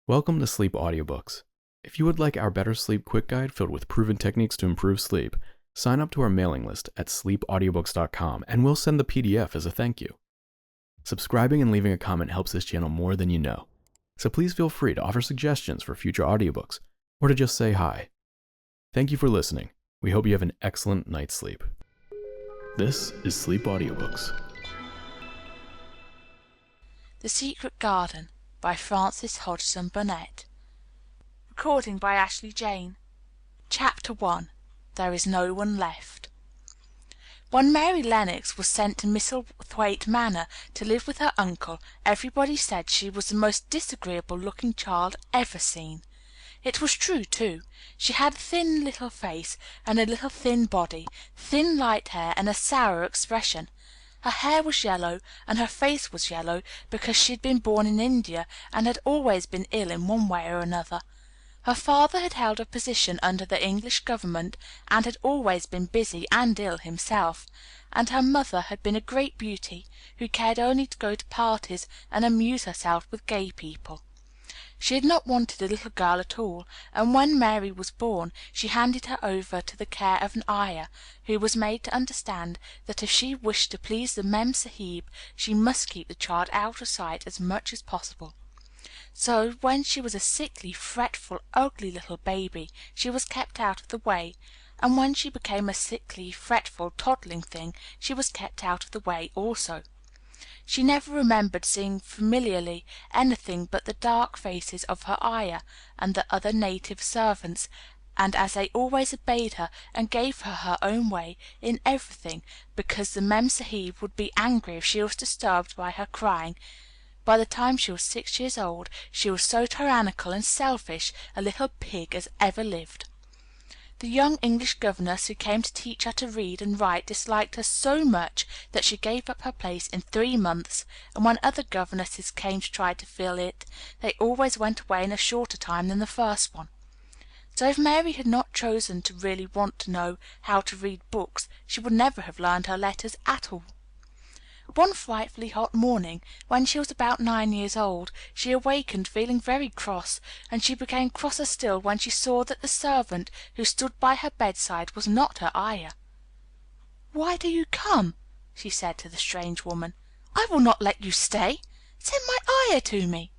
Welcome to Sleep Audiobooks. If you would like our Better Sleep Quick Guide filled with proven techniques to improve sleep, sign up to our mailing list at sleepaudiobooks.com and we'll send the PDF as a thank you. Subscribing and leaving a comment helps this channel more than you know, so please feel free to offer suggestions for future audiobooks or to just say hi. Thank you for listening. We hope you have an excellent night's sleep. This is Sleep Audiobooks. The Secret Garden by Frances Hodgson Burnett. Recording by ashleighjane. Chapter 1. There is no one left. When Mary Lennox was sent to Misselthwaite Manor to live with her uncle, everybody said she was the most disagreeable-looking child ever seen. It was true, too. She had a thin little face, and a little thin body, thin light hair, and a sour expression. Her hair was yellow, and her face was yellow, because she had been born in India, and had always been ill in one way or another. Her father had held a position under the English government, and had always been busy and ill himself, and her mother had been a great beauty, who cared only to go to parties and amuse herself with gay people. She had not wanted a little girl at all, and when Mary was born she handed her over to the care of an ayah, who was made to understand that if she wished to please the Mem Sahib she must keep the child out of sight as much as possible. So when she was a sickly, fretful, ugly little baby she was kept out of the way, and when she became a sickly, fretful, toddling thing she was kept out of the way also. She never remembered seeing familiarly anything but the dark faces of her ayah and the other native servants, and as they always obeyed her and gave her her own way in everything, because the Mem Sahib would be angry if she was disturbed by her crying, by the time she was 6 years old she was so tyrannical and selfish a little pig as ever lived. The young English governess who came to teach her to read and write disliked her so much that she gave up her place in 3 months, and when other governesses came to try to fill it they always went away in a shorter time than the first one. So if Mary had not chosen to really want to know how to read books she would never have learned her letters at all. One frightfully hot morning, when she was about 9 years old, she awakened feeling very cross, and she became crosser still when she saw that the servant who stood by her bedside was not her ayah. "Why do you come?" she said to the strange woman. "I will not let you stay. Send my ayah to me."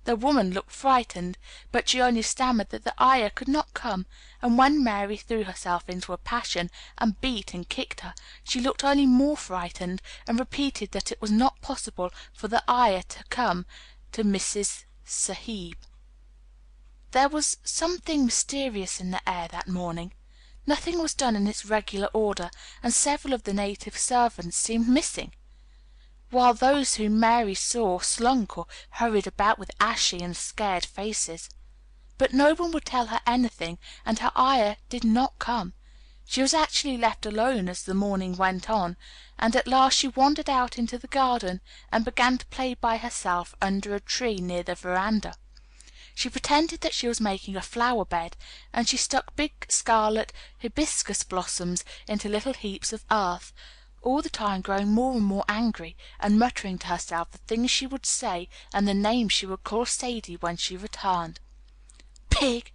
The woman looked frightened, but she only stammered that the ayah could not come, and when Mary threw herself into a passion, and beat and kicked her, she looked only more frightened, and repeated that it was not possible for the ayah to come to Mrs. Sahib. There was something mysterious in the air that morning. Nothing was done in its regular order, and several of the native servants seemed missing, while those whom Mary saw slunk or hurried about with ashy and scared faces. But no one would tell her anything, and her ayah did not come. She was actually left alone as the morning went on, and at last she wandered out into the garden and began to play by herself under a tree near the veranda. She pretended that she was making a flower bed, and she stuck big scarlet hibiscus blossoms into little heaps of earth, all the time growing more and more angry, and muttering to herself the things she would say and the names she would call Sadie when she returned. "Pig,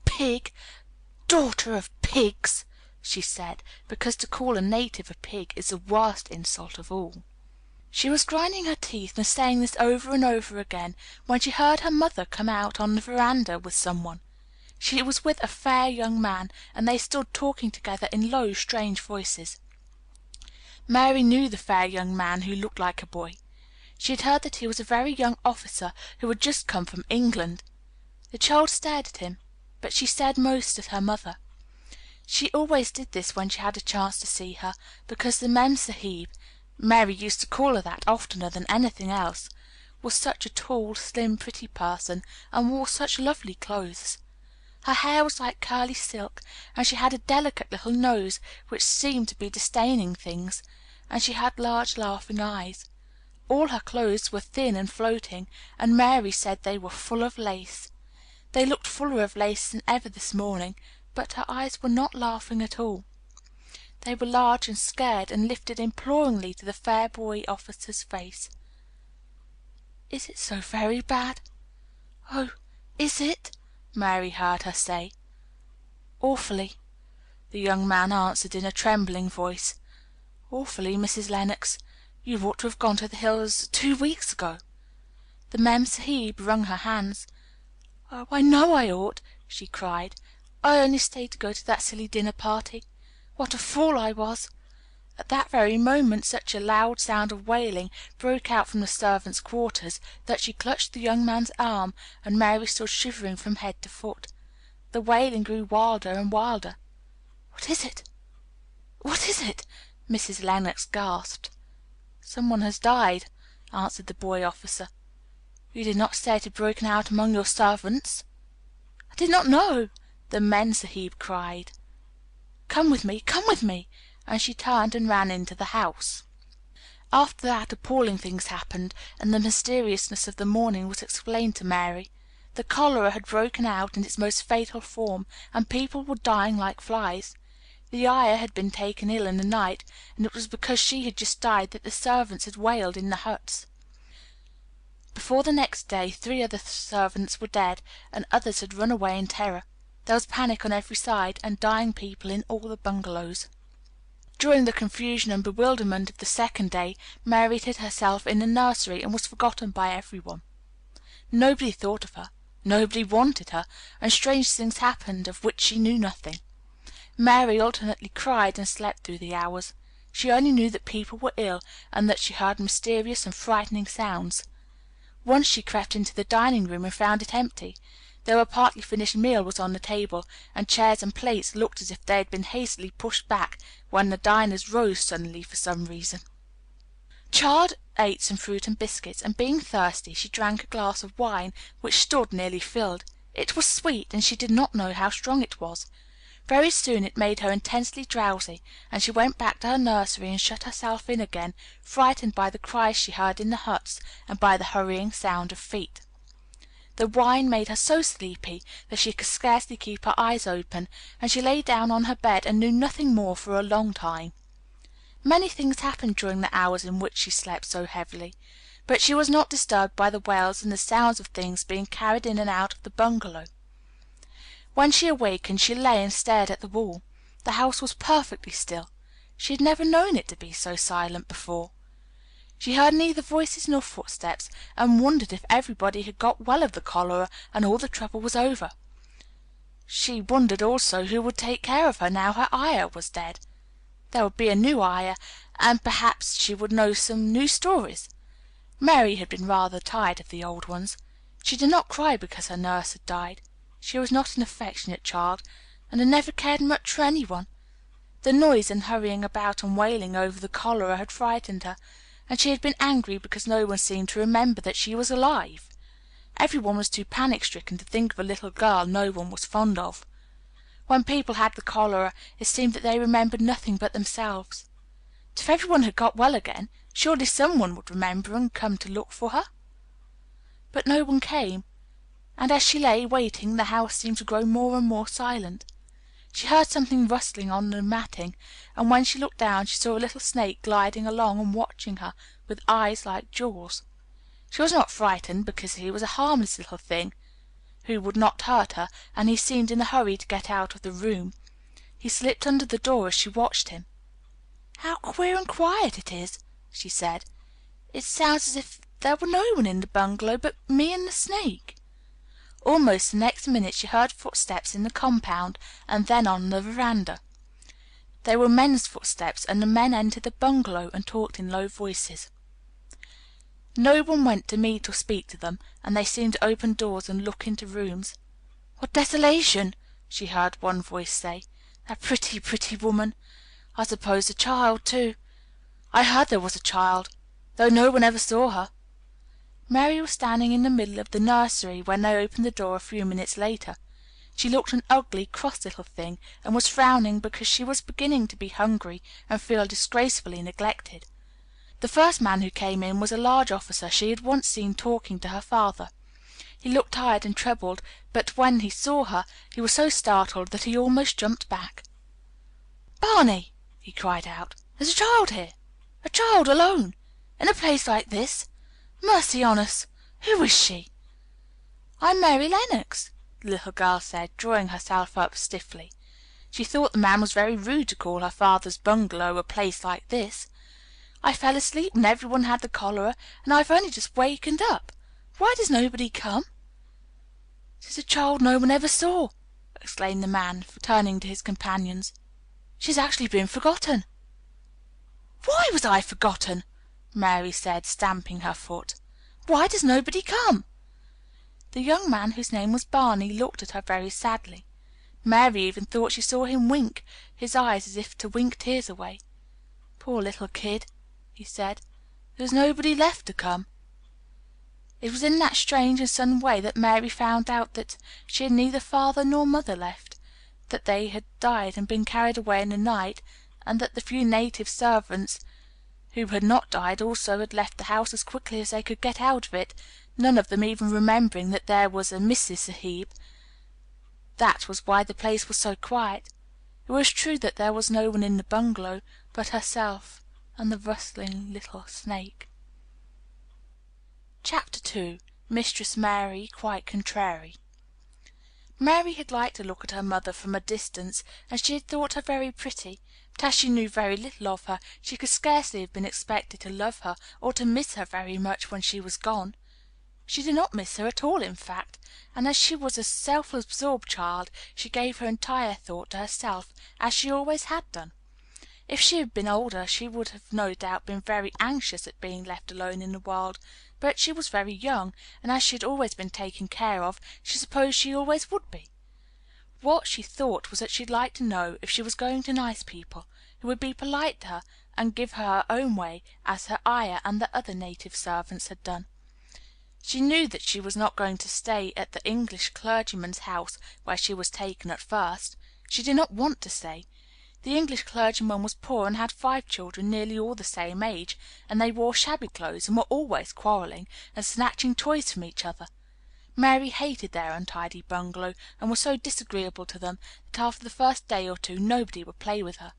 pig, daughter of pigs," she said, because to call a native a pig is the worst insult of all. She was grinding her teeth and saying this over and over again when she heard her mother come out on the veranda with some one. She was with a fair young man, and they stood talking together in low, strange voices. Mary knew the fair young man who looked like a boy. She had heard that he was a very young officer who had just come from England. The child stared at him, but she stared most at her mother. She always did this when she had a chance to see her, because the Mem Sahib, Mary used to call her that oftener than anything else, was such a tall, slim, pretty person, and wore such lovely clothes. Her hair was like curly silk, and she had a delicate little nose which seemed to be disdaining things, and she had large laughing eyes. All her clothes were thin and floating, and Mary said they were full of lace. They looked fuller of lace than ever this morning, but her eyes were not laughing at all. They were large and scared, and lifted imploringly to the fair boy officer's face. "Is it so very bad? Oh, is it?" Mary heard her say. "Awfully," the young man answered in a trembling voice. "Awfully, Mrs. Lennox. You ought to have gone to the hills 2 weeks ago." The Mem Sahib wrung her hands. "Oh, I know I ought," she cried. "I only stayed to go to that silly dinner party. What a fool I was!" At that very moment such a loud sound of wailing broke out from the servants' quarters that she clutched the young man's arm, and Mary stood shivering from head to foot. The wailing grew wilder and wilder. "What is it? What is it?" Mrs. Lennox gasped. "Some one has died," answered the boy officer. "You did not say it had broken out among your servants?" "I did not know," the Mem Sahib cried. Come with me," and she turned and ran into the house. After that appalling things happened, and the mysteriousness of the morning was explained to Mary. The cholera had broken out in its most fatal form, and people were dying like flies. The ayah had been taken ill in the night, and it was because she had just died that the servants had wailed in the huts. Before the next day 3 other servants were dead, and others had run away in terror. There was panic on every side, and dying people in all the bungalows. During the confusion and bewilderment of the second day, Mary hid herself in the nursery and was forgotten by every one. Nobody thought of her, nobody wanted her, and strange things happened of which she knew nothing. Mary alternately cried and slept through the hours. She only knew that people were ill, and that she heard mysterious and frightening sounds. Once she crept into the dining room and found it empty. Though a partly finished meal was on the table, and chairs and plates looked as if they had been hastily pushed back when the diners rose suddenly for some reason. Child ate some fruit and biscuits, and being thirsty, she drank a glass of wine which stood nearly filled. It was sweet, and she did not know how strong it was. Very soon it made her intensely drowsy, and she went back to her nursery and shut herself in again, frightened by the cries she heard in the huts and by the hurrying sound of feet. The wine made her so sleepy that she could scarcely keep her eyes open, and she lay down on her bed and knew nothing more for a long time. Many things happened during the hours in which she slept so heavily, but she was not disturbed by the wails and the sounds of things being carried in and out of the bungalow. When she awakened she lay and stared at the wall. The house was perfectly still. She had never known it to be so silent before. She heard neither voices nor footsteps, and wondered if everybody had got well of the cholera and all the trouble was over. She wondered also who would take care of her now her ayah was dead. There would be a new ayah, and perhaps she would know some new stories. Mary had been rather tired of the old ones. She did not cry because her nurse had died. She was not an affectionate child, and had never cared much for any one. The noise and hurrying about and wailing over the cholera had frightened her, and she had been angry because no one seemed to remember that she was alive. Every one was too panic-stricken to think of a little girl no one was fond of. When people had the cholera, it seemed that they remembered nothing but themselves. But if every one had got well again, surely some one would remember and come to look for her. But no one came, and as she lay waiting the house seemed to grow more and more silent. She heard something rustling on the matting, and when she looked down she saw a little snake gliding along and watching her with eyes like jaws. She was not frightened, because he was a harmless little thing who would not hurt her, and he seemed in a hurry to get out of the room. He slipped under the door as she watched him. "How queer and quiet it is," she said. "It sounds as if there were no one in the bungalow but me and the snake." Almost the next minute she heard footsteps in the compound, and then on the veranda. They were men's footsteps, and the men entered the bungalow and talked in low voices. No one went to meet or speak to them, and they seemed to open doors and look into rooms. "What desolation!" she heard one voice say. "That pretty, pretty woman! I suppose the child, too. I heard there was a child, though no one ever saw her." Mary was standing in the middle of the nursery when they opened the door a few minutes later. She looked an ugly, cross little thing, and was frowning because she was beginning to be hungry and feel disgracefully neglected. The first man who came in was a large officer she had once seen talking to her father. He looked tired and troubled, but when he saw her he was so startled that he almost jumped back. "Barney!" he cried out. "There's a child here! A child alone! In a place like this! Mercy on us! Who is she?" "I'm Mary Lennox," the little girl said, drawing herself up stiffly. She thought the man was very rude to call her father's bungalow a place like this. "I fell asleep when every one had the cholera, and I've only just wakened up. Why does nobody come?" "She's a child no one ever saw," exclaimed the man, turning to his companions. "She's actually been forgotten." "Why was I forgotten?" Mary said, stamping her foot. "Why does nobody come?" The young man, whose name was Barney, looked at her very sadly. Mary even thought she saw him wink his eyes as if to wink tears away. "Poor little kid," he said. "There was nobody left to come." It was in that strange and sudden way that Mary found out that she had neither father nor mother left, that they had died and been carried away in the night, and that the few native servants who had not died also had left the house as quickly as they could get out of it, none of them even remembering that there was a Mrs. Sahib. That was why the place was so quiet. It was true that there was no one in the bungalow but herself and the rustling little snake. Chapter 2. Mistress Mary Quite Contrary. Mary had liked to look at her mother from a distance, and she had thought her very pretty, but as she knew very little of her, she could scarcely have been expected to love her or to miss her very much when she was gone. She did not miss her at all, in fact, and as she was a self-absorbed child, she gave her entire thought to herself, as she always had done. If she had been older, she would have no doubt been very anxious at being left alone in the world, but she was very young, and as she had always been taken care of, she supposed she always would be. What she thought was that she'd like to know if she was going to nice people, who would be polite to her and give her her own way, as her ayah and the other native servants had done. She knew that she was not going to stay at the English clergyman's house where she was taken at first. She did not want to stay. The English clergyman was poor and had 5 children nearly all the same age, and they wore shabby clothes and were always quarrelling and snatching toys from each other. Mary hated their untidy bungalow, and was so disagreeable to them that after the first day or two nobody would play with her.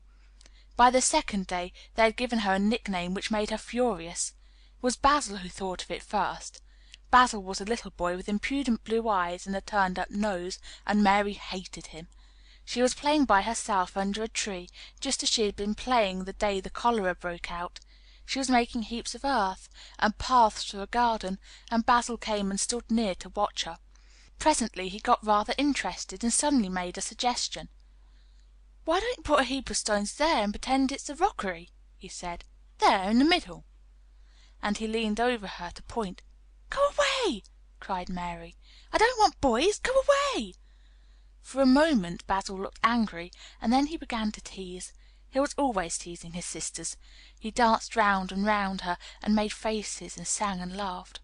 By the second day they had given her a nickname which made her furious. It was Basil who thought of it first. Basil was a little boy with impudent blue eyes and a turned-up nose, and Mary hated him. She was playing by herself under a tree, just as she had been playing the day the cholera broke out. She was making heaps of earth and paths through a garden, and Basil came and stood near to watch her. Presently he got rather interested, and suddenly made a suggestion. "Why don't you put a heap of stones there and pretend it's a rockery?" he said. "There, in the middle." And he leaned over her to point. "Go away!" cried Mary. "I don't want boys. Go away!" For a moment Basil looked angry, and then he began to tease. He was always teasing his sisters. He danced round and round her, and made faces, and sang and laughed.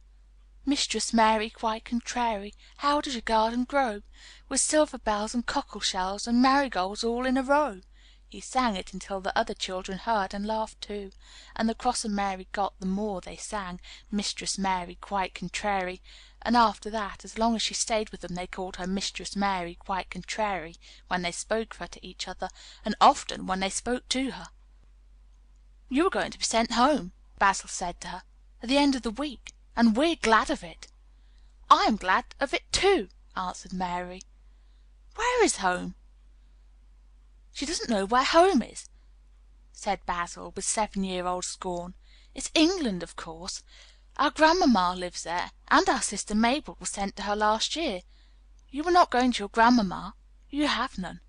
"Mistress Mary Quite Contrary, how does your garden grow? With silver bells and cockle shells and marigolds all in a row." He sang it until the other children heard and laughed too, and the crosser Mary got the more they sang Mistress Mary Quite Contrary, and after that, as long as she stayed with them, they called her Mistress Mary Quite Contrary when they spoke of her to each other, and often when they spoke to her. "You are going to be sent home," Basil said to her, "at the end of the week, and we're glad of it." "I am glad of it too," answered Mary. "Where is home?" "She doesn't know where home is," said Basil, with 7-year-old scorn. "It's England, of course. Our grandmamma lives there, and our sister Mabel was sent to her last year. You are not going to your grandmamma. You have none.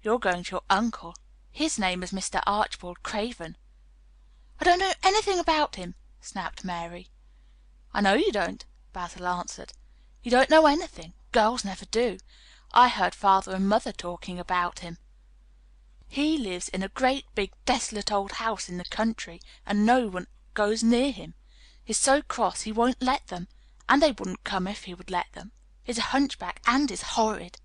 You're going to your uncle. His name is Mr. Archibald Craven." "I don't know anything about him," snapped Mary. "I know you don't," Basil answered. "You don't know anything. Girls never do. I heard father and mother talking about him. He lives in a great big desolate old house in the country, and no one goes near him. He's so cross he won't let them, and they wouldn't come if he would let them. He's a hunchback and is horrid."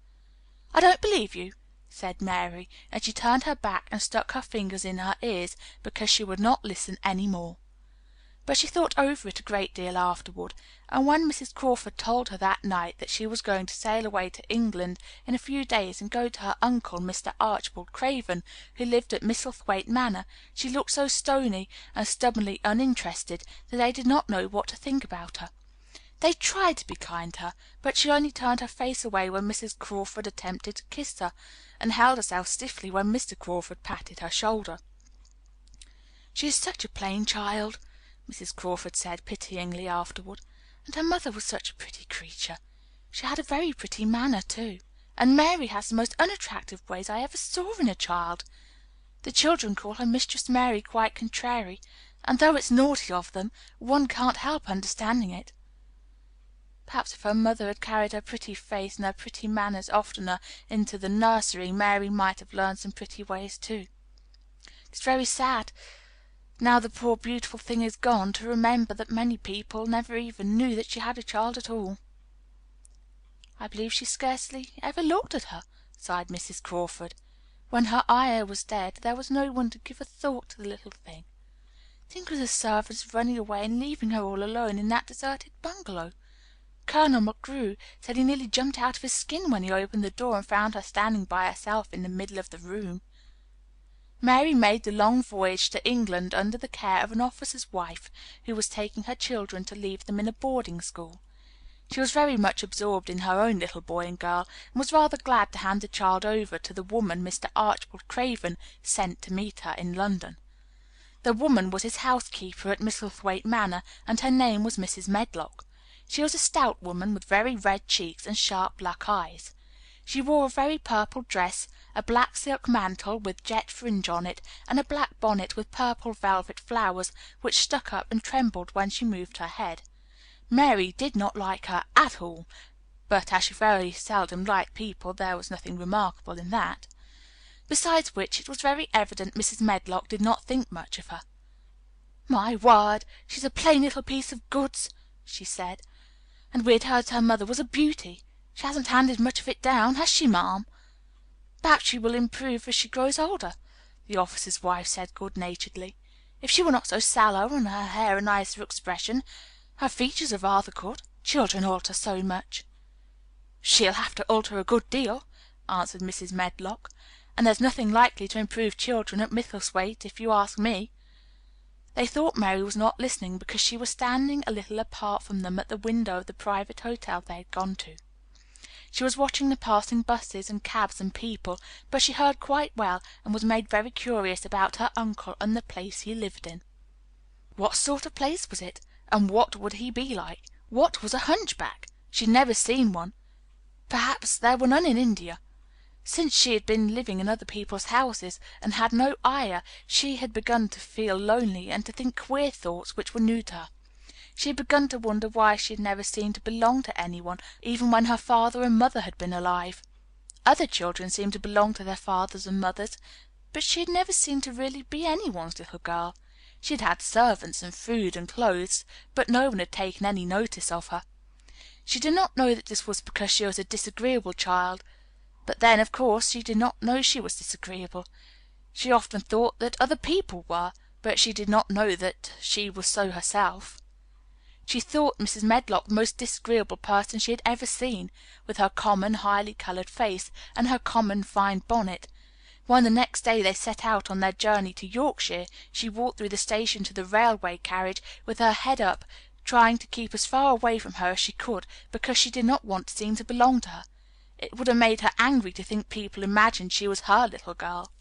"I don't believe you," said Mary, and she turned her back and stuck her fingers in her ears because she would not listen any more. But she thought over it a great deal afterward, and when Mrs. Crawford told her that night that she was going to sail away to England in a few days and go to her uncle, Mr. Archibald Craven, who lived at Misselthwaite Manor, she looked so stony and stubbornly uninterested that they did not know what to think about her. They tried to be kind to her, but she only turned her face away when Mrs. Crawford attempted to kiss her, and held herself stiffly when Mr. Crawford patted her shoulder. "She is such a plain child," Mrs. Crawford said pityingly afterward, "and her mother was such a pretty creature. She had a very pretty manner, too, and Mary has the most unattractive ways I ever saw in a child. The children call her Mistress Mary quite contrary, and though it's naughty of them, one can't help understanding it." Perhaps if her mother had carried her pretty face and her pretty manners oftener into the nursery, Mary might have learned some pretty ways, too. It's very sad, now the poor beautiful thing is gone, to remember that many people never even knew that she had a child at all. "I believe she scarcely ever looked at her," sighed Mrs. Crawford. "When her ayah was dead, there was no one to give a thought to the little thing. Think of the servants running away and leaving her all alone in that deserted bungalow. Colonel McGrew said he nearly jumped out of his skin when he opened the door and found her standing by herself in the middle of the room." Mary made the long voyage to England under the care of an officer's wife who was taking her children to leave them in a boarding school. She was very much absorbed in her own little boy and girl, and was rather glad to hand the child over to the woman Mr. Archibald Craven sent to meet her in London. The woman was his housekeeper at Misselthwaite Manor, and her name was Mrs. Medlock. She was a stout woman with very red cheeks and sharp black eyes. She wore a very purple dress, a black silk mantle with jet fringe on it, and a black bonnet with purple velvet flowers, which stuck up and trembled when she moved her head. Mary did not like her at all, but as she very seldom liked people, there was nothing remarkable in that. Besides which, it was very evident Mrs. Medlock did not think much of her. "My word, she's a plain little piece of goods," she said, "and we had heard her mother was a beauty. She hasn't handed much of it down, has she, ma'am?" "Perhaps she will improve as she grows older," the officer's wife said good naturedly. "If she were not so sallow, and her hair a nicer expression, her features are rather good. Children alter so much." "She'll have to alter a good deal," answered Mrs. Medlock, "and there's nothing likely to improve children at Misselthwaite, if you ask me." They thought Mary was not listening because she was standing a little apart from them at the window of the private hotel they had gone to. She was watching the passing buses and cabs and people, but she heard quite well, and was made very curious about her uncle and the place he lived in. What sort of place was it, and what would he be like? What was a hunchback? She had never seen one. Perhaps there were none in India. Since she had been living in other people's houses, and had no ayah, she had begun to feel lonely, and to think queer thoughts which were new to her. She had begun to wonder why she had never seemed to belong to anyone, even when her father and mother had been alive. Other children seemed to belong to their fathers and mothers, but she had never seemed to really be anyone's little girl. She had had servants and food and clothes, but no one had taken any notice of her. She did not know that this was because she was a disagreeable child, but then, of course, she did not know she was disagreeable. She often thought that other people were, but she did not know that she was so herself. She thought Mrs. Medlock the most disagreeable person she had ever seen, with her common, highly colored face, and her common, fine bonnet. When the next day they set out on their journey to Yorkshire, she walked through the station to the railway carriage with her head up, trying to keep as far away from her as she could, because she did not want to seem to belong to her. It would have made her angry to think people imagined she was her little girl.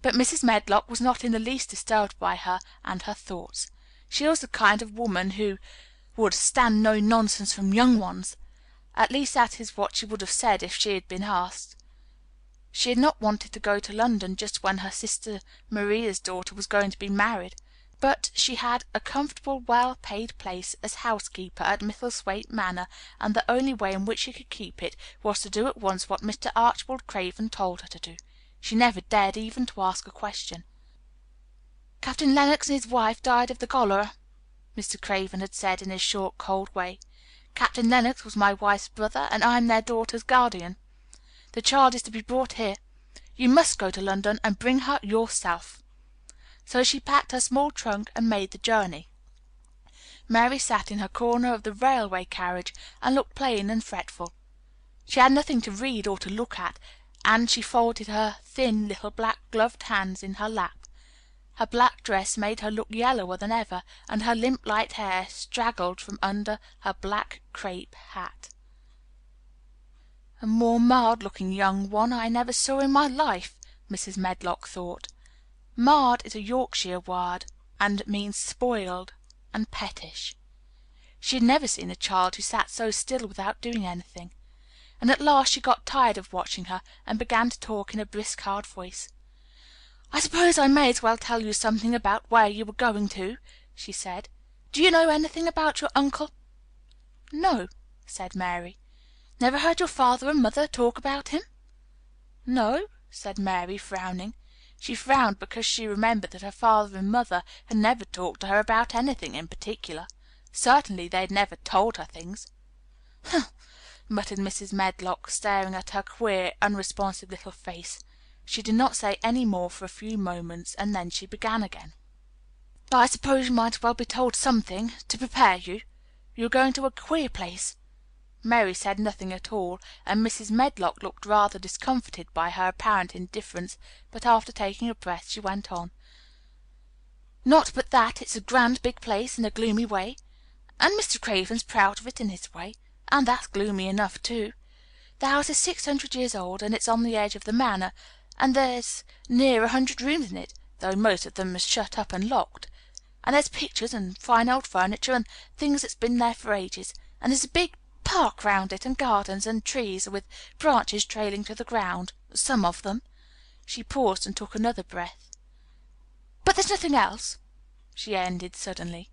But Mrs. Medlock was not in the least disturbed by her and her thoughts. She was the kind of woman who would "stand no nonsense from young ones." At least that is what she would have said if she had been asked. She had not wanted to go to London just when her sister Maria's daughter was going to be married, but she had a comfortable, well-paid place as housekeeper at Misselthwaite Manor, and the only way in which she could keep it was to do at once what Mr. Archibald Craven told her to do. She never dared even to ask a question. "Captain Lennox and his wife died of the cholera," Mr. Craven had said in his short, cold way. "Captain Lennox was my wife's brother, and I am their daughter's guardian. The child is to be brought here. You must go to London and bring her yourself." So she packed her small trunk and made the journey. Mary sat in her corner of the railway carriage and looked plain and fretful. She had nothing to read or to look at, and she folded her thin little black gloved hands in her lap. Her black dress made her look yellower than ever, and her limp light hair straggled from under her black crape hat. "A more marred-looking young one I never saw in my life," Mrs. Medlock thought. Marred is a Yorkshire word, and means spoiled and pettish. She had never seen a child who sat so still without doing anything, and at last she got tired of watching her and began to talk in a brisk, hard voice. "I suppose I may as well tell you something about where you were going to," she said. "Do you know anything about your uncle?" "No," said Mary. "Never heard your father and mother talk about him?" "No," said Mary, frowning. She frowned because she remembered that her father and mother had never talked to her about anything in particular. Certainly they had never told her things. "Humph!" muttered Mrs. Medlock, staring at her queer, unresponsive little face. She did not say any more for a few moments, and then she began again. "I suppose you might as well be told something, to prepare you. You are going to a queer place." Mary said nothing at all, and Mrs. Medlock looked rather discomfited by her apparent indifference, but after taking a breath she went on. "Not but that it's a grand big place in a gloomy way, and Mr. Craven's proud of it in his way, and that's gloomy enough, too. The house is 600 years old, and it's on the edge of the manor, and there's near 100 rooms in it, though most of them is shut up and locked. And there's pictures and fine old furniture and things that's been there for ages, and there's a big park round it, and gardens and trees with branches trailing to the ground, some of them." She paused and took another breath. "But there's nothing else," she ended suddenly.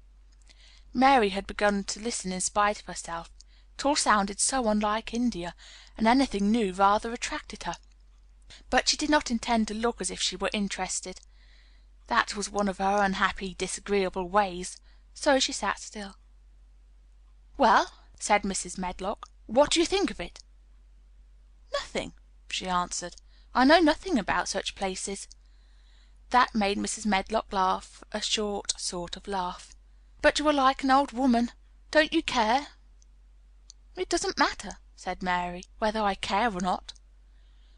Mary had begun to listen in spite of herself. It all sounded so unlike India, and anything new rather attracted her. But she did not intend to look as if she were interested. That was one of her unhappy, disagreeable ways. So she sat still. "Well," said Mrs. Medlock, "what do you think of it?" "Nothing," she answered. "I know nothing about such places." That made Mrs. Medlock laugh, a short sort of laugh. "But you are like an old woman. Don't you care?" "It doesn't matter," said Mary, "whether I care or not."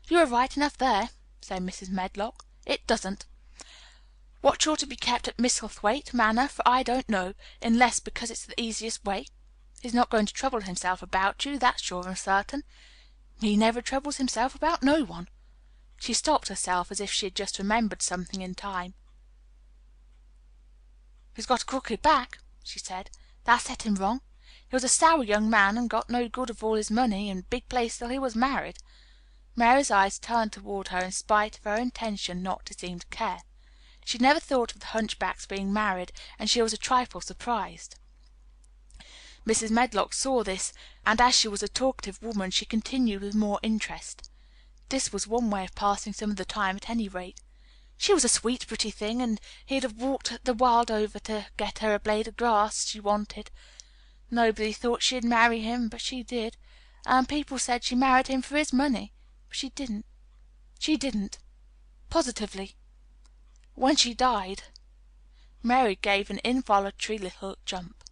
"You are right enough there," said Mrs. Medlock. "It doesn't. What you're to be kept at Misselthwaite Manor for I don't know, unless because it's the easiest way. He's not going to trouble himself about you, that's sure and certain. He never troubles himself about no one." She stopped herself as if she had just remembered something in time. "He's got a crooked back," she said. "That set him wrong. He was a sour young man and got no good of all his money and big place till he was married." Mary's eyes turned toward her in spite of her intention not to seem to care. She had never thought of the hunchback's being married, and she was a trifle surprised. Mrs. Medlock saw this, and as she was a talkative woman she continued with more interest. This was one way of passing some of the time at any rate. She was a sweet, pretty thing, and he'd have walked the world over to get her a blade of grass she wanted. Nobody thought she'd marry him, but she did, and people said she married him for his money, but she didn't. She didn't. Positively. When she died—" Mary gave an involuntary little jump.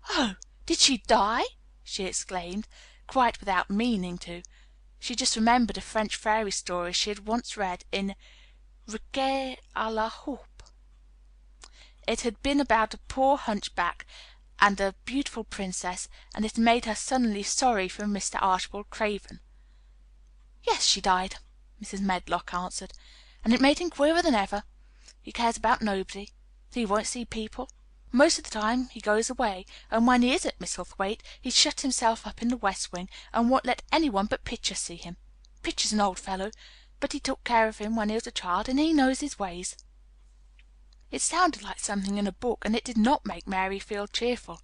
"Oh, did she die?" she exclaimed, quite without meaning to. She just remembered a French fairy story she had once read in Riquet à la Houppe. It had been about a poor hunchback and a beautiful princess, and it made her suddenly sorry for Mr. Archibald Craven. "Yes, she died," Mrs. Medlock answered, "and it made him queerer than ever. He cares about nobody. He won't see people. Most of the time he goes away, and when he is at Misselthwaite he shuts himself up in the west wing, and won't let any one but Pitcher see him. Pitcher's an old fellow, but he took care of him when he was a child, and he knows his ways." It sounded like something in a book, and it did not make Mary feel cheerful.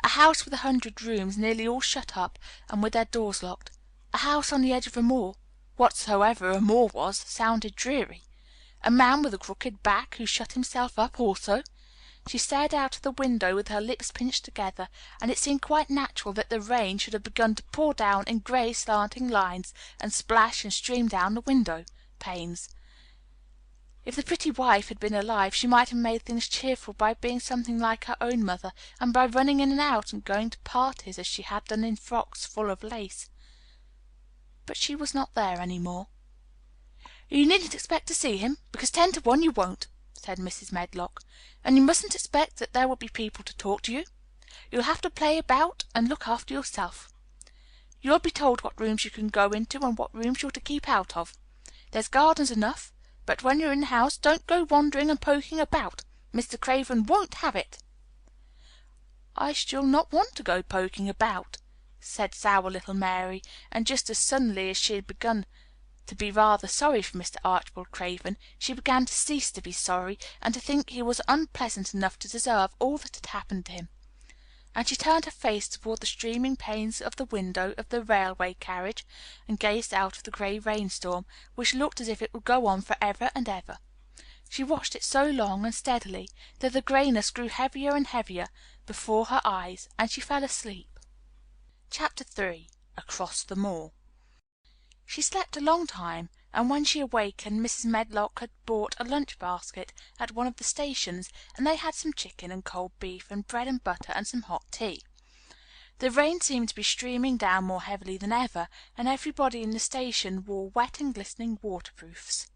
A house with 100 rooms nearly all shut up, and with their doors locked. A house on the edge of a moor. Whatsoever a moor was, sounded dreary. A man with a crooked back who shut himself up also. She stared out of the window with her lips pinched together, and it seemed quite natural that the rain should have begun to pour down in gray slanting lines and splash and stream down the window panes. If the pretty wife had been alive she might have made things cheerful by being something like her own mother, and by running in and out and going to parties as she had done in frocks full of lace. But she was not there any more. "You needn't expect to see him, because 10 to 1 you won't," said Mrs. Medlock, "and you mustn't expect that there will be people to talk to you. You'll have to play about and look after yourself. You'll be told what rooms you can go into and what rooms you're to keep out of. There's gardens enough, but when you're in the house don't go wandering and poking about. Mr. Craven won't have it." "I shall not want to go poking about," said sour little Mary, and just as suddenly as she had begun to be rather sorry for Mr. Archibald Craven, she began to cease to be sorry, and to think he was unpleasant enough to deserve all that had happened to him. And she turned her face toward the streaming panes of the window of the railway carriage, and gazed out of the gray rainstorm, which looked as if it would go on for ever and ever. She watched it so long and steadily that the grayness grew heavier and heavier before her eyes, and she fell asleep. Chapter 3. Across the Moor. She slept a long time, and when she awakened Mrs. Medlock had bought a lunch basket at one of the stations, and they had some chicken and cold beef and bread and butter and some hot tea. The rain seemed to be streaming down more heavily than ever, and everybody in the station wore wet and glistening waterproofs.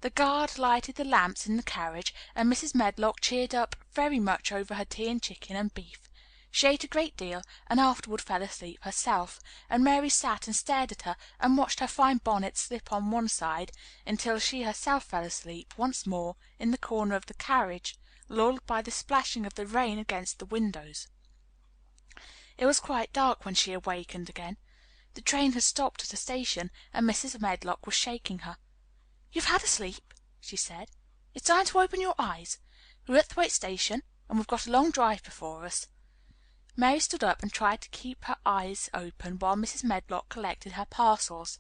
The guard lighted the lamps in the carriage, and Mrs. Medlock cheered up very much over her tea and chicken and beef. She ate a great deal, and afterward fell asleep herself, and Mary sat and stared at her, and watched her fine bonnet slip on one side, until she herself fell asleep once more in the corner of the carriage, lulled by the splashing of the rain against the windows. It was quite dark when she awakened again. The train had stopped at a station, and Mrs. Medlock was shaking her. "You've had a sleep," she said. "It's time to open your eyes. We're at Thwaite Station, and we've got a long drive before us." Mary stood up and tried to keep her eyes open while Mrs. Medlock collected her parcels.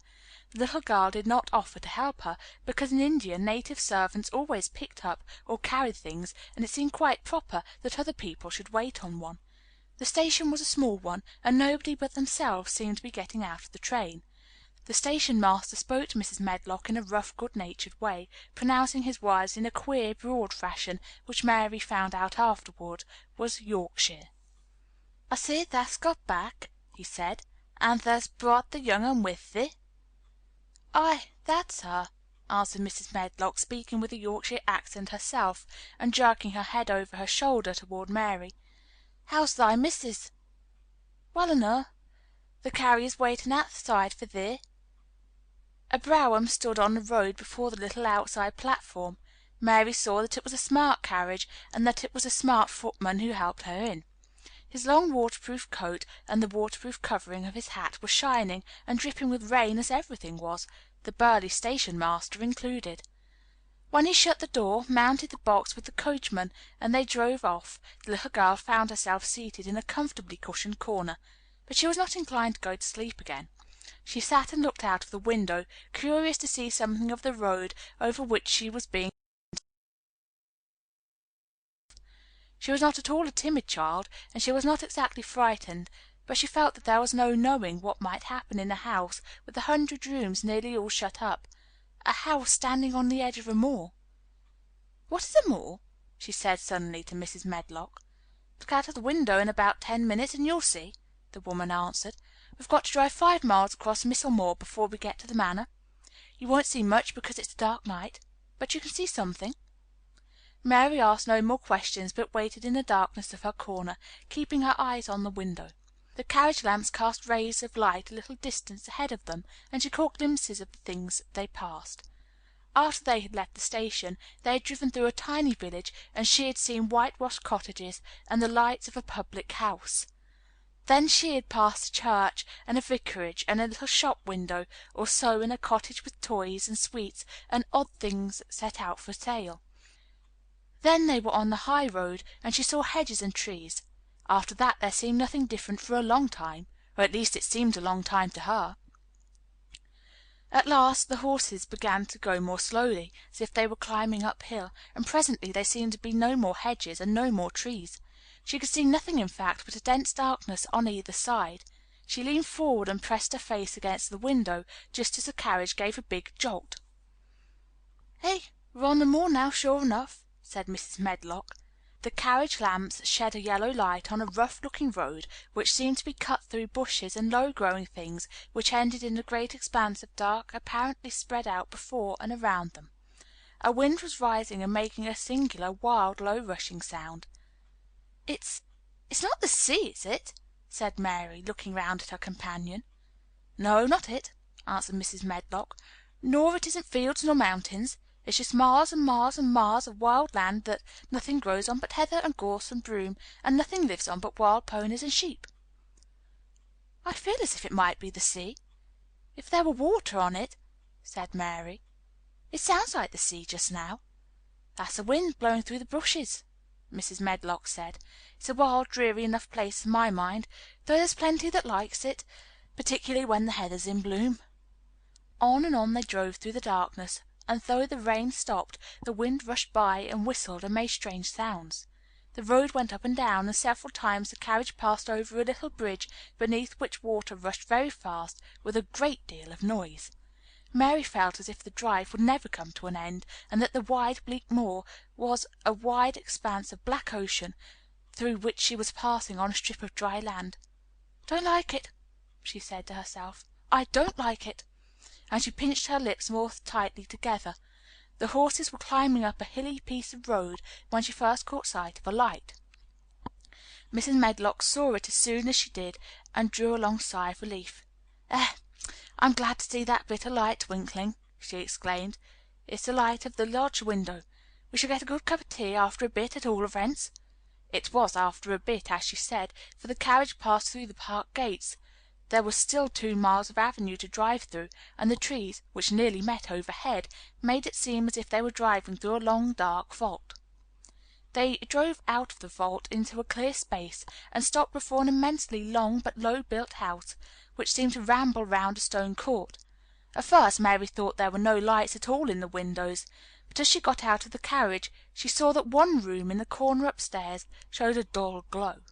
The little girl did not offer to help her, because in India native servants always picked up or carried things, and it seemed quite proper that other people should wait on one. The station was a small one, and nobody but themselves seemed to be getting out of the train. The station master spoke to Mrs. Medlock in a rough, good-natured way, pronouncing his words in a queer, broad fashion, which Mary found out afterward was Yorkshire. "I see thah's got back," he said, "and thah's brought the young un with thee." "Aye, that's her," answered Mrs. Medlock, speaking with a Yorkshire accent herself, and jerking her head over her shoulder toward Mary. "How's thy missus?" "Well enough. The carrier's waiting outside for thee." A brougham stood on the road before the little outside platform. Mary saw that it was a smart carriage, and that it was a smart footman who helped her in. His long waterproof coat and the waterproof covering of his hat were shining and dripping with rain as everything was, the burly station master included. When he shut the door, mounted the box with the coachman, and they drove off, the little girl found herself seated in a comfortably cushioned corner. But she was not inclined to go to sleep again. She sat and looked out of the window, curious to see something of the road over which she was being. She was not at all a timid child, and she was not exactly frightened, but she felt that there was no knowing what might happen in a house with 100 rooms nearly all shut up, a house standing on the edge of a moor. "What is a moor?" she said suddenly to Mrs. Medlock. "Look out of the window in about 10 minutes and you'll see," the woman answered. "We've got to drive 5 miles across Missel Moor before we get to the manor. You won't see much because it's a dark night, but you can see something." Mary asked no more questions, but waited in the darkness of her corner, keeping her eyes on the window. The carriage lamps cast rays of light a little distance ahead of them, and she caught glimpses of the things they passed. After they had left the station, they had driven through a tiny village, and she had seen whitewashed cottages and the lights of a public house. Then she had passed a church and a vicarage and a little shop window or so in a cottage with toys and sweets and odd things set out for sale. Then they were on the high road, and she saw hedges and trees. After that there seemed nothing different for a long time, or at least it seemed a long time to her. At last the horses began to go more slowly, as if they were climbing uphill, and presently there seemed to be no more hedges and no more trees. She could see nothing, in fact, but a dense darkness on either side. She leaned forward and pressed her face against the window, just as the carriage gave a big jolt. "Hey, we're on the moor now, sure enough," said Mrs. Medlock. The carriage lamps shed a yellow light on a rough-looking road which seemed to be cut through bushes and low-growing things which ended in a great expanse of dark apparently spread out before and around them. A wind was rising and making a singular, wild, low rushing sound. It's not the sea, is it?" said Mary, looking round at her companion. "No, not it," answered Mrs. Medlock. "Nor it isn't fields nor mountains. It's just miles and miles and miles of wild land that nothing grows on but heather and gorse and broom, and nothing lives on but wild ponies and sheep." "I feel as if it might be the sea, if there were water on it," said Mary. "It sounds like the sea just now." "That's the wind blowing through the bushes," Mrs. Medlock said. "It's a wild, dreary enough place for my mind, though there's plenty that likes it, particularly when the heather's in bloom." On and on they drove through the darkness, and though the rain stopped, the wind rushed by and whistled and made strange sounds. The road went up and down, and several times the carriage passed over a little bridge beneath which water rushed very fast, with a great deal of noise. Mary felt as if the drive would never come to an end, and that the wide, bleak moor was a wide expanse of black ocean, through which she was passing on a strip of dry land. "Don't like it," she said to herself. "I don't like it." And she pinched her lips more tightly together. The horses were climbing up a hilly piece of road when she first caught sight of a light. Mrs. Medlock saw it as soon as she did, and drew a long sigh of relief. "I'm glad to see that bit of light twinkling," she exclaimed. "It's the light of the lodge window. We shall get a good cup of tea after a bit, at all events." It was after a bit, as she said, for the carriage passed through the park gates. There was still 2 miles of avenue to drive through, and the trees, which nearly met overhead, made it seem as if they were driving through a long, dark vault. They drove out of the vault into a clear space, and stopped before an immensely long but low-built house, which seemed to ramble round a stone court. At first Mary thought there were no lights at all in the windows, but as she got out of the carriage she saw that one room in the corner upstairs showed a dull glow.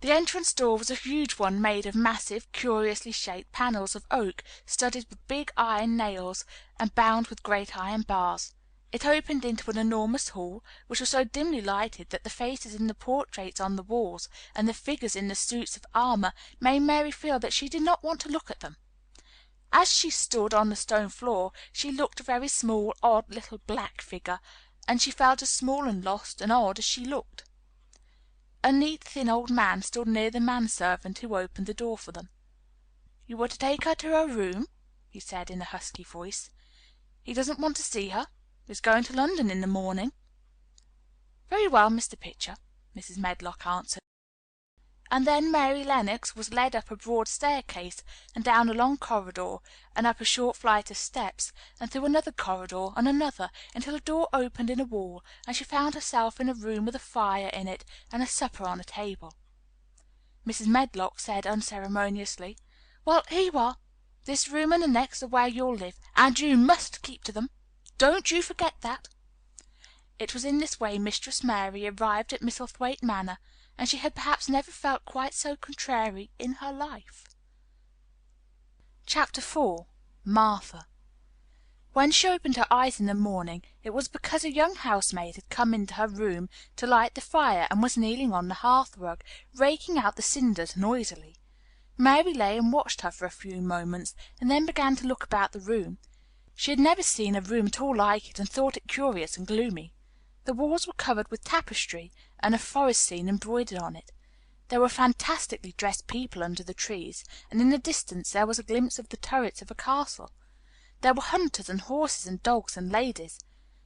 The entrance door was a huge one made of massive, curiously shaped panels of oak, studded with big iron nails and bound with great iron bars. It opened into an enormous hall, which was so dimly lighted that the faces in the portraits on the walls and the figures in the suits of armor made Mary feel that she did not want to look at them. As she stood on the stone floor, she looked a very small, odd little black figure, and she felt as small and lost and odd as she looked. A neat, thin old man stood near the manservant who opened the door for them. "You were to take her to her room?" he said in a husky voice. "He doesn't want to see her. He's going to London in the morning." "Very well, Mr. Pitcher," Mrs. Medlock answered. And then Mary Lennox was led up a broad staircase, and down a long corridor, and up a short flight of steps, and through another corridor and another, until a door opened in a wall, and she found herself in a room with a fire in it and a supper on a table. Mrs. Medlock said unceremoniously, "Well, here you are. This room and the next are where you'll live, and you must keep to them. Don't you forget that." It was in this way Mistress Mary arrived at Misselthwaite Manor, and she had perhaps never felt quite so contrary in her life. Chapter 4. Martha. When she opened her eyes in the morning, it was because a young housemaid had come into her room to light the fire and was kneeling on the hearth rug, raking out the cinders noisily. Mary lay and watched her for a few moments, and then began to look about the room. She had never seen a room at all like it, and thought it curious and gloomy. The walls were covered with tapestry, and a forest scene embroidered on it. There were fantastically dressed people under the trees, and in the distance there was a glimpse of the turrets of a castle. There were hunters and horses and dogs and ladies.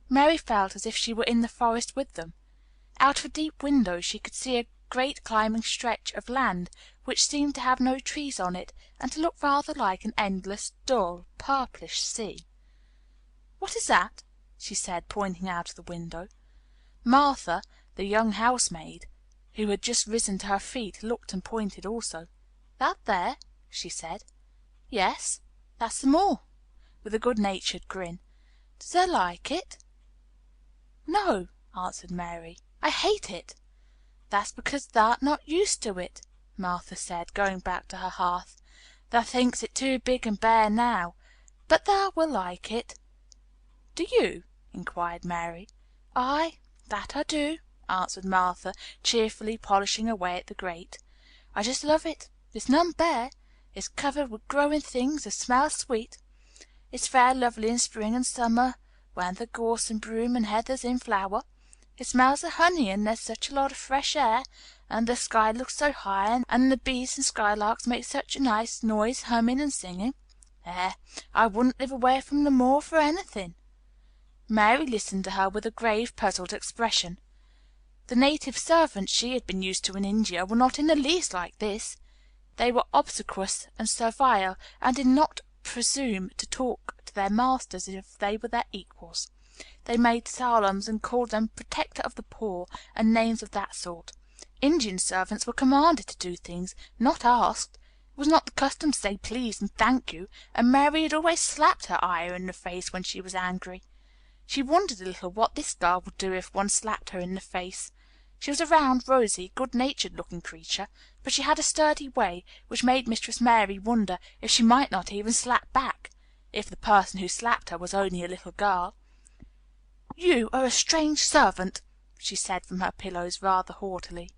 Mary felt as if she were in the forest with them. Out of a deep window she could see a great climbing stretch of land, which seemed to have no trees on it, and to look rather like an endless, dull, purplish sea. "What is that?" she said, pointing out of the window. Martha, the young housemaid, who had just risen to her feet, looked and pointed also. "That there?" she said. "Yes, that's the moor," with a good-natured grin. "Does thee like it?" "No," answered Mary. "I hate it." "That's because thou'rt not used to it," Martha said, going back to her hearth. "Thou thinks it too big and bare now, but thou will like it." "Do you?" inquired Mary. "Aye, that I do," answered Martha, cheerfully polishing away at the grate. "I just love it. It's none bare. It's covered with growing things as smells sweet. It's fair lovely in spring and summer, when the gorse and broom and heather's in flower. It smells of honey, and there's such a lot of fresh air, and the sky looks so high, and the bees and skylarks make such a nice noise humming and singing. I wouldn't live away from the moor for anything." Mary listened to her with a grave, puzzled expression. The native servants she had been used to in India were not in the least like this. They were obsequious and servile, and did not presume to talk to their masters as if they were their equals. They made salaams and called them "protector of the poor," and names of that sort. Indian servants were commanded to do things, not asked. It was not the custom to say "please" and "thank you," and Mary had always slapped her Ayah in the face when she was angry. She wondered a little what this girl would do if one slapped her in the face. She was a round, rosy, good-natured looking creature, but she had a sturdy way, which made Mistress Mary wonder if she might not even slap back, if the person who slapped her was only a little girl. "You are a strange servant," she said from her pillows rather haughtily.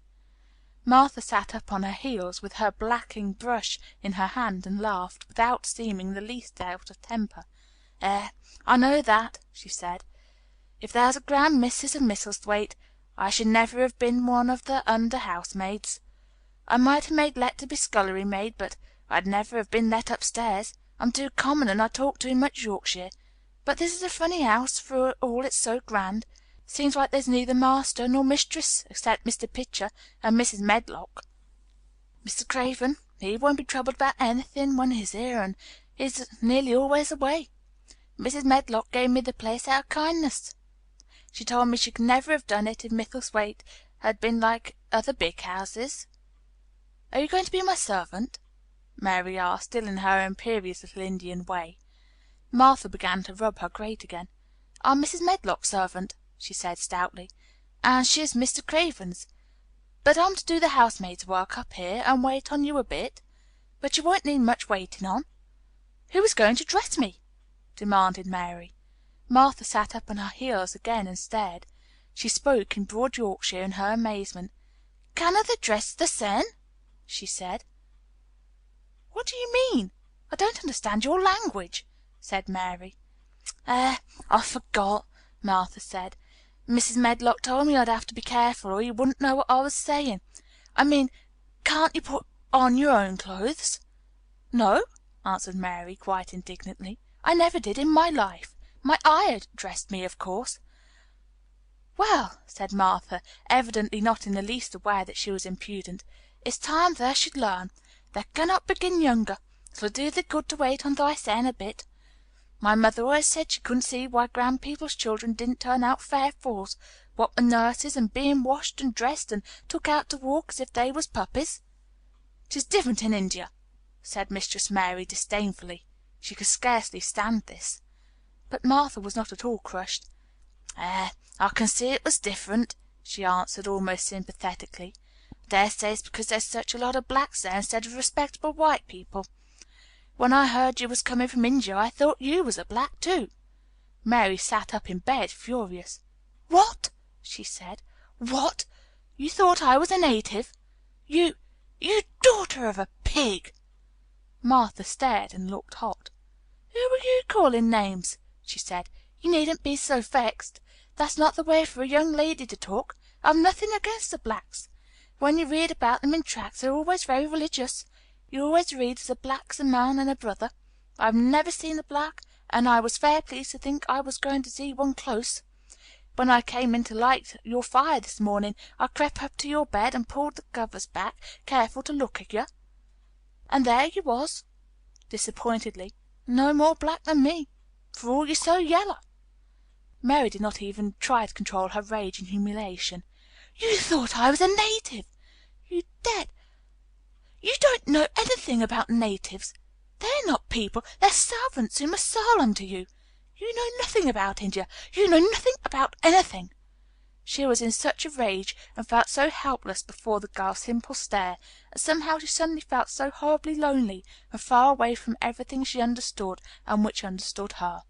Martha sat up on her heels, with her blacking brush in her hand, and laughed, without seeming the least out of temper. I know that," she said. "If there's a grand Mrs. of Misselthwaite, I should never have been one of the under housemaids. I might have made let to be scullery maid, but I'd never have been let upstairs. I'm too common, and I talk too much Yorkshire. But this is a funny house, for all it's so grand. Seems like there's neither master nor mistress, except Mr. Pitcher and Mrs. Medlock. Mr. Craven, he won't be troubled about anything when he's here, and he's nearly always away. Mrs. Medlock gave me the place out of kindness. She told me she could never have done it if Misselthwaite had been like other big houses." "Are you going to be my servant?" Mary asked, still in her imperious little Indian way. Martha began to rub her grate again. "I'm Mrs. Medlock's servant," she said stoutly, "and she's Mr. Craven's. But I'm to do the housemaid's work up here, and wait on you a bit. But you won't need much waiting on." "Who is going to dress me?" demanded Mary. Martha sat up on her heels again and stared. She spoke in broad Yorkshire in her amazement. "Canna they dress the sen?" she said. "What do you mean? I don't understand your language," said Mary. "I forgot," Martha said. "Mrs. Medlock told me I'd have to be careful, or you wouldn't know what I was saying. I mean, can't you put on your own clothes?" "No," answered Mary, quite indignantly. "I never did in my life. My Ayah dressed me, of course." "Well," said Martha, evidently not in the least aware that she was impudent, "it's time thou should learn. Thou cannot begin younger. It'll do thee good to wait on thysen a bit. My mother always said she couldn't see why grand people's children didn't turn out fair fools, what were nurses, and being washed and dressed and took out to walk as if they was puppies." "'Tis different in India," said Mistress Mary disdainfully. She could scarcely stand this. But Martha was not at all crushed. "I can see it was different," she answered, almost sympathetically. "I dare say it's because there's such a lot of blacks there instead of respectable white people. When I heard you was coming from India, I thought you was a black, too." Mary sat up in bed, furious. "What?" she said. "What? You thought I was a native? You daughter of a pig!" Martha stared and looked hot. "Who were you calling names?" she said. "You needn't be so vexed. That's not the way for a young lady to talk. I've nothing against the blacks. When you read about them in tracts, they're always very religious. You always read as a black's a man and a brother. I've never seen a black, and I was fair pleased to think I was going to see one close. When I came in to light your fire this morning, I crept up to your bed and pulled the covers back, careful to look at you. And there you was, disappointedly, no more black than me, for all you're so yeller." Mary did not even try to control her rage and humiliation. "You thought I was a native! You dead! You don't know anything about natives. They're not people, they're servants who must salam to you. You know nothing about India. You know nothing about anything." She was in such a rage, and felt so helpless before the girl's simple stare, and somehow she suddenly felt so horribly lonely and far away from everything she understood and which understood her,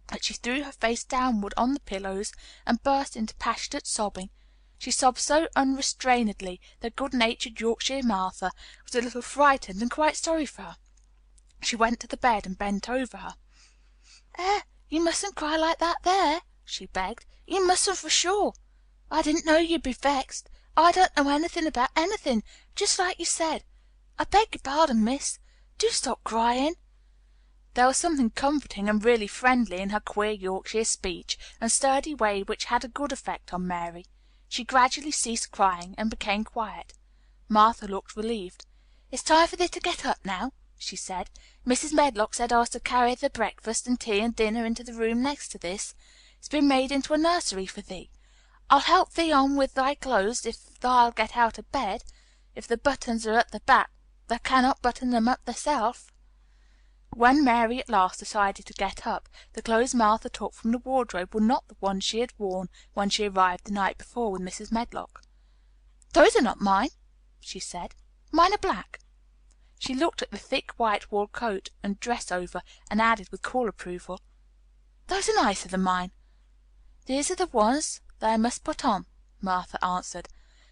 that she threw her face downward on the pillows and burst into passionate sobbing. She sobbed so unrestrainedly that good-natured Yorkshire Martha was a little frightened and quite sorry for her. She went to the bed and bent over her. "You mustn't cry like that there," she begged. "You mustn't for sure. I didn't know you'd be vexed. I don't know anything about anything, just like you said. I beg your pardon, miss. Do stop crying." There was something comforting and really friendly in her queer Yorkshire speech and sturdy way which had a good effect on Mary. She gradually ceased crying and became quiet. Martha looked relieved. "It's time for thee to get up now," she said. "Mrs. Medlock said I was to carry the breakfast and tea and dinner into the room next to this. It's been made into a nursery for thee. I'll help thee on with thy clothes if thou'll get out of bed. If the buttons are at the back, thou cannot button them up thyself." When Mary at last decided to get up, the clothes Martha took from the wardrobe were not the ones she had worn when she arrived the night before with Mrs. Medlock. "Those are not mine," she said. "Mine are black." She looked at the thick white wool coat and dress over, and added with cool approval, "Those are nicer than mine." "These are the ones thou must put on," Martha answered.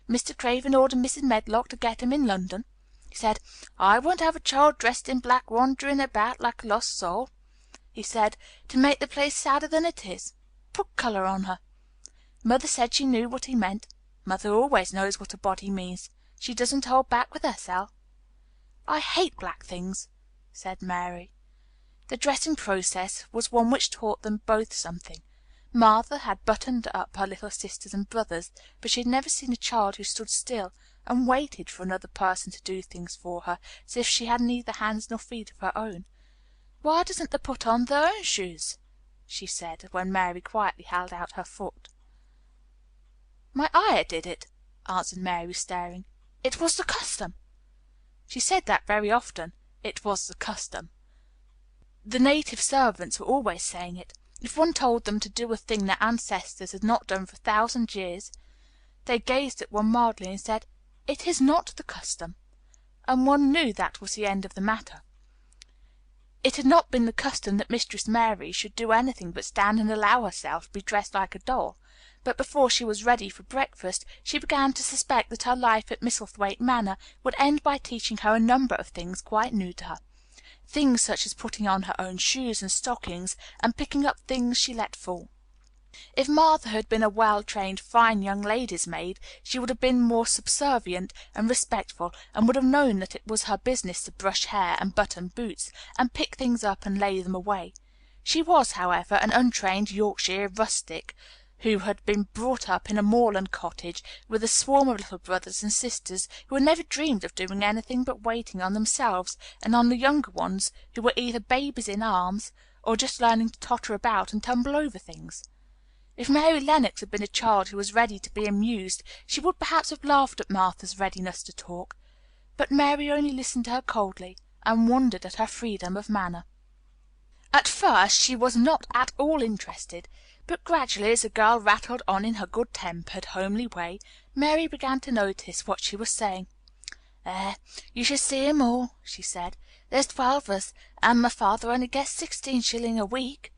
"Mr. Craven ordered Mrs. Medlock to get 'em in London. He said, 'I won't have a child dressed in black wandering about like a lost soul.' He said, 'to make the place sadder than it is. Put color on her.' Mother said she knew what he meant. Mother always knows what a body means. She doesn't hold back with herself." "I hate black things," said Mary. The dressing process was one which taught them both something. Martha had buttoned up her little sisters and brothers, but she had never seen a child who stood still and waited for another person to do things for her, as if she had neither hands nor feet of her own. "Why doesn't they put on their own shoes?" she said, when Mary quietly held out her foot. "My ayah did it," answered Mary, staring. "It was the custom." She said that very often. It was the custom. The native servants were always saying it. If one told them to do a thing their ancestors had not done for 1,000 years, they gazed at one mildly and said, "It is not the custom," and one knew that was the end of the matter. It had not been the custom that Mistress Mary should do anything but stand and allow herself to be dressed like a doll, but before she was ready for breakfast she began to suspect that her life at Misselthwaite Manor would end by teaching her a number of things quite new to her. Things such as putting on her own shoes and stockings, and picking up things she let fall. If Martha had been a well-trained, fine young lady's maid, she would have been more subservient and respectful, and would have known that it was her business to brush hair and button boots, and pick things up and lay them away. She was, however, an untrained Yorkshire rustic, who had been brought up in a moorland cottage with a swarm of little brothers and sisters who had never dreamed of doing anything but waiting on themselves and on the younger ones, who were either babies in arms or just learning to totter about and tumble over things. If Mary Lennox had been a child who was ready to be amused, she would perhaps have laughed at Martha's readiness to talk. But Mary only listened to her coldly, and wondered at her freedom of manner. At first she was not at all interested, but gradually, as the girl rattled on in her good-tempered, homely way, Mary began to notice what she was saying. You should see 'em all," she said. "There's 12 of us, and my father only gets 16 shillings a week.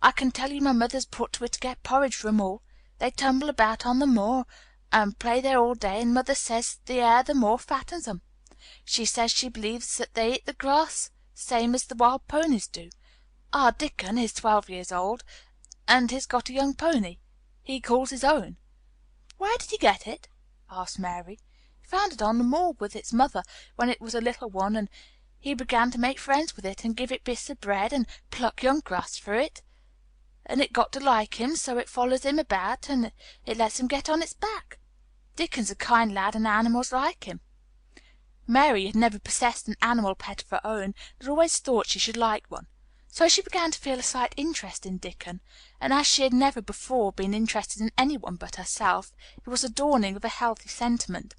I can tell you my mother's put to it to get porridge for 'em all. They tumble about on the moor, and play there all day, and mother says the air the moor fattens 'em. She says she believes that they eat the grass same as the wild ponies do. Our Dickon is 12 years old, and he's got a young pony he calls his own." "Where did he get it?" asked Mary. "He found it on the moor with its mother when it was a little one, and he began to make friends with it, and give it bits of bread, and pluck young grass for it. And it got to like him, so it follows him about, and it lets him get on its back. Dickon's a kind lad, and animals like him." Mary had never possessed an animal pet of her own, but always thought she should like one. So she began to feel a slight interest in Dickon, and as she had never before been interested in any one but herself, it was the dawning of a healthy sentiment.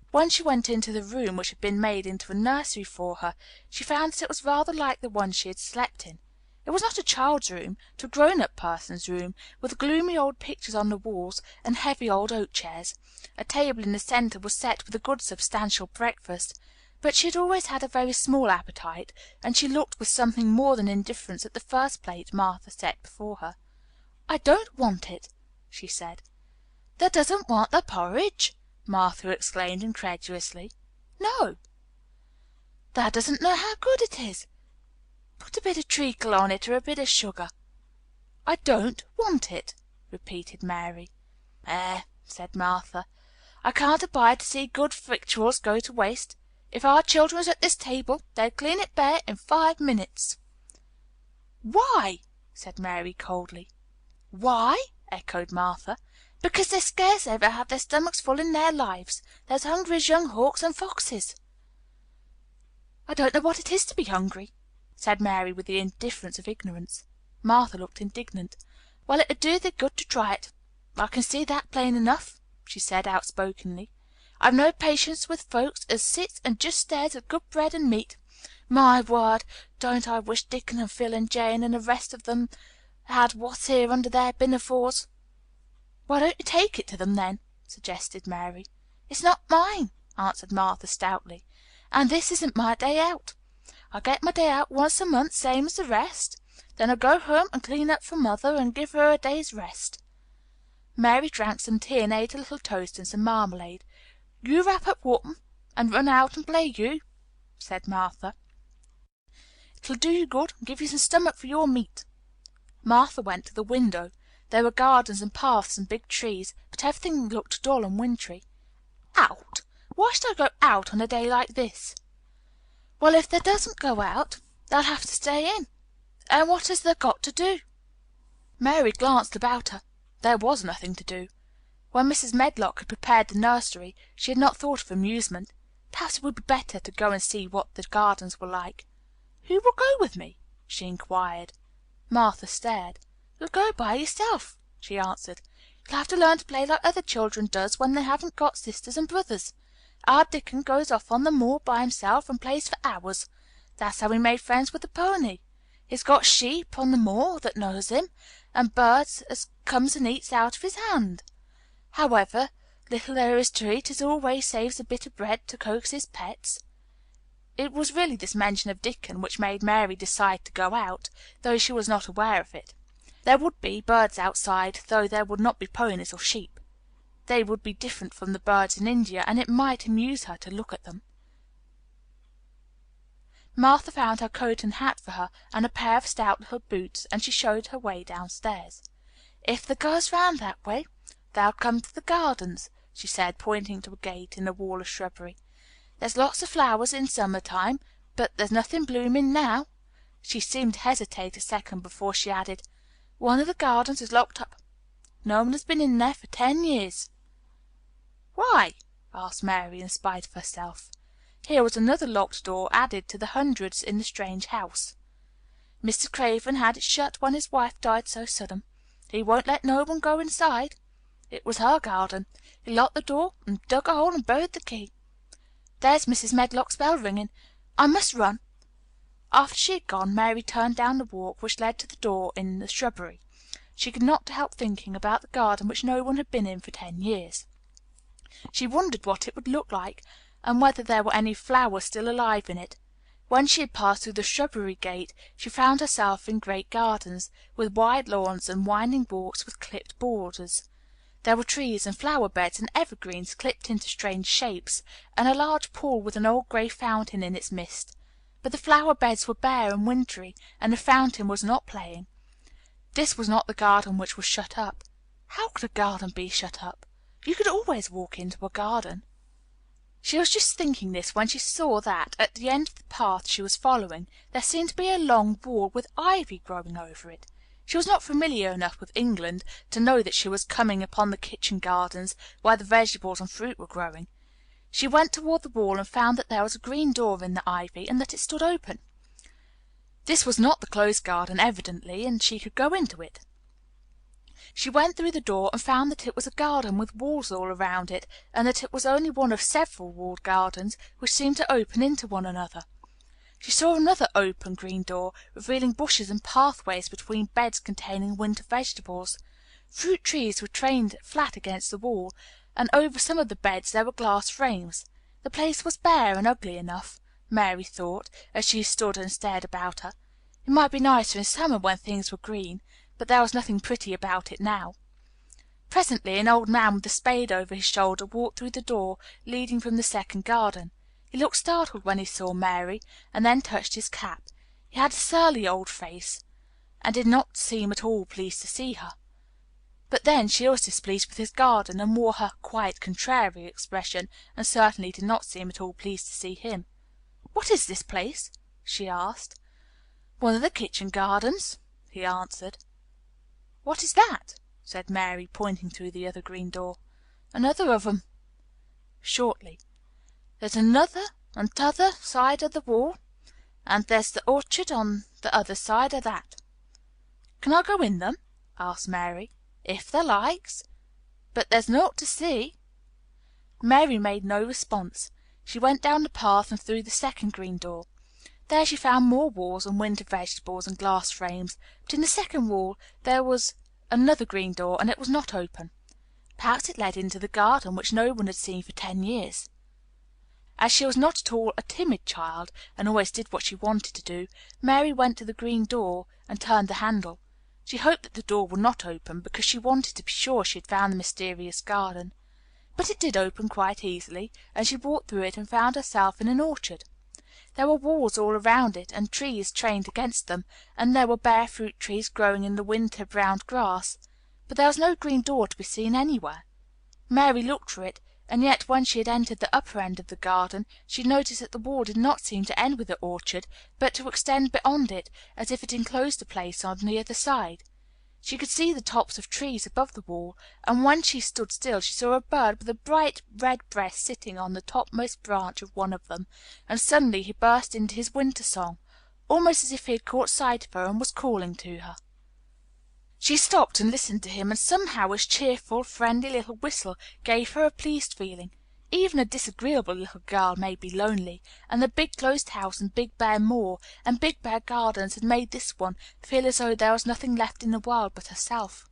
When she went into the room which had been made into a nursery for her, she found that it was rather like the one she had slept in. It was not a child's room, but a grown-up person's room, with gloomy old pictures on the walls and heavy old oak chairs. A table in the center was set with a good substantial breakfast, but she had always had a very small appetite, and she looked with something more than indifference at the first plate Martha set before her. "I don't want it," she said. "Thou doesn't want the porridge?" Martha exclaimed incredulously. "No." "Thou doesn't know how good it is. Put a bit of treacle on it, or a bit of sugar." "I don't want it," repeated Mary. Said Martha, "I can't abide to see good victuals go to waste. If our children was at this table, they'd clean it bare in 5 minutes." "Why?" said Mary coldly. "Why?" echoed Martha. "Because they scarce ever have their stomachs full in their lives. They're as hungry as young hawks and foxes." "I don't know what it is to be hungry," said Mary with the indifference of ignorance. Martha looked indignant. "Well, it'd do thee good to try it. I can see that plain enough," she said outspokenly. "I've no patience with folks as sits and just stares at good bread and meat. My word, don't I wish Dickon and Phil and Jane and the rest of them had what's here under their pinafores." "Why don't you take it to them, then?" suggested Mary. "It's not mine," answered Martha stoutly, "and this isn't my day out. I get my day out once a month, same as the rest. Then I go home and clean up for mother and give her a day's rest." Mary drank some tea and ate a little toast and some marmalade. "You wrap up warm and run out and play, you," said Martha. "It'll do you good and give you some stomach for your meat." Martha went to the window. There were gardens and paths and big trees, but everything looked dull and wintry. "Out? Why should I go out on a day like this?" "Well, if they doesn't go out, they'll have to stay in. And what has they got to do?" Mary glanced about her. There was nothing to do. When Mrs. Medlock had prepared the nursery, she had not thought of amusement. Perhaps it would be better to go and see what the gardens were like. "Who will go with me?" she inquired. Martha stared. "You'll go by yourself," she answered. "You'll have to learn to play like other children does when they haven't got sisters and brothers. Our Dickon goes off on the moor by himself and plays for hours. That's how he made friends with the pony. He's got sheep on the moor that knows him, and birds as comes and eats out of his hand. However, little there is to eat, he always saves a bit of bread to coax his pets." It was really this mention of Dickon which made Mary decide to go out, though she was not aware of it. There would be birds outside, though there would not be ponies or sheep. They would be different from the birds in India, and it might amuse her to look at them. Martha found her coat and hat for her, and a pair of stout little boots, and she showed her way downstairs. "If they goes round that way, they'll come to the gardens," she said, pointing to a gate in a wall of shrubbery. "There's lots of flowers in summer time, but there's nothing blooming now." She seemed to hesitate a second before she added, "One of the gardens is locked up. No one has been in there for 10 years." "Why?" asked Mary, in spite of herself. Here was another locked door added to the hundreds in the strange house. "Mr. Craven had it shut when his wife died so sudden. He won't let no one go inside. It was her garden. He locked the door and dug a hole and buried the key. There's Mrs. Medlock's bell ringing. I must run." After she had gone, Mary turned down the walk which led to the door in the shrubbery. She could not help thinking about the garden which no one had been in for 10 years. She wondered what it would look like, and whether there were any flowers still alive in it. When she had passed through the shrubbery gate, she found herself in great gardens, with wide lawns and winding walks with clipped borders. There were trees and flower beds and evergreens clipped into strange shapes, and a large pool with an old gray fountain in its midst. But the flower beds were bare and wintry, and the fountain was not playing. This was not the garden which was shut up. How could a garden be shut up? You could always walk into a garden. She was just thinking this when she saw that, at the end of the path she was following, there seemed to be a long wall with ivy growing over it. She was not familiar enough with England to know that she was coming upon the kitchen gardens where the vegetables and fruit were growing. She went toward the wall and found that there was a green door in the ivy, and that it stood open. This was not the closed garden, evidently, and she could go into it. She went through the door and found that it was a garden with walls all around it, and that it was only one of several walled gardens which seemed to open into one another. She saw another open green door, revealing bushes and pathways between beds containing winter vegetables. Fruit trees were trained flat against the wall, and over some of the beds there were glass frames. The place was bare and ugly enough, Mary thought, as she stood and stared about her. It might be nicer in summer when things were green, but there was nothing pretty about it now. Presently an old man with a spade over his shoulder walked through the door leading from the second garden. He looked startled when he saw Mary, and then touched his cap. He had a surly old face. and did not seem at all pleased to see her. But then she was displeased with his garden, and wore her quite contrary expression, and certainly did not seem at all pleased to see him. "What is this place?" she asked. "One of the kitchen gardens," he answered. "What is that?" said Mary, pointing through the other green door. "Another of 'em." Shortly. "There's another on t'other side of the wall, and there's the orchard on the other side of that." "Can I go in them?" asked Mary. "If thou likes. But there's naught to see." Mary made no response. She went down the path and through the second green door. There she found more walls and winter vegetables and glass frames, but in the second wall there was another green door, and it was not open. Perhaps it led into the garden, which no one had seen for 10 years. As she was not at all a timid child, and always did what she wanted to do, Mary went to the green door and turned the handle. She hoped that the door would not open, because she wanted to be sure she had found the mysterious garden. But it did open quite easily, and she walked through it and found herself in an orchard. There were walls all around it, and trees trained against them, and there were bare fruit trees growing in the winter browned grass, but there was no green door to be seen anywhere. Mary looked for it, and yet when she had entered the upper end of the garden, she noticed that the wall did not seem to end with the orchard, but to extend beyond it, as if it enclosed a place on the other side. She could see the tops of trees above the wall, and when she stood still she saw a bird with a bright red breast sitting on the topmost branch of one of them, and suddenly he burst into his winter song, almost as if he had caught sight of her and was calling to her. She stopped and listened to him, and somehow his cheerful, friendly little whistle gave her a pleased feeling. Even a disagreeable little girl may be lonely, and the big closed house and big bare moor and big bare gardens had made this one feel as though there was nothing left in the world but herself.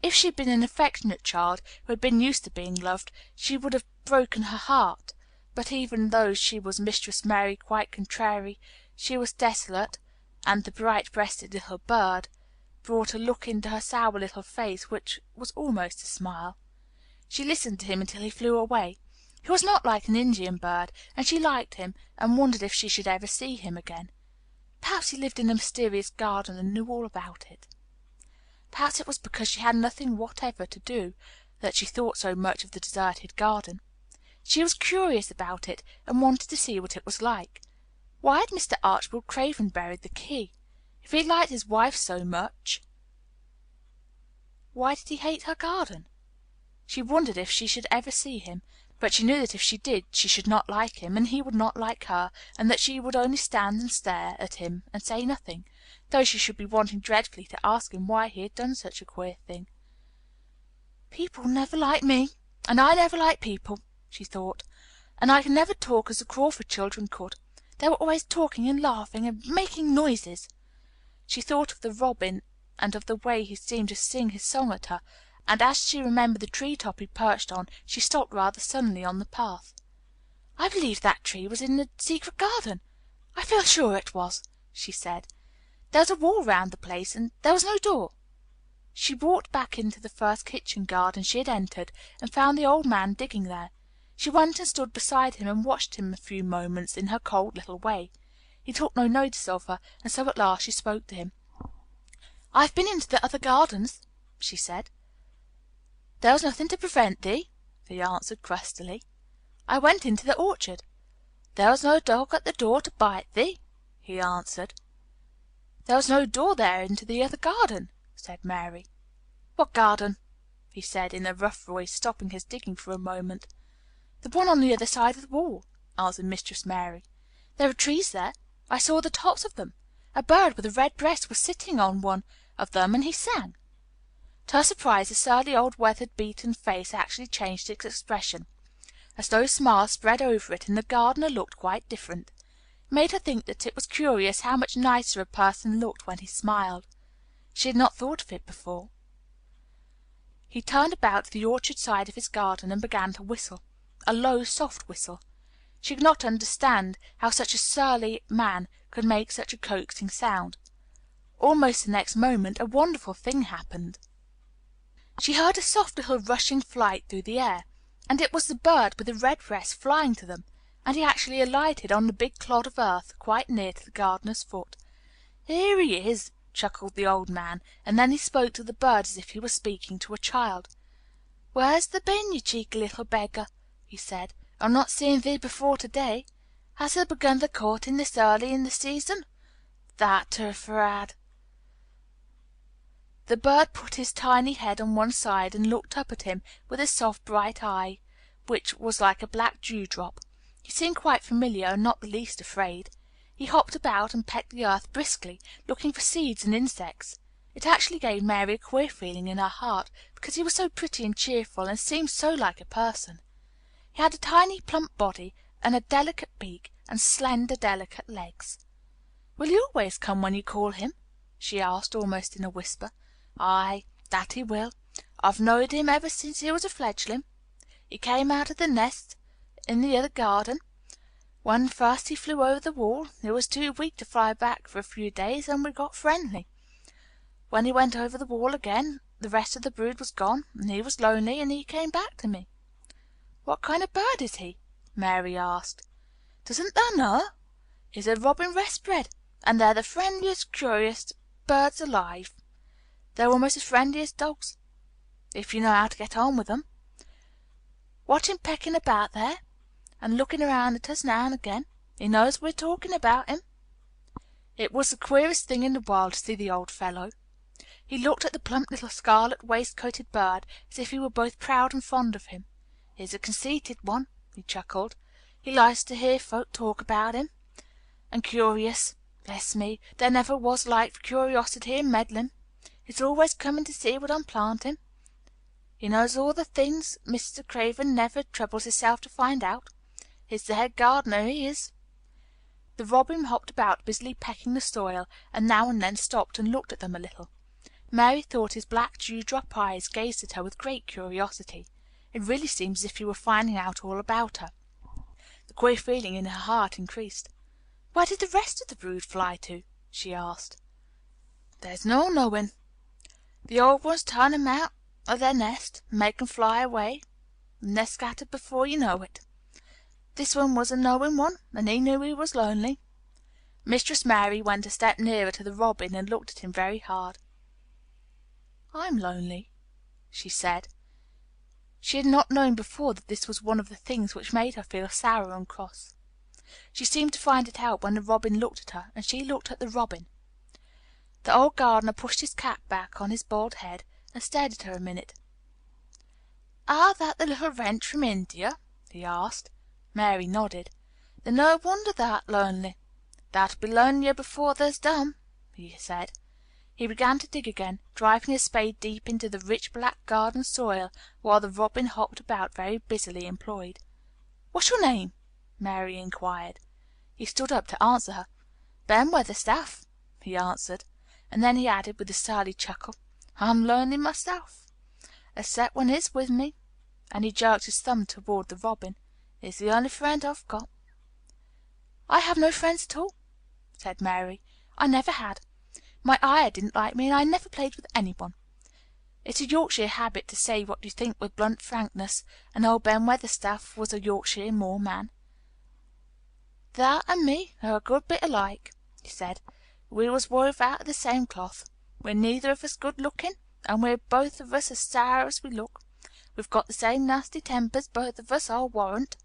If she had been an affectionate child, who had been used to being loved, she would have broken her heart. But even though she was Mistress Mary quite contrary, she was desolate, and the bright breasted little bird brought a look into her sour little face which was almost a smile. She listened to him until he flew away. He was not like an Indian bird, and she liked him, and wondered if she should ever see him again. Perhaps he lived in a mysterious garden and knew all about it. Perhaps it was because she had nothing whatever to do that she thought so much of the deserted garden. She was curious about it, and wanted to see what it was like. Why had Mr. Archibald Craven buried the key? If he liked his wife so much, why did he hate her garden? She wondered if she should ever see him, but she knew that if she did she should not like him, and he would not like her, and that she would only stand and stare at him and say nothing, though she should be wanting dreadfully to ask him why he had done such a queer thing. "People never like me, and I never like people," she thought, "and I can never talk as the Crawford children could. They were always talking and laughing and making noises." She thought of the robin and of the way he seemed to sing his song at her, and as she remembered the tree top he perched on, she stopped rather suddenly on the path. "I believe that tree was in the secret garden. I feel sure it was," she said. "There was a wall round the place, and there was no door." She walked back into the first kitchen garden she had entered, and found the old man digging there. She went and stood beside him and watched him a few moments in her cold little way. He took no notice of her, and so at last she spoke to him. "I have been into the other gardens," she said. "There was nothing to prevent thee," he answered crustily. "I went into the orchard." "There was no dog at the door to bite thee," he answered. "There was no door there into the other garden," said Mary. "What garden?" he said in a rough voice, stopping his digging for a moment. "The one on the other side of the wall," answered Mistress Mary. "There are trees there. I saw the tops of them. A bird with a red breast was sitting on one of them, and he sang." To her surprise, the surly old weather beaten face actually changed its expression. A slow smile spread over it, and the gardener looked quite different. It made her think that it was curious how much nicer a person looked when he smiled. She had not thought of it before. He turned about to the orchard side of his garden and began to whistle, a low, soft whistle. She could not understand how such a surly man could make such a coaxing sound. Almost the next moment a wonderful thing happened. She heard a soft little rushing flight through the air, and it was the bird with the red breast flying to them, and he actually alighted on the big clod of earth quite near to the gardener's foot. "Here he is," chuckled the old man, and then he spoke to the bird as if he were speaking to a child. "Where's thee been, you cheeky little beggar?" he said. "I've not seen thee before to day. Has thee begun the courting this early in the season? Thou'rt a fraud." The bird put his tiny head on one side and looked up at him with his soft bright eye, which was like a black dewdrop. He seemed quite familiar and not the least afraid. He hopped about and pecked the earth briskly, looking for seeds and insects. It actually gave Mary a queer feeling in her heart, because he was so pretty and cheerful and seemed so like a person. He had a tiny plump body and a delicate beak and slender delicate legs. "Will he always come when you call him?" she asked, almost in a whisper. "Ay, that he will. I've knowed him ever since he was a fledgling. He came out of the nest in the other garden. When first he flew over the wall, he was too weak to fly back for a few days, and we got friendly. When he went over the wall again, the rest of the brood was gone, and he was lonely, and he came back to me." "What kind of bird is he?" Mary asked. "Doesn't thou know? He's a robin redbreast, and they're the friendliest, curious birds alive. They're almost as friendly as dogs, if you know how to get on with them. Watch him pecking about there, and looking around at us now and again. He knows we're talking about him." It was the queerest thing in the world to see the old fellow. He looked at the plump little scarlet waistcoated bird as if he were both proud and fond of him. "He's a conceited one," he chuckled. "He likes to hear folk talk about him. And curious. Bless me, there never was like for curiosity and meddling. He's always coming to see what I'm planting. He knows all the things Mr. Craven never troubles himself to find out. He's the head gardener, he is." The robin hopped about busily pecking the soil, and now and then stopped and looked at them a little. Mary thought his black dewdrop eyes gazed at her with great curiosity. It really seemed as if he were finding out all about her. The queer feeling in her heart increased. "Where did the rest of the brood fly to?" she asked. "There's no knowing. The old ones turn 'em out of their nest and make 'em fly away, and they're scattered before you know it. This one was a knowing one, and he knew he was lonely." Mistress Mary went a step nearer to the robin and looked at him very hard. "I'm lonely," she said. She had not known before that this was one of the things which made her feel sour and cross. She seemed to find it out when the robin looked at her, and she looked at the robin. The old gardener pushed his cap back on his bald head and stared at her a minute. "Are that the little wench from India?" he asked. Mary nodded. "Then no wonder thou'rt lonely. Thou'lt be lonelier before thou's done," he said. He began to dig again, driving his spade deep into the rich black garden soil, while the robin hopped about very busily employed. "What's your name?" Mary inquired. He stood up to answer her. "Ben Weatherstaff," he answered, and then he added with a surly chuckle, "I'm lonely myself, except when he's with me," and he jerked his thumb toward the robin. "He's the only friend I've got." "I have no friends at all," said Mary. "I never had. My ayah didn't like me, and I never played with anyone. It's a Yorkshire habit to say what you think with blunt frankness, and old Ben Weatherstaff was a Yorkshire moorman. "Thou and me are a good bit alike," he said. "We was wove out of the same cloth. We're neither of us good looking, and we're both of us as sour as we look. We've got the same nasty tempers, both of us, I'll warrant."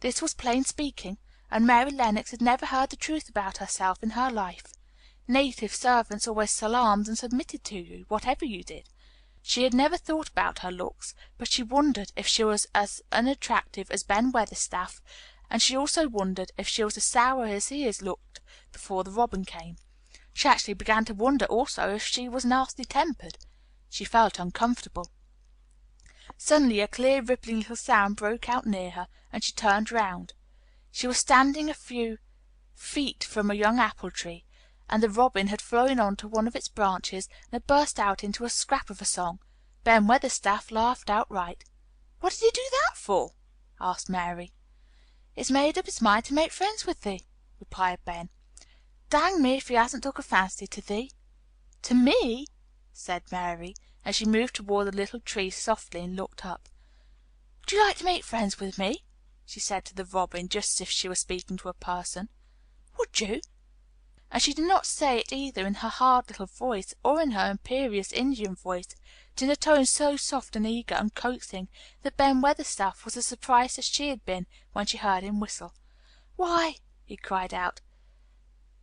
This was plain speaking, and Mary Lennox had never heard the truth about herself in her life. Native servants always salaamed and submitted to you, whatever you did. She had never thought about her looks, but she wondered if she was as unattractive as Ben Weatherstaff, and she also wondered if she was as sour as he had looked before the robin came. She actually began to wonder also if she was nasty tempered. She felt uncomfortable. Suddenly a clear, rippling little sound broke out near her, and she turned round. She was standing a few feet from a young apple tree, and the robin had flown on to one of its branches and had burst out into a scrap of a song. Ben Weatherstaff laughed outright. "What did he do that for?" asked Mary. "He's made up his mind to make friends with thee," replied Ben. "Dang me if he hasn't took a fancy to thee." "To me?" said Mary, and she moved toward the little tree softly and looked up. "Would you like to make friends with me?" she said to the robin, just as if she were speaking to a person. "Would you?" and she did not say it either in her hard little voice or in her imperious Indian voice, but in a tone so soft and eager and coaxing that Ben Weatherstaff was as surprised as she had been when she heard him whistle. "Why," he cried out,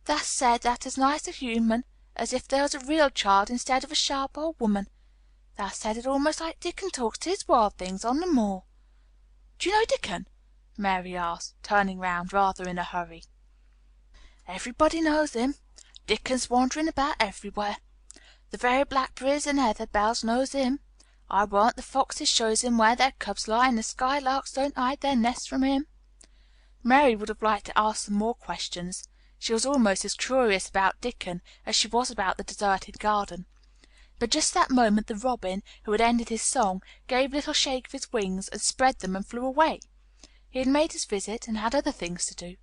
"thou said that as nice a human as if there was a real child instead of a sharp old woman. Thou said it almost like Dickon talks to his wild things on the moor." "Do you know Dickon?" Mary asked, turning round rather in a hurry. "Everybody knows him. Dickon's wandering about everywhere. The very blackberries and heather bells knows him. I warrant the foxes shows him where their cubs lie, and the skylarks don't hide their nests from him." Mary would have liked to ask some more questions. She was almost as curious about Dickon as she was about the deserted garden. But just that moment the robin, who had ended his song, gave a little shake of his wings and spread them and flew away. He had made his visit and had other things to do.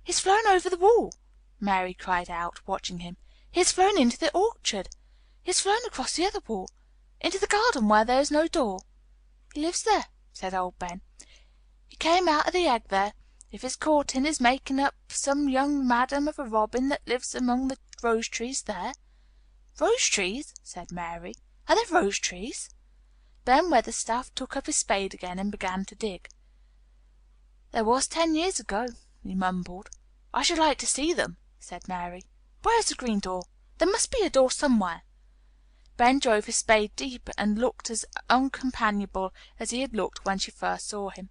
"He's flown over the wall!" Mary cried out, watching him. "He has flown into the orchard! He has flown across the other wall, into the garden where there is no door." "He lives there," said old Ben. "He came out of the egg there. If it's caught in his making up some young madam of a robin that lives among the rose trees there." "Rose trees?" said Mary. "Are there rose trees?" Ben Weatherstaff took up his spade again and began to dig. "There was 10 years ago," he mumbled. "I should like to see them," said Mary. "Where is the green door? There must be a door somewhere." Ben drove his spade deeper and looked as uncompanionable as he had looked when she first saw him.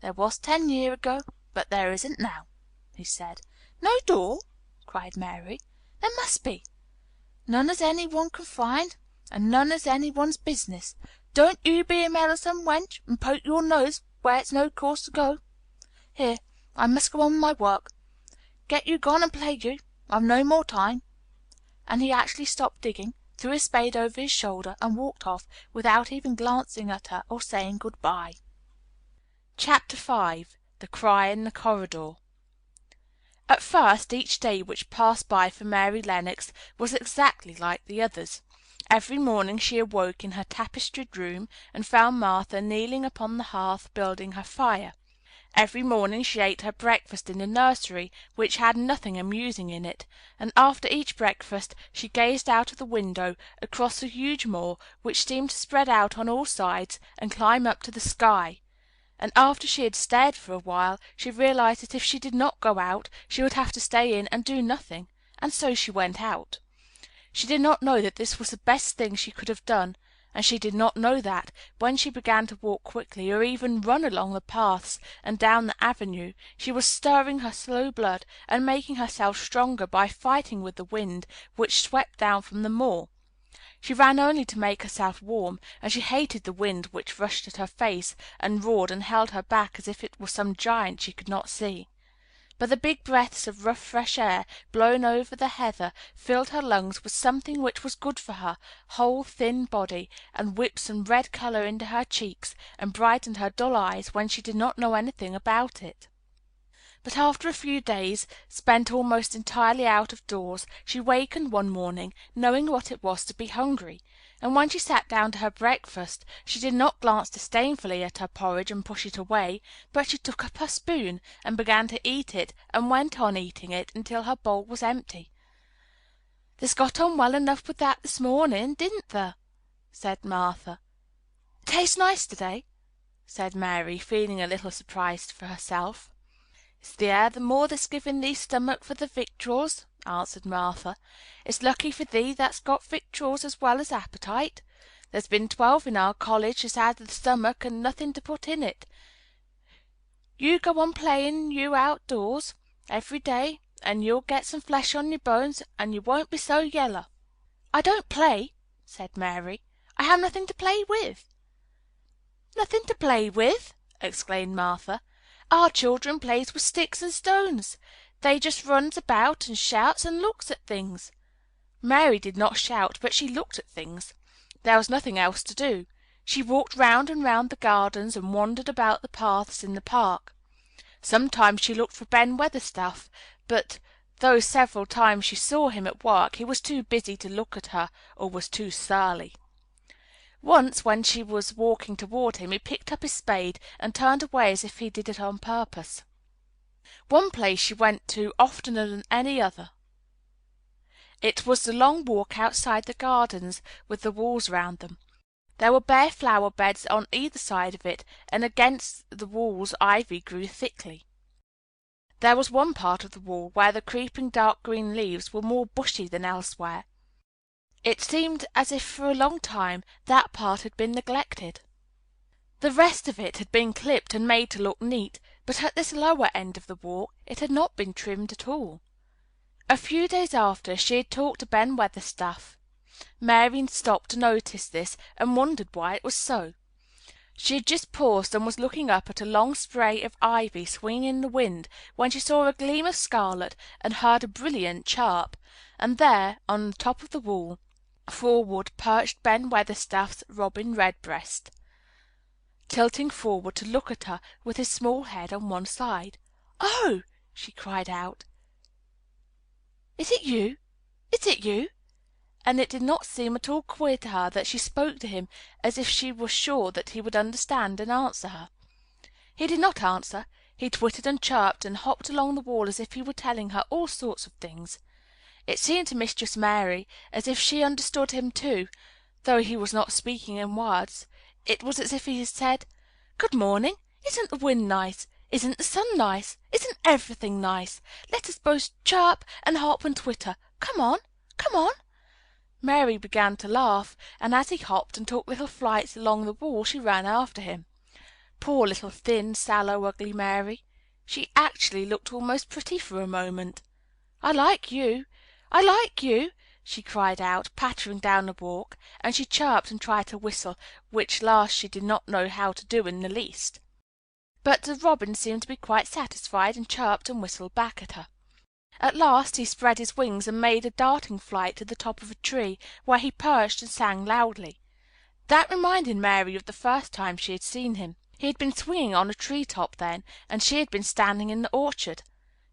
"There was 10 year ago, but there isn't now," he said. "No door?" cried Mary. "There must be. None as any one can find, and none as any one's business. Don't you be a meddlesome wench, and poke your nose where it's no cause to go. Here, I must go on with my work. Get you gone and play you. I've no more time." And he actually stopped digging, threw his spade over his shoulder, and walked off without even glancing at her or saying good bye. Chapter 5. The Cry in the Corridor. At first, each day which passed by for Mary Lennox was exactly like the others. Every morning she awoke in her tapestried room and found Martha kneeling upon the hearth building her fire. Every morning she ate her breakfast in the nursery, which had nothing amusing in it, and after each breakfast she gazed out of the window across the huge moor, which seemed to spread out on all sides and climb up to the sky. And after she had stared for a while, she realized that if she did not go out, she would have to stay in and do nothing, and so she went out. She did not know that this was the best thing she could have done, and she did not know that, when she began to walk quickly or even run along the paths and down the avenue, she was stirring her slow blood and making herself stronger by fighting with the wind which swept down from the moor. She ran only to make herself warm, and she hated the wind which rushed at her face and roared and held her back as if it were some giant she could not see. But the big breaths of rough fresh air blown over the heather filled her lungs with something which was good for her whole thin body, and whipped some red colour into her cheeks, and brightened her dull eyes when she did not know anything about it. But after a few days, spent almost entirely out of doors, she wakened one morning, knowing what it was to be hungry, and when she sat down to her breakfast, she did not glance disdainfully at her porridge and push it away, but she took up her spoon and began to eat it, and went on eating it until her bowl was empty. "There's got on well enough with that this morning, didn't there?" said Martha. "Tastes nice to-day," said Mary, feeling a little surprised for herself. "It's the air the more that's giving thee stomach for the victuals," answered Martha. "It's lucky for thee that's got victuals as well as appetite. There's been 12 in our college has had the stomach and nothing to put in it. You go on playing you outdoors every day, and you'll get some flesh on your bones, and you won't be so yeller." "I don't play," said Mary. "I have nothing to play with." "Nothing to play with!" exclaimed Martha. "Our children plays with sticks and stones. They just runs about and shouts and looks at things." Mary did not shout, but she looked at things. There was nothing else to do. She walked round and round the gardens and wandered about the paths in the park. Sometimes she looked for Ben Weatherstaff, but though several times she saw him at work, he was too busy to look at her, or was too surly. Once, when she was walking toward him, he picked up his spade and turned away as if he did it on purpose. One place she went to oftener than any other. It was the long walk outside the gardens with the walls round them. There were bare flower beds on either side of it, and against the walls ivy grew thickly. There was one part of the wall where the creeping dark green leaves were more bushy than elsewhere. It seemed as if for a long time that part had been neglected. The rest of it had been clipped and made to look neat, but at this lower end of the walk it had not been trimmed at all. A few days after she had talked to Ben Weatherstaff. Mary stopped to notice this, and wondered why it was so. She had just paused and was looking up at a long spray of ivy swinging in the wind, when she saw a gleam of scarlet and heard a brilliant chirp, and there, on the top of the wall, forward perched Ben Weatherstaff's robin redbreast, tilting forward to look at her with his small head on one side. "Oh!" she cried out. "Is it you? Is it you?" And it did not seem at all queer to her that she spoke to him as if she were sure that he would understand and answer her. He did not answer. He twittered and chirped and hopped along the wall as if he were telling her all sorts of things. It seemed to Mistress Mary as if she understood him too, though he was not speaking in words. It was as if he had said, "Good morning. Isn't the wind nice? Isn't the sun nice? Isn't everything nice? Let us both chirp and hop and twitter. Come on, come on." Mary began to laugh, and as he hopped and took little flights along the wall she ran after him. Poor little thin, sallow, ugly Mary! She actually looked almost pretty for a moment. "I like you! I like you!" she cried out, pattering down the walk, and she chirped and tried to whistle, which last she did not know how to do in the least. But the robin seemed to be quite satisfied, and chirped and whistled back at her. At last he spread his wings and made a darting flight to the top of a tree, where he perched and sang loudly. That reminded Mary of the first time she had seen him. He had been swinging on a tree top then, and she had been standing in the orchard.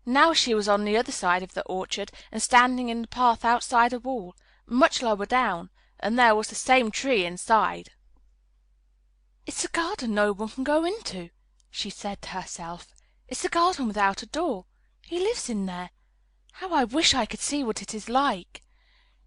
Now she was on the other side of the orchard, and standing in the path outside a wall, much lower down, and there was the same tree inside. "It's a garden no one can go into," she said to herself. "It's a garden without a door. He lives in there. How I wish I could see what it is like."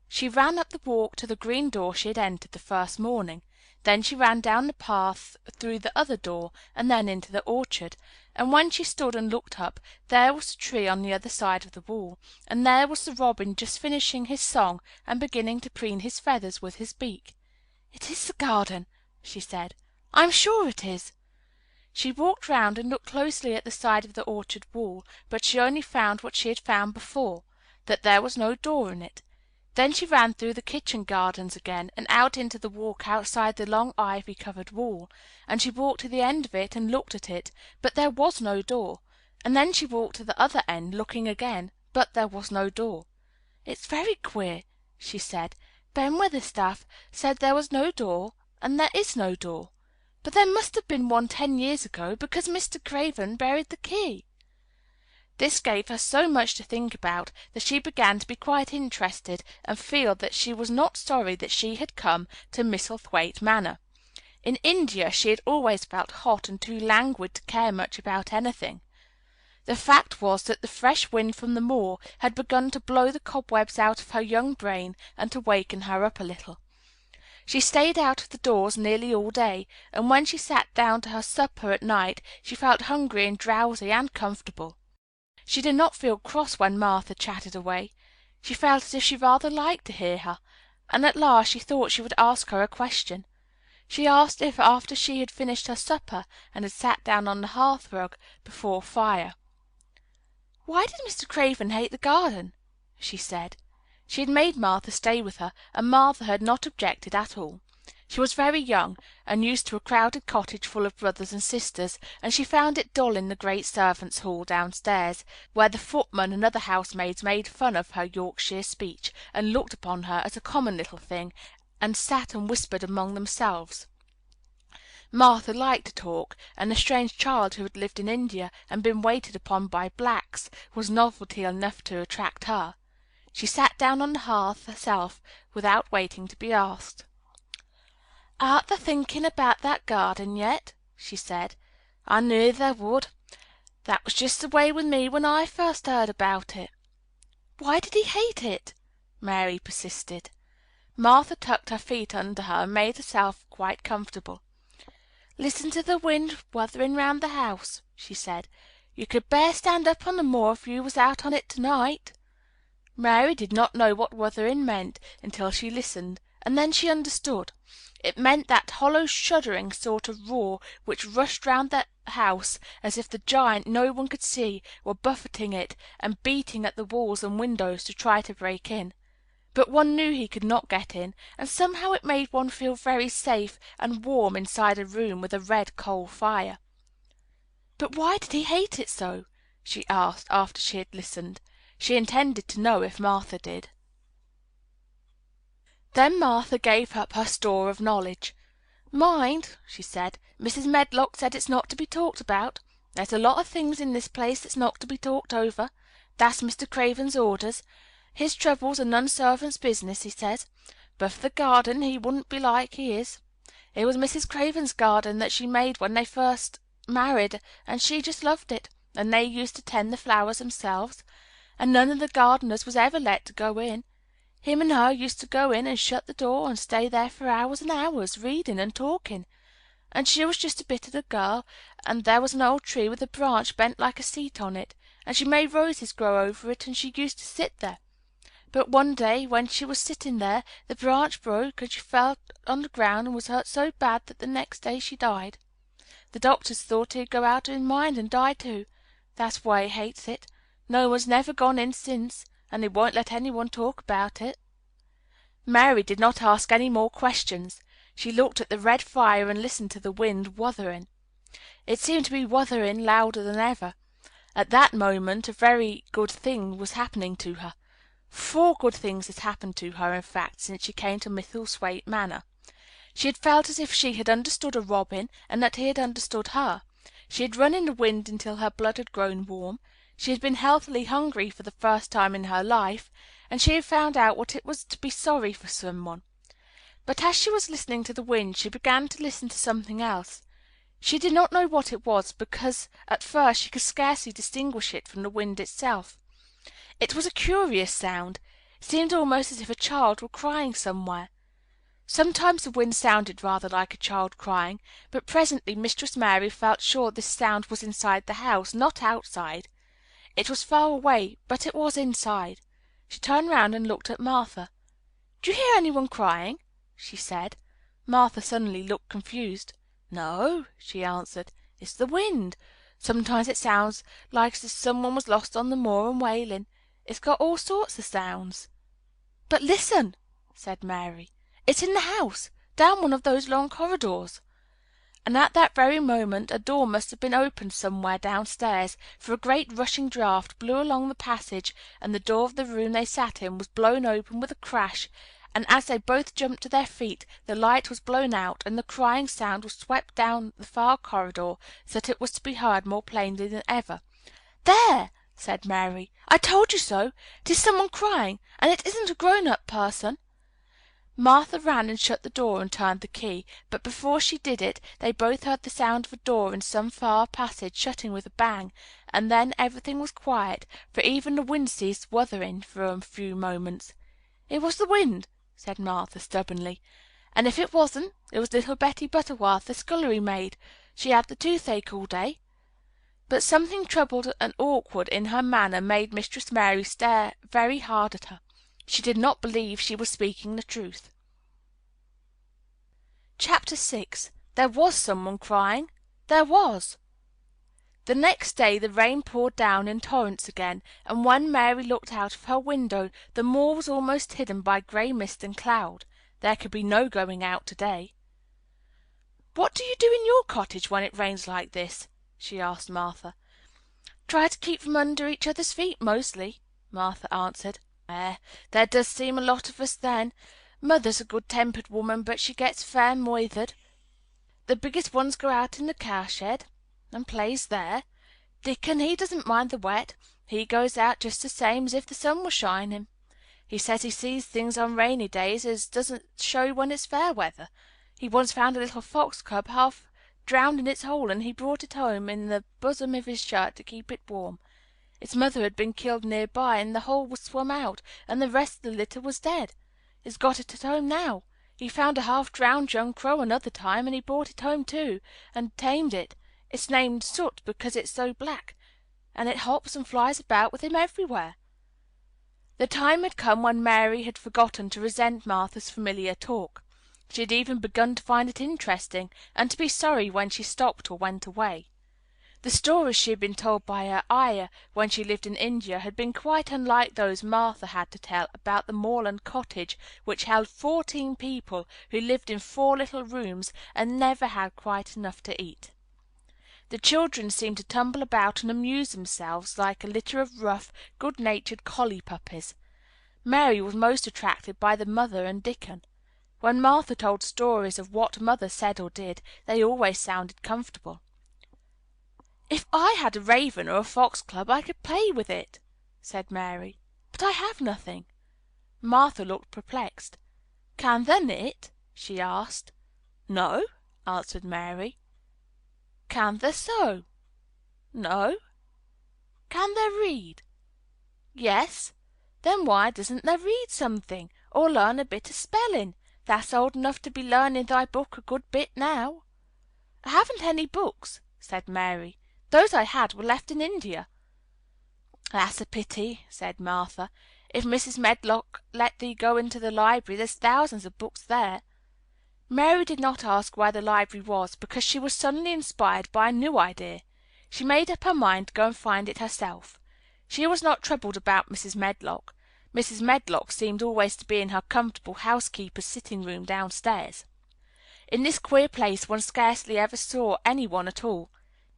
She ran up the walk to the green door she had entered the first morning. Then she ran down the path through the other door, and then into the orchard, and when she stood and looked up, there was the tree on the other side of the wall, and there was the robin just finishing his song and beginning to preen his feathers with his beak. "It is the garden," she said. "I'm sure it is." She walked round and looked closely at the side of the orchard wall, but she only found what she had found before, that there was no door in it. Then she ran through the kitchen gardens again, and out into the walk outside the long ivy-covered wall, and she walked to the end of it and looked at it, but there was no door, and then she walked to the other end, looking again, but there was no door. "It's very queer," she said. "Ben Weatherstaff said there was no door, and there is no door. But there must have been one 10 years ago, because Mr. Craven buried the key." This gave her so much to think about that she began to be quite interested, and feel that she was not sorry that she had come to Misselthwaite Manor. In India she had always felt hot and too languid to care much about anything. The fact was that the fresh wind from the moor had begun to blow the cobwebs out of her young brain and to waken her up a little. She stayed out of the doors nearly all day, and when she sat down to her supper at night she felt hungry and drowsy and comfortable. She did not feel cross when Martha chatted away. She felt as if she rather liked to hear her, and at last she thought she would ask her a question. She asked if, after she had finished her supper and had sat down on the hearth-rug before fire, "Why did Mr. Craven hate the garden?" she said. She had made Martha stay with her, and Martha had not objected at all. She was very young, and used to a crowded cottage full of brothers and sisters, and she found it dull in the great servants' hall downstairs, where the footman and other housemaids made fun of her Yorkshire speech, and looked upon her as a common little thing, and sat and whispered among themselves. Martha liked to talk, and the strange child who had lived in India and been waited upon by blacks was novelty enough to attract her. She sat down on the hearth herself without waiting to be asked. "Art thou thinking about that garden yet?" she said. "I knew thou would. That was just the way with me when I first heard about it." "Why did he hate it?" Mary persisted. Martha tucked her feet under her and made herself quite comfortable. "Listen to the wind wuthering round the house," she said. "You could bear stand up on the moor if you was out on it to-night." Mary did not know what wuthering meant until she listened, and then she understood. It meant that hollow, shuddering sort of roar which rushed round the house as if the giant no one could see were buffeting it and beating at the walls and windows to try to break in. But one knew he could not get in, and somehow it made one feel very safe and warm inside a room with a red coal fire. "But why did he hate it so?" she asked after she had listened. She intended to know if Martha did. Then Martha gave up her store of knowledge. "Mind," she said, "Mrs. Medlock said it's not to be talked about. There's a lot of things in this place that's not to be talked over. That's Mr. Craven's orders. His troubles are none servant's business, he says. But for the garden he wouldn't be like he is. It was Mrs. Craven's garden that she made when they first married, and she just loved it, and they used to tend the flowers themselves, and none of the gardeners was ever let to go in. Him and her used to go in and shut the door and stay there for hours and hours, reading and talking. And she was just a bit of a girl, and there was an old tree with a branch bent like a seat on it, and she made roses grow over it, and she used to sit there. But one day, when she was sitting there, the branch broke, and she fell on the ground and was hurt so bad that the next day she died. The doctors thought he'd go out of his mind and die too. That's why he hates it. No one's never gone in since, and he won't let anyone talk about it." Mary did not ask any more questions. She looked at the red fire and listened to the wind wuthering. It seemed to be wuthering louder than ever. At that moment a very good thing was happening to her. 4 good things had happened to her, in fact, since she came to Misselthwaite Manor. She had felt as if she had understood a robin, and that he had understood her. She had run in the wind until her blood had grown warm. She had been healthily hungry for the first time in her life, and she had found out what it was to be sorry for someone. But as she was listening to the wind, she began to listen to something else. She did not know what it was, because at first she could scarcely distinguish it from the wind itself. It was a curious sound. It seemed almost as if a child were crying somewhere. Sometimes the wind sounded rather like a child crying, but presently Mistress Mary felt sure this sound was inside the house, not outside. It was far away, but it was inside. She turned round and looked at Martha. "Do you hear anyone crying?" she said. Martha suddenly looked confused. "No," she answered. "It's the wind. Sometimes it sounds like as if someone was lost on the moor and wailing. It's got all sorts of sounds." "But listen," said Mary. "It's in the house, down one of those long corridors." And at that very moment a door must have been opened somewhere downstairs, for a great rushing draught blew along the passage, and the door of the room they sat in was blown open with a crash, and as they both jumped to their feet the light was blown out, and the crying sound was swept down the far corridor so that it was to be heard more plainly than ever. "There!" said Mary. "I told you so. It is someone crying, and it isn't a grown-up person." Martha ran and shut the door and turned the key, but before she did it they both heard the sound of a door in some far passage shutting with a bang, and then everything was quiet, for even the wind ceased wuthering for a few moments. "It was the wind," said Martha stubbornly, "and if it wasn't, it was little Betty Butterworth, the scullery maid. She had the toothache all day." But something troubled and awkward in her manner made Mistress Mary stare very hard at her. She did not believe she was speaking the truth. Chapter 6. There was someone crying. There was. The next day the rain poured down in torrents again, and when Mary looked out of her window the moor was almost hidden by grey mist and cloud. There could be no going out to-day. "What do you do in your cottage when it rains like this?" she asked Martha. "Try to keep from under each other's feet, mostly," Martha answered. There does seem a lot of us then. Mother's a good-tempered woman, but she gets fair moithered. The biggest ones go out in the cowshed and plays there. Dickon, he doesn't mind the wet. He goes out just the same as if the sun were shining. He says he sees things on rainy days as doesn't show when it's fair weather. He once found a little fox cub half drowned in its hole, and he brought it home in the bosom of his shirt to keep it warm. Its mother had been killed near by, and the hole was swum out, and the rest of the litter was dead. He's got it at home now. He found a half-drowned young crow another time, and he brought it home too, and tamed it. It's named Soot because it's so black, and it hops and flies about with him everywhere." The time had come when Mary had forgotten to resent Martha's familiar talk. She had even begun to find it interesting, and to be sorry when she stopped or went away. The stories she had been told by her ayah when she lived in India had been quite unlike those Martha had to tell about the moorland cottage which held 14 people who lived in 4 little rooms and never had quite enough to eat. The children seemed to tumble about and amuse themselves like a litter of rough, good-natured collie puppies. Mary was most attracted by the mother and Dickon. When Martha told stories of what mother said or did, they always sounded comfortable. "If I had a raven or a foxglove I could play with it," said Mary, "but I have nothing." Martha looked perplexed. "Can they knit?" she asked. "No," answered Mary. "Can they sew?" "No." "Can they read?" "Yes." "Then why doesn't they read something, or learn a bit of spelling? Thou's old enough to be learning thy book a good bit now." "I haven't any books," said Mary. "Those I had were left in India." "That's a pity," said Martha. "If Mrs. Medlock let thee go into the library, there's thousands of books there." Mary did not ask where the library was, because she was suddenly inspired by a new idea. She made up her mind to go and find it herself. She was not troubled about Mrs. Medlock. Mrs. Medlock seemed always to be in her comfortable housekeeper's sitting-room downstairs. In this queer place one scarcely ever saw any one at all.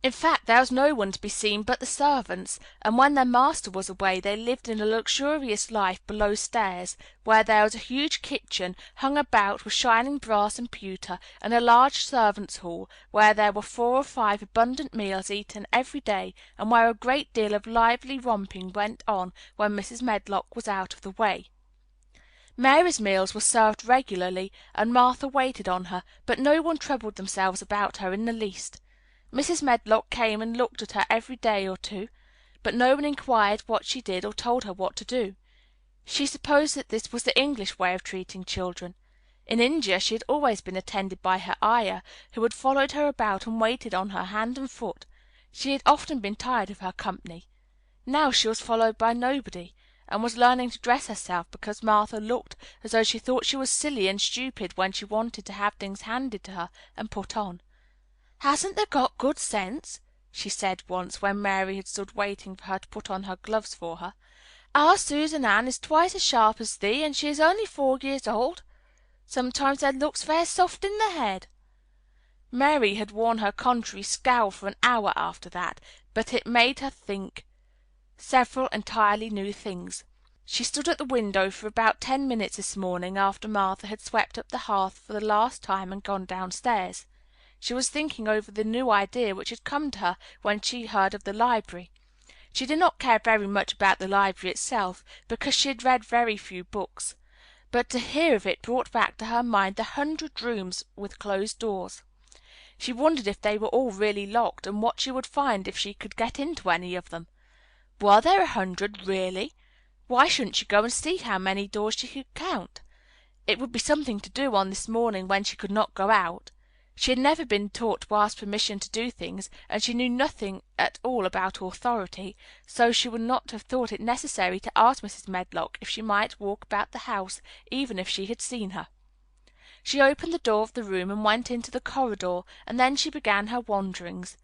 In fact, there was no one to be seen but the servants, and when their master was away they lived in a luxurious life below stairs, where there was a huge kitchen hung about with shining brass and pewter, and a large servants' hall, where there were 4 or 5 abundant meals eaten every day, and where a great deal of lively romping went on when Mrs. Medlock was out of the way. Mary's meals were served regularly, and Martha waited on her, but no one troubled themselves about her in the least. Mrs. Medlock came and looked at her every day or two, but no one inquired what she did or told her what to do. She supposed that this was the English way of treating children. In India she had always been attended by her ayah, who had followed her about and waited on her hand and foot. She had often been tired of her company. Now she was followed by nobody, and was learning to dress herself because Martha looked as though she thought she was silly and stupid when she wanted to have things handed to her and put on. "Hasn't thee got good sense?" she said once, when Mary had stood waiting for her to put on her gloves for her. "Our Susan Ann is twice as sharp as thee, and she is only 4 years old. Sometimes thee looks fair soft in the head." Mary had worn her contrary scowl for an hour after that, but it made her think several entirely new things. She stood at the window for about 10 minutes this morning after Martha had swept up the hearth for the last time and gone downstairs. She was thinking over the new idea which had come to her when she heard of the library. She did not care very much about the library itself, because she had read very few books, but to hear of it brought back to her mind the 100 rooms with closed doors. She wondered if they were all really locked, and what she would find if she could get into any of them. Were there 100 really? Why shouldn't she go and see how many doors she could count? It would be something to do on this morning when she could not go out. She had never been taught to ask permission to do things, and she knew nothing at all about authority, so she would not have thought it necessary to ask Mrs. Medlock if she might walk about the house, even if she had seen her. She opened the door of the room and went into the corridor, and then she began her wanderings.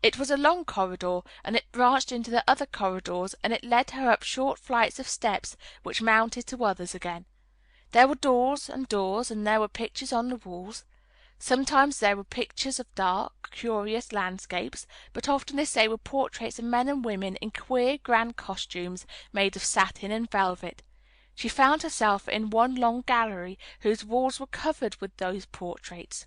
It was a long corridor, and it branched into the other corridors, and it led her up short flights of steps which mounted to others again. There were doors, and there were pictures on the walls. Sometimes there were pictures of dark, curious landscapes, but oftenest they were portraits of men and women in queer, grand costumes made of satin and velvet. She found herself in one long gallery whose walls were covered with those portraits.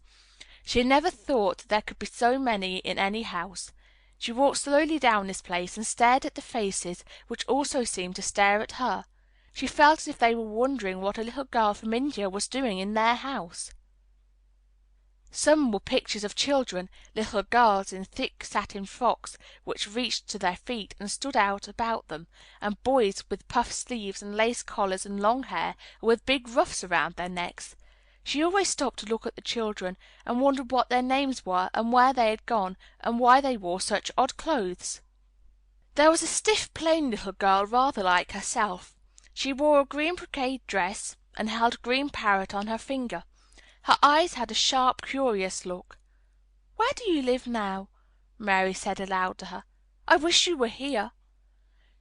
She had never thought there could be so many in any house. She walked slowly down this place and stared at the faces, which also seemed to stare at her. She felt as if they were wondering what a little girl from India was doing in their house. Some were pictures of children, little girls in thick satin frocks which reached to their feet and stood out about them, and boys with puffed sleeves and lace collars and long hair, and with big ruffs around their necks. She always stopped to look at the children, and wondered what their names were, and where they had gone, and why they wore such odd clothes. There was a stiff, plain little girl rather like herself. She wore a green brocade dress, and held a green parrot on her finger. Her eyes had a sharp, curious look. "Where do you live now?" Mary said aloud to her. "I wish you were here."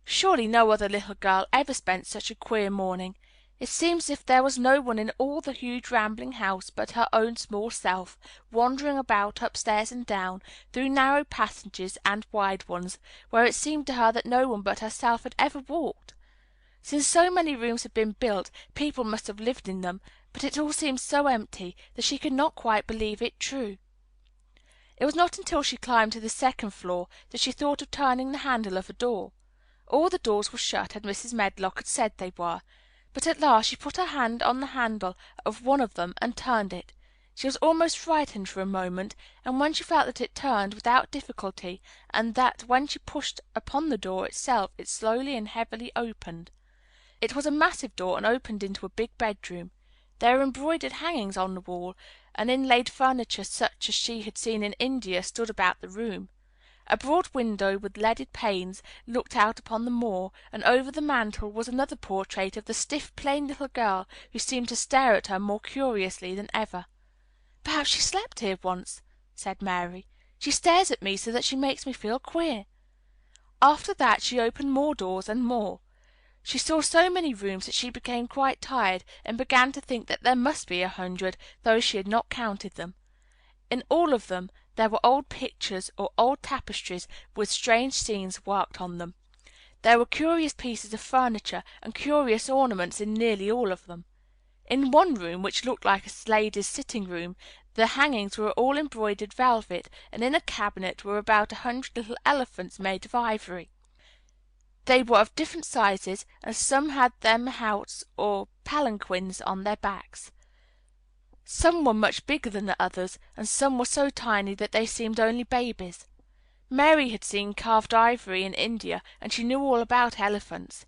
Surely no other little girl ever spent such a queer morning. It seemed as if there was no one in all the huge rambling house but her own small self, wandering about upstairs and down, through narrow passages and wide ones, where it seemed to her that no one but herself had ever walked. Since so many rooms had been built, people must have lived in them, but it all seemed so empty that she could not quite believe it true. It was not until she climbed to the second floor that she thought of turning the handle of a door. All the doors were shut, as Mrs. Medlock had said they were, but at last she put her hand on the handle of one of them and turned it. She was almost frightened for a moment, and when she felt that it turned without difficulty, and that when she pushed upon the door itself it slowly and heavily opened. It was a massive door and opened into a big bedroom. There were embroidered hangings on the wall, and inlaid furniture such as she had seen in India stood about the room. A broad window with leaded panes looked out upon the moor, and over the mantel was another portrait of the stiff, plain little girl, who seemed to stare at her more curiously than ever. "Perhaps she slept here once," said Mary. "She stares at me so that she makes me feel queer." After that she opened more doors and more. She saw so many rooms that she became quite tired, and began to think that there must be 100, though she had not counted them. In all of them there were old pictures or old tapestries with strange scenes worked on them. There were curious pieces of furniture and curious ornaments in nearly all of them. In one room, which looked like a lady's sitting room, the hangings were all embroidered velvet, and in a cabinet were about 100 little elephants made of ivory. They were of different sizes, and some had their mahouts or palanquins on their backs. Some were much bigger than the others, and some were so tiny that they seemed only babies. Mary had seen carved ivory in India, and she knew all about elephants.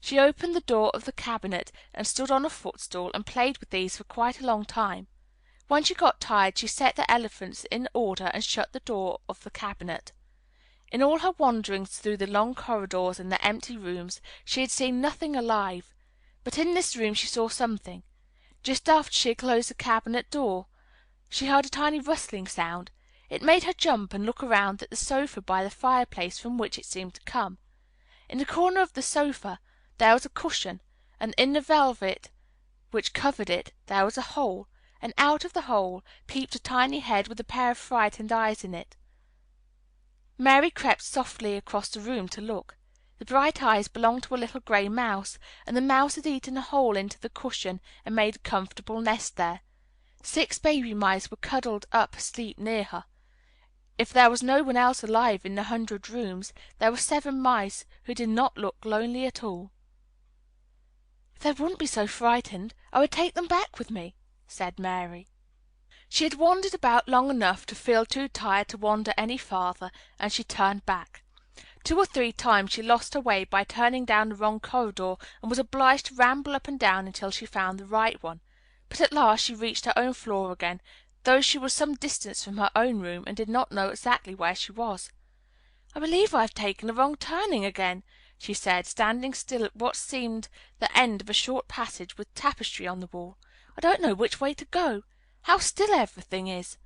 She opened the door of the cabinet and stood on a footstool and played with these for quite a long time. When she got tired, she set the elephants in order and shut the door of the cabinet. In all her wanderings through the long corridors and the empty rooms, she had seen nothing alive. But in this room she saw something. Just after she had closed the cabinet door, she heard a tiny rustling sound. It made her jump and look around at the sofa by the fireplace from which it seemed to come. In the corner of the sofa there was a cushion, and in the velvet which covered it there was a hole, and out of the hole peeped a tiny head with a pair of frightened eyes in it. Mary crept softly across the room to look. The bright eyes belonged to a little gray mouse, and the mouse had eaten a hole into the cushion and made a comfortable nest there. 6 baby mice were cuddled up asleep near her. If there was no one else alive in the 100 rooms, there were 7 mice who did not look lonely at all. "If they wouldn't be so frightened, I would take them back with me," said Mary. She had wandered about long enough to feel too tired to wander any farther, and she turned back. 2 or 3 times she lost her way by turning down the wrong corridor, and was obliged to ramble up and down until she found the right one. But at last she reached her own floor again, though she was some distance from her own room, and did not know exactly where she was. "I believe I have taken a wrong turning again," she said, standing still at what seemed the end of a short passage with tapestry on the wall. "I don't know which way to go. How still everything is!"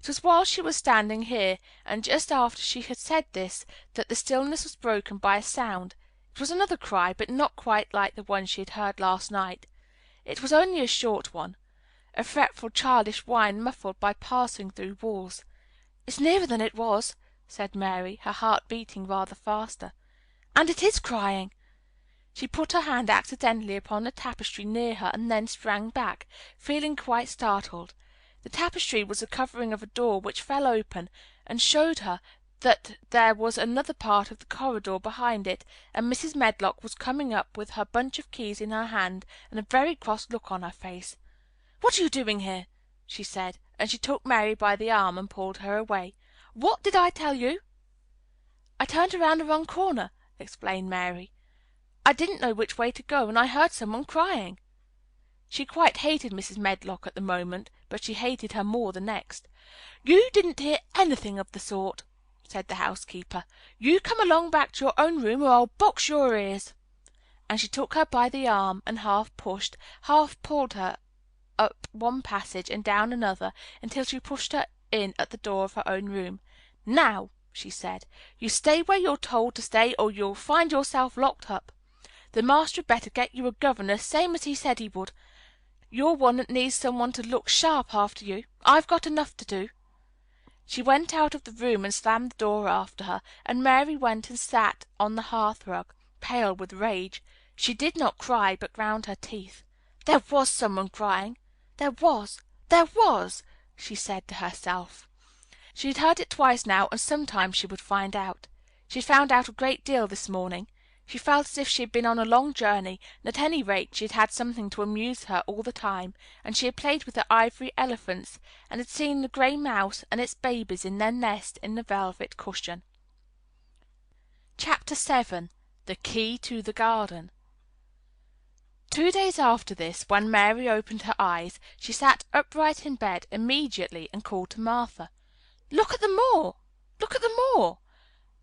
It was while she was standing here, and just after she had said this, that the stillness was broken by a sound. It was another cry, but not quite like the one she had heard last night. It was only a short one, a fretful, childish whine muffled by passing through walls. "It's nearer than it was," said Mary, her heart beating rather faster. "And it is crying." She put her hand accidentally upon the tapestry near her, and then sprang back, feeling quite startled. The tapestry was the covering of a door which fell open, and showed her that there was another part of the corridor behind it, and Mrs. Medlock was coming up with her bunch of keys in her hand and a very cross look on her face. "What are you doing here?" she said, and she took Mary by the arm and pulled her away. "What did I tell you?" "I turned around the wrong corner," explained Mary. "I didn't know which way to go, and I heard someone crying." She quite hated Mrs. Medlock at the moment, but she hated her more the next. "You didn't hear anything of the sort," said the housekeeper. "You come along back to your own room, or I'll box your ears." And she took her by the arm, and half pushed, half pulled her up one passage and down another until she pushed her in at the door of her own room. "Now," she said, "you stay where you're told to stay, or you'll find yourself locked up. The master had better get you a governess, same as he said he would. You're one that needs some one to look sharp after you. I've got enough to do." She went out of the room and slammed the door after her, and Mary went and sat on the hearth rug, pale with rage. She did not cry, but ground her teeth. There was someone crying. There was, she said to herself. She had heard it twice now, and sometime she would find out. She had found out a great deal this morning. She felt as if she had been on a long journey, and at any rate she had had something to amuse her all the time, and she had played with the ivory elephants, and had seen the gray mouse and its babies in their nest in the velvet cushion. Chapter 7. The Key to the Garden. 2 days after this, when Mary opened her eyes, she sat upright in bed immediately and called to Martha. "Look at the moor! Look at the moor!"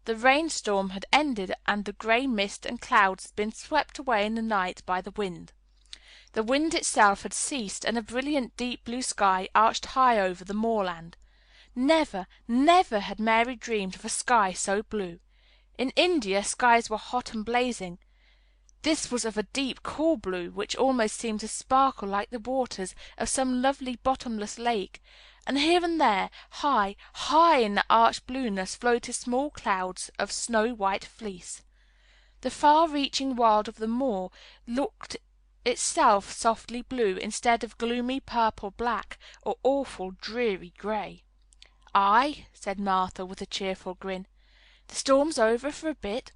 The rainstorm had ended, and the gray mist and clouds had been swept away in the night by the wind. The wind itself had ceased, and a brilliant deep blue sky arched high over the moorland. Never, never had Mary dreamed of a sky so blue. In India skies were hot and blazing. This was of a deep, cool blue, which almost seemed to sparkle like the waters of some lovely bottomless lake, and here and there, high, high in the arched blueness, floated small clouds of snow-white fleece. The far-reaching world of the moor looked itself softly blue, instead of gloomy purple-black or awful dreary gray. "Aye," said Martha, with a cheerful grin. "The storm's over for a bit.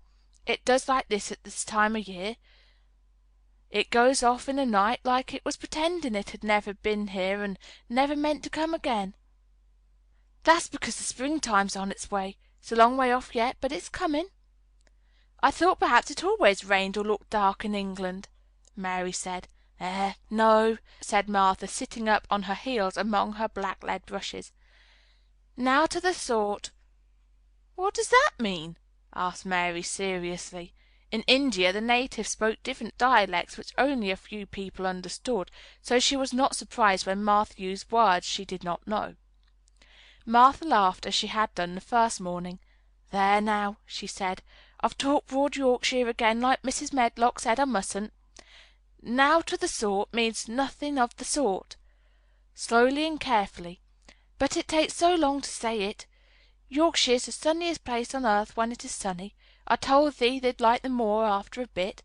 It does like this at this time o' year. It goes off in a night, like it was pretending it had never been here and never meant to come again. That's because the springtime's on its way. It's a long way off yet, but it's coming." "I thought perhaps it always rained or looked dark in England," Mary said. No," said Martha, sitting up on her heels among her black lead brushes. "Now to the sort." "What does that mean?" asked Mary seriously. In India the natives spoke different dialects which only a few people understood, so she was not surprised when Martha used words she did not know. Martha laughed as she had done the first morning. "There now," she said, "I've talked broad Yorkshire again, like Mrs. Medlock said I mustn't. Now to the sort means nothing of the sort." Slowly and carefully. "But it takes so long to say it. Yorkshire's the sunniest place on earth when it is sunny. I told thee they'd like the moor after a bit.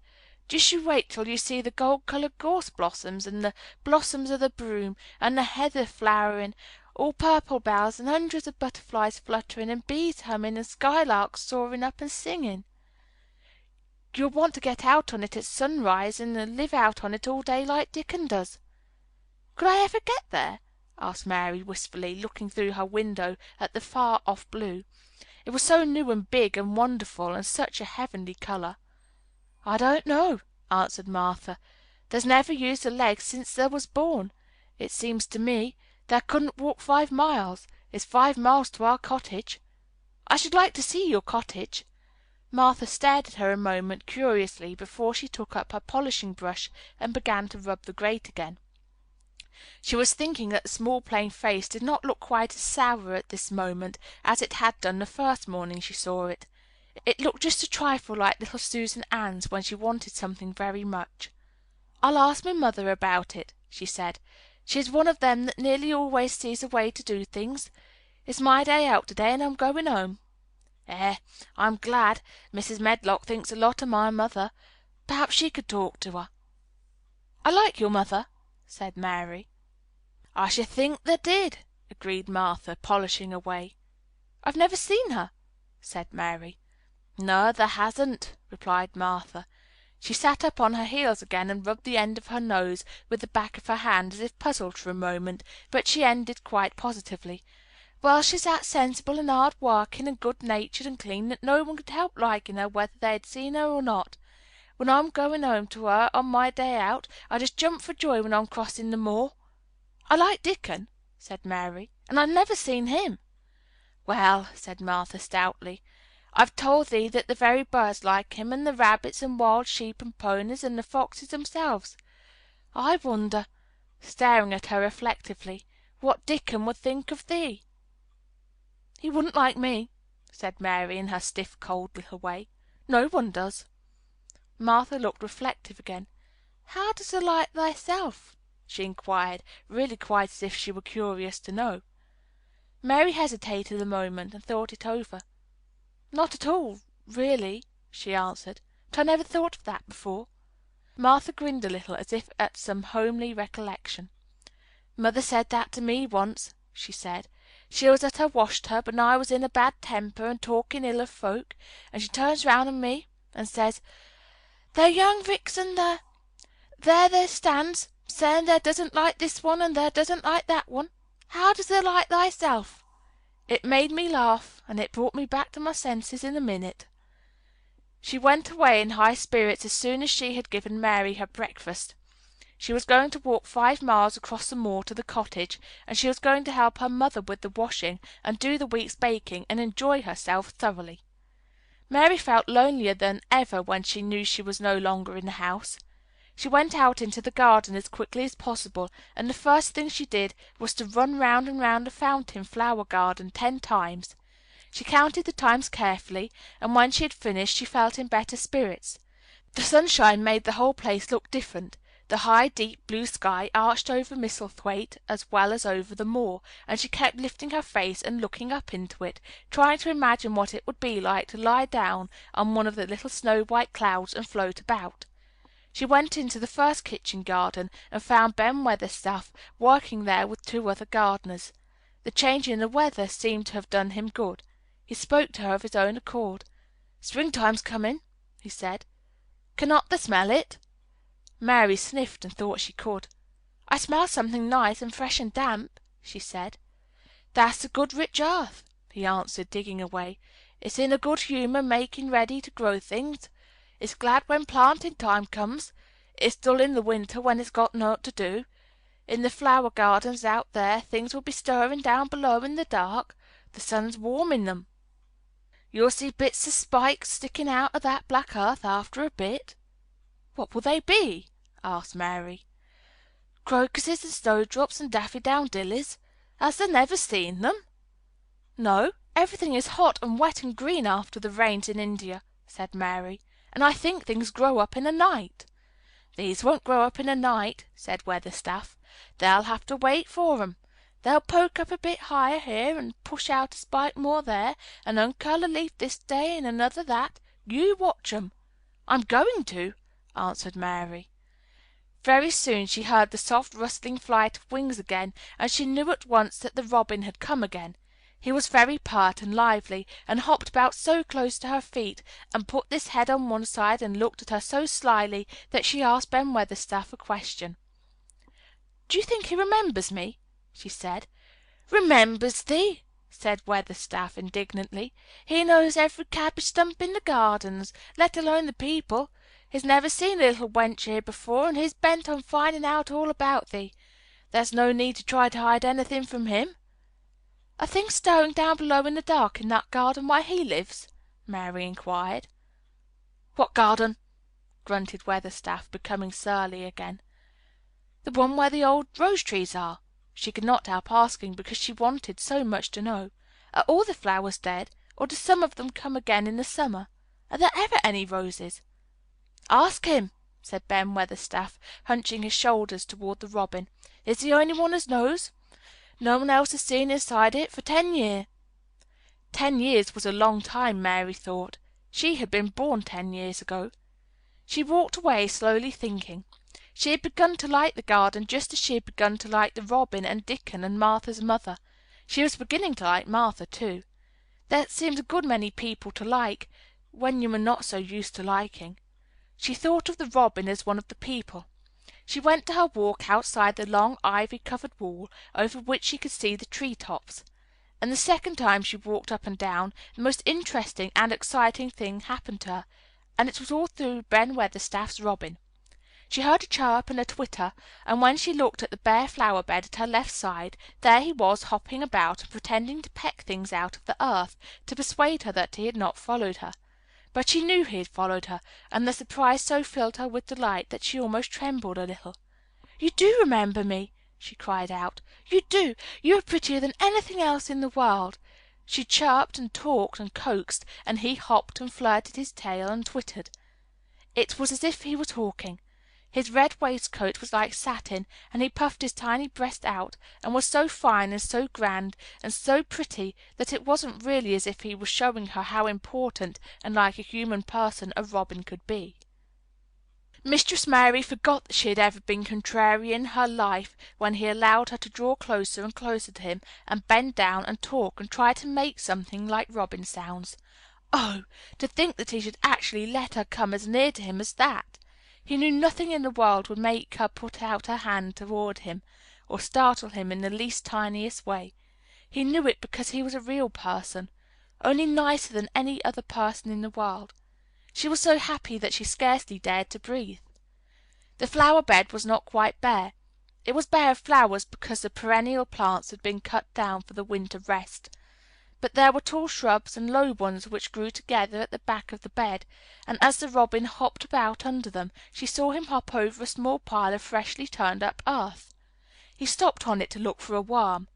Just you wait till you see the gold-coloured gorse blossoms, and the blossoms of the broom, and the heather flowering, all purple bells, and hundreds of butterflies fluttering, and bees humming, and skylarks soaring up and singing. You'll want to get out on it at sunrise, and live out on it all day like Dickon does." "Could I ever get there?" asked Mary wistfully, looking through her window at the far-off blue. It was so new and big and wonderful, and such a heavenly colour. "I don't know," answered Martha. "There's never used a leg since there was born. It seems to me there couldn't walk 5 miles. It's 5 miles to our cottage. I should like to see your cottage." Martha stared at her a moment curiously before she took up her polishing brush and began to rub the grate again. She was thinking that the small plain face did not look quite as sour at this moment as it had done the first morning she saw it. It looked just a trifle like little Susan Ann's when she wanted something very much. "I'll ask my mother about it," she said. "She's one of them that nearly always sees a way to do things. It's my day out today, and I'm going home. I'm glad. Mrs. Medlock thinks a lot of my mother. Perhaps she could talk to her." "I like your mother," said Mary. "I should think there did," agreed Martha, polishing away. "I've never seen her," said Mary. "No, there hasn't," replied Martha. She sat up on her heels again and rubbed the end of her nose with the back of her hand, as if puzzled for a moment, but she ended quite positively. "Well, she's that sensible and hard working and good natured and clean that no one could help liking her whether they had seen her or not. When I'm going home to her on my day out, I just jump for joy when I'm crossing the moor." "I like Dickon," said Mary, "and I've never seen him." "Well," said Martha stoutly, "I've told thee that the very birds like him, and the rabbits and wild sheep and ponies, and the foxes themselves. I wonder," staring at her reflectively, "what Dickon would think of thee?" "He wouldn't like me," said Mary in her stiff, cold little way. "No one does." Martha looked reflective again. "How does thou like thyself?" she inquired, really quite as if she were curious to know. Mary hesitated a moment and thought it over. "Not at all, really," she answered, "but I never thought of that before." Martha grinned a little, as if at some homely recollection. "Mother said that to me once," she said. "She was at her wash tub, and I was in a bad temper and talking ill of folk, and she turns round on me and says, 'There young Vixen, there stands, saying thou doesn't like this one and thou doesn't like that one. How does thou like thyself?' It made me laugh, and it brought me back to my senses in a minute." She went away in high spirits as soon as she had given Mary her breakfast. She was going to walk 5 miles across the moor to the cottage, and she was going to help her mother with the washing, and do the week's baking, and enjoy herself thoroughly. Mary felt lonelier than ever when she knew she was no longer in the house. She went out into the garden as quickly as possible, and the first thing she did was to run round and round the fountain flower garden 10 times. She counted the times carefully, and when she had finished she felt in better spirits. The sunshine made the whole place look different. The high, deep blue sky arched over Misselthwaite as well as over the moor, and she kept lifting her face and looking up into it, trying to imagine what it would be like to lie down on one of the little snow-white clouds and float about. She went into the first kitchen garden, and found Ben Weatherstaff working there with 2 other gardeners. The change in the weather seemed to have done him good. He spoke to her of his own accord. "Springtime's coming," he said. "Cannot thou smell it?" Mary sniffed and thought she could. "I smell something nice and fresh and damp," she said. "That's the good rich earth," he answered, digging away. "It's in a good humour making ready to grow things. It's glad when planting time comes. It's dull in the winter when it's got nought to do. In the flower gardens out there things will be stirring down below in the dark. The sun's warming them. You'll see bits of spikes sticking out of that black earth after a bit." "What will they be?" asked Mary. "Crocuses and snowdrops and daffodillies. Hast thou never seen them?" "No, everything is hot and wet and green after the rains in India," said Mary, "and I think things grow up in a night." "These won't grow up in a night," said Weatherstaff. "They'll have to wait for 'em. They'll poke up a bit higher here, and push out a spike more there, and uncurl a leaf this day and another that. You watch 'em." "I'm going to," answered Mary. Very soon she heard the soft rustling flight of wings again, and she knew at once that the robin had come again. He was very pert and lively, and hopped about so close to her feet, and put his head on one side and looked at her so slyly, that she asked Ben Weatherstaff a question. "Do you think he remembers me?" she said. "Remembers thee!" said Weatherstaff indignantly. "He knows every cabbage stump in the gardens, let alone the people. He's never seen a little wench here before, and he's bent on finding out all about thee. There's no need to try to hide anything from him." "Are things stirring down below in the dark in that garden where he lives?" Mary inquired. "What garden?" grunted Weatherstaff, becoming surly again. "The one where the old rose trees are," she could not help asking, because she wanted so much to know. "Are all the flowers dead, or do some of them come again in the summer? Are there ever any roses?" "Ask him," said Ben Weatherstaff, hunching his shoulders toward the robin. "He's the only one as knows. No one else has seen inside it for 10 year." 10 years was a long time, Mary thought. She had been born 10 years ago. She walked away, slowly thinking. She had begun to like the garden just as she had begun to like the robin and Dickon and Martha's mother. She was beginning to like Martha, too. There seemed a good many people to like, when you were not so used to liking. She thought of the robin as one of the people. She went to her walk outside the long ivy-covered wall over which she could see the tree-tops. And the second time she walked up and down, the most interesting and exciting thing happened to her, and it was all through Ben Weatherstaff's robin. She heard a chirp and a twitter, and when she looked at the bare flower bed at her left side, there he was hopping about and pretending to peck things out of the earth to persuade her that he had not followed her. But she knew he had followed her, and the surprise so filled her with delight that she almost trembled a little. "You do remember me!" she cried out. "You do! You are prettier than anything else in the world!" She chirped and talked and coaxed, and he hopped and flirted his tail and twittered. It was as if he were talking. His red waistcoat was like satin, and he puffed his tiny breast out, and was so fine and so grand and so pretty that it wasn't really as if he was showing her how important and like a human person a robin could be. Mistress Mary forgot that she had ever been contrary in her life when he allowed her to draw closer and closer to him, and bend down and talk and try to make something like robin sounds. Oh, to think that he should actually let her come as near to him as that! He knew nothing in the world would make her put out her hand toward him, or startle him in the least tiniest way. He knew it because he was a real person, only nicer than any other person in the world. She was so happy that she scarcely dared to breathe. The flower bed was not quite bare. It was bare of flowers because the perennial plants had been cut down for the winter rest. But there were tall shrubs and low ones which grew together at the back of the bed, and as the robin hopped about under them, she saw him hop over a small pile of freshly turned up earth. He stopped on it to look for a worm.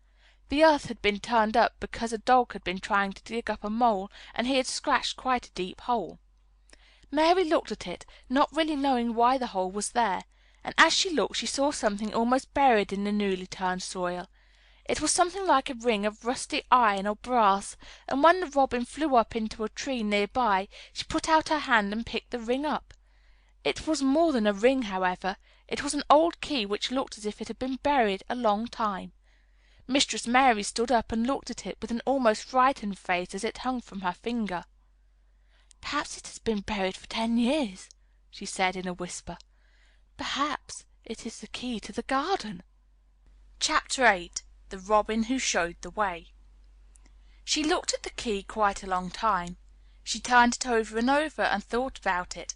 The earth had been turned up because a dog had been trying to dig up a mole, and he had scratched quite a deep hole. Mary looked at it, not really knowing why the hole was there, and as she looked she saw something almost buried in the newly turned soil. It was something like a ring of rusty iron or brass, and when the robin flew up into a tree near by, she put out her hand and picked the ring up. It was more than a ring, however. It was an old key which looked as if it had been buried a long time. Mistress Mary stood up and looked at it with an almost frightened face as it hung from her finger. "Perhaps it has been buried for 10 years," she said in a whisper. "Perhaps it is the key to the garden." Chapter 8. The Robin Who Showed the Way. She looked at the key quite a long time. She turned it over and over and thought about it.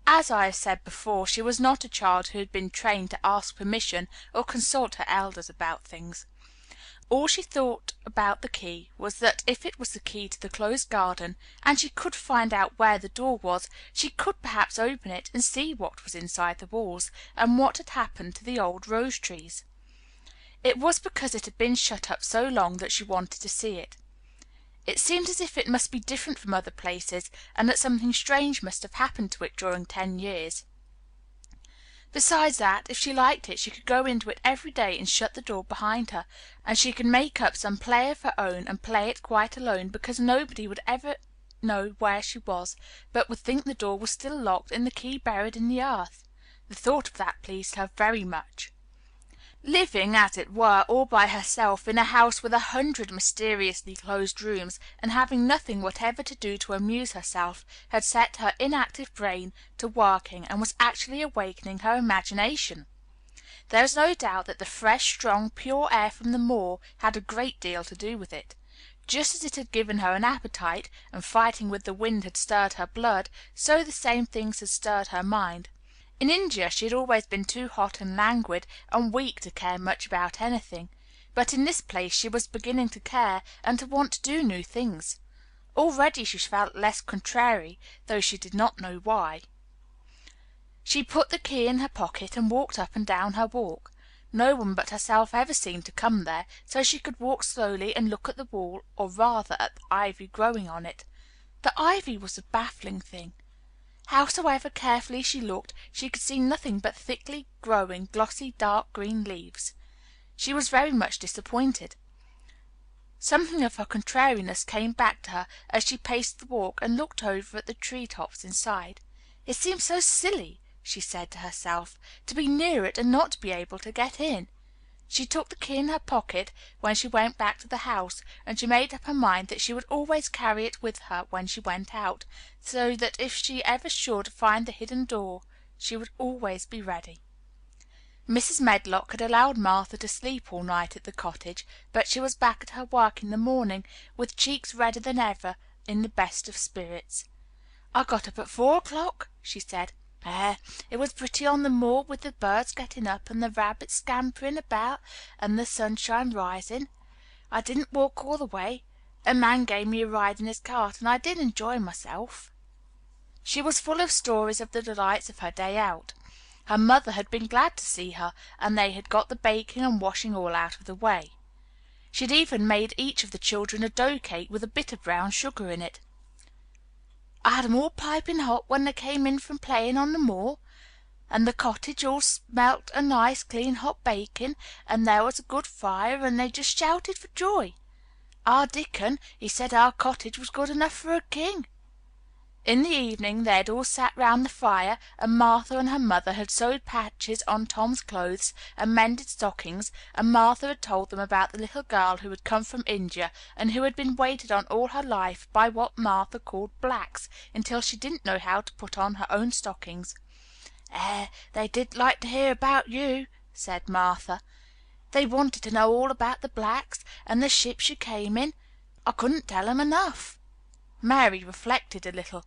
As I have said before, she was not a child who had been trained to ask permission or consult her elders about things. All she thought about the key was that if it was the key to the closed garden, and she could find out where the door was, she could perhaps open it and see what was inside the walls, and what had happened to the old rose trees. It was because it had been shut up so long that she wanted to see it. It seemed as if it must be different from other places, and that something strange must have happened to it during 10 years. Besides that, if she liked it, she could go into it every day and shut the door behind her, and she could make up some play of her own and play it quite alone, because nobody would ever know where she was, but would think the door was still locked and the key buried in the earth. The thought of that pleased her very much. Living, as it were, all by herself in a house with 100 mysteriously closed rooms, and having nothing whatever to do to amuse herself, had set her inactive brain to working, and was actually awakening her imagination. There is no doubt that the fresh, strong, pure air from the moor had a great deal to do with it. Just as it had given her an appetite, and fighting with the wind had stirred her blood, so the same things had stirred her mind. In India she had always been too hot and languid and weak to care much about anything, but in this place she was beginning to care and to want to do new things. Already she felt less contrary, though she did not know why. She put the key in her pocket and walked up and down her walk. No one but herself ever seemed to come there, so she could walk slowly and look at the wall, or rather at the ivy growing on it. The ivy was a baffling thing. Howsoever carefully she looked, she could see nothing but thickly growing, glossy, dark green leaves. She was very much disappointed. Something of her contrariness came back to her as she paced the walk and looked over at the tree tops inside. It seemed so silly, she said to herself, to be near it and not to be able to get in. She took the key in her pocket when she went back to the house, and she made up her mind that she would always carry it with her when she went out, so that if she ever should find the hidden door, she would always be ready. Mrs. Medlock had allowed Martha to sleep all night at the cottage, but she was back at her work in the morning, with cheeks redder than ever, in the best of spirits. "I got up at 4 o'clock," she said. It was pretty on the moor, with the birds getting up, and the rabbits scampering about, and the sunshine rising. I didn't walk all the way. A man gave me a ride in his cart, and I did enjoy myself." She was full of stories of the delights of her day out. Her mother had been glad to see her, and they had got the baking and washing all out of the way. She had even made each of the children a dough cake with a bit of brown sugar in it. "I had 'em all piping hot when they came in from playing on the moor, and the cottage all smelt o' nice, clean, hot baking, and there was a good fire, and they just shouted for joy. Our Dickon, he said our cottage was good enough for a king." In the evening they had all sat round the fire, and Martha and her mother had sewed patches on Tom's clothes and mended stockings, and Martha had told them about the little girl who had come from India, and who had been waited on all her life by what Martha called blacks, until she didn't know how to put on her own stockings. They did like to hear about you," said Martha. "They wanted to know all about the blacks, and the ships you came in. I couldn't tell 'em enough." Mary reflected a little.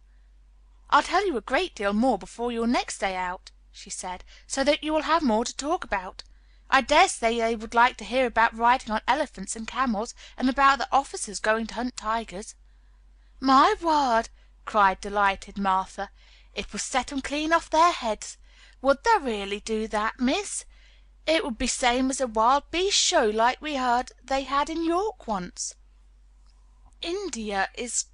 "I'll tell you a great deal more before your next day out," she said, "so that you will have more to talk about. I dare say they would like to hear about riding on elephants and camels, and about the officers going to hunt tigers." "My word!" cried delighted Martha. "It will set 'em clean off their heads. Would they really do that, miss? It would be same as a wild beast show like we heard they had in York once." "India is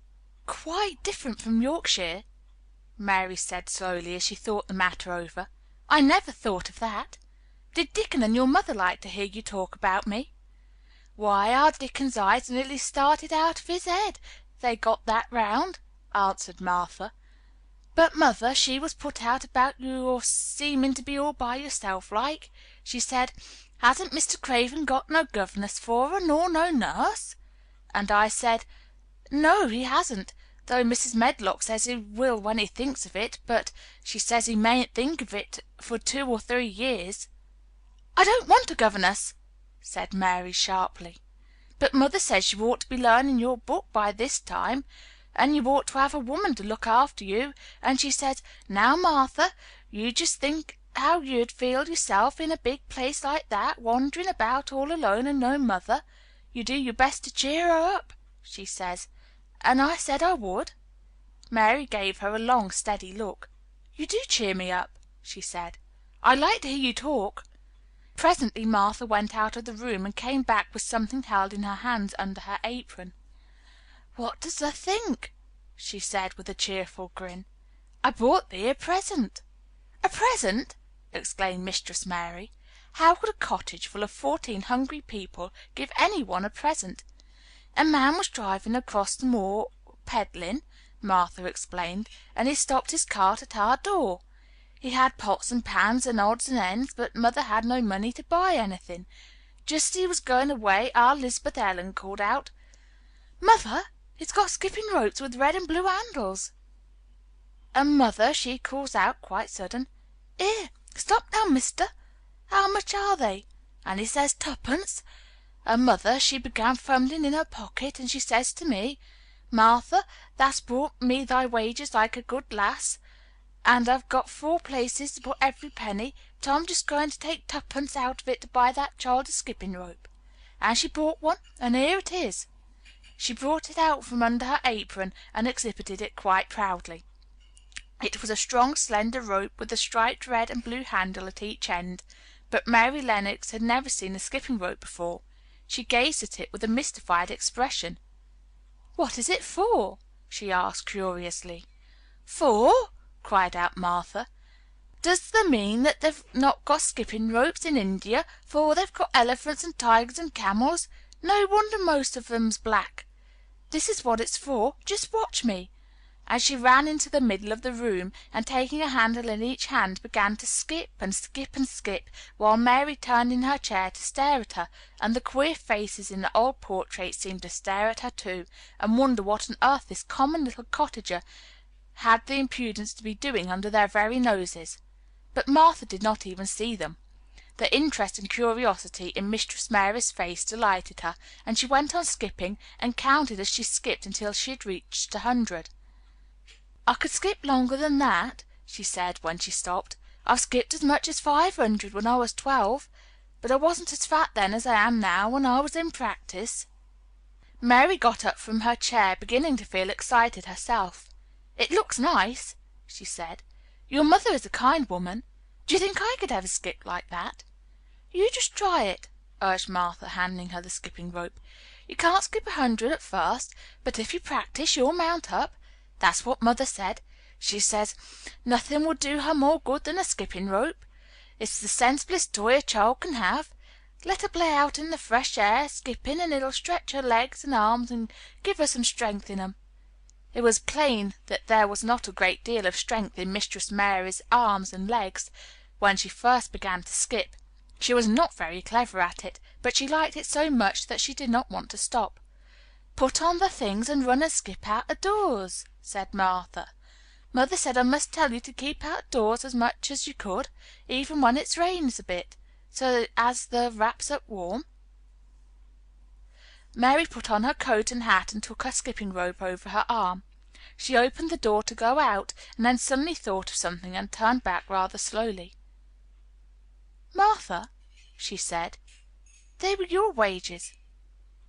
quite different from Yorkshire," Mary said slowly, as she thought the matter over. "I never thought of that. Did Dickon and your mother like to hear you talk about me?" "Why, our Dickon's eyes nearly started out of his head, they got that round," answered Martha. "But mother, she was put out about your seeming to be all by yourself like. She said, 'Hasn't Mr. Craven got no governess for her, nor no nurse?' And I said, 'No, he hasn't, though Mrs. Medlock says he will when he thinks of it, but she says he mayn't think of it for 2 or 3 years.'" "I don't want a governess," said Mary sharply. "But mother says you ought to be learning your book by this time, and you ought to have a woman to look after you, and she says, 'Now, Martha, you just think how you'd feel yourself in a big place like that, wandering about all alone and no mother. You do your best to cheer her up,' she says. And I said I would." Mary gave her a long, steady look. "You do cheer me up," she said. "I like to hear you talk." Presently Martha went out of the room and came back with something held in her hands under her apron. "What does thee think?" she said with a cheerful grin. "I brought thee a present." "A present!" exclaimed Mistress Mary. How could a cottage full of 14 hungry people give any one a present? "A man was driving across the moor peddling," Martha explained, "and he stopped his cart at our door. He had pots and pans and odds and ends, but mother had no money to buy anything. Just as he was going away, our Lisbeth Ellen called out, 'Mother, he's got skipping ropes with red and blue handles.' And mother, she calls out quite sudden, 'Here, stop now, mister. How much are they?' And he says 'Tuppence.' And mother, she began fumbling in her pocket, and she says to me, 'Martha, thou'st brought me thy wages like a good lass, and I've got 4 places to put every penny, but I'm just going to take 2pence out of it to buy that child a skipping rope.' And she bought one, and here it is." She brought it out from under her apron and exhibited it quite proudly. It was a strong, slender rope with a striped red and blue handle at each end, but Mary Lennox had never seen a skipping rope before. She gazed at it with a mystified expression. "What is it for?" she asked curiously. "For?" cried out Martha. "Does thee mean that they've not got skipping ropes in India, for they've got elephants and tigers and camels? No wonder most of 'em's black. This is what it's for. Just watch me." and she ran into the middle of the room, and taking a handle in each hand began to skip and skip and skip, while Mary turned in her chair to stare at her, and the queer faces in the old portrait seemed to stare at her too, and wonder what on earth this common little cottager had the impudence to be doing under their very noses. But Martha did not even see them. The interest and curiosity in Mistress Mary's face delighted her, and she went on skipping, and counted as she skipped until she had reached 100. "I could skip longer than that," she said when she stopped. "I've skipped as much as 500 when I was 12, but I wasn't as fat then as I am now when I was in practice." Mary got up from her chair, beginning to feel excited herself. "It looks nice," she said. "Your mother is a kind woman. Do you think I could ever skip like that?" "You just try it," urged Martha, handing her the skipping rope. "You can't skip 100 at first, but if you practice you'll mount up. That's what Mother said. She says nothing will do her more good than a skipping rope. It's the sensiblest toy a child can have. Let her play out in the fresh air, skipping, and it'll stretch her legs and arms and give her some strength in 'em." It was plain that there was not a great deal of strength in Mistress Mary's arms and legs when she first began to skip. She was not very clever at it, but she liked it so much that she did not want to stop. "Put on the things and run and skip out of doors," said Martha. "Mother said I must tell you to keep out of doors as much as you could, even when it rains a bit, so as the wraps up warm." Mary put on her coat and hat and took her skipping rope over her arm. She opened the door to go out, and then suddenly thought of something and turned back rather slowly. "Martha," she said, "they were your wages.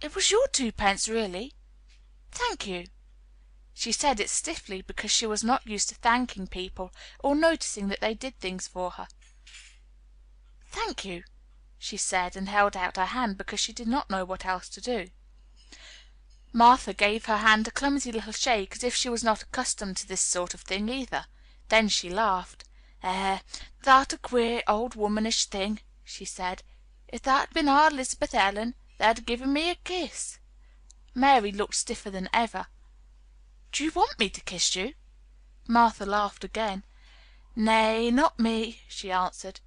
It was your 2 pence, really. Thank you." She said it stiffly because she was not used to thanking people or noticing that they did things for her. "Thank you," she said, and held out her hand because she did not know what else to do. Martha gave her hand a clumsy little shake, as if she was not accustomed to this sort of thing either. Then she laughed. Thou'rt a queer, old womanish thing," she said. "If thou'd been our Elizabeth Ellen, thou'd have given me a kiss." Mary looked stiffer than ever. "Do you want me to kiss you?" Martha laughed again. "Nay, not me," she answered.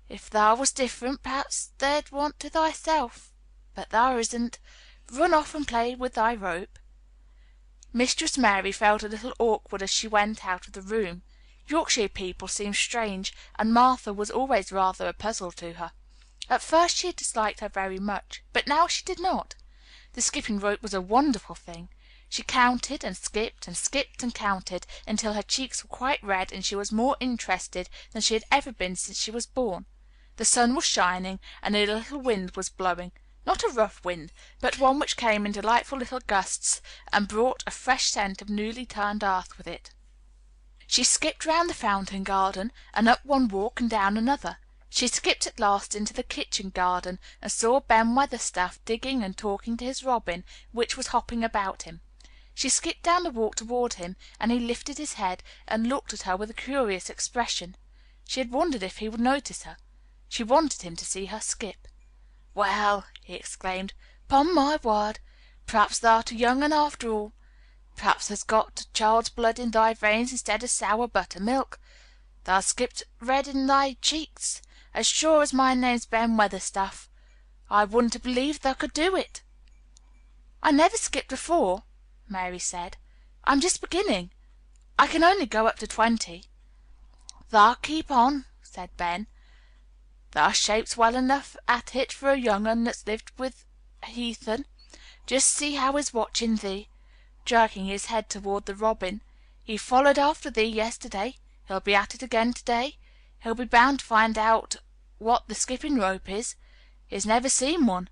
"If thou was different, perhaps thou'd want to thyself. But thou isn't. Run off and play with thy rope." Mistress Mary felt a little awkward as she went out of the room. Yorkshire people seemed strange, and Martha was always rather a puzzle to her. At first she had disliked her very much, but now she did not. The skipping rope was a wonderful thing. She counted and skipped and skipped and counted until her cheeks were quite red, and she was more interested than she had ever been since she was born. The sun was shining, and a little wind was blowing. Not a rough wind, but one which came in delightful little gusts and brought a fresh scent of newly turned earth with it. She skipped round the fountain garden, and up one walk and down another. She skipped at last into the kitchen garden, and saw Ben Weatherstaff digging and talking to his robin, which was hopping about him. She skipped down the walk toward him, and he lifted his head and looked at her with a curious expression. She had wondered if he would notice her. She wanted him to see her skip. "Well," he exclaimed, "'pon my word, perhaps thou'rt a young un after all. Perhaps thou'st got child's blood in thy veins instead of sour buttermilk. Thou'st skipped red in thy cheeks, as sure as my name's Ben Weatherstaff. I wouldn't have believed thou could do it." "I never skipped before," Mary said. "I'm just beginning. I can only go up to 20. "Thou keep on," said Ben. "Thou shapes well enough at it for a young un that's lived with heathen. Just see how he's watching thee," jerking his head toward the robin. "He followed after thee yesterday. He'll be at it again today. He'll be bound to find out what the skipping rope is. He's never seen one.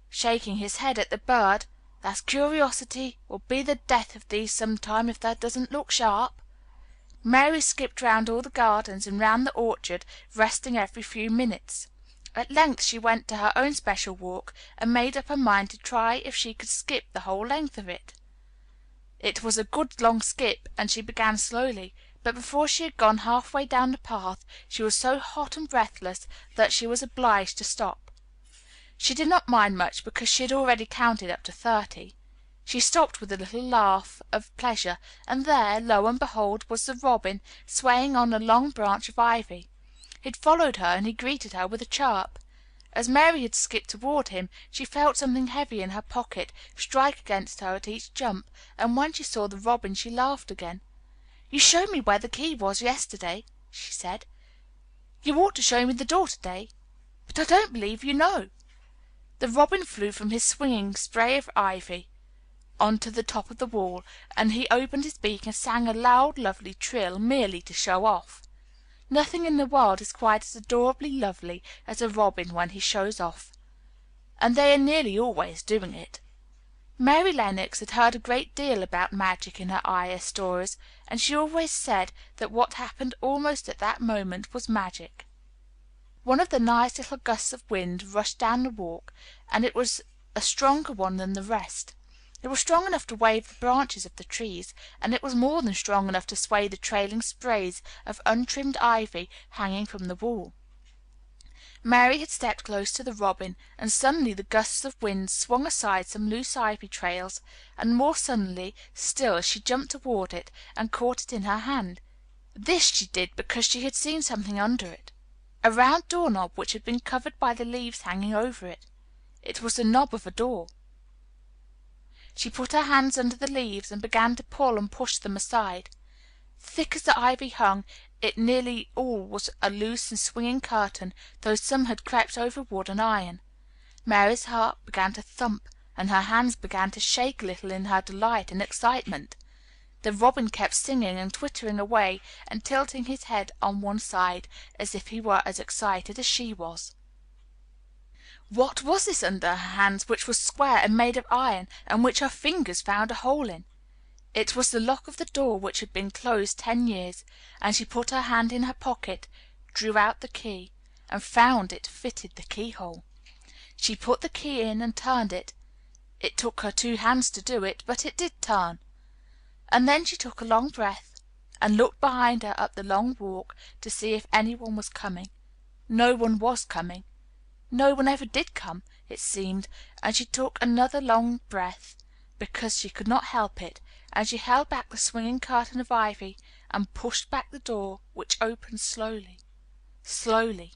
Shaking his head at the bird, "that's curiosity will be the death of thee sometime if thou doesn't look sharp." Mary skipped round all the gardens and round the orchard, resting every few minutes. At length she went to her own special walk, and made up her mind to try if she could skip the whole length of it. It was a good long skip, and she began slowly, but before she had gone halfway down the path she was so hot and breathless that she was obliged to stop. She did not mind much, because she had already counted up to 30. She stopped with a little laugh of pleasure, and there, lo and behold, was the robin swaying on a long branch of ivy. He had followed her, and he greeted her with a chirp. As Mary had skipped toward him, she felt something heavy in her pocket strike against her at each jump, and when she saw the robin she laughed again. "You showed me where the key was yesterday," she said. "You ought to show me the door today, but I don't believe you know." The robin flew from his swinging spray of ivy on to the top of the wall, and he opened his beak and sang a loud, lovely trill merely to show off. Nothing in the world is quite as adorably lovely as a robin when he shows off, and they are nearly always doing it. Mary Lennox had heard a great deal about magic in her Ayah stories, and she always said that what happened almost at that moment was magic. One of the nice little gusts of wind rushed down the walk, and it was a stronger one than the rest. It was strong enough to wave the branches of the trees, and it was more than strong enough to sway the trailing sprays of untrimmed ivy hanging from the wall. Mary had stepped close to the robin, and suddenly the gusts of wind swung aside some loose ivy trails, and more suddenly still she jumped toward it and caught it in her hand. This she did because she had seen something under it, a round doorknob which had been covered by the leaves hanging over it. It was the knob of a door. She put her hands under the leaves and began to pull and push them aside. Thick as the ivy hung, it nearly all was a loose and swinging curtain, though some had crept over wood and iron. Mary's heart began to thump, and her hands began to shake a little in her delight and excitement. The robin kept singing and twittering away and tilting his head on one side as if he were as excited as she was. What was this under her hands, which was square and made of iron, and which her fingers found a hole in? It was the lock of the door, which had been closed 10 years, and she put her hand in her pocket, drew out the key, and found it fitted the keyhole. She put the key in and turned it. It took her 2 hands to do it, but it did turn. And then she took a long breath, and looked behind her up the long walk to see if any one was coming. No one was coming. No one ever did come, it seemed, and she took another long breath, because she could not help it, and she held back the swinging curtain of ivy and pushed back the door, which opened slowly, slowly.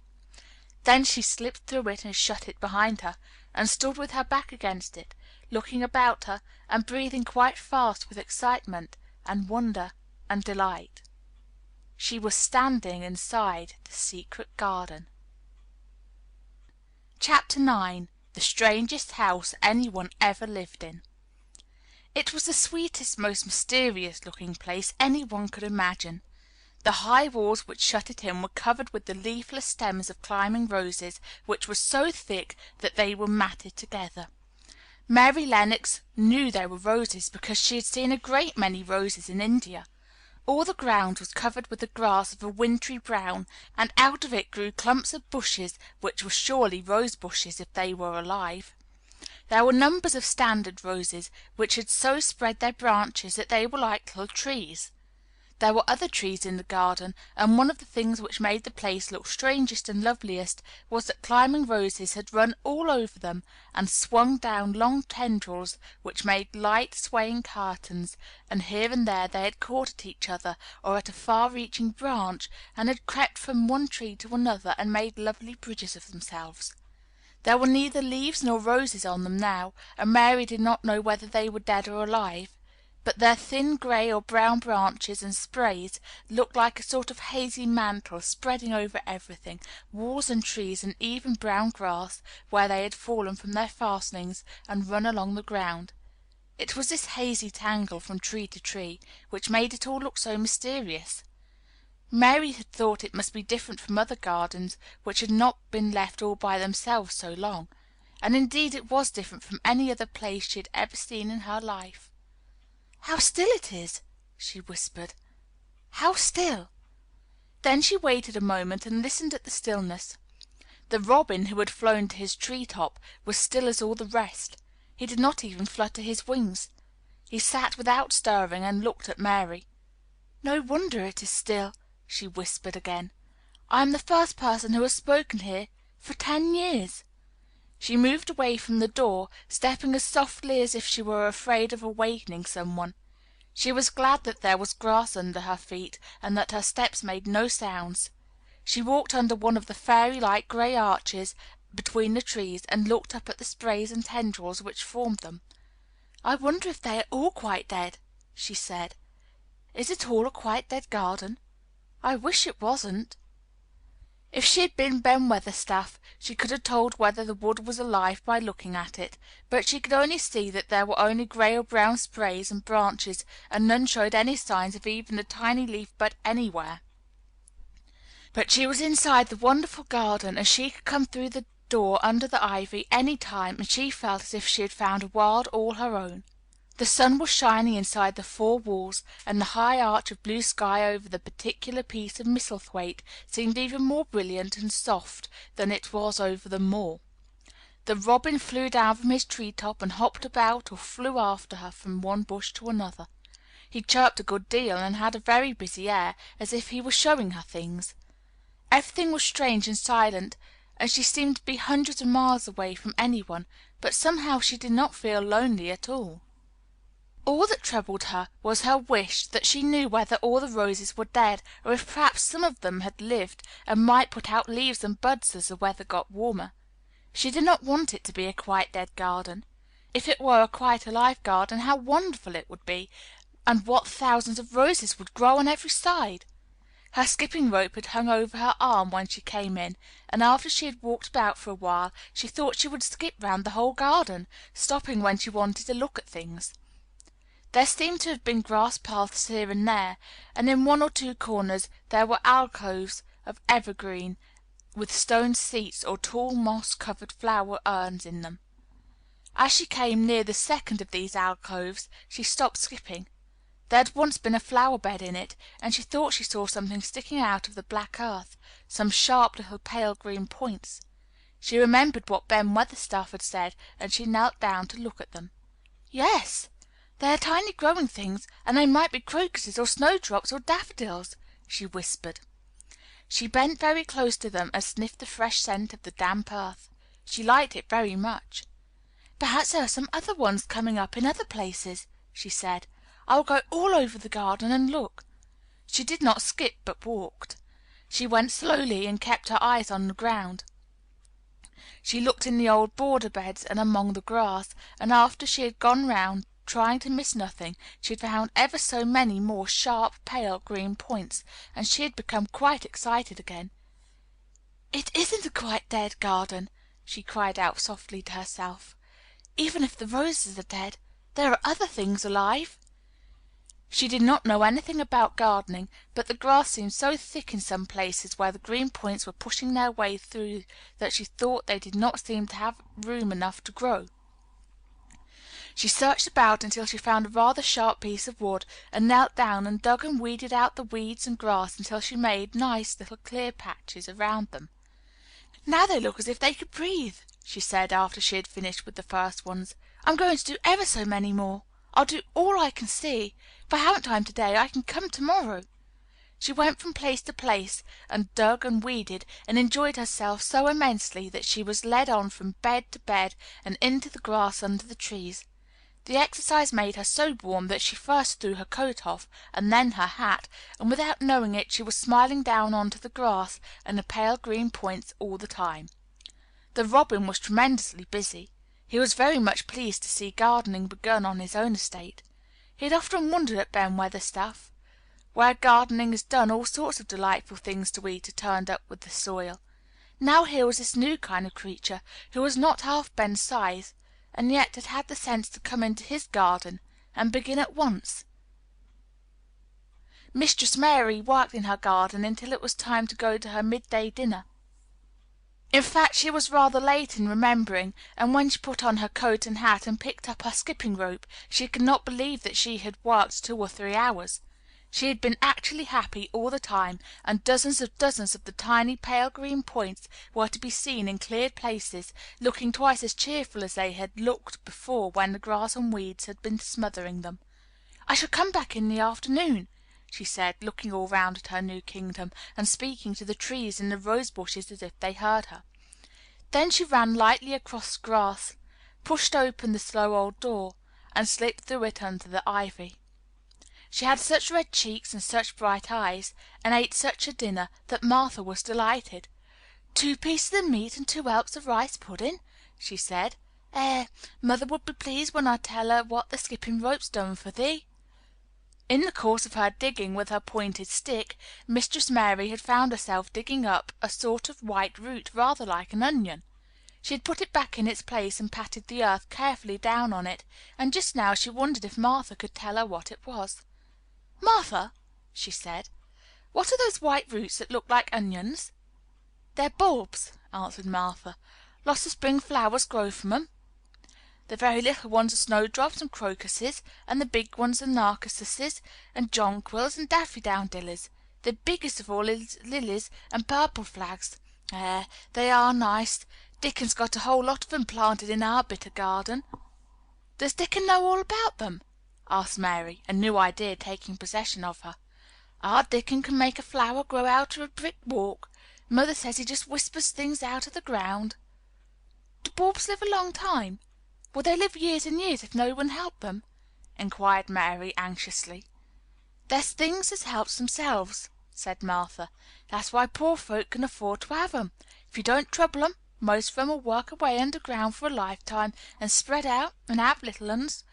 Then she slipped through it and shut it behind her, and stood with her back against it, looking about her and breathing quite fast with excitement and wonder and delight. She was standing inside the secret garden. Chapter 9. The Strangest House Anyone Ever Lived In. It was the sweetest, most mysterious looking place any one could imagine. The high walls which shut it in were covered with the leafless stems of climbing roses, which were so thick that they were matted together. Mary Lennox knew they were roses because she had seen a great many roses in India. All the ground was covered with the grass of a wintry brown, and out of it grew clumps of bushes which were surely rose bushes if they were alive. There were numbers of standard roses, which had so spread their branches that they were like little trees. There were other trees in the garden, and one of the things which made the place look strangest and loveliest was that climbing roses had run all over them and swung down long tendrils which made light, swaying curtains, and here and there they had caught at each other or at a far-reaching branch, and had crept from one tree to another and made lovely bridges of themselves. There were neither leaves nor roses on them now, and Mary did not know whether they were dead or alive, but their thin gray or brown branches and sprays looked like a sort of hazy mantle spreading over everything, walls and trees and even brown grass, where they had fallen from their fastenings and run along the ground. It was this hazy tangle from tree to tree which made it all look so mysterious. Mary had thought it must be different from other gardens which had not been left all by themselves so long, and indeed it was different from any other place she had ever seen in her life. "How still it is!" she whispered. "How still!" Then she waited a moment and listened at the stillness. The robin, who had flown to his tree top, was still as all the rest. He did not even flutter his wings. He sat without stirring and looked at Mary. "No wonder it is still," she whispered again. "I am the first person who has spoken here for 10 years." She moved away from the door, stepping as softly as if she were afraid of awakening someone. She was glad that there was grass under her feet and that her steps made no sounds. She walked under one of the fairy-like gray arches between the trees and looked up at the sprays and tendrils which formed them. "I wonder if they are all quite dead," she said. "Is it all a quite dead garden? I wish it wasn't." If she had been Ben Weatherstaff, she could have told whether the wood was alive by looking at it, but she could only see that there were only gray or brown sprays and branches, and none showed any signs of even a tiny leaf bud anywhere. But she was inside the wonderful garden, and she could come through the door under the ivy any time, and she felt as if she had found a world all her own. The sun was shining inside the four walls, and the high arch of blue sky over the particular piece of Misselthwaite seemed even more brilliant and soft than it was over the moor. The robin flew down from his tree top and hopped about or flew after her from one bush to another. He chirped a good deal and had a very busy air, as if he were showing her things. Everything was strange and silent, and she seemed to be hundreds of miles away from anyone, but somehow she did not feel lonely at all. All that troubled her was her wish that she knew whether all the roses were dead, or if perhaps some of them had lived and might put out leaves and buds as the weather got warmer. She did not want it to be a quite dead garden. If it were a quite alive garden, how wonderful it would be, and what thousands of roses would grow on every side! Her skipping rope had hung over her arm when she came in, and after she had walked about for a while she thought she would skip round the whole garden, stopping when she wanted to look at things. There seemed to have been grass paths here and there, and in one or two corners there were alcoves of evergreen, with stone seats or tall moss-covered flower urns in them. As she came near the second of these alcoves she stopped skipping. There had once been a flower bed in it, and she thought she saw something sticking out of the black earth, some sharp little pale green points. She remembered what Ben Weatherstaff had said, and she knelt down to look at them. "Yes, they are tiny growing things, and they might be crocuses or snowdrops or daffodils," she whispered. She bent very close to them and sniffed the fresh scent of the damp earth. She liked it very much. "Perhaps there are some other ones coming up in other places," she said. "I will go all over the garden and look." She did not skip, but walked. She went slowly and kept her eyes on the ground. She looked in the old border beds and among the grass, and after she had gone round, trying to miss nothing, she had found ever so many more sharp, pale green points, and she had become quite excited again. "It isn't a quite dead garden," she cried out softly to herself. "Even if the roses are dead, there are other things alive." She did not know anything about gardening, but the grass seemed so thick in some places where the green points were pushing their way through that she thought they did not seem to have room enough to grow. She searched about until she found a rather sharp piece of wood, and knelt down and dug and weeded out the weeds and grass until she made nice little clear patches around them. "Now they look as if they could breathe," she said after she had finished with the first ones. "I'm going to do ever so many more. I'll do all I can see. If I haven't time today, I can come tomorrow." She went from place to place and dug and weeded, and enjoyed herself so immensely that she was led on from bed to bed and into the grass under the trees. The exercise made her so warm that she first threw her coat off and then her hat, and without knowing it she was smiling down onto the grass and the pale green points all the time. The robin was tremendously busy. He was very much pleased to see gardening begun on his own estate. He had often wondered at Ben Weatherstaff. Where gardening is done, all sorts of delightful things to eat are turned up with the soil. Now here was this new kind of creature, who was not half Ben's size, and yet had had the sense to come into his garden and begin at once. Mistress Mary worked in her garden until it was time to go to her midday dinner. In fact, she was rather late in remembering, and when she put on her coat and hat and picked up her skipping rope, she could not believe that she had worked 2 or 3 hours. She had been actually happy all the time, and dozens of the tiny pale green points were to be seen in cleared places, looking twice as cheerful as they had looked before when the grass and weeds had been smothering them. "I shall come back in the afternoon," she said, looking all round at her new kingdom, and speaking to the trees and the rose bushes as if they heard her. Then she ran lightly across the grass, pushed open the slow old door, and slipped through it under the ivy. She had such red cheeks and such bright eyes, and ate such a dinner, that Martha was delighted. "2 pieces of meat and 2 whelps of rice pudding," she said. Mother would be pleased when I tell her what the skipping rope's done for thee." In the course of her digging with her pointed stick, Mistress Mary had found herself digging up a sort of white root rather like an onion. She had put it back in its place and patted the earth carefully down on it, and just now she wondered if Martha could tell her what it was. "Martha," she said, "what are those white roots that look like onions?" "They're bulbs," answered Martha. "Lots of spring flowers grow from 'em. The very little ones are snowdrops and crocuses, and the big ones are narcissuses and jonquils and daffydowndillys. The biggest of all is lilies and purple flags. They are nice. Dickon's got a whole lot of 'em planted in our bit of garden." "Does Dickon know all about them?" asked Mary, a new idea taking possession of her. "Our Dickon can make a flower grow out of a brick walk. Mother says he just whispers things out of the ground." "Do bulbs live a long time? Will they live years and years if no one helped them?" inquired Mary anxiously. "There's things as helps themselves," said Martha. "That's why poor folk can afford to have 'em. If you don't trouble 'em, most of 'em'll work away underground for a lifetime, and spread out, and have little uns.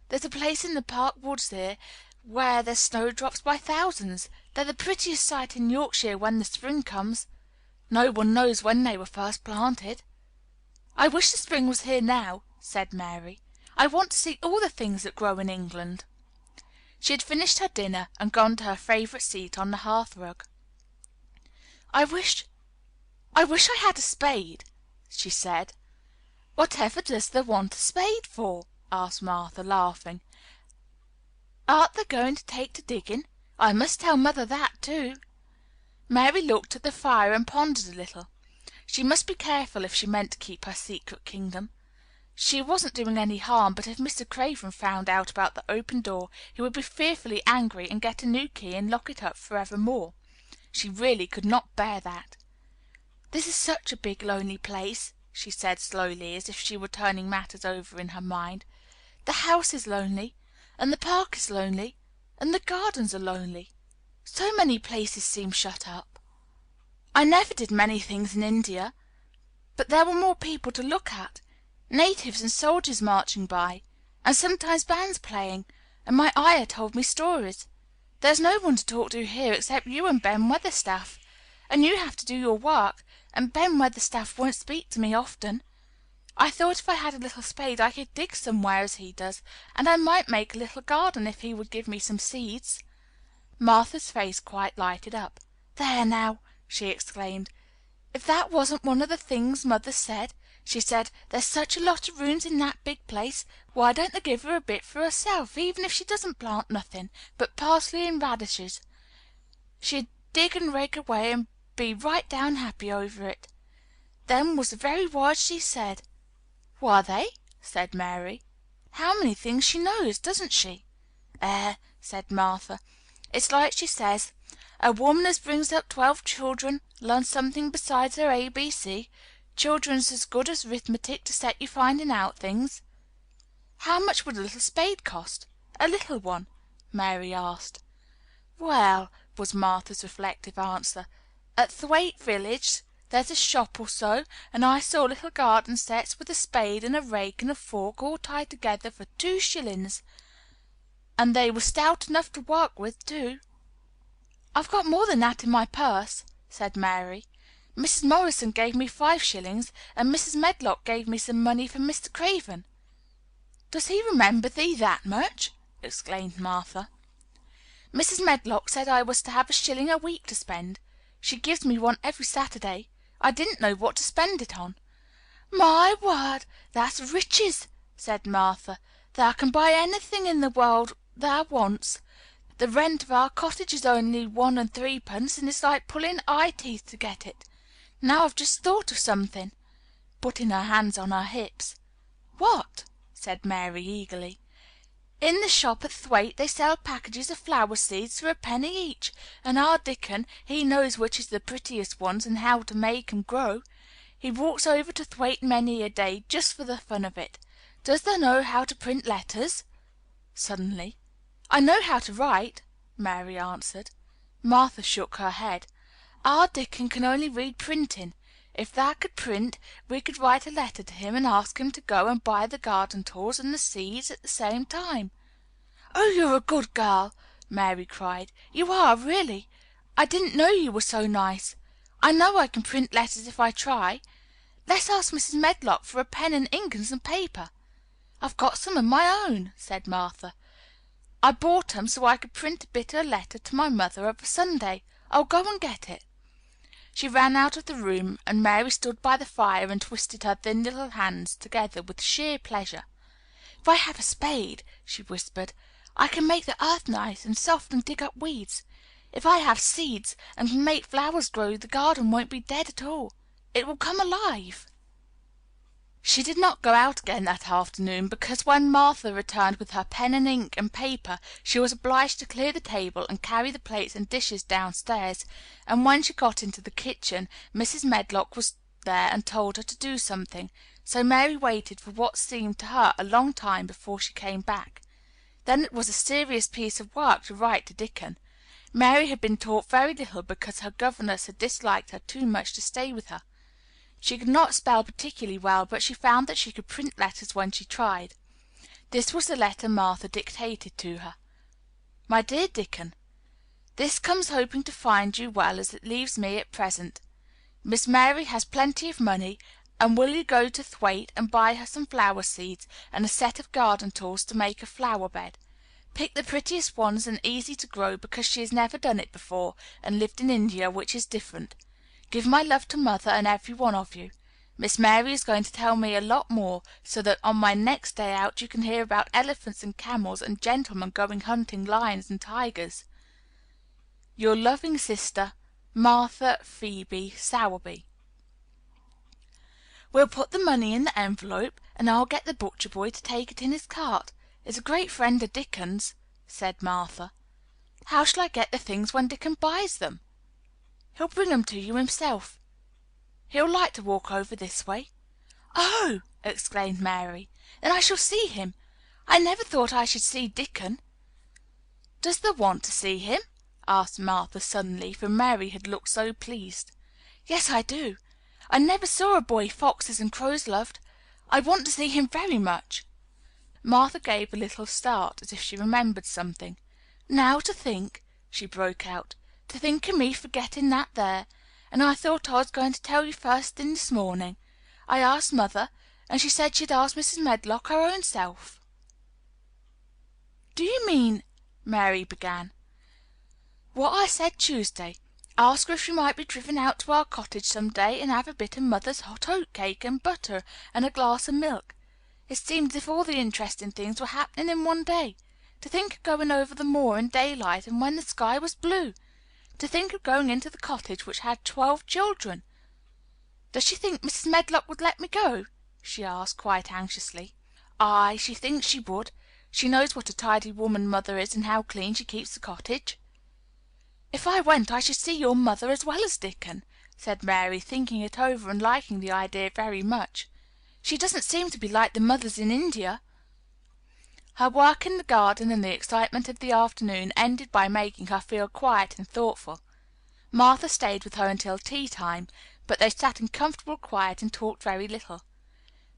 There's a place in the park woods here where there's snowdrops by thousands. They're the prettiest sight in Yorkshire when the spring comes. No one knows when they were first planted." "I wish the spring was here now," said Mary. "I want to see all the things that grow in England." She had finished her dinner and gone to her favorite seat on the hearth rug. I wish I had a spade," she said. "Whatever does thee want a spade for?" asked Martha, laughing. "Art thee going to take to digging? I must tell mother that, too." Mary looked at the fire and pondered a little. She must be careful if she meant to keep her secret kingdom. She wasn't doing any harm, but if Mr. Craven found out about the open door he would be fearfully angry and get a new key and lock it up forevermore. She really could not bear that. "This is such a big, lonely place," she said slowly, as if she were turning matters over in her mind. "The house is lonely, and the park is lonely, and the gardens are lonely. So many places seem shut up. I never did many things in India, but there were more people to look at, natives and soldiers marching by, and sometimes bands playing, and my ayah told me stories. There's no one to talk to here except you and Ben Weatherstaff, and you have to do your work, and Ben Weatherstaff won't speak to me often. I thought if I had a little spade I could dig somewhere as he does, and I might make a little garden if he would give me some seeds." Martha's face quite lighted up. "There now!" she exclaimed. "If that wasn't one of the things mother said! She said, 'There's such a lot of rooms in that big place, why don't they give her a bit for herself, even if she doesn't plant nothing but parsley and radishes? She'd dig and rake away and be right down happy over it.' Them was the very words she said." "Were they?" said Mary. "How many things she knows, doesn't she?" Said Martha. "It's like she says, 'A woman as brings up 12 children learns something besides her ABC. Children's as good as 'rithmetic to set you finding out things.'" "How much would a little spade cost a little one?" Mary asked. "Well," was Martha's reflective answer, "at Thwaite village there's a shop or so, and I saw little garden sets with a spade and a rake and a fork all tied together for 2 shillings, and they were stout enough to work with, too." "I've got more than that in my purse," said Mary. "Mrs. Morrison gave me 5 shillings, and Mrs. Medlock gave me some money from Mr. Craven." "Does he remember thee that much?" exclaimed Martha. "Mrs. Medlock said I was to have a shilling a week to spend. She gives me one every Saturday. I didn't know what to spend it on." "My word, that's riches!" said Martha. "Thou can buy anything in the world thou wants. The rent of our cottage is only 1 and 3pence, and it's like pulling eye teeth to get it. Now I've just thought of something," putting her hands on her hips. "What?" said Mary eagerly. "In the shop at Thwaite they sell packages of flower seeds for a penny each, and our Dickon, he knows which is the prettiest ones and how to make 'em grow. He walks over to Thwaite many a day just for the fun of it. Does thou know how to print letters?" Suddenly. "I know how to write," Mary answered. Martha shook her head. "Our Dickon can only read printing. If thou could print, we could write a letter to him and ask him to go and buy the garden tools and the seeds at the same time." "Oh, you're a good girl!" Mary cried. "You are, really. I didn't know you were so nice. I know I can print letters if I try. Let's ask Mrs. Medlock for a pen and ink and some paper." "I've got some of my own," said Martha. "I bought 'em so I could print a bit of a letter to my mother of a Sunday. I'll go and get it." She ran out of the room, and Mary stood by the fire and twisted her thin little hands together with sheer pleasure. "If I have a spade," she whispered, "I can make the earth nice and soft and dig up weeds. If I have seeds and can make flowers grow, the garden won't be dead at all. It will come alive." She did not go out again that afternoon because when Martha returned with her pen and ink and paper she was obliged to clear the table and carry the plates and dishes downstairs, and when she got into the kitchen Mrs. Medlock was there and told her to do something, so Mary waited for what seemed to her a long time before she came back. Then it was a serious piece of work to write to Dickon. Mary had been taught very little because her governess had disliked her too much to stay with her. She could not spell particularly well, but she found that she could print letters when she tried. This was the letter Martha dictated to her. "My dear Dickon, this comes hoping to find you well as it leaves me at present. Miss Mary has plenty of money, and will you go to Thwaite and buy her some flower seeds and a set of garden tools to make a flower bed. Pick the prettiest ones and easy to grow because she has never done it before and lived in India, which is different. Give my love to Mother and every one of you. Miss Mary is going to tell me a lot more, so that on my next day out you can hear about elephants and camels and gentlemen going hunting lions and tigers. Your loving sister, Martha Phoebe Sowerby." "We'll put the money in the envelope, and I'll get the butcher boy to take it in his cart. It's a great friend of Dickon's," said Martha. "How shall I get the things when Dickon buys them?" "He'll bring 'em to you himself. He'll like to walk over this way." "Oh!" exclaimed Mary. "Then I shall see him. I never thought I should see Dickon." "Does thee want to see him?" asked Martha suddenly, for Mary had looked so pleased. "Yes, I do. I never saw a boy foxes and crows loved. I want to see him very much." Martha gave a little start, as if she remembered something. "Now to think," she broke out, "to think of me forgetting that there, and I thought I was going to tell you first thing this morning. I asked Mother, and she said she'd ask Mrs. Medlock her own self." "Do you mean—" Mary began. "What I said Tuesday. Ask her if she might be driven out to our cottage some day and have a bit of Mother's hot oat cake and butter and a glass of milk. It seemed as if all the interesting things were happening in one day. To think of going over the moor in daylight and when the sky was blue! To think of going into the cottage which had 12 children! Does she think Mrs. Medlock would let me go?" she asked, quite anxiously. "Aye, she thinks she would. She knows what a tidy woman Mother is and how clean she keeps the cottage." "If I went I should see your mother as well as Dickon," said Mary, thinking it over and liking the idea very much. "She doesn't seem to be like the mothers in India." Her work in the garden and the excitement of the afternoon ended by making her feel quiet and thoughtful. Martha stayed with her until tea time, but they sat in comfortable quiet and talked very little.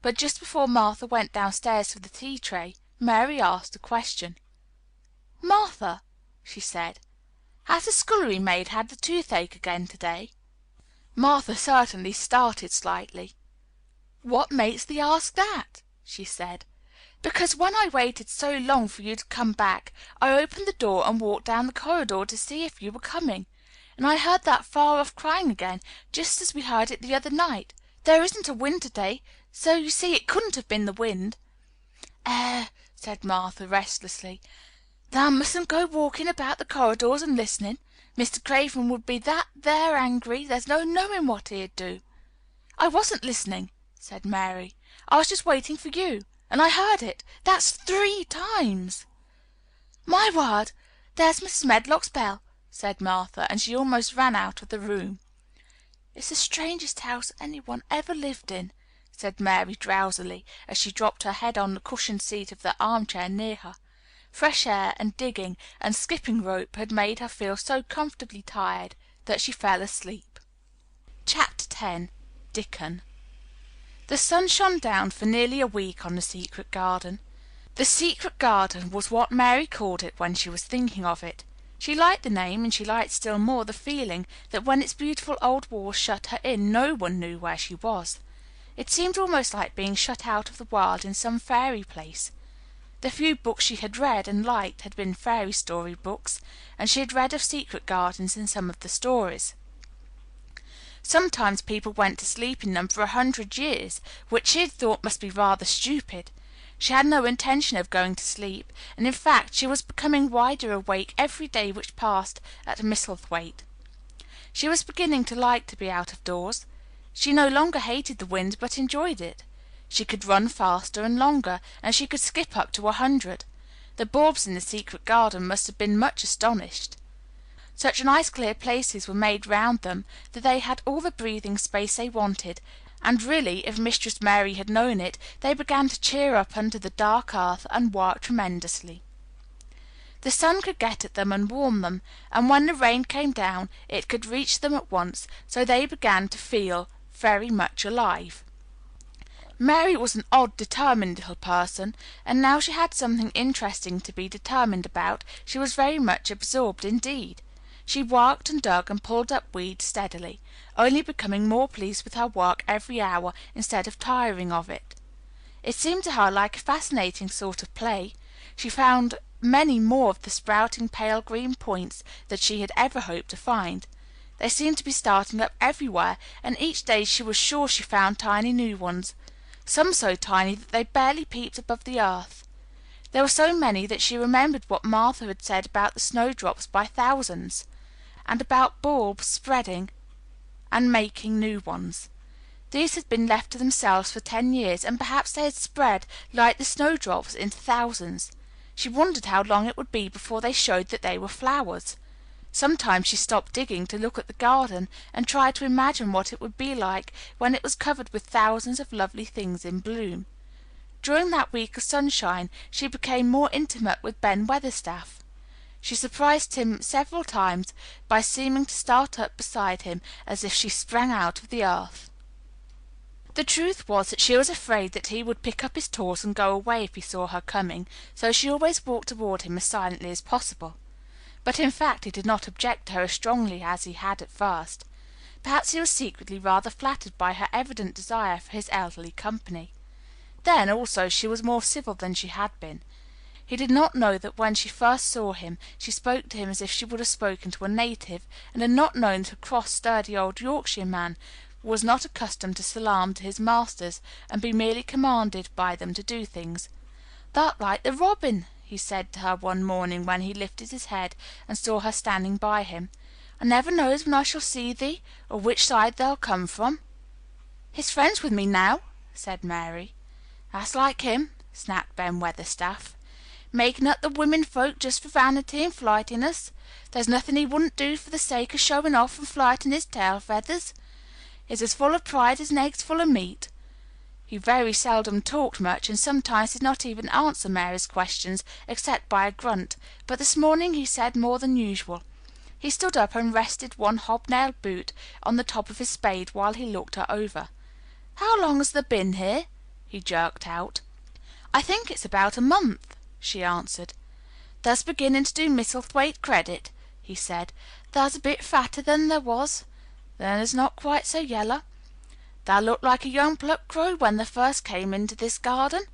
But just before Martha went downstairs for the tea tray, Mary asked a question. "Martha," she said, "has the scullery maid had the toothache again today?" Martha certainly started slightly. "What makes thee ask that?" she said. "Because when I waited so long for you to come back, I opened the door and walked down the corridor to see if you were coming, and I heard that far off crying again, just as we heard it the other night. There isn't a wind today, so you see it couldn't have been the wind." Said Martha restlessly. "Thou mustn't go walking about the corridors and listening. Mr. Craven would be that there angry, there's no knowing what he'd do." "I wasn't listening," said Mary. "I was just waiting for you. And I heard it. That's 3 times." "My word! There's Mrs. Medlock's bell," said Martha, and she almost ran out of the room. "It's the strangest house anyone ever lived in," said Mary drowsily, as she dropped her head on the cushioned seat of the armchair near her. Fresh air, and digging, and skipping rope had made her feel so comfortably tired that she fell asleep. Chapter 10. Dickon. The sun shone down for nearly a week on the secret garden. The secret garden was what Mary called it when she was thinking of it. She liked the name, and she liked still more the feeling that when its beautiful old walls shut her in no one knew where she was. It seemed almost like being shut out of the world in some fairy place. The few books she had read and liked had been fairy story books, and she had read of secret gardens in some of the stories. Sometimes people went to sleep in them for 100 years, which she had thought must be rather stupid. She had no intention of going to sleep, and in fact she was becoming wider awake every day which passed at Misselthwaite. She was beginning to like to be out of doors. She no longer hated the wind, but enjoyed it. She could run faster and longer, and she could skip up to 100. The bulbs in the secret garden must have been much astonished. Such nice clear places were made round them that they had all the breathing space they wanted, and really, if Mistress Mary had known it, they began to cheer up under the dark earth and work tremendously. The sun could get at them and warm them, and when the rain came down it could reach them at once, so they began to feel very much alive. Mary was an odd, determined little person, and now she had something interesting to be determined about, she was very much absorbed indeed. She worked and dug and pulled up weeds steadily, only becoming more pleased with her work every hour instead of tiring of it. It seemed to her like a fascinating sort of play. She found many more of the sprouting pale green points than she had ever hoped to find. They seemed to be starting up everywhere, and each day she was sure she found tiny new ones, some so tiny that they barely peeped above the earth. There were so many that she remembered what Martha had said about the snowdrops by thousands, and about bulbs spreading and making new ones. These had been left to themselves for 10 years, and perhaps they had spread like the snowdrops into thousands. She wondered how long it would be before they showed that they were flowers. Sometimes she stopped digging to look at the garden and tried to imagine what it would be like when it was covered with thousands of lovely things in bloom. During that week of sunshine she became more intimate with Ben Weatherstaff. She surprised him several times by seeming to start up beside him as if she sprang out of the earth. The truth was that she was afraid that he would pick up his tools and go away if he saw her coming, so she always walked toward him as silently as possible. But in fact he did not object to her as strongly as he had at first. Perhaps he was secretly rather flattered by her evident desire for his elderly company. Then, also, she was more civil than she had been. He did not know that when she first saw him she spoke to him as if she would have spoken to a native, and had not known that a cross, sturdy old Yorkshireman was not accustomed to salaam to his masters and be merely commanded by them to do things. "Thou'rt like the robin," he said to her one morning when he lifted his head and saw her standing by him. "I never knows when I shall see thee, or which side thou'll come from." "He's friends with me now," said Mary. "That's like him," snapped Ben Weatherstaff. "Making up the women folk just for vanity and flightiness. There's nothing he wouldn't do for the sake of showing off and flighting his tail feathers. He's as full of pride as an egg's full of meat." He very seldom talked much, and sometimes did not even answer Mary's questions except by a grunt, but this morning he said more than usual. He stood up and rested one hobnailed boot on the top of his spade while he looked her over. "How long has thou been here?" he jerked out. "I think it's about a month," she answered. "Thou's beginning to do Misselthwaite credit," he said. "Thou's a bit fatter than thou was. Thou's not quite so yeller. Thou looked like a young plucked crow when thou first came into this garden.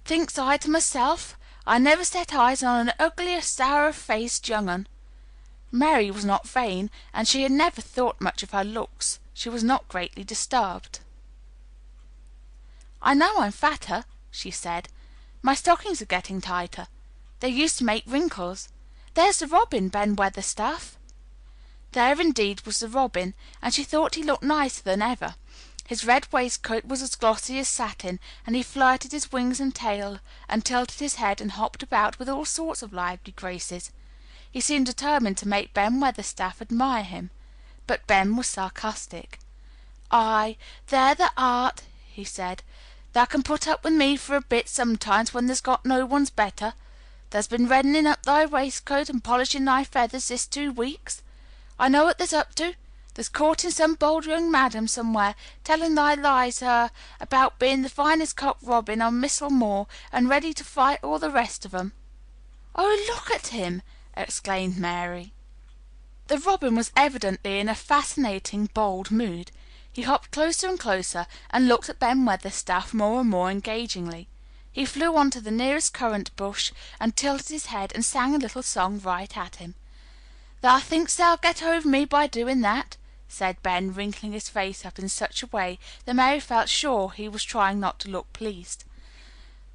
Thinks I to myself, I never set eyes on an uglier, sourer-faced young un." Mary was not vain, and she had never thought much of her looks. She was not greatly disturbed. "I know I'm fatter," she said. "My stockings are getting tighter. They used to make wrinkles. There's the robin, Ben Weatherstaff." There indeed was the robin, and she thought he looked nicer than ever. His red waistcoat was as glossy as satin, and he flirted his wings and tail, and tilted his head, and hopped about with all sorts of lively graces. He seemed determined to make Ben Weatherstaff admire him. But Ben was sarcastic. "Aye, there thou art," he said. "Thou can put up with me for a bit sometimes when there's got no one's better. Thou's been reddening up thy waistcoat and polishing thy feathers this 2 weeks. I know what thou's up to. Thou's courting some bold young madam somewhere, telling thy lies to her about being the finest cock robin on Missel Moor and ready to fight all the rest of 'em." "Oh, look at him!" exclaimed Mary. The robin was evidently in a fascinating, bold mood. He hopped closer and closer, and looked at Ben Weatherstaff more and more engagingly. He flew on to the nearest currant bush, and tilted his head and sang a little song right at him. "Thou think'st thou'lt get over me by doing that?" said Ben, wrinkling his face up in such a way that Mary felt sure he was trying not to look pleased.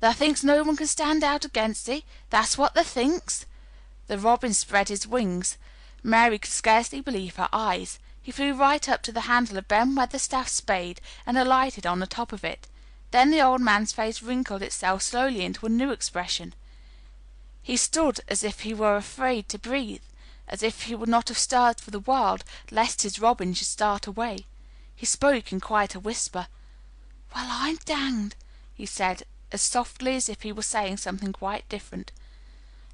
"Thou think'st no one can stand out against thee? That's what thou think'st." The robin spread his wings. Mary could scarcely believe her eyes. He flew right up to the handle of Ben Weatherstaff's spade and alighted on the top of it. Then the old man's face wrinkled itself slowly into a new expression. He stood as if he were afraid to breathe, as if he would not have stirred for the world, lest his robin should start away. He spoke in quite a whisper. "Well, I'm danged," he said, as softly as if he were saying something quite different.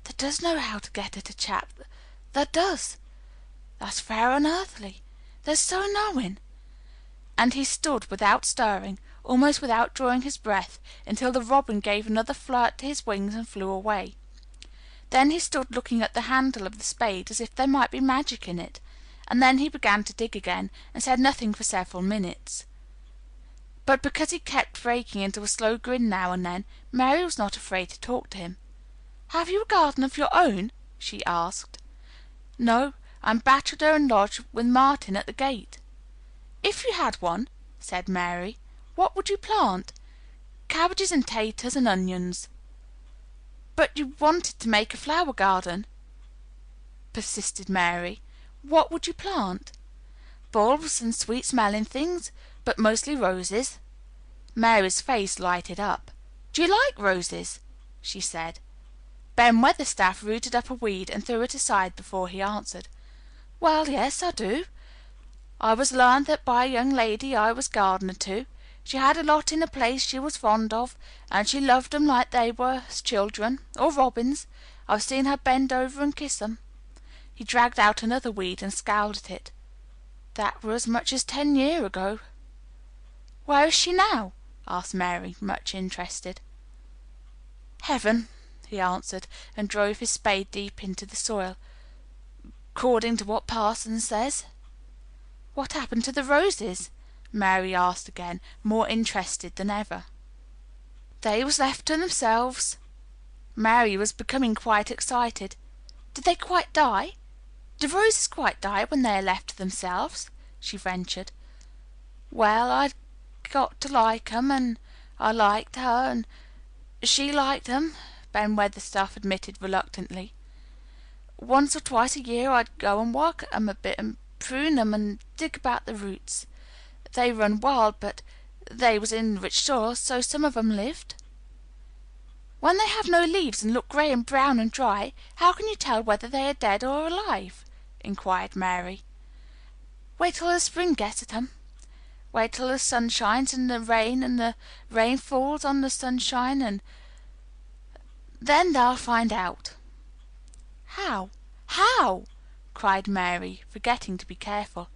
"Thou does know how to get at a chap, thou does. That's fair unearthly. Thou's so knowing." And he stood without stirring, almost without drawing his breath, until the robin gave another flirt to his wings and flew away. Then he stood looking at the handle of the spade as if there might be magic in it, and then he began to dig again, and said nothing for several minutes. But because he kept breaking into a slow grin now and then, Mary was not afraid to talk to him. "Have you a garden of your own?" she asked. "No, I'm bachelor and lodge with Martin at the gate." "If you had one," said Mary, "what would you plant?" "Cabbages and taters and onions." "But you wanted to make a flower garden," persisted Mary. "What would you plant?" "Bulbs and sweet-smelling things, but mostly roses." Mary's face lighted up. "Do you like roses?" she said. Ben Weatherstaff rooted up a weed and threw it aside before he answered. "Well, yes, I do. I was learned that by a young lady I was gardener to. She had a lot in a place she was fond of, and she loved 'em like they was children, or robins. I've seen her bend over and kiss 'em." He dragged out another weed and scowled at it. "That were as much as 10 year ago." "Where is she now?" asked Mary, much interested. "Heaven," he answered, and drove his spade deep into the soil. "'Cording to what parson says." "What happened to the roses?" Mary asked again, more interested than ever. "They was left to themselves." Mary was becoming quite excited. "Did they quite die? Do roses quite die when they are left to themselves?" she ventured. "Well, I'd got to like 'em, and I liked her, and she liked 'em," Ben Weatherstaff admitted reluctantly. "Once or twice a year I'd go and work at 'em a bit, and prune 'em, and dig about the roots. They run wild, but they was in rich soil, so some of 'em lived." "When they have no leaves and look gray and brown and dry, how can you tell whether they are dead or alive?" inquired Mary. "Wait till the spring gets at 'em. Wait till the sun shines and the rain falls on the sunshine, and then they'll find out." "How? How?" cried Mary, forgetting to be careful.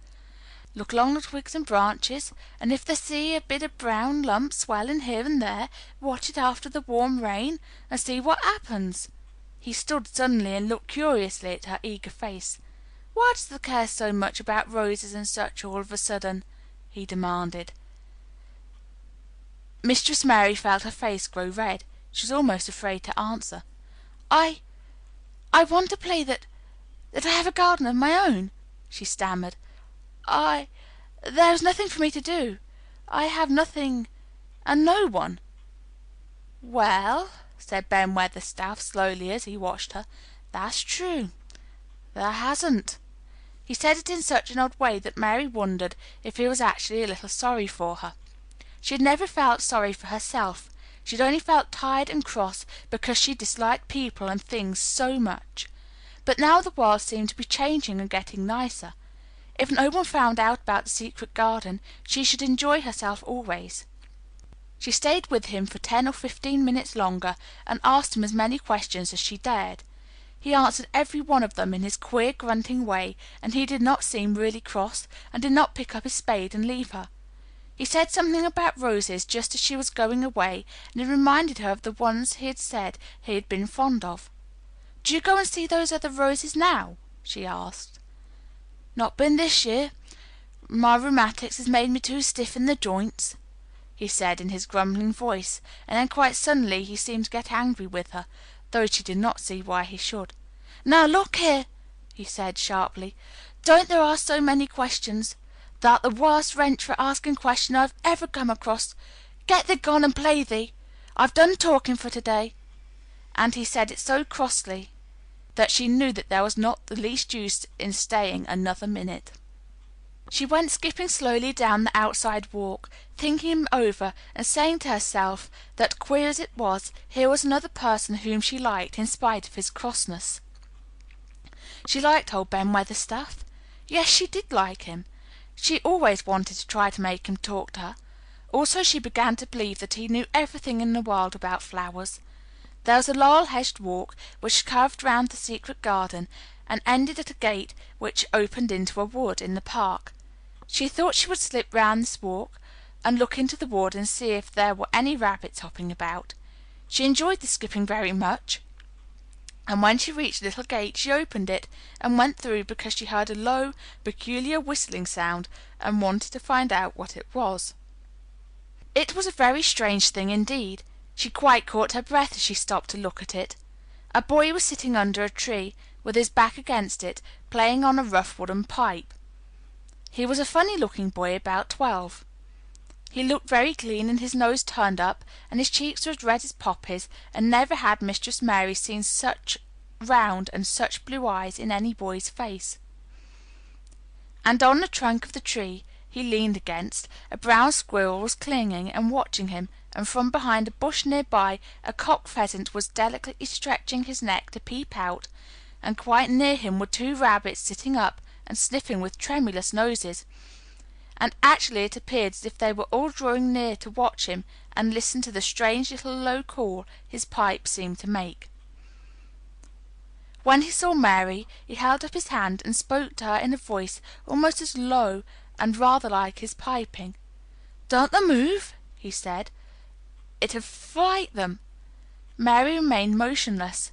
"Look along the twigs and branches, and if they see a bit of brown lump swelling here and there, watch it after the warm rain, and see what happens." He stood suddenly and looked curiously at her eager face. "Why does thou care so much about roses and such all of a sudden?" he demanded. Mistress Mary felt her face grow red. She was almost afraid to answer. I want to play that I have a garden of my own," she stammered. There is nothing for me to do. I have nothing and no one." "Well," said Ben Weatherstaff slowly as he watched her, "that's true. Thou hasn't." He said it in such an odd way that Mary wondered if he was actually a little sorry for her. She had never felt sorry for herself. She had only felt tired and cross because she disliked people and things so much. But now the world seemed to be changing and getting nicer. If no one found out about the secret garden, she should enjoy herself always. She stayed with him for 10 or 15 minutes longer, and asked him as many questions as she dared. He answered every one of them in his queer, grunting way, and he did not seem really cross, and did not pick up his spade and leave her. He said something about roses just as she was going away, and it reminded her of the ones he had said he had been fond of. "Do you go and see those other roses now?" she asked. "Not been this year. My rheumatics has made me too stiff in the joints," he said in his grumbling voice, and then quite suddenly he seemed to get angry with her, though she did not see why he should. "Now look here," he said sharply, "don't there ask so many questions. Thou'rt the worst wrench for asking questions I've ever come across. Get thee gone and play thee. I've done talking for to-day." And he said it so crossly that she knew that there was not the least use in staying another minute. She went skipping slowly down the outside walk, thinking him over and saying to herself that, queer as it was, here was another person whom she liked in spite of his crossness. She liked old Ben Weatherstaff. Yes, she did like him. She always wanted to try to make him talk to her. Also, she began to believe that he knew everything in the world about flowers. There was a laurel-hedged walk which curved round the secret garden and ended at a gate which opened into a wood in the park. She thought she would slip round this walk and look into the wood and see if there were any rabbits hopping about. She enjoyed the skipping very much, and when she reached the little gate she opened it and went through because she heard a low, peculiar whistling sound and wanted to find out what it was. It was a very strange thing indeed. She quite caught her breath as she stopped to look at it. A boy was sitting under a tree, with his back against it, playing on a rough wooden pipe. He was a funny-looking boy about 12. He looked very clean, and his nose turned up, and his cheeks were as red as poppies, and never had Mistress Mary seen such round and such blue eyes in any boy's face. And on the trunk of the tree he leaned against, a brown squirrel was clinging and watching him, and from behind a bush near by a cock pheasant was delicately stretching his neck to peep out, and quite near him were 2 rabbits sitting up and sniffing with tremulous noses, and actually it appeared as if they were all drawing near to watch him and listen to the strange little low call his pipe seemed to make. When he saw Mary, he held up his hand and spoke to her in a voice almost as low and rather like his piping. "Don't they move," he said. "It'd fright them." Mary remained motionless.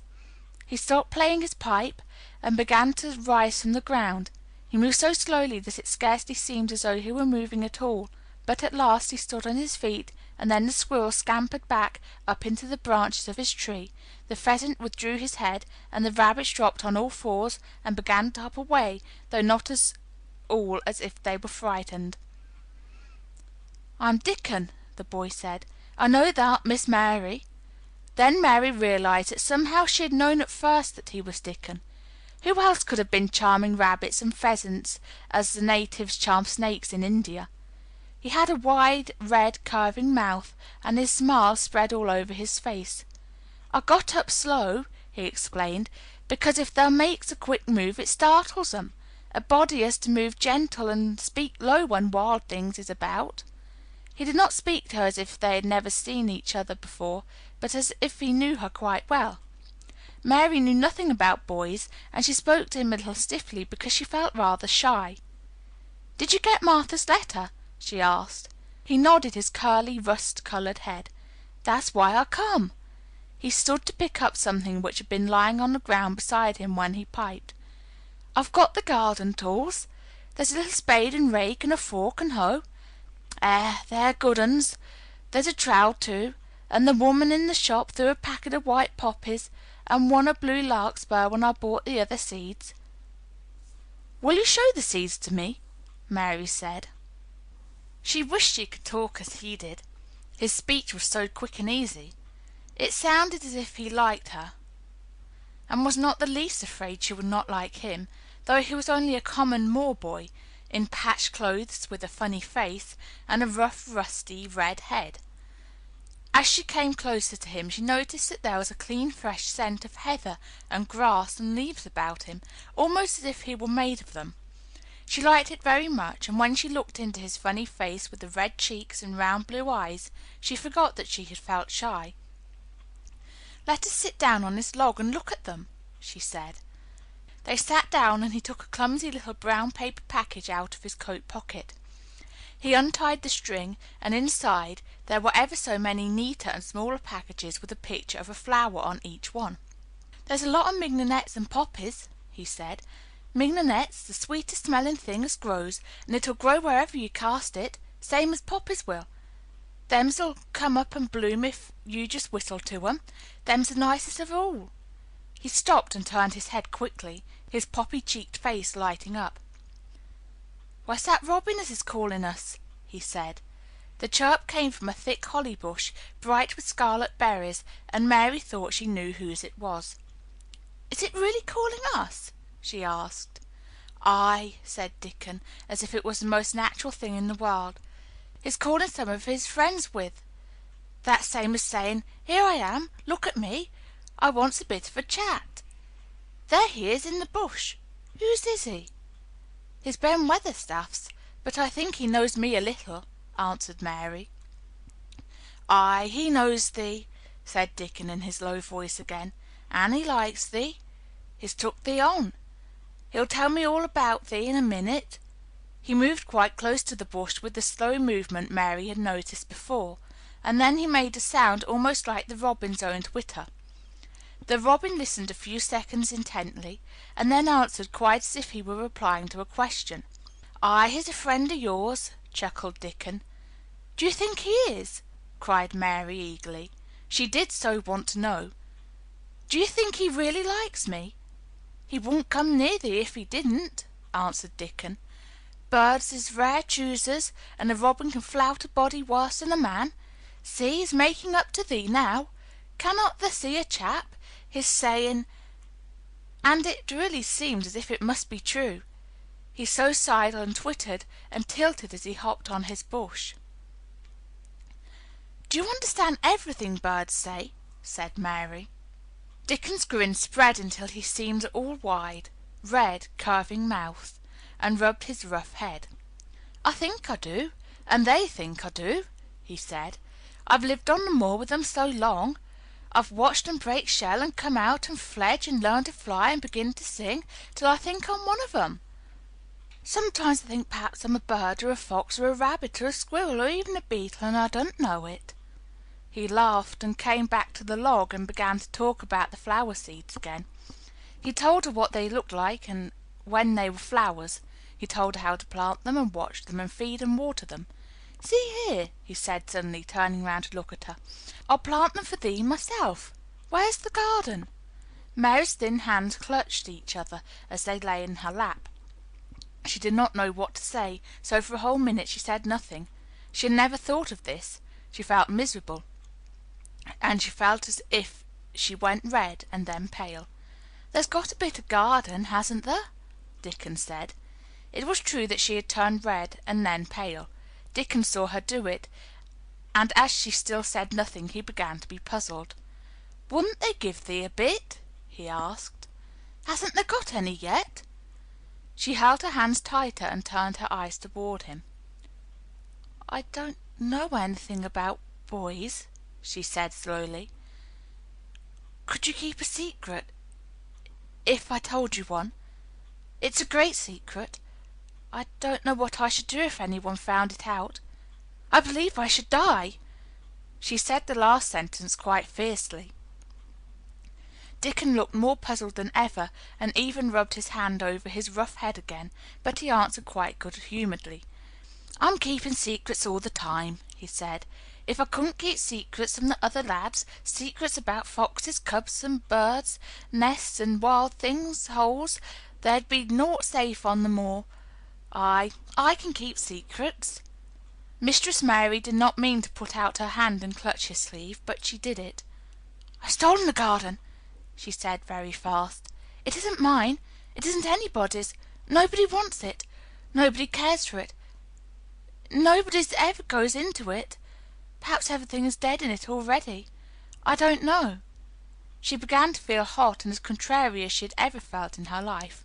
He stopped playing his pipe and began to rise from the ground. He moved so slowly that it scarcely seemed as though he were moving at all, but at last he stood on his feet, and then the squirrel scampered back up into the branches of his tree, the pheasant withdrew his head, and the rabbits dropped on all fours and began to hop away, though not as all as if they were frightened. "I'm Dickon," the boy said. "I know that, Miss Mary." Then Mary realized that somehow she had known at first that he was Dickon. Who else could have been charming rabbits and pheasants as the natives charm snakes in India? He had a wide, red, curving mouth, and his smile spread all over his face. "I got up slow," he explained, "because if they makes a quick move it startles them. A body has to move gentle and speak low when wild things is about." He did not speak to her as if they had never seen each other before, but as if he knew her quite well. Mary knew nothing about boys, and she spoke to him a little stiffly because she felt rather shy. "Did you get Martha's letter?" she asked. He nodded his curly, rust-colored head. "That's why I come." He stood to pick up something which had been lying on the ground beside him when he piped. "I've got the garden tools. There's a little spade and rake and a fork and hoe. They're good uns. There's a trowel too, and the woman in the shop threw a packet of white poppies and one a blue larkspur when I bought the other seeds." "Will you show the seeds to me?" Mary said. She wished she could talk as he did. His speech was so quick and easy. It sounded as if he liked her, and was not the least afraid she would not like him, though he was only a common moor boy, in patched clothes, with a funny face, and a rough, rusty, red head. As she came closer to him she noticed that there was a clean, fresh scent of heather and grass and leaves about him, almost as if he were made of them. She liked it very much, and when she looked into his funny face with the red cheeks and round blue eyes, she forgot that she had felt shy. "Let us sit down on this log and look at them," she said. They sat down, and he took a clumsy little brown paper package out of his coat pocket. He untied the string, and inside there were ever so many neater and smaller packages with a picture of a flower on each one. "There's a lot of mignonettes and poppies," he said. "Mignonette's the sweetest smelling thing as grows, and it'll grow wherever you cast it, same as poppies will. Thems'll come up and bloom if you just whistle to 'em. Them's the nicest of all." He stopped and turned his head quickly, his poppy-cheeked face lighting up. "Why's that robin as is calling us?" he said. The chirp came from a thick holly bush, bright with scarlet berries, and Mary thought she knew whose it was. "Is it really calling us?" she asked. "Aye," said Dickon, as if it was the most natural thing in the world. "He's calling some of his friends with. That's same as saying, 'Here I am, look at me, I wants a bit of a chat.' There he is in the bush. Whose is he?" "He's Ben Weatherstaff's, but I think he knows me a little," answered Mary. "Aye, he knows thee," said Dickon in his low voice again, "and he likes thee. He's took thee on. He'll tell me all about thee in a minute." He moved quite close to the bush with the slow movement Mary had noticed before, and then he made a sound almost like the robin's own twitter. The robin listened a few seconds intently, and then answered quite as if he were replying to a question. "Aye, he's a friend of yours," chuckled Dickon. "Do you think he is?" cried Mary eagerly. She did so want to know. "Do you think he really likes me?" "He wouldn't come near thee if he didn't," answered Dickon. "Birds is rare choosers, and a robin can flout a body worse than a man. See, he's making up to thee now. Cannot thee see a chap? He's saying—" and it really seemed as if it must be true. He so sighed and twittered and tilted as he hopped on his bush. "Do you understand everything birds say?" said Mary. Dickon's grin spread until he seemed all wide, red, curving mouth, and rubbed his rough head. "I think I do, and they think I do," he said. "I've lived on the moor with them so long. I've watched 'em break shell and come out and fledge and learn to fly and begin to sing, till I think I'm one of 'em. Sometimes I think perhaps I'm a bird or a fox or a rabbit or a squirrel or even a beetle, and I don't know it." He laughed and came back to the log and began to talk about the flower seeds again. He told her what they looked like and when they were flowers. He told her how to plant them and watch them and feed and water them. "See here," he said suddenly, turning round to look at her. "I'll plant them for thee myself. Where's the garden?" Mary's thin hands clutched each other as they lay in her lap. She did not know what to say, so for a whole minute she said nothing. She had never thought of this. She felt miserable, and she felt as if she went red and then pale. "There's got a bit of garden, hasn't there?" Dickon said. It was true that she had turned red and then pale. Dickon saw her do it, and as she still said nothing, he began to be puzzled. "Wouldn't they give thee a bit?" he asked. "Hasn't there got any yet?" She held her hands tighter and turned her eyes toward him. "I don't know anything about boys," she said slowly. "Could you keep a secret if I told you one? It's a great secret. I don't know what I should do if anyone found it out. I believe I should die." She said the last sentence quite fiercely. Dickon looked more puzzled than ever, and even rubbed his hand over his rough head again, but he answered quite good-humouredly. "I'm keeping secrets all the time," he said. "If I couldn't keep secrets from the other lads, secrets about foxes, cubs, and birds, nests, and wild things, holes, there'd be naught safe on the moor. I can keep secrets." Mistress Mary did not mean to put out her hand and clutch his sleeve, but she did it. "I've stolen the garden," she said very fast. "It isn't mine. It isn't anybody's. Nobody wants it. Nobody cares for it. Nobody ever goes into it. Perhaps everything is dead in it already. I don't know." She began to feel hot and as contrary as she had ever felt in her life.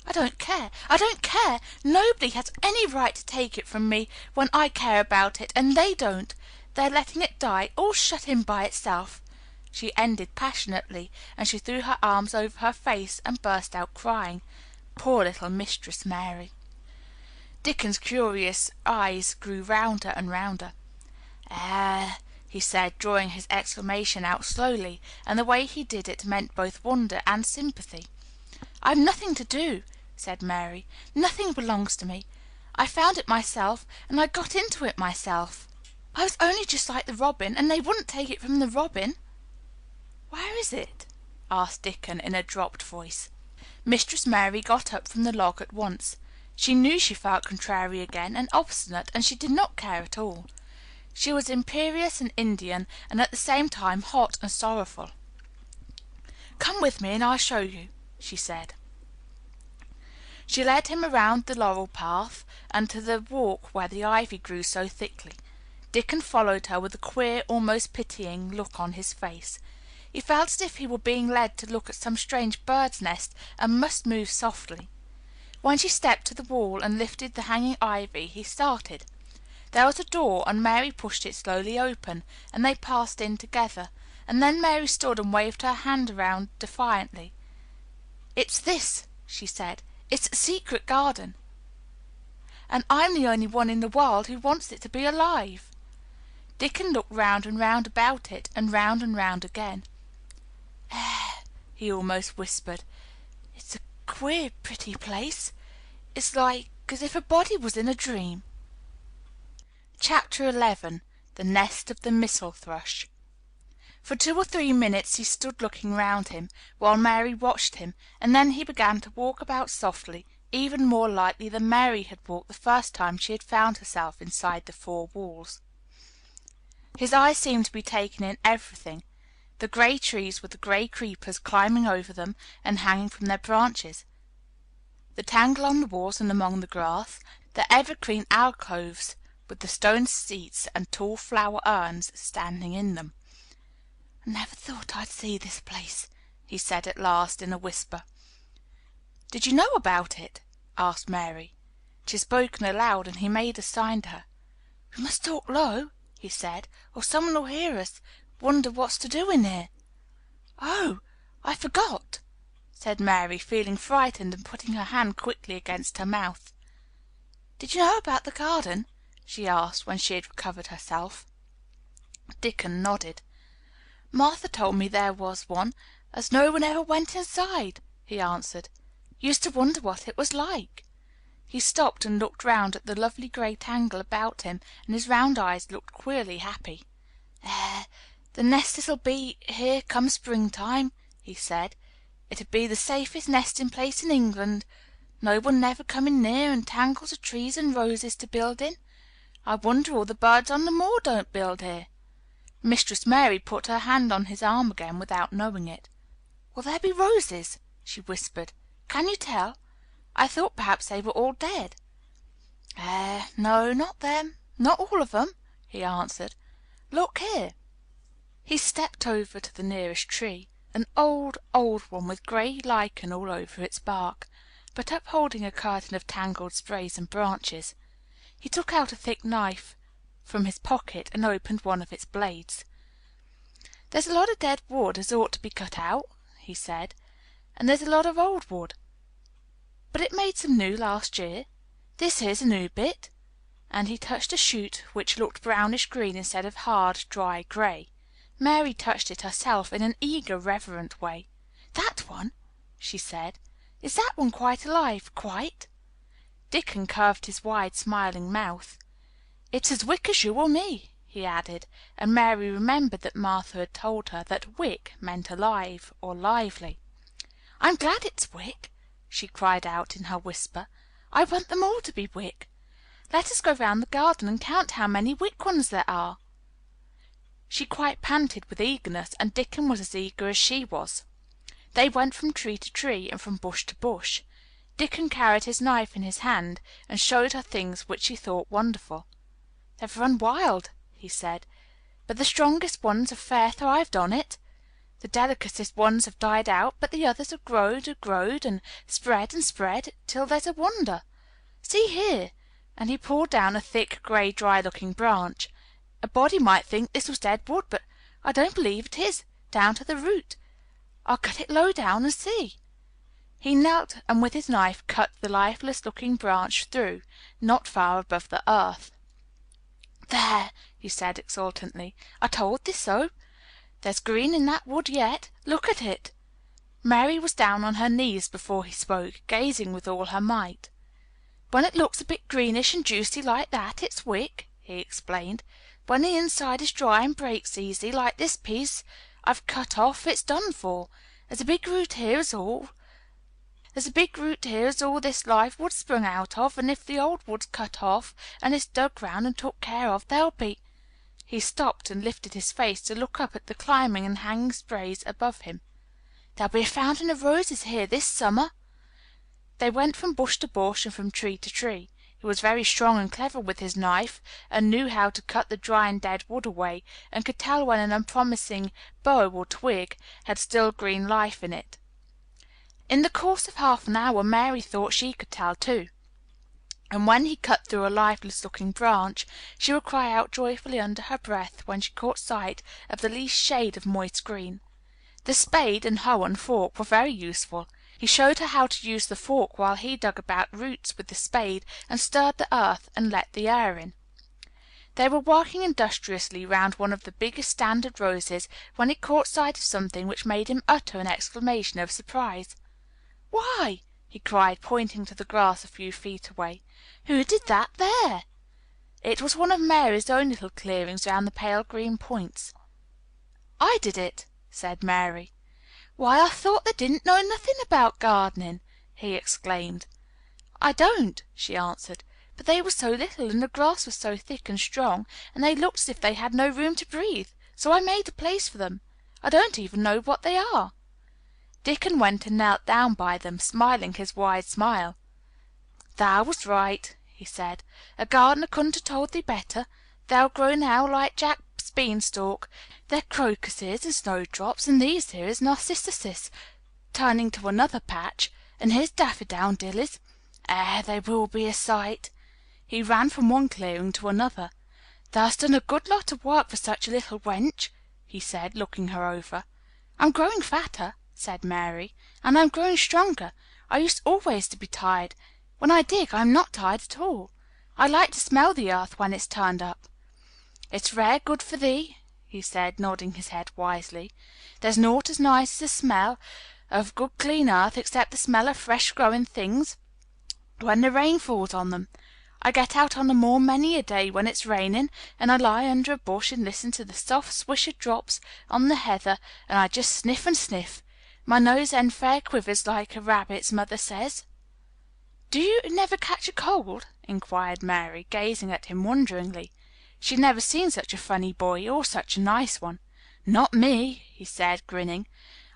I don't care. I don't care. Nobody has any right to take it from me when I care about it, and they don't. They're letting it die, all shut in by itself," she ended passionately, and she threw her arms over her face and burst out crying. Poor little Mistress Mary. Dickon's curious eyes grew rounder and rounder. He said, drawing his exclamation out slowly, and the way he did it meant both wonder and sympathy. "I've nothing to do," said Mary. "Nothing belongs to me. I found it myself, and I got into it myself. I was only just like the robin, and they wouldn't take it from the robin." "Where is it?" asked Dickon in a dropped voice. Mistress Mary got up from the log at once. She knew she felt contrary again, and obstinate, and she did not care at all. She was imperious and Indian, and at the same time hot and sorrowful. "Come with me and I'll show you," she said. She led him around the laurel path and to the walk where the ivy grew so thickly. Dickon followed her with a queer, almost pitying look on his face. He felt as if he were being led to look at some strange bird's nest, and must move softly. When she stepped to the wall and lifted the hanging ivy, he started. There was a door, and Mary pushed it slowly open, and they passed in together, and then Mary stood and waved her hand around defiantly. "It's this," she said. "It's a secret garden, and I'm the only one in the world who wants it to be alive." Dickon looked round and round about it, and round again. He almost whispered. "It's a queer, pretty place. It's like as if a body was in a dream." Chapter 11. The Nest of the Missel Thrush. For 2 or 3 minutes he stood looking round him, while Mary watched him, and then he began to walk about softly, even more lightly than Mary had walked the first time she had found herself inside the 4 walls. His eyes seemed to be taking in everything: the grey trees with the grey creepers climbing over them and hanging from their branches, the tangle on the walls and among the grass, the evergreen alcoves with the stone seats and tall flower urns standing in them. "I never thought I'd see this place," he said at last in a whisper. "Did you know about it?" asked Mary. She had spoken aloud, and he made a sign to her. "We must talk low," he said, "or some one will hear us, wonder what's to do in here." "Oh, I forgot," said Mary, feeling frightened and putting her hand quickly against her mouth. "Did you know about the garden?" she asked, when she had recovered herself. Dickon nodded. "Martha told me there was one, as no one ever went inside," he answered. "Used to wonder what it was like." He stopped and looked round at the lovely grey tangle about him, and his round eyes looked queerly happy. "The nestes'll be here come springtime," he said. "It'd be the safest nesting place in England. No one never coming near, and tangles of trees and roses to build in. I wonder all the birds on the moor don't build here." Mistress Mary put her hand on his arm again without knowing it. "Will there be roses?" she whispered. "Can you tell? I thought perhaps they were all dead." No, not them, not all of them," he answered. "Look here." He stepped over to the nearest tree, an old, old one with grey lichen all over its bark, but upholding a curtain of tangled sprays and branches. He took out a thick knife from his pocket and opened one of its blades. "There's a lot of dead wood as ought to be cut out," he said, "and there's a lot of old wood, but it made some new last year. This here's a new bit," and he touched a shoot which looked brownish green instead of hard, dry grey. Mary touched it herself in an eager, reverent way. "That one?" she said. "Is that one quite alive, quite?" Dickon curved his wide, smiling mouth. "It's as wick as you or me," he added, and Mary remembered that Martha had told her that wick meant alive or lively. "I'm glad it's wick," she cried out in her whisper. "I want them all to be wick. Let us go round the garden and count how many wick ones there are." She quite panted with eagerness, and Dickon was as eager as she was. They went from tree to tree and from bush to bush. Dickon carried his knife in his hand, and showed her things which she thought wonderful. "They've run wild," he said, "but the strongest ones have fair thrived on it. The delicatest ones have died out, but the others have growed and spread, till there's a wonder. See here," and he pulled down a thick, grey, dry-looking branch. "A body might think this was dead wood, but I don't believe it is, down to the root. I'll cut it low down and see." He knelt and with his knife cut the lifeless-looking branch through, not far above the earth. "There," he said exultantly, "I told thee so. There's green in that wood yet. Look at it." Mary was down on her knees before he spoke, gazing with all her might. "When it looks a bit greenish and juicy like that, it's wick," he explained. "When the inside is dry and breaks easy, like this piece I've cut off, it's done for. There's a big root here as all this live wood's sprung out of, and if the old wood's cut off and it's dug round and took care of, there'll be—" He stopped and lifted his face to look up at the climbing and hanging sprays above him. "There'll be a fountain of roses here this summer." They went from bush to bush and from tree to tree. He was very strong and clever with his knife, and knew how to cut the dry and dead wood away, and could tell when an unpromising bough or twig had still green life in it. In the course of half an hour Mary thought she could tell too, and when he cut through a lifeless-looking branch, she would cry out joyfully under her breath when she caught sight of the least shade of moist green. The spade and hoe and fork were very useful. He showed her how to use the fork while he dug about roots with the spade and stirred the earth and let the air in. They were working industriously round one of the biggest standard roses when he caught sight of something which made him utter an exclamation of surprise. "Why," he cried, pointing to the grass a few feet away, "who did that there?" It was one of Mary's own little clearings round the pale green points. "I did it," said Mary. "Why, I thought they didn't know nothing about gardening," he exclaimed. "I don't," she answered, "but they were so little and the grass was so thick and strong, and they looked as if they had no room to breathe, so I made a place for them. I don't even know what they are." Dickon went and knelt down by them, smiling his wide smile. "Thou was right," he said. "A gardener couldn't have told thee better. They'll grow now like Jack's beanstalk. They're crocuses and snowdrops, and these here is narcissuses," turning to another patch, "and here's daffodillies. They will be a sight." He ran from one clearing to another. "Thou'st done a good lot of work for such a little wench," he said, looking her over. "I'm growing fatter," said Mary, "and I'm growing stronger. I used always to be tired. When I dig I'm not tired at all. I like to smell the earth when it's turned up." "It's rare good for thee," he said, nodding his head wisely. "There's naught as nice as the smell of good clean earth, except the smell of fresh growing things when the rain falls on them. I get out on the moor many a day when it's raining, and I lie under a bush and listen to the soft swish of drops on the heather, and I just sniff and sniff. My nose end fair quivers like a rabbit's, mother says." "Do you never catch a cold?" inquired Mary, gazing at him wonderingly. She had never seen such a funny boy, or such a nice one. "Not me," he said, grinning.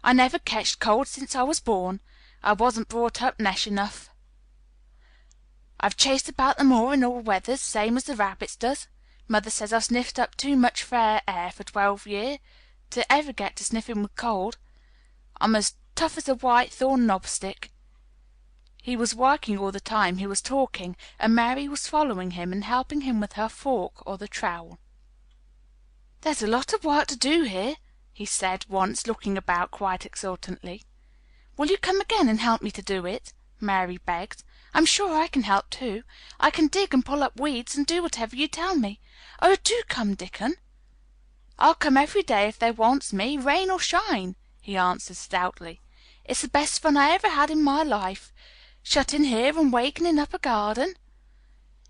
"I never ketched cold since I was born. I wasn't brought up nesh enough. I've chased about the moor in all weathers, same as the rabbits does. Mother says I've sniffed up too much fair air for 12 year to ever get to sniffing with cold. I'm as tough as a white thorn knobstick." He was working all the time he was talking, and Mary was following him and helping him with her fork or the trowel. "There's a lot of work to do here," he said once, looking about quite exultantly. "Will you come again and help me to do it?" Mary begged. "I'm sure I can help too. I can dig and pull up weeds and do whatever you tell me. Oh, do come, Dickon." "I'll come every day if they wants me, rain or shine," he answered stoutly. "It's the best fun I ever had in my life, shut in here and wakening up a garden."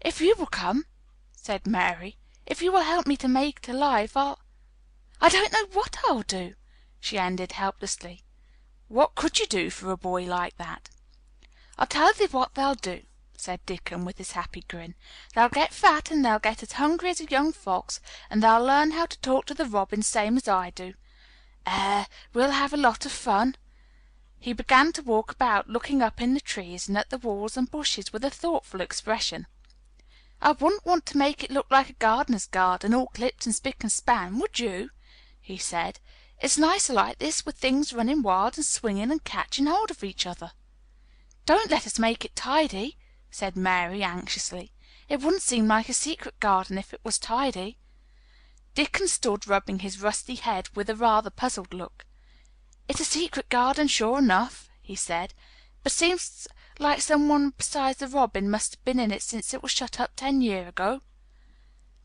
"If you will come," said Mary, "if you will help me to make it alive, I don't know what I'll do," she ended helplessly. What could you do for a boy like that? "I'll tell thee what they'll do," said Dickon, with his happy grin. "They'll get fat, and they'll get as hungry as a young fox, and they'll learn how to talk to the robins same as I do. We'll have a lot of fun." He began to walk about, looking up in the trees and at the walls and bushes with a thoughtful expression. "I wouldn't want to make it look like a gardener's garden, all clipped and spick and span, would you?" he said. It's nicer like this, with things running wild and swinging and catching hold of each other." "Don't let us make it tidy," said Mary anxiously. "It wouldn't seem like a secret garden if it was tidy." Dickon stood rubbing his rusty head with a rather puzzled look. "It's a secret garden, sure enough," he said, "but seems like some one besides the robin must have been in it since it was shut up 10 year ago."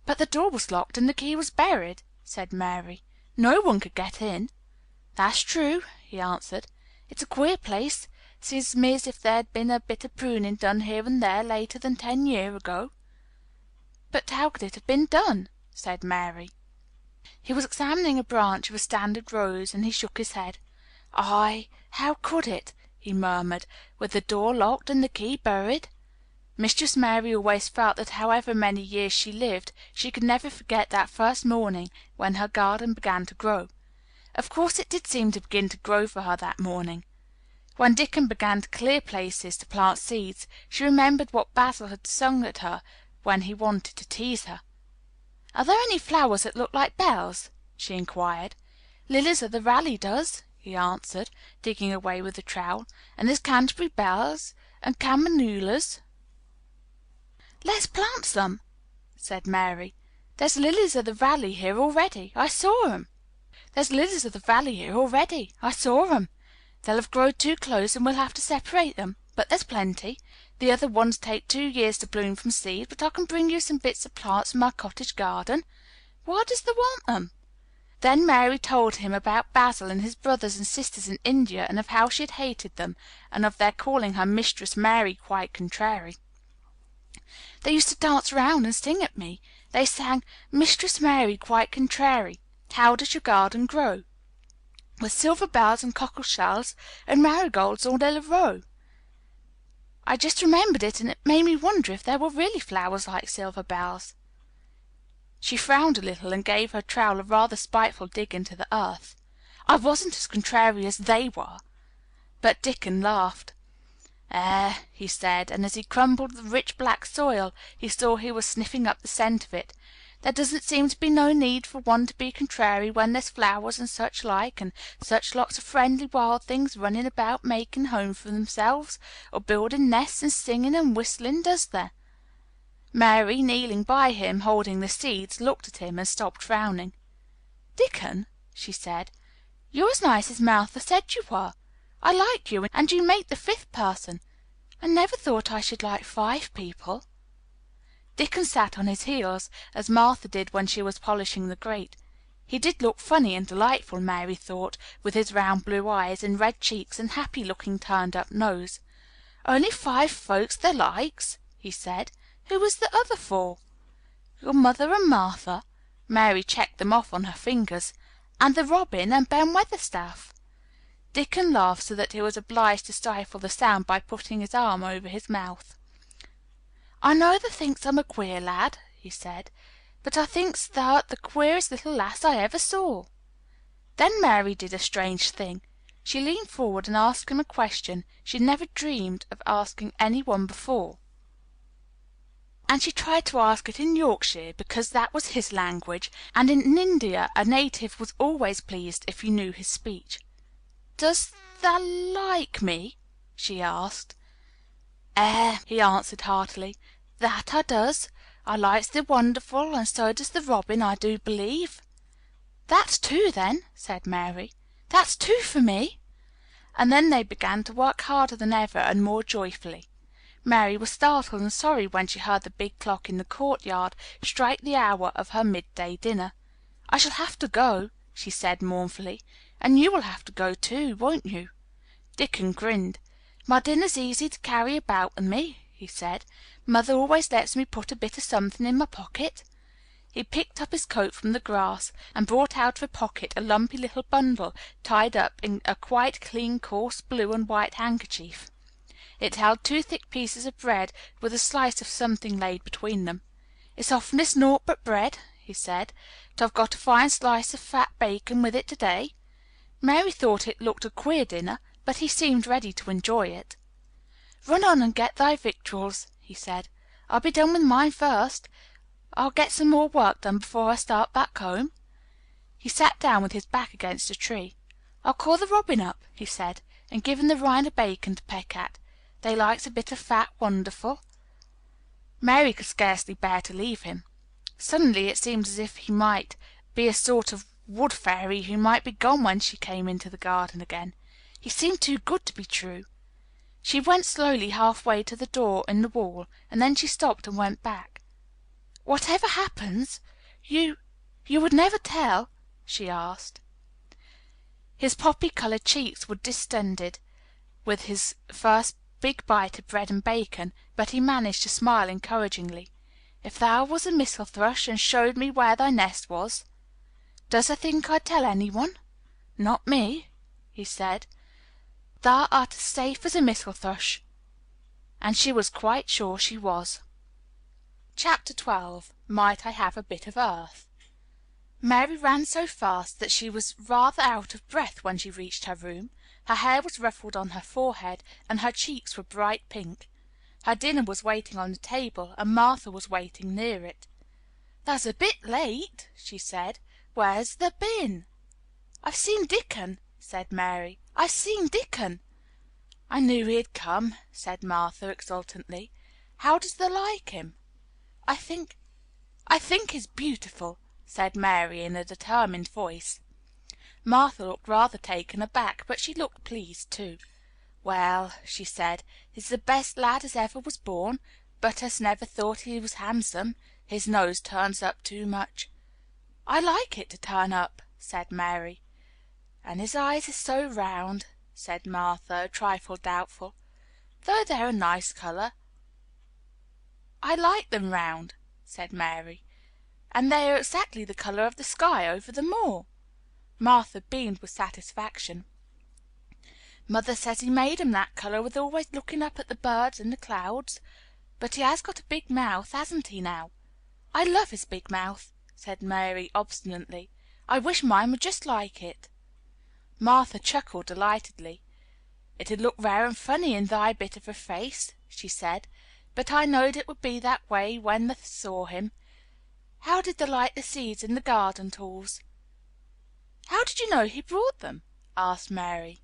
"But the door was locked and the key was buried," said Mary. "No one could get in." "That's true," he answered. "It's a queer place. Seems to me as if there'd been a bit of pruning done here and there later than 10 year ago." "But how could it have been done?" said Mary. He was examining a branch of a standard rose, and he shook his head. "Aye, how could it?" he murmured, "with the door locked and the key buried?" Mistress Mary always felt that however many years she lived, she could never forget that first morning when her garden began to grow. Of course it did seem to begin to grow for her that morning. When Dickon began to clear places to plant seeds, she remembered what Basil had sung at her when he wanted to tease her. "Are there any flowers that look like bells?" she inquired. "Lilies of the Raleigh does," he answered, digging away with the trowel, "and there's Canterbury bells and campanulas." "Let's plant some," said Mary. "There's lilies of the valley here already. I saw 'em. They'll have growed too close and we'll have to separate them, but there's plenty. The other ones take 2 years to bloom from seed, but I can bring you some bits of plants from our cottage garden. Why does thee want 'em?" Then Mary told him about Basil and his brothers and sisters in India, and of how she had hated them, and of their calling her Mistress Mary quite contrary. "They used to dance around and sing at me. They sang, 'Mistress Mary quite contrary, how does your garden grow? With silver bells and cockle shells and marigolds all in a row.' I just remembered it, and it made me wonder if there were really flowers like silver bells." She frowned a little and gave her trowel a rather spiteful dig into the earth. "I wasn't as contrary as they were." But Dickon laughed. He said, and as he crumbled the rich black soil, he saw he was sniffing up the scent of it, "there doesn't seem to be no need for one to be contrary when there's flowers and such like, and such lots of friendly wild things running about making homes for themselves, or building nests and singing and whistling, does there?" Mary, kneeling by him, holding the seeds, looked at him and stopped frowning. "Dickon," she said, "you're as nice as Martha said you were. I like you, and you make the 5th person. I never thought I should like 5 people." Dickon sat on his heels, as Martha did when she was polishing the grate. He did look funny and delightful, Mary thought, with his round blue eyes and red cheeks and happy looking turned up nose. "Only 5 folks thou likes," he said. "Who was the other 4?" "Your mother and Martha," Mary checked them off on her fingers, "and the robin and Ben Weatherstaff." Dickon laughed so that he was obliged to stifle the sound by putting his arm over his mouth. "I know thou thinks I'm a queer lad," he said, "but I thinks thou'rt the queerest little lass I ever saw." Then Mary did a strange thing. She leaned forward and asked him a question she had never dreamed of asking any one before. And she tried to ask it in Yorkshire, because that was his language, and in India a native was always pleased if you knew his speech. "Does thou like me?" she asked. He answered heartily, "that I does. I likes thee wonderful, and so does the robin, I do believe." "That's 2 then," said Mary. "That's 2 for me." And then they began to work harder than ever and more joyfully. Mary was startled and sorry when she heard the big clock in the courtyard strike the hour of her midday dinner. "I shall have to go," she said mournfully, "and you will have to go too, won't you?" Dickon grinned. "My dinner's easy to carry about with me," he said. "Mother always lets me put a bit of something in my pocket." He picked up his coat from the grass, and brought out of a pocket a lumpy little bundle tied up in a quite clean coarse blue and white handkerchief. It held 2 thick pieces of bread with a slice of something laid between them. "It's oftenest naught but bread," he said, "but I've got a fine slice of fat bacon with it to day." Mary thought it looked a queer dinner, but he seemed ready to enjoy it. "Run on and get thy victuals," he said. "I'll be done with mine first. I'll get some more work done before I start back home." He sat down with his back against a tree. "I'll call the robin up," he said, "and give 'em the rind of bacon to peck at. They likes a bit of fat wonderful." Mary could scarcely bear to leave him. Suddenly it seemed as if he might be a sort of wood fairy who might be gone when she came into the garden again. He seemed too good to be true. She went slowly half way to the door in the wall, and then she stopped and went back. "Whatever happens, you would never tell?" she asked. His poppy-colored cheeks were distended with his first big bite of bread and bacon, but he managed to smile encouragingly. "If thou was a missel thrush and showed me where thy nest was, does thou think I'd tell any one? Not me," he said. "Thou art as safe as a missel thrush." And she was quite sure she was. Chapter 12. Might I Have a Bit of Earth? Mary ran so fast that she was rather out of breath when she reached her room. Her hair was ruffled on her forehead, and her cheeks were bright pink. Her dinner was waiting on the table, and Martha was waiting near it. "Tha's a bit late," she said. "Where's thou been?" "I've seen Dickon," said Mary. "I've seen Dickon." "I knew he'd come," said Martha exultantly. "How does thou like him?" I think he's beautiful," said Mary in a determined voice. Martha looked rather taken aback, but she looked pleased too. "Well," she said, "he's the best lad as ever was born, but us never thought he was handsome. His nose turns up too much." "I like it to turn up," said Mary. "And his eyes is so round," said Martha, a trifle doubtful, "though they're a nice color." "I like them round," said Mary, "and they are exactly the color of the sky over the moor." Martha beamed with satisfaction. "Mother says he made 'em that color with always looking up at the birds and the clouds. But he has got a big mouth, hasn't he now?" "I love his big mouth," said Mary obstinately. "I wish mine were just like it." Martha chuckled delightedly. "It'd look rare and funny in thy bit of a face," she said, "but I knowed it would be that way when thou saw him. How did thou like the seeds and the garden tools?" "How did you know he brought them?" asked Mary.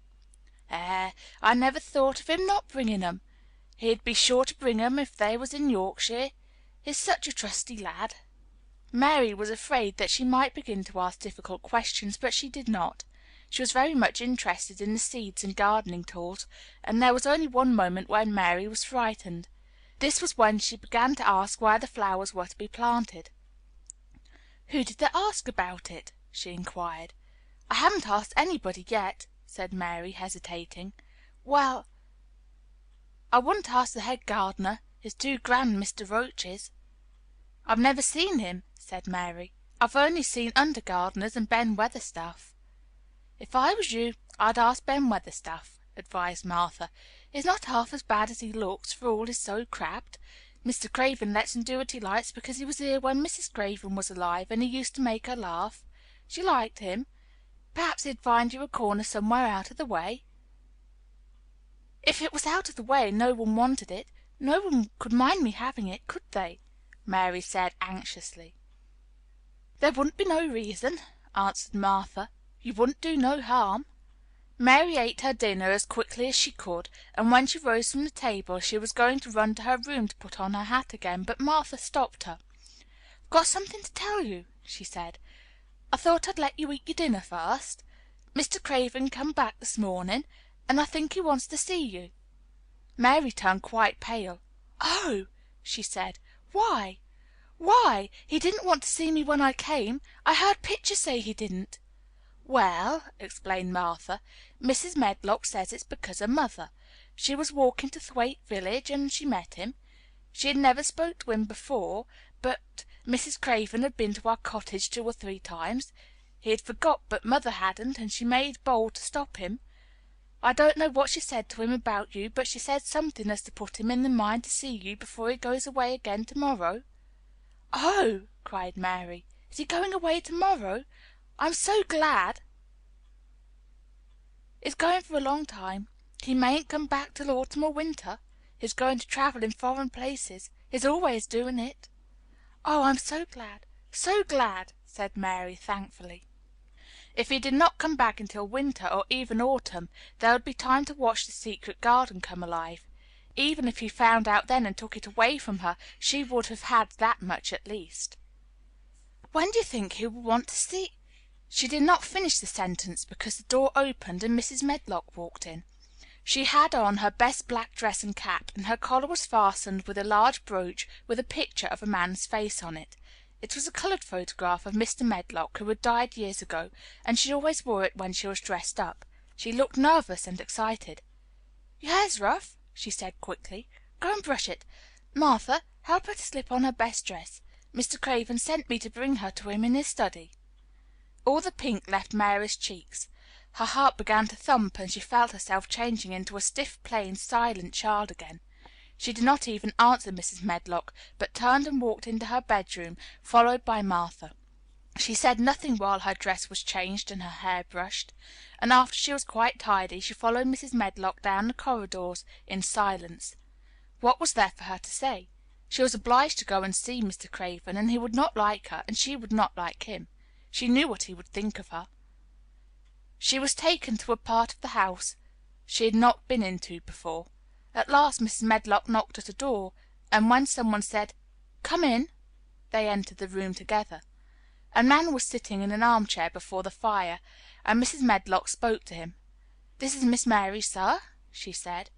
I never thought of him not bringing 'em. He'd be sure to bring 'em if they was in Yorkshire. He's such a trusty lad." Mary was afraid that she might begin to ask difficult questions, but she did not. She was very much interested in the seeds and gardening tools, and there was only one moment when Mary was frightened. This was when she began to ask where the flowers were to be planted. "Who did they ask about it?" she inquired. "I haven't asked anybody yet," said Mary, hesitating. "Well, I wouldn't ask the head gardener. He's too grand, Mr. Roach is." "I've never seen him," said Mary. "I've only seen under gardeners and Ben Weatherstaff." "If I was you, I'd ask Ben Weatherstaff," advised Martha. "He's not half as bad as he looks, for all he's so crabbed. Mr. Craven lets him do what he likes because he was here when Mrs. Craven was alive, and he used to make her laugh. She liked him. Perhaps he'd find you a corner somewhere out of the way." "If it was out of the way and no one wanted it, no one could mind me having it, could they?" Mary said anxiously. "There wouldn't be no reason," answered Martha. "You wouldn't do no harm." Mary ate her dinner as quickly as she could, and when she rose from the table she was going to run to her room to put on her hat again, but Martha stopped her. "I've got something to tell you," she said. "I thought I'd let you eat your dinner first. Mr. Craven come back this morning, and I think he wants to see you." Mary turned quite pale. "Oh!" she said. "Why? Why? He didn't want to see me when I came. I heard Pitcher say he didn't." "Well," explained Martha, "Mrs. Medlock says it's because of mother. She was walking to Thwaite village, and she met him. She had never spoke to him before, but Mrs. Craven had been to our cottage 2 or 3 times. He had forgot, but mother hadn't, and she made bold to stop him. I don't know what she said to him about you, but she said something as to put him in the mind to see you before he goes away again tomorrow." "Oh!" cried Mary. "Is he going away tomorrow? I'm so glad." "He's going for a long time. He mayn't come back till autumn or winter. He's going to travel in foreign places. He's always doing it." "Oh, I'm so glad, so glad," said Mary thankfully. If he did not come back until winter or even autumn, there would be time to watch the secret garden come alive. Even if he found out then and took it away from her, she would have had that much at least. "When do you think he will want to see—" She did not finish the sentence because the door opened and Mrs. Medlock walked in. She had on her best black dress and cap, and her collar was fastened with a large brooch with a picture of a man's face on it. It was a colored photograph of Mr. Medlock, who had died years ago, and she always wore it when she was dressed up. She looked nervous and excited. "Your hair's rough," she said quickly. "Go and brush it. Martha, help her to slip on her best dress. Mr. Craven sent me to bring her to him in his study." All the pink left Mary's cheeks. Her heart began to thump, and she felt herself changing into a stiff, plain, silent child again. She did not even answer Mrs. Medlock, but turned and walked into her bedroom, followed by Martha. She said nothing while her dress was changed and her hair brushed, and after she was quite tidy she followed Mrs. Medlock down the corridors in silence. What was there for her to say? She was obliged to go and see Mr. Craven, and he would not like her, and she would not like him. She knew what he would think of her. She was taken to a part of the house she had not been into before. At last Mrs. Medlock knocked at a door, and when someone said, "Come in," they entered the room together. A man was sitting in an armchair before the fire, and Mrs. Medlock spoke to him. "This is Miss Mary, sir," she said.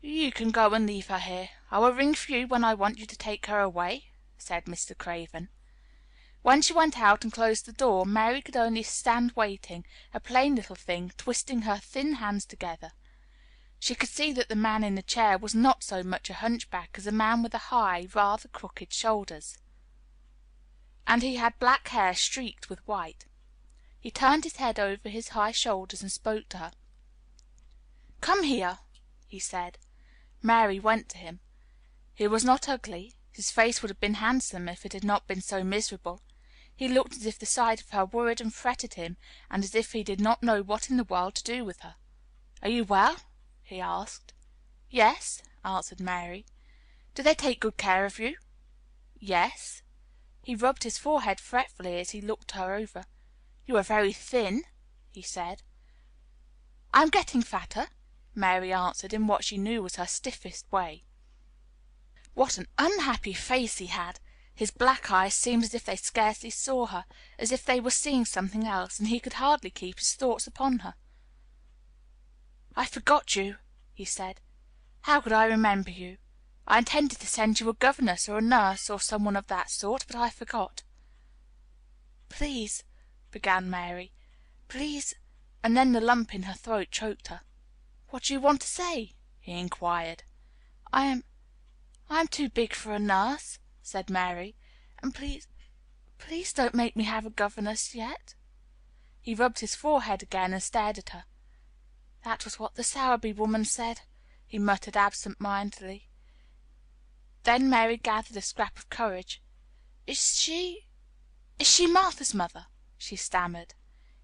"You can go and leave her here. I will ring for you when I want you to take her away," said Mr. Craven. When she went out and closed the door, Mary could only stand waiting, a plain little thing, twisting her thin hands together. She could see that the man in the chair was not so much a hunchback as a man with high, rather crooked shoulders, and he had black hair streaked with white. He turned his head over his high shoulders and spoke to her. "Come here," he said. Mary went to him. He was not ugly. His face would have been handsome if it had not been so miserable. He looked as if the sight of her worried and fretted him, and as if he did not know what in the world to do with her. "Are you well?" he asked. "Yes," answered Mary. "Do they take good care of you?" "Yes." He rubbed his forehead fretfully as he looked her over. "You are very thin," he said. "I am getting fatter," Mary answered in what she knew was her stiffest way. What an unhappy face he had! His black eyes seemed as if they scarcely saw her, as if they were seeing something else, and he could hardly keep his thoughts upon her. "I forgot you," he said. "How could I remember you? I intended to send you a governess or a nurse or some one of that sort, but I forgot." "Please," began Mary, "please," and then the lump in her throat choked her. "What do you want to say?" he inquired. I am too big for a nurse," said Mary, "and please don't make me have a governess yet." He rubbed his forehead again and stared at her. "That was what the Sowerby woman said," he muttered absent-mindedly. Then Mary gathered a scrap of courage. Is she Martha's mother?" she stammered.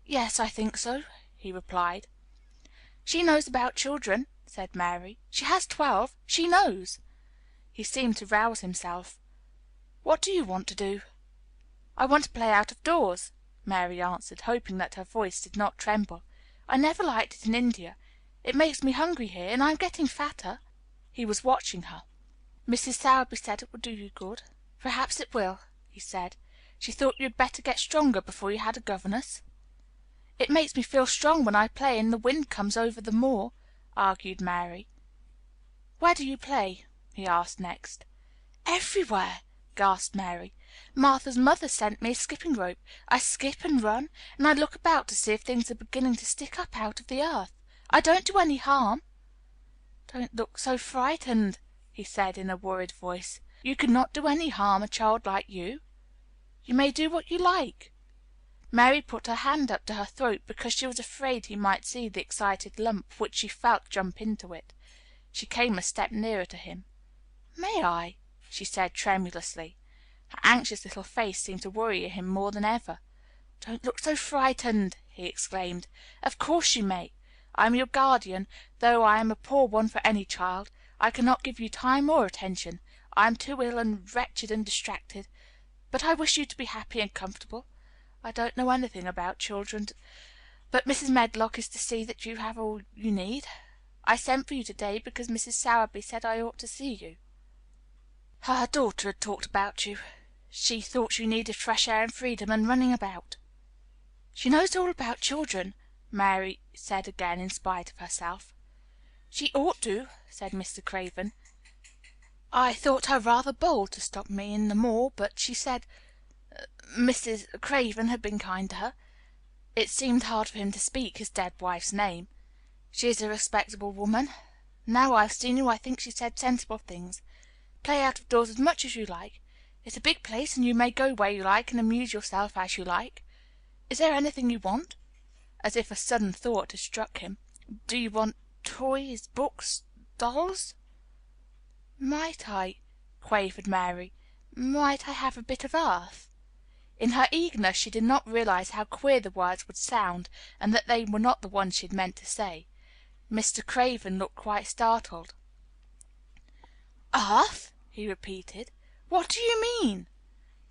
"Yes, I think so," he replied. "She knows about children," said Mary. "She has 12. She knows." He seemed to rouse himself. "What do you want to do?" "I want to play out of doors," Mary answered, hoping that her voice did not tremble. "I never liked it in India. It makes me hungry here, and I am getting fatter." He was watching her. "Mrs. Sowerby said it would do you good. Perhaps it will," he said. "She thought you had better get stronger before you had a governess." "It makes me feel strong when I play and the wind comes over the moor," argued Mary. "Where do you play?" he asked next. "Everywhere," gasped Mary. "Martha's mother sent me a skipping rope. I skip and run, and I look about to see if things are beginning to stick up out of the earth. I don't do any harm." "Don't look so frightened," he said in a worried voice. "You could not do any harm a child like you. You may do what you like." Mary put her hand up to her throat because she was afraid he might see the excited lump which she felt jump into it. She came a step nearer to him. "May I?" she said tremulously. Her anxious little face seemed to worry him more than ever. "Don't look so frightened," he exclaimed. "Of course you may. I am your guardian, though I am a poor one for any child. I cannot give you time or attention. I am too ill and wretched and distracted. But I wish you to be happy and comfortable. I don't know anything about children, but Mrs. Medlock is to see that you have all you need. I sent for you today because Mrs. Sowerby said I ought to see you. Her daughter had talked about you. She thought you needed fresh air and freedom and running about." "She knows all about children," Mary said again in spite of herself. "She ought to," said Mr. Craven. "I thought her rather bold to stop me in the mall, but she said Mrs. Craven had been kind to her. It seemed hard for him to speak his dead wife's name. She is a respectable woman. Now I've seen you, I think she said sensible things. Play out of doors as much as you like. It's a big place, and you may go where you like and amuse yourself as you like. Is there anything you want?" As if a sudden thought had struck him. "Do you want toys, books, dolls?" "Might I," quavered Mary, "might I have a bit of earth?" In her eagerness she did not realize how queer the words would sound, and that they were not the ones she had meant to say. Mr. Craven looked quite startled. "Earth?" he repeated. "What do you mean?"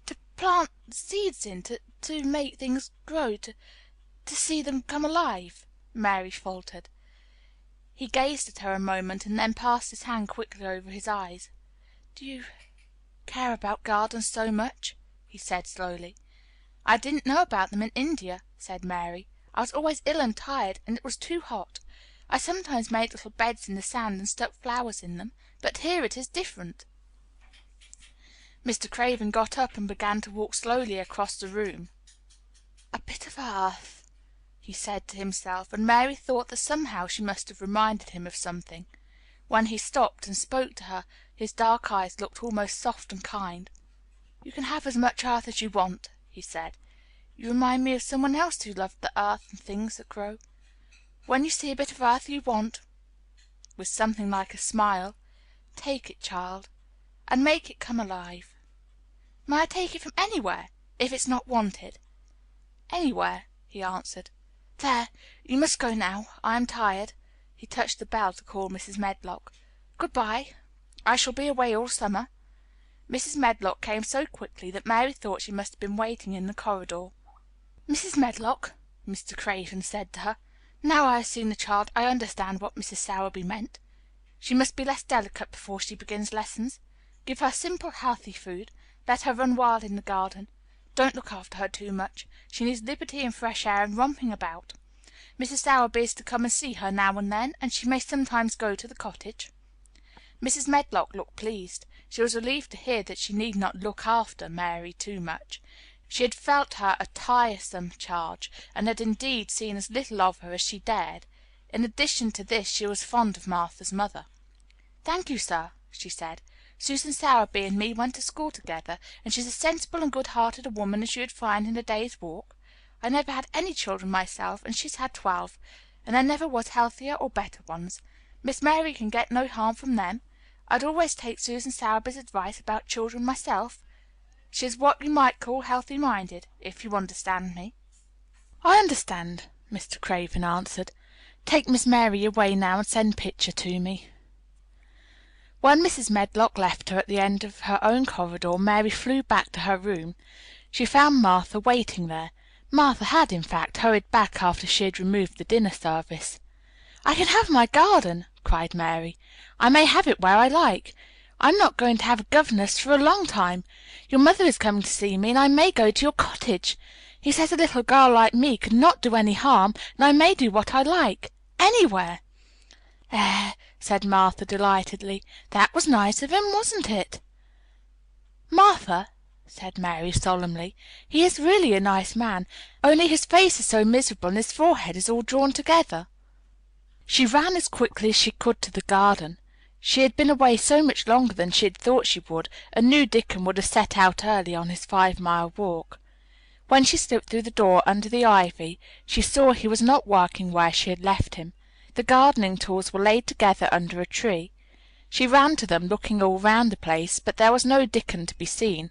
"To plant seeds in, to make things grow, to see them come alive," Mary faltered. He gazed at her a moment and then passed his hand quickly over his eyes. "Do you care about gardens so much?" he said slowly. "I didn't know about them in India," said Mary. "I was always ill and tired, and it was too hot. I sometimes made little beds in the sand and stuck flowers in them, but here it is different." Mr. Craven got up and began to walk slowly across the room. "A bit of earth," he said to himself, and Mary thought that somehow she must have reminded him of something. When he stopped and spoke to her, his dark eyes looked almost soft and kind. "You can have as much earth as you want," he said. "You remind me of someone else who loved the earth and things that grow. When you see a bit of earth you want," with something like a smile, "take it, child, and make it come alive." "May I take it from anywhere, if it's not wanted?" "Anywhere," he answered. "There, you must go now. I am tired." He touched the bell to call Mrs. Medlock. "Good bye. I shall be away all summer." Mrs. Medlock came so quickly that Mary thought she must have been waiting in the corridor. "Mrs. Medlock," Mr. Craven said to her, "now I have seen the child, I understand what Mrs. Sowerby meant. She must be less delicate before she begins lessons. Give her simple, healthy food. Let her run wild in the garden. Don't look after her too much. She needs liberty and fresh air and romping about. Mrs. Sowerby is to come and see her now and then, and she may sometimes go to the cottage." Mrs. Medlock looked pleased. She was relieved to hear that she need not "look after" Mary too much. She had felt her a tiresome charge, and had indeed seen as little of her as she dared. In addition to this she was fond of Martha's mother. "Thank you, sir," she said. "Susan Sowerby and me went to school together, and she's as sensible and good-hearted a woman as you'd find in a day's walk. I never had any children myself, and she's had 12, and there never was healthier or better ones. Miss Mary can get no harm from them. I'd always take Susan Sowerby's advice about children myself. She's what you might call healthy-minded, if you understand me." "I understand," Mr. Craven answered. "Take Miss Mary away now and send Pitcher to me." When Mrs. Medlock left her at the end of her own corridor, Mary flew back to her room. She found Martha waiting there. Martha had, in fact, hurried back after she had removed the dinner service. "I can have my garden," cried Mary. "I may have it where I like. I'm not going to have a governess for a long time. Your mother is coming to see me, and I may go to your cottage. He says a little girl like me could not do any harm, and I may do what I like. Anywhere." Said Martha delightedly. "That was nice of him, wasn't it?" "Martha," said Mary solemnly, "he is really a nice man, only his face is so miserable and his forehead is all drawn together." She ran as quickly as she could to the garden. She had been away so much longer than she had thought she would, and knew Dickon would have set out early on his 5-mile walk. When she slipped through the door under the ivy, she saw he was not working where she had left him. The gardening tools were laid together under a tree. She ran to them, looking all round the place, but there was no Dickon to be seen.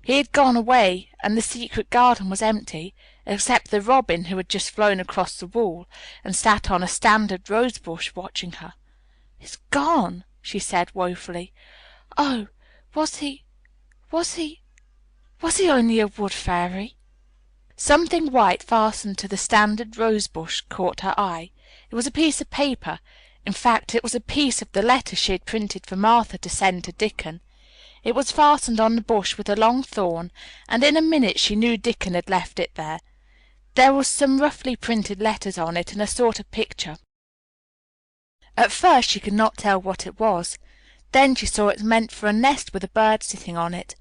He had gone away, and the secret garden was empty, except the robin who had just flown across the wall, and sat on a standard rose-bush watching her. "He's gone," she said woefully. "Oh, was he only a wood fairy?" Something white fastened to the standard rose bush caught her eye. It was a piece of paper. In fact, it was a piece of the letter she had printed for Martha to send to Dickon. It was fastened on the bush with a long thorn, and in a minute she knew Dickon had left it there. There was some roughly printed letters on it and a sort of picture. At first she could not tell what it was. Then she saw it was meant for a nest with a bird sitting on it.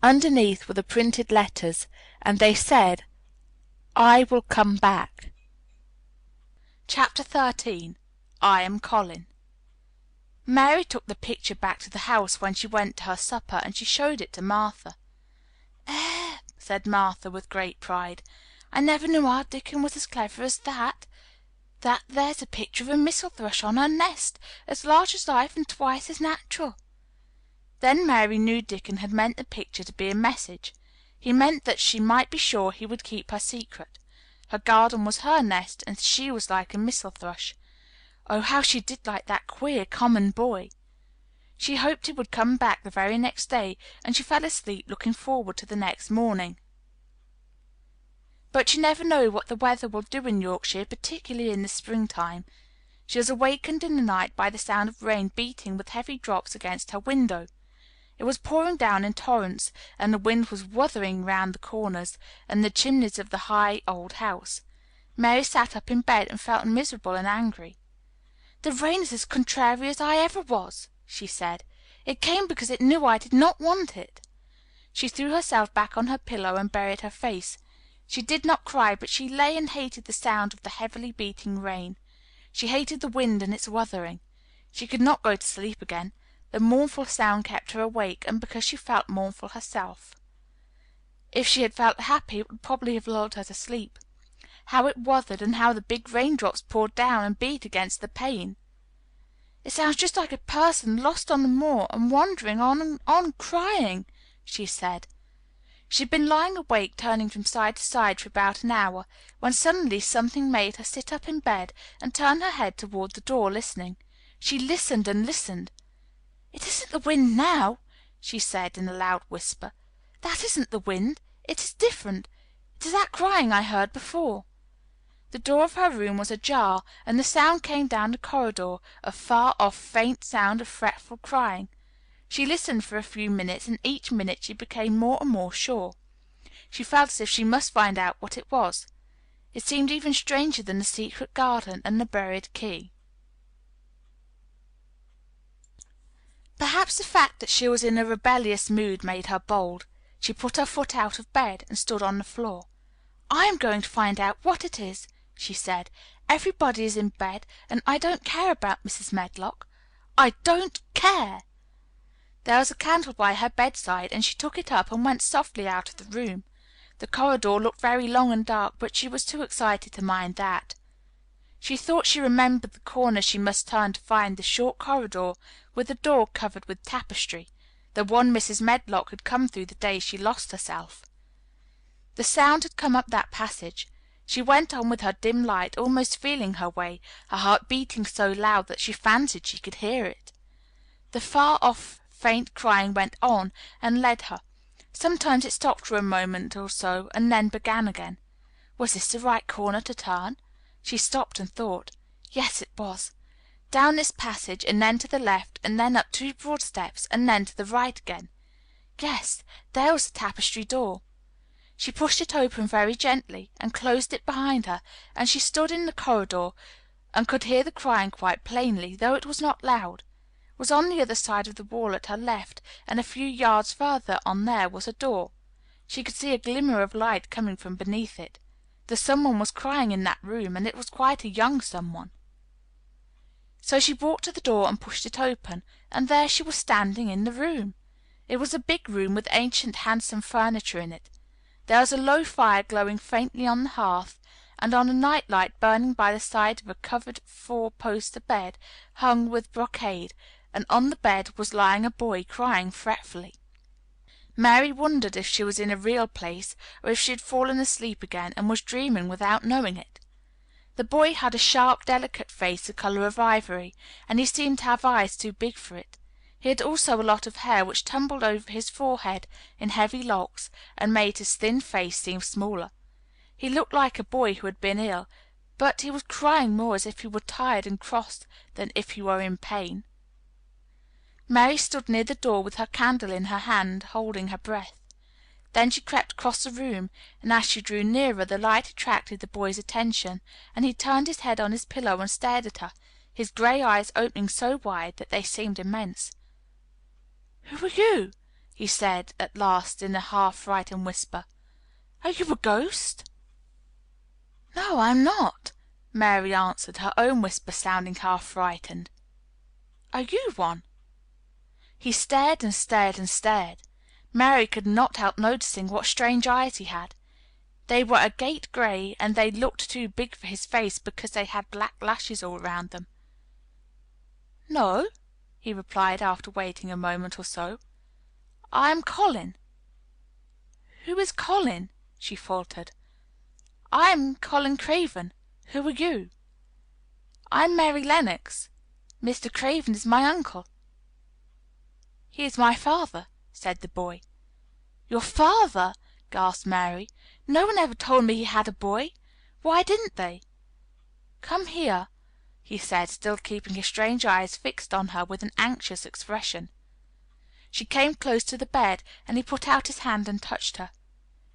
Underneath were the printed letters, and they said, "I will come back." Chapter 13. I Am Colin. Mary took the picture back to the house when she went to her supper, and she showed it to Martha. Said Martha with great pride, "I never knew our Dickon was as clever as that. There's a picture of a missel thrush on her nest, as large as life and twice as natural." Then Mary knew Dickon had meant the picture to be a message. He meant that she might be sure he would keep her secret. Her garden was her nest, and she was like a missel thrush. Oh, how she did like that queer, common boy! She hoped he would come back the very next day, and she fell asleep looking forward to the next morning. But you never know what the weather will do in Yorkshire, particularly in the springtime. She was awakened in the night by the sound of rain beating with heavy drops against her window. It was pouring down in torrents, and the wind was wuthering round the corners and the chimneys of the high old house. Mary sat up in bed and felt miserable and angry. "The rain is as contrary as I ever was," she said. "It came because it knew I did not want it." She threw herself back on her pillow and buried her face. She did not cry, but she lay and hated the sound of the heavily beating rain. She hated the wind and its wuthering. She could not go to sleep again. The mournful sound kept her awake, and because she felt mournful herself. If she had felt happy, it would probably have lulled her to sleep. How it wuthered, and how the big raindrops poured down and beat against the pane! "It sounds just like a person lost on the moor and wandering on and on, crying," she said. She had been lying awake, turning from side to side for about an hour, when suddenly something made her sit up in bed and turn her head toward the door, listening. She listened and listened. "It isn't the wind now," she said in a loud whisper. "That isn't the wind. It is different. It is that crying I heard before." The door of her room was ajar, and the sound came down the corridor, a far-off, faint sound of fretful crying. She listened for a few minutes, and each minute she became more and more sure. She felt as if she must find out what it was. It seemed even stranger than the secret garden and the buried key. Perhaps the fact that she was in a rebellious mood made her bold. She put her foot out of bed and stood on the floor. "I am going to find out what it is," she said. "Everybody is in bed, and I don't care about Mrs. Medlock. I don't care!" There was a candle by her bedside, and she took it up and went softly out of the room. The corridor looked very long and dark, but she was too excited to mind that. She thought she remembered the corner she must turn to find the short corridor with the door covered with tapestry, the one Mrs. Medlock had come through the day she lost herself. The sound had come up that passage. She went on with her dim light, almost feeling her way, her heart beating so loud that she fancied she could hear it. The far-off faint crying went on and led her. Sometimes it stopped for a moment or so and then began again. Was this the right corner to turn? She stopped and thought. Yes, it was. Down this passage, and then to the left, and then up 2 broad steps, and then to the right again. Yes, there was the tapestry door. She pushed it open very gently and closed it behind her, and she stood in the corridor and could hear the crying quite plainly, though it was not loud. It was on the other side of the wall at her left, and a few yards further on there was a door. She could see a glimmer of light coming from beneath it. The someone was crying in that room, and it was quite a young someone. So she walked to the door and pushed it open, and there she was standing in the room. It was a big room with ancient, handsome furniture in it. There was a low fire glowing faintly on the hearth, and on a night light burning by the side of a covered 4-poster bed hung with brocade, and on the bed was lying a boy crying fretfully. Mary wondered if she was in a real place, or if she had fallen asleep again and was dreaming without knowing it. The boy had a sharp, delicate face the color of ivory, and he seemed to have eyes too big for it. He had also a lot of hair which tumbled over his forehead in heavy locks and made his thin face seem smaller. He looked like a boy who had been ill, but he was crying more as if he were tired and cross than if he were in pain. Mary stood near the door with her candle in her hand, holding her breath. Then she crept across the room, and as she drew nearer the light attracted the boy's attention, and he turned his head on his pillow and stared at her, his gray eyes opening so wide that they seemed immense. "Who are you?" he said at last in a half-frightened whisper. "Are you a ghost?" "No, I'm not," Mary answered, her own whisper sounding half-frightened. "Are you one?" He stared and stared and stared. Mary could not help noticing what strange eyes he had. They were agate gray, and they looked too big for his face because they had black lashes all around them. "No," he replied after waiting a moment or so. "I am Colin." "Who is Colin?" she faltered. "I am Colin Craven. Who are you?" "I'm Mary Lennox. Mr. Craven is my uncle." "He is my father," said the boy. "Your father!" gasped Mary. "No one ever told me he had a boy. Why didn't they?" "Come here," he said, still keeping his strange eyes fixed on her with an anxious expression. She came close to the bed, and he put out his hand and touched her.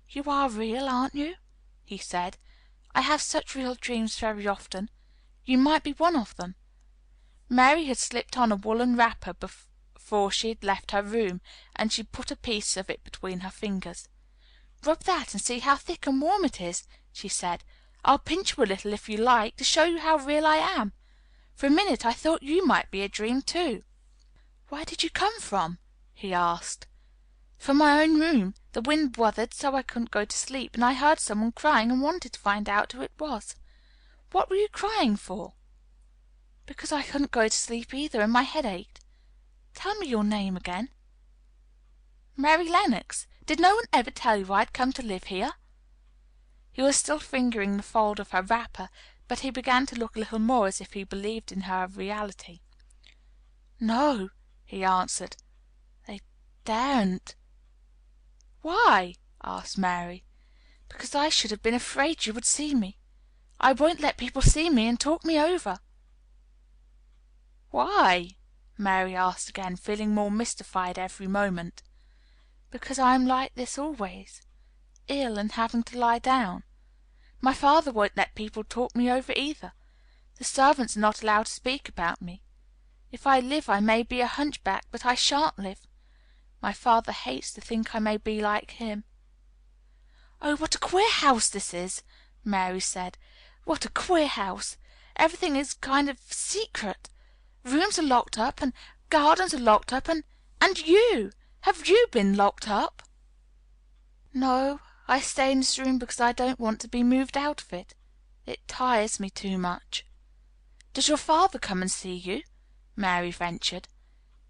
"You are real, aren't you?" he said. "I have such real dreams very often. You might be one of them." Mary had slipped on a woolen wrapper before she had left her room, and she put a piece of it between her fingers. "Rub that and see how thick and warm it is," she said. "I'll pinch you a little if you like, to show you how real I am. For a minute I thought you might be a dream, too." "Where did you come from?" he asked. "From my own room. The wind wuthered so I couldn't go to sleep, and I heard someone crying and wanted to find out who it was." "What were you crying for?" "Because I couldn't go to sleep either, and my head ached. Tell me your name again." "Mary Lennox. Did no one ever tell you I'd come to live here?" He was still fingering the fold of her wrapper, but he began to look a little more as if he believed in her reality. "No," he answered. "They daren't." "Why?" asked Mary. "Because I should have been afraid you would see me. I won't let people see me and talk me over." "Why?" Mary asked again, feeling more mystified every moment. "Because I am like this always, ill and having to lie down. My father won't let people talk me over either. The servants are not allowed to speak about me. If I live I may be a hunchback, but I shan't live. My father hates to think I may be like him." "Oh, what a queer house this is!" Mary said. "What a queer house! Everything is kind of secret. Rooms are locked up, and gardens are locked up, and you! Have you been locked up?" "No, I stay in this room because I don't want to be moved out of it. It tires me too much." "Does your father come and see you?" Mary ventured.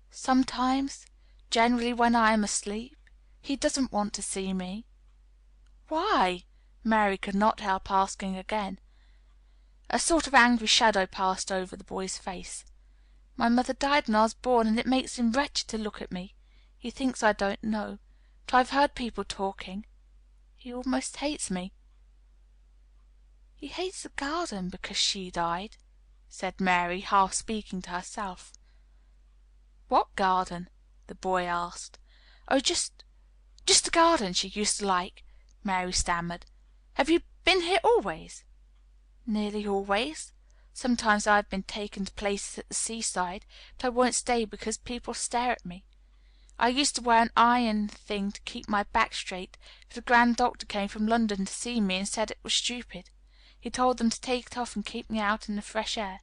"Sometimes. Generally when I am asleep. He doesn't want to see me." "Why?" Mary could not help asking again. A sort of angry shadow passed over the boy's face. "My mother died when I was born, and it makes him wretched to look at me. He thinks I don't know, but I've heard people talking. He almost hates me." "He hates the garden because she died," said Mary, half speaking to herself. "What garden?" the boy asked. "Oh, just the garden she used to like," Mary stammered. "Have you been here always?" "Nearly always. Sometimes I have been taken to places at the seaside, but I won't stay because people stare at me. I used to wear an iron thing to keep my back straight, but a grand doctor came from London to see me and said it was stupid. He told them to take it off and keep me out in the fresh air.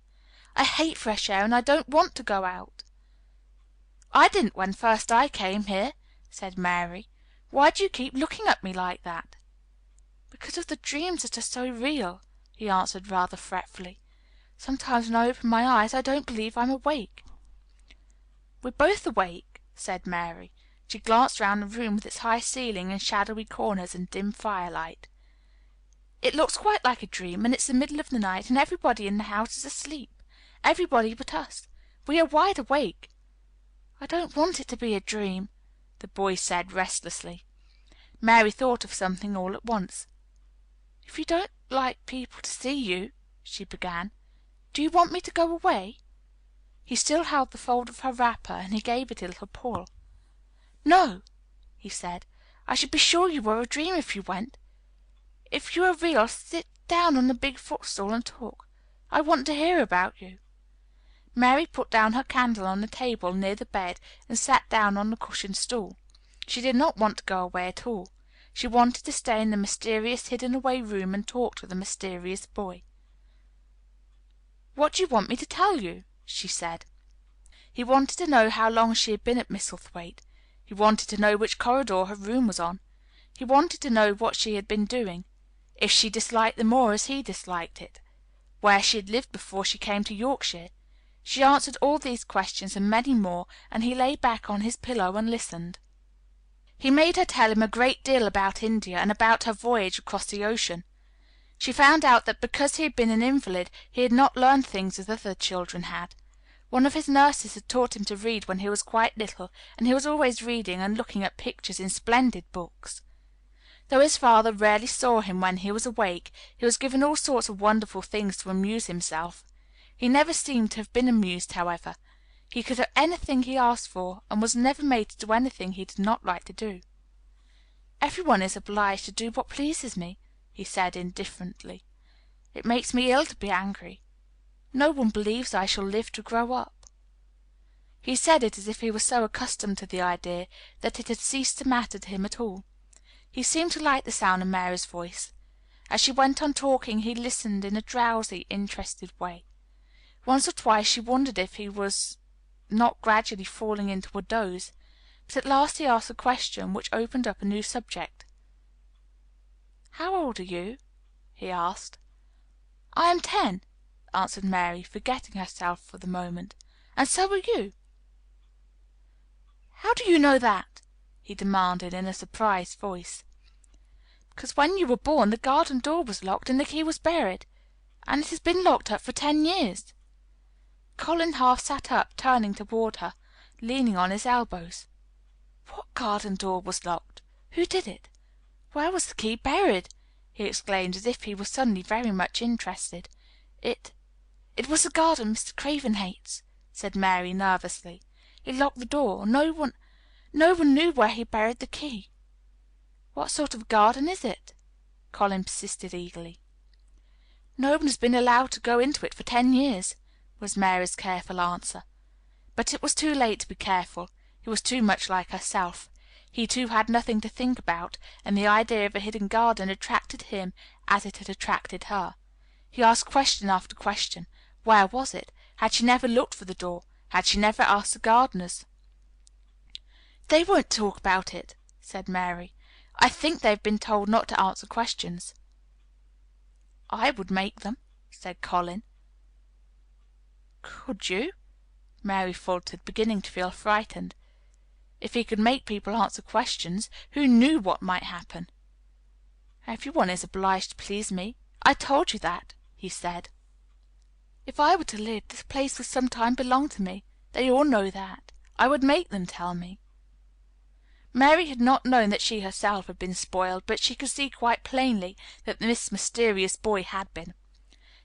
I hate fresh air, and I don't want to go out." "I didn't when first I came here," said Mary. "Why do you keep looking at me like that?" "Because of the dreams that are so real," he answered rather fretfully. "Sometimes when I open my eyes I don't believe I'm awake." "We're both awake," said Mary. She glanced round the room with its high ceiling and shadowy corners and dim firelight. "It looks quite like a dream, and it's the middle of the night, and everybody in the house is asleep. Everybody but us. We are wide awake." "I don't want it to be a dream," the boy said restlessly. Mary thought of something all at once. "If you don't like people to see you," she began, "do you want me to go away?" He still held the fold of her wrapper, and he gave it a little pull. "No," he said. "I should be sure you were a dream if you went. If you are real, sit down on the big footstool and talk. I want to hear about you." Mary put down her candle on the table near the bed and sat down on the cushioned stool. She did not want to go away at all. She wanted to stay in the mysterious hidden away room and talk to the mysterious boy. "What do you want me to tell you?" she said. He wanted to know how long she had been at Misselthwaite. He wanted to know which corridor her room was on. He wanted to know what she had been doing, if she disliked the moor as he disliked it, where she had lived before she came to Yorkshire. She answered all these questions and many more, and he lay back on his pillow and listened. He made her tell him a great deal about India and about her voyage across the ocean. She found out that because he had been an invalid he had not learned things as other children had. One of his nurses had taught him to read when he was quite little, and he was always reading and looking at pictures in splendid books. Though his father rarely saw him when he was awake, he was given all sorts of wonderful things to amuse himself. He never seemed to have been amused, however. He could have anything he asked for, and was never made to do anything he did not like to do. "Every one is obliged to do what pleases me," he said indifferently. "It makes me ill to be angry. No one believes I shall live to grow up." He said it as if he was so accustomed to the idea that it had ceased to matter to him at all. He seemed to like the sound of Mary's voice. As she went on talking he listened in a drowsy, interested way. Once or twice she wondered if he was not gradually falling into a doze, but at last he asked a question which opened up a new subject. "How old are you?" he asked. "I am 10, answered Mary, forgetting herself for the moment. "And so are you." "How do you know that?" he demanded in a surprised voice. "Because when you were born the garden door was locked and the key was buried, and it has been locked up for 10 years. Colin half sat up, turning toward her, leaning on his elbows. "What garden door was locked? Who did it? Where was the key buried?" he exclaimed, as if he were suddenly very much interested. It was the garden Mr. Craven hates," said Mary nervously. "He locked the door. No one knew where he buried the key." "What sort of garden is it?" Colin persisted eagerly. "No one has been allowed to go into it for 10 years," was Mary's careful answer. But it was too late to be careful. He was too much like herself. He too had nothing to think about, and the idea of a hidden garden attracted him as it had attracted her. He asked question after question. Where was it? Had she never looked for the door? Had she never asked the gardeners? "They won't talk about it," said Mary. "I think they've been told not to answer questions." "I would make them," said Colin. "Could you?" Mary faltered, beginning to feel frightened. If he could make people answer questions, who knew what might happen? "Every one is obliged to please me. I told you that," he said. "If I were to live, this place would some time belong to me. They all know that. I would make them tell me." Mary had not known that she herself had been spoiled, but she could see quite plainly that this mysterious boy had been.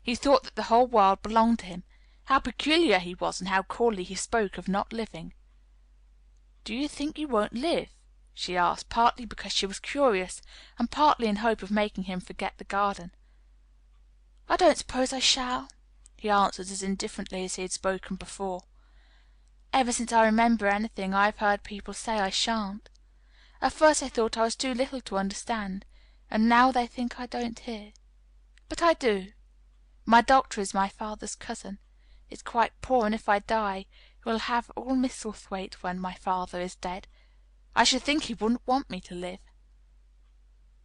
He thought that the whole world belonged to him. How peculiar he was, and how coolly he spoke of not living. "Do you think you won't live?" she asked, partly because she was curious, and partly in hope of making him forget the garden. "I don't suppose I shall," he answered as indifferently as he had spoken before. "Ever since I remember anything I have heard people say I shan't. At first they thought I was too little to understand, and now they think I don't hear. But I do. My doctor is my father's cousin. He's quite poor, and if I die, he will have all Misselthwaite when my father is dead. I should think he wouldn't want me to live."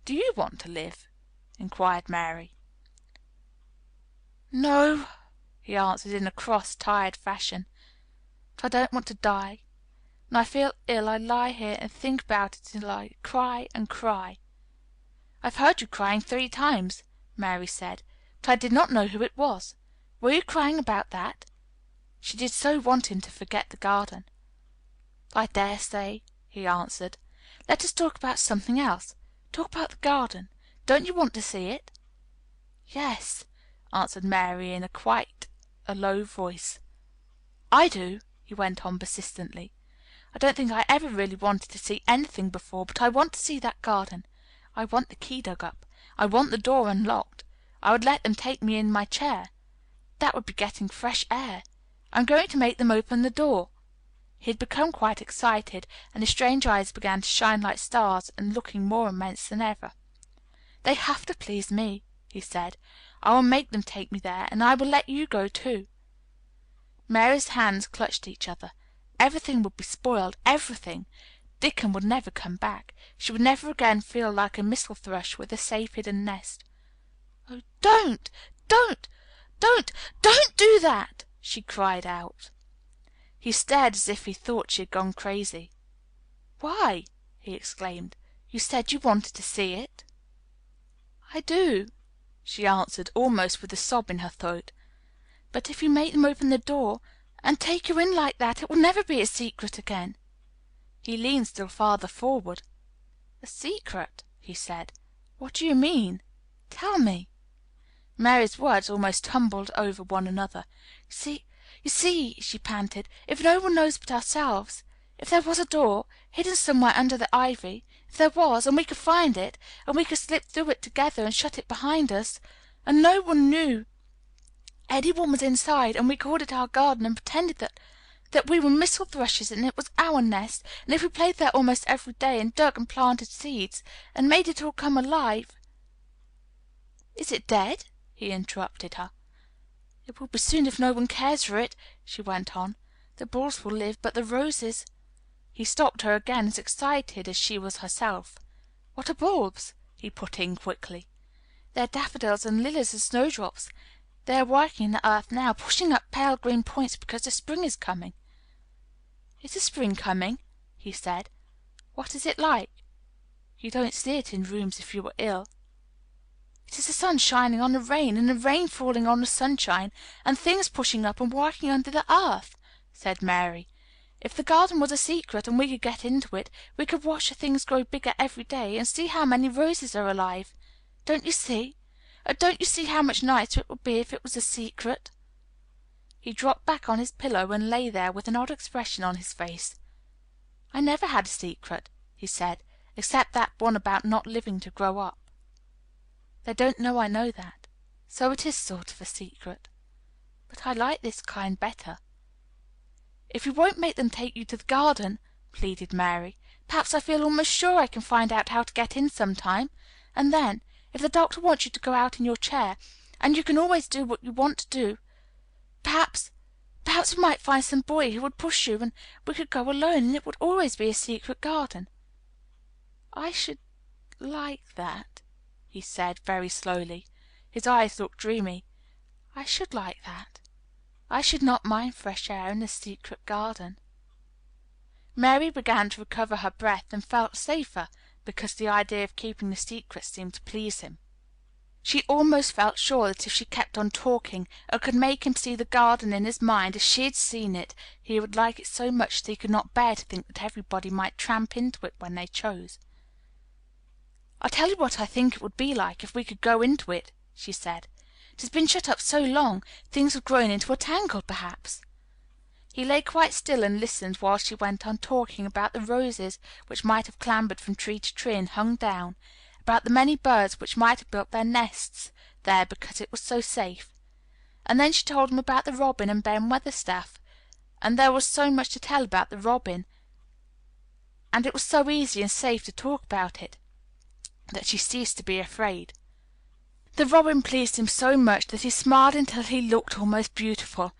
"Do you want to live?" inquired Mary. "No," he answered in a cross, tired fashion. "But I don't want to die. When I feel ill I lie here and think about it till I cry and cry." "I've heard you crying 3 times," Mary said, "but I did not know who it was. Were you crying about that?" She did so want him to forget the garden. "I dare say," he answered. "Let us talk about something else. Talk about the garden. Don't you want to see it?" "Yes," answered Mary in quite a low voice. "I do," he went on persistently. "I don't think I ever really wanted to see anything before, but I want to see that garden. I want the key dug up. I want the door unlocked. I would let them take me in my chair. That would be getting fresh air. I'm going to make them open the door." He had become quite excited, and his strange eyes began to shine like stars and looking more immense than ever. "They have to please me," he said. "I will make them take me there, and I will let you go too." Mary's hands clutched each other. Everything would be spoiled, everything. Dickon would never come back. She would never again feel like a missel thrush with a safe hidden nest. "Oh, don't, don't, don't do that!" she cried out. He stared as if he thought she had gone crazy. "Why?" he exclaimed. "You said you wanted to see it." "I do," she answered, almost with a sob in her throat. "But if you make them open the door and take you in like that, it will never be a secret again." He leaned still farther forward. "A secret?" he said. "What do you mean? Tell me." Mary's words almost tumbled over one another. You see," she panted, "if no one knows but ourselves, if there was a door, hidden somewhere under the ivy, if there was, and we could find it, and we could slip through it together and shut it behind us, and no one knew any one was inside, and we called it our garden and pretended that we were missel thrushes and it was our nest, and if we played there almost every day and dug and planted seeds and made it all come alive—" "Is it dead?" he interrupted her. "It will be soon if no one cares for it," she went on. "The bulbs will live, but the roses—" He stopped her again, as excited as she was herself. "What are bulbs?" he put in quickly. "They are daffodils and lilies and snowdrops. They are working in the earth now, pushing up pale green points because the spring is coming." "Is the spring coming?" he said. "What is it like?" "You don't see it in rooms if you are ill." "It is the sun shining on the rain, and the rain falling on the sunshine, and things pushing up and working under the earth," said Mary. "If the garden was a secret and we could get into it, we could watch the things grow bigger every day, and see how many roses are alive. Don't you see? Oh, don't you see how much nicer it would be if it was a secret?" He dropped back on his pillow and lay there with an odd expression on his face. "I never had a secret," he said, "except that one about not living to grow up. They don't know I know that, so it is sort of a secret. But I like this kind better." "If you won't make them take you to the garden," pleaded Mary, "perhaps I feel almost sure I can find out how to get in sometime. And then, if the doctor wants you to go out in your chair, and you can always do what you want to do, perhaps we might find some boy who would push you, and we could go alone, and it would always be a secret garden." "I should like that," he said very slowly. His eyes looked dreamy. "I should like that. I should not mind fresh air in a secret garden." Mary began to recover her breath and felt safer, because the idea of keeping the secret seemed to please him. She almost felt sure that if she kept on talking and could make him see the garden in his mind as she had seen it, he would like it so much that he could not bear to think that everybody might tramp into it when they chose. "I'll tell you what I think it would be like if we could go into it," she said. "It has been shut up so long, things have grown into a tangle, perhaps." He lay quite still and listened while she went on talking about the roses which might have clambered from tree to tree and hung down, about the many birds which might have built their nests there because it was so safe. And then she told him about the robin and Ben Weatherstaff, and there was so much to tell about the robin, and it was so easy and safe to talk about it, that she ceased to be afraid. The robin pleased him so much that he smiled until he looked almost beautiful,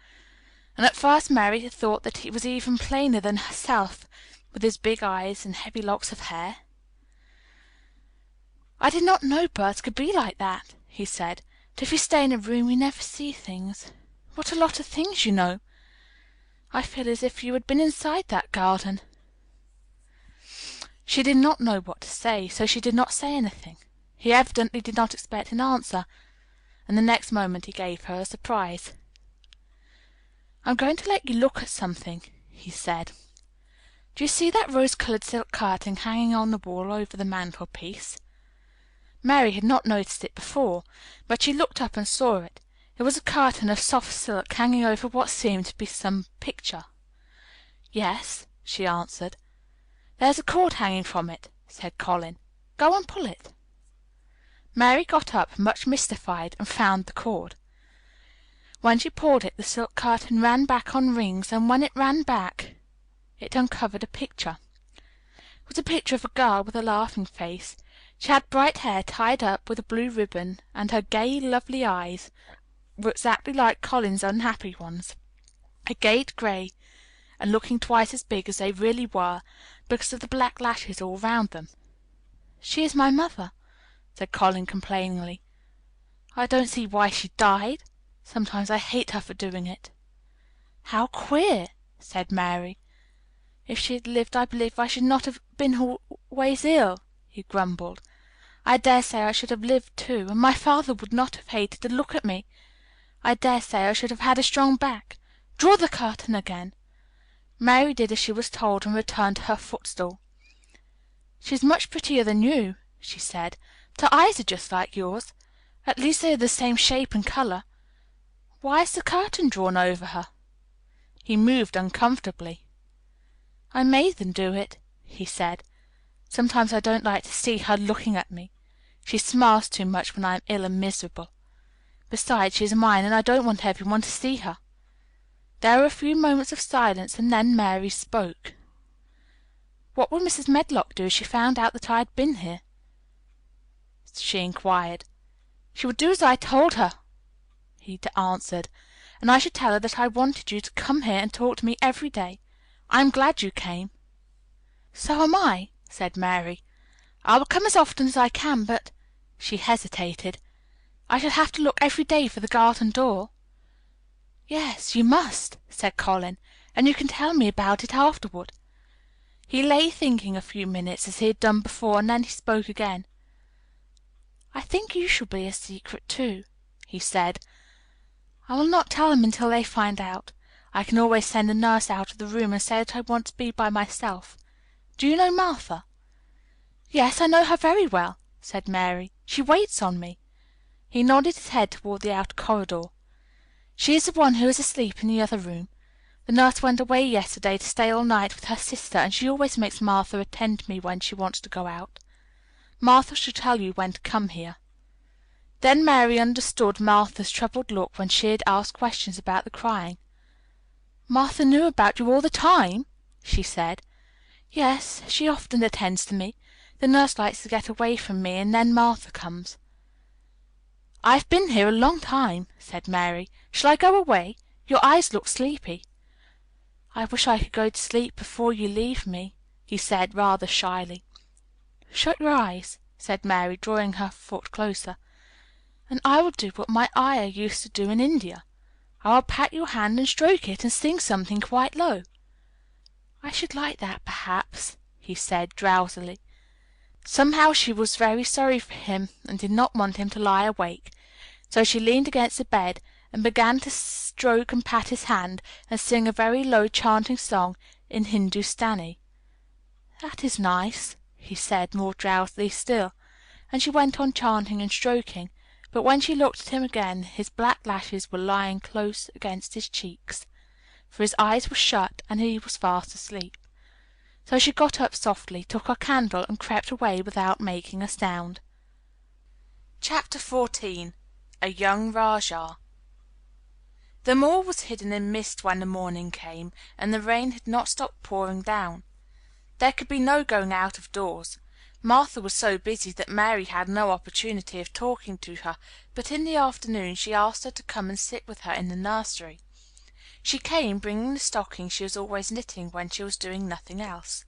and at first Mary had thought that he was even plainer than herself, with his big eyes and heavy locks of hair. "I did not know birds could be like that," he said. "But if we stay in a room we never see things. What a lot of things you know! I feel as if you had been inside that garden." She did not know what to say, so she did not say anything. He evidently did not expect an answer, and the next moment he gave her a surprise. "I'm going to let you look at something," he said. "Do you see that rose-colored silk curtain hanging on the wall over the mantelpiece? Mary had not noticed it before, but she looked up and saw it. It was a curtain of soft silk hanging over what seemed to be some picture. "Yes," she answered. "There's a cord hanging from it," said Colin. "Go and pull it." Mary got up, much mystified, and found the cord. When she pulled it, the silk curtain ran back on rings, and when it ran back, it uncovered a picture. It was a picture of a girl with a laughing face. She had bright hair tied up with a blue ribbon, and her gay, lovely eyes were exactly like Colin's unhappy ones, agate gray, and looking twice as big as they really were, because of the black lashes all round them. "She is my mother," said Colin complainingly. "I don't see why she died. Sometimes I hate her for doing it." "How queer," said Mary. "If she had lived, I believe I should not have been always ill," he grumbled. "I dare say I should have lived too, and my father would not have hated to look at me. I dare say I should have had a strong back. Draw the curtain again." Mary did as she was told and returned to her footstool. "She is much prettier than you," she said, "but her eyes are just like yours. At least they are the same shape and color. Why is the curtain drawn over her?" He moved uncomfortably. "I made them do it," he said. "Sometimes I don't like to see her looking at me. She smiles too much when I am ill and miserable. Besides, she is mine, and I don't want everyone to see her." There were a few moments of silence, and then Mary spoke. "What would Mrs. Medlock do if she found out that I had been here?" she inquired. "She would do as I told her," he answered, "and I should tell her that I wanted you to come here and talk to me every day. I am glad you came." "So am I," said Mary. "I will come as often as I can, but," she hesitated, "I shall have to look every day for the garden door." "Yes, you must," said Colin, "and you can tell me about it afterward." He lay thinking a few minutes, as he had done before, and then he spoke again. "I think you shall be a secret too," he said. "I will not tell them until they find out. I can always send the nurse out of the room and say that I want to be by myself. Do you know Martha?" "Yes, I know her very well," said Mary. "She waits on me." He nodded his head toward the outer corridor. "She is the one who is asleep in the other room. The nurse went away yesterday to stay all night with her sister, and she always makes Martha attend to me when she wants to go out. Martha shall tell you when to come here." Then Mary understood Martha's troubled look when she had asked questions about the crying. "Martha knew about you all the time?" she said. "Yes, she often attends to me. The nurse likes to get away from me, and then Martha comes." "I've been here a long time," said Mary. "Shall I go away? Your eyes look sleepy." "I wish I could go to sleep before you leave me," he said rather shyly. "Shut your eyes," said Mary, drawing her foot closer, "and I will do what my ayah used to do in India. I will pat your hand and stroke it and sing something quite low." "I should like that, perhaps," he said drowsily. Somehow she was very sorry for him and did not want him to lie awake, so she leaned against the bed and began to stroke and pat his hand and sing a very low chanting song in Hindustani. "That is nice," he said more drowsily still, and she went on chanting and stroking, but when she looked at him again his black lashes were lying close against his cheeks, for his eyes were shut and he was fast asleep. So she got up softly, took her candle, and crept away without making a sound. Chapter 14. A Young Rajah. The moor was hidden in mist when the morning came, and the rain had not stopped pouring down. There could be no going out of doors. Martha was so busy that Mary had no opportunity of talking to her, but in the afternoon she asked her to come and sit with her in the nursery. She came, bringing the stocking she was always knitting when she was doing nothing else.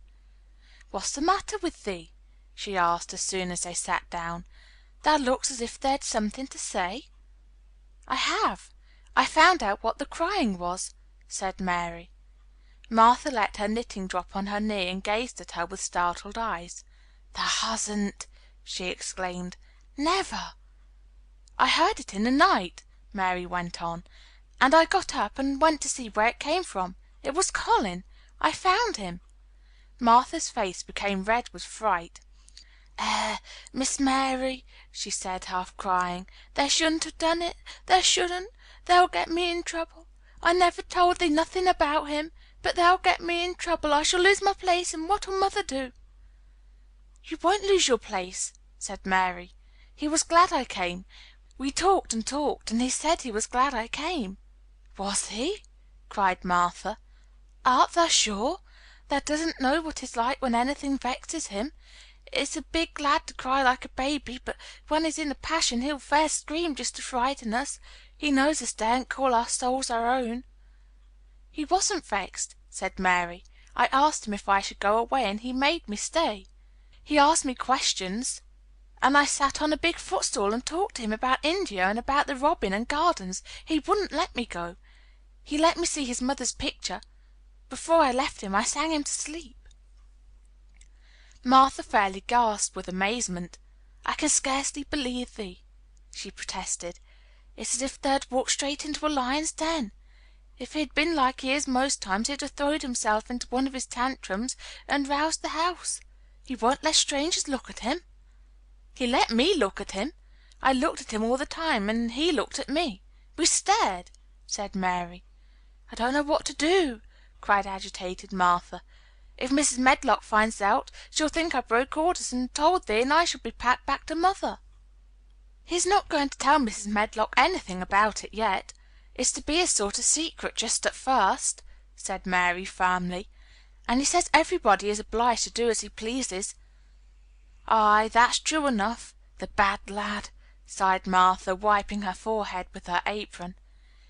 "What's the matter with thee?" she asked as soon as they sat down. "Thou looks as if thee'd something to say." "I have. I found out what the crying was," said Mary. Martha let her knitting drop on her knee and gazed at her with startled eyes. "Thou hasn't!" she exclaimed. "Never!" "I heard it in the night," Mary went on, "and I got up and went to see where it came from. It was Colin. I found him." Martha's face became red with fright. Miss Mary," she said, half crying, "they shouldn't have done it. They shouldn't. They'll get me in trouble. I never told thee nothing about him, but they'll get me in trouble. I shall lose my place, and what'll mother do?" "You won't lose your place," said Mary. "He was glad I came. We talked and talked, and he said he was glad I came." "Was he?" cried Martha. "Art thou sure? Thou doesn't know what he's like when anything vexes him. He's a big lad to cry like a baby, but when he's in a passion he'll fair scream just to frighten us. He knows us daren't call our souls our own." "He wasn't vexed," said Mary. "I asked him if I should go away, and he made me stay. He asked me questions, and I sat on a big footstool and talked to him about India and about the robin and gardens. He wouldn't let me go. He let me see his mother's picture. Before I left him I sang him to sleep." Martha fairly gasped with amazement. "I can scarcely believe thee," she protested. "It's as if thou'd walked straight into a lion's den. If he'd been like he is most times he'd have throwed himself into one of his tantrums and roused the house. He won't let strangers look at him." "He let me look at him. I looked at him all the time, and he looked at me. We stared," said Mary. "I don't know what to do," cried agitated Martha. "If Mrs. Medlock finds out, she'll think I broke orders and told thee, and I shall be packed back to mother." "He's not going to tell Mrs. Medlock anything about it yet. It's to be a sort of secret just at first," said Mary firmly. "And he says everybody is obliged to do as he pleases." "Ay, that's true enough. The bad lad!" sighed Martha, wiping her forehead with her apron.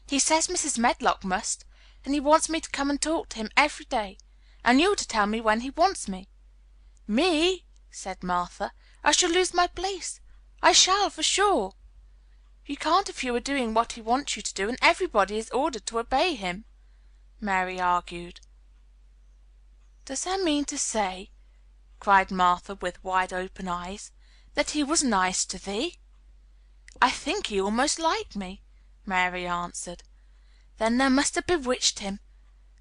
"He says Mrs. Medlock must, and he wants me to come and talk to him every day, and you to tell me when he wants me." "Me?" said Martha. "I shall lose my place. I shall, for sure." "You can't if you are doing what he wants you to do, and everybody is ordered to obey him," Mary argued. "Does thou mean to say," cried Martha with wide open eyes, "that he was nice to thee?" "I think he almost liked me," Mary answered. "Then thou must have bewitched him,"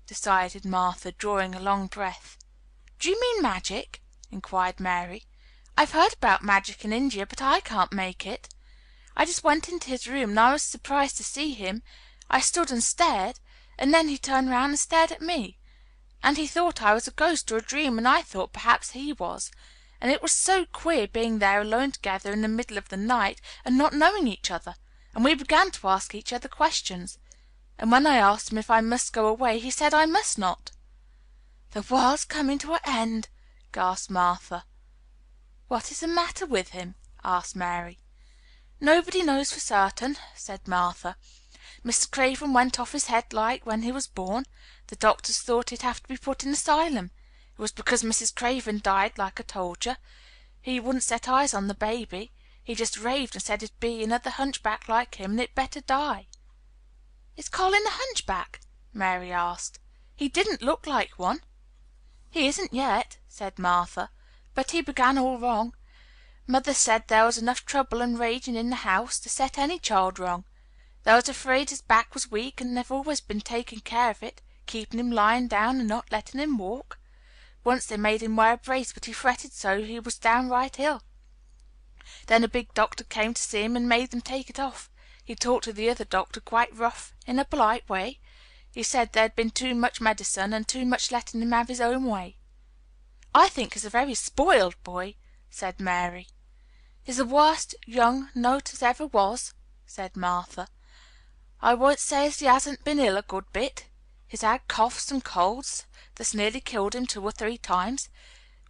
decided Martha, drawing a long breath. "Do you mean magic?" inquired Mary. "I've heard about magic in India, but I can't make it. I just went into his room, and I was surprised to see him. I stood and stared, and then he turned round and stared at me. And he thought I was a ghost or a dream, and I thought perhaps he was. And it was so queer being there alone together in the middle of the night, and not knowing each other, and we began to ask each other questions. And when I asked him if I must go away, he said I must not." "The world's coming to an end," gasped Martha. "What is the matter with him?" asked Mary. "Nobody knows for certain," said Martha. "Mr. Craven went off his head like when he was born. The doctors thought he'd have to be put in asylum. It was because Mrs. Craven died, like I told you. He wouldn't set eyes on the baby. He just raved and said it'd be another hunchback like him, and it better die." "Is Colin a hunchback?" Mary asked. "He didn't look like one." "He isn't yet," said Martha, "but he began all wrong. Mother said there was enough trouble and raging in the house to set any child wrong. They was afraid his back was weak, and they've always been taking care of it, keeping him lying down and not letting him walk. Once they made him wear a brace, but he fretted so he was downright ill. Then a big doctor came to see him and made them take it off. He talked to the other doctor quite rough, in a polite way. He said there'd been too much medicine and too much letting him have his own way." "I think he's a very spoiled boy," said Mary. "He's the worst young note as ever was," said Martha. "I won't say as he hasn't been ill a good bit. He's had coughs and colds that's nearly killed him 2 or 3 times.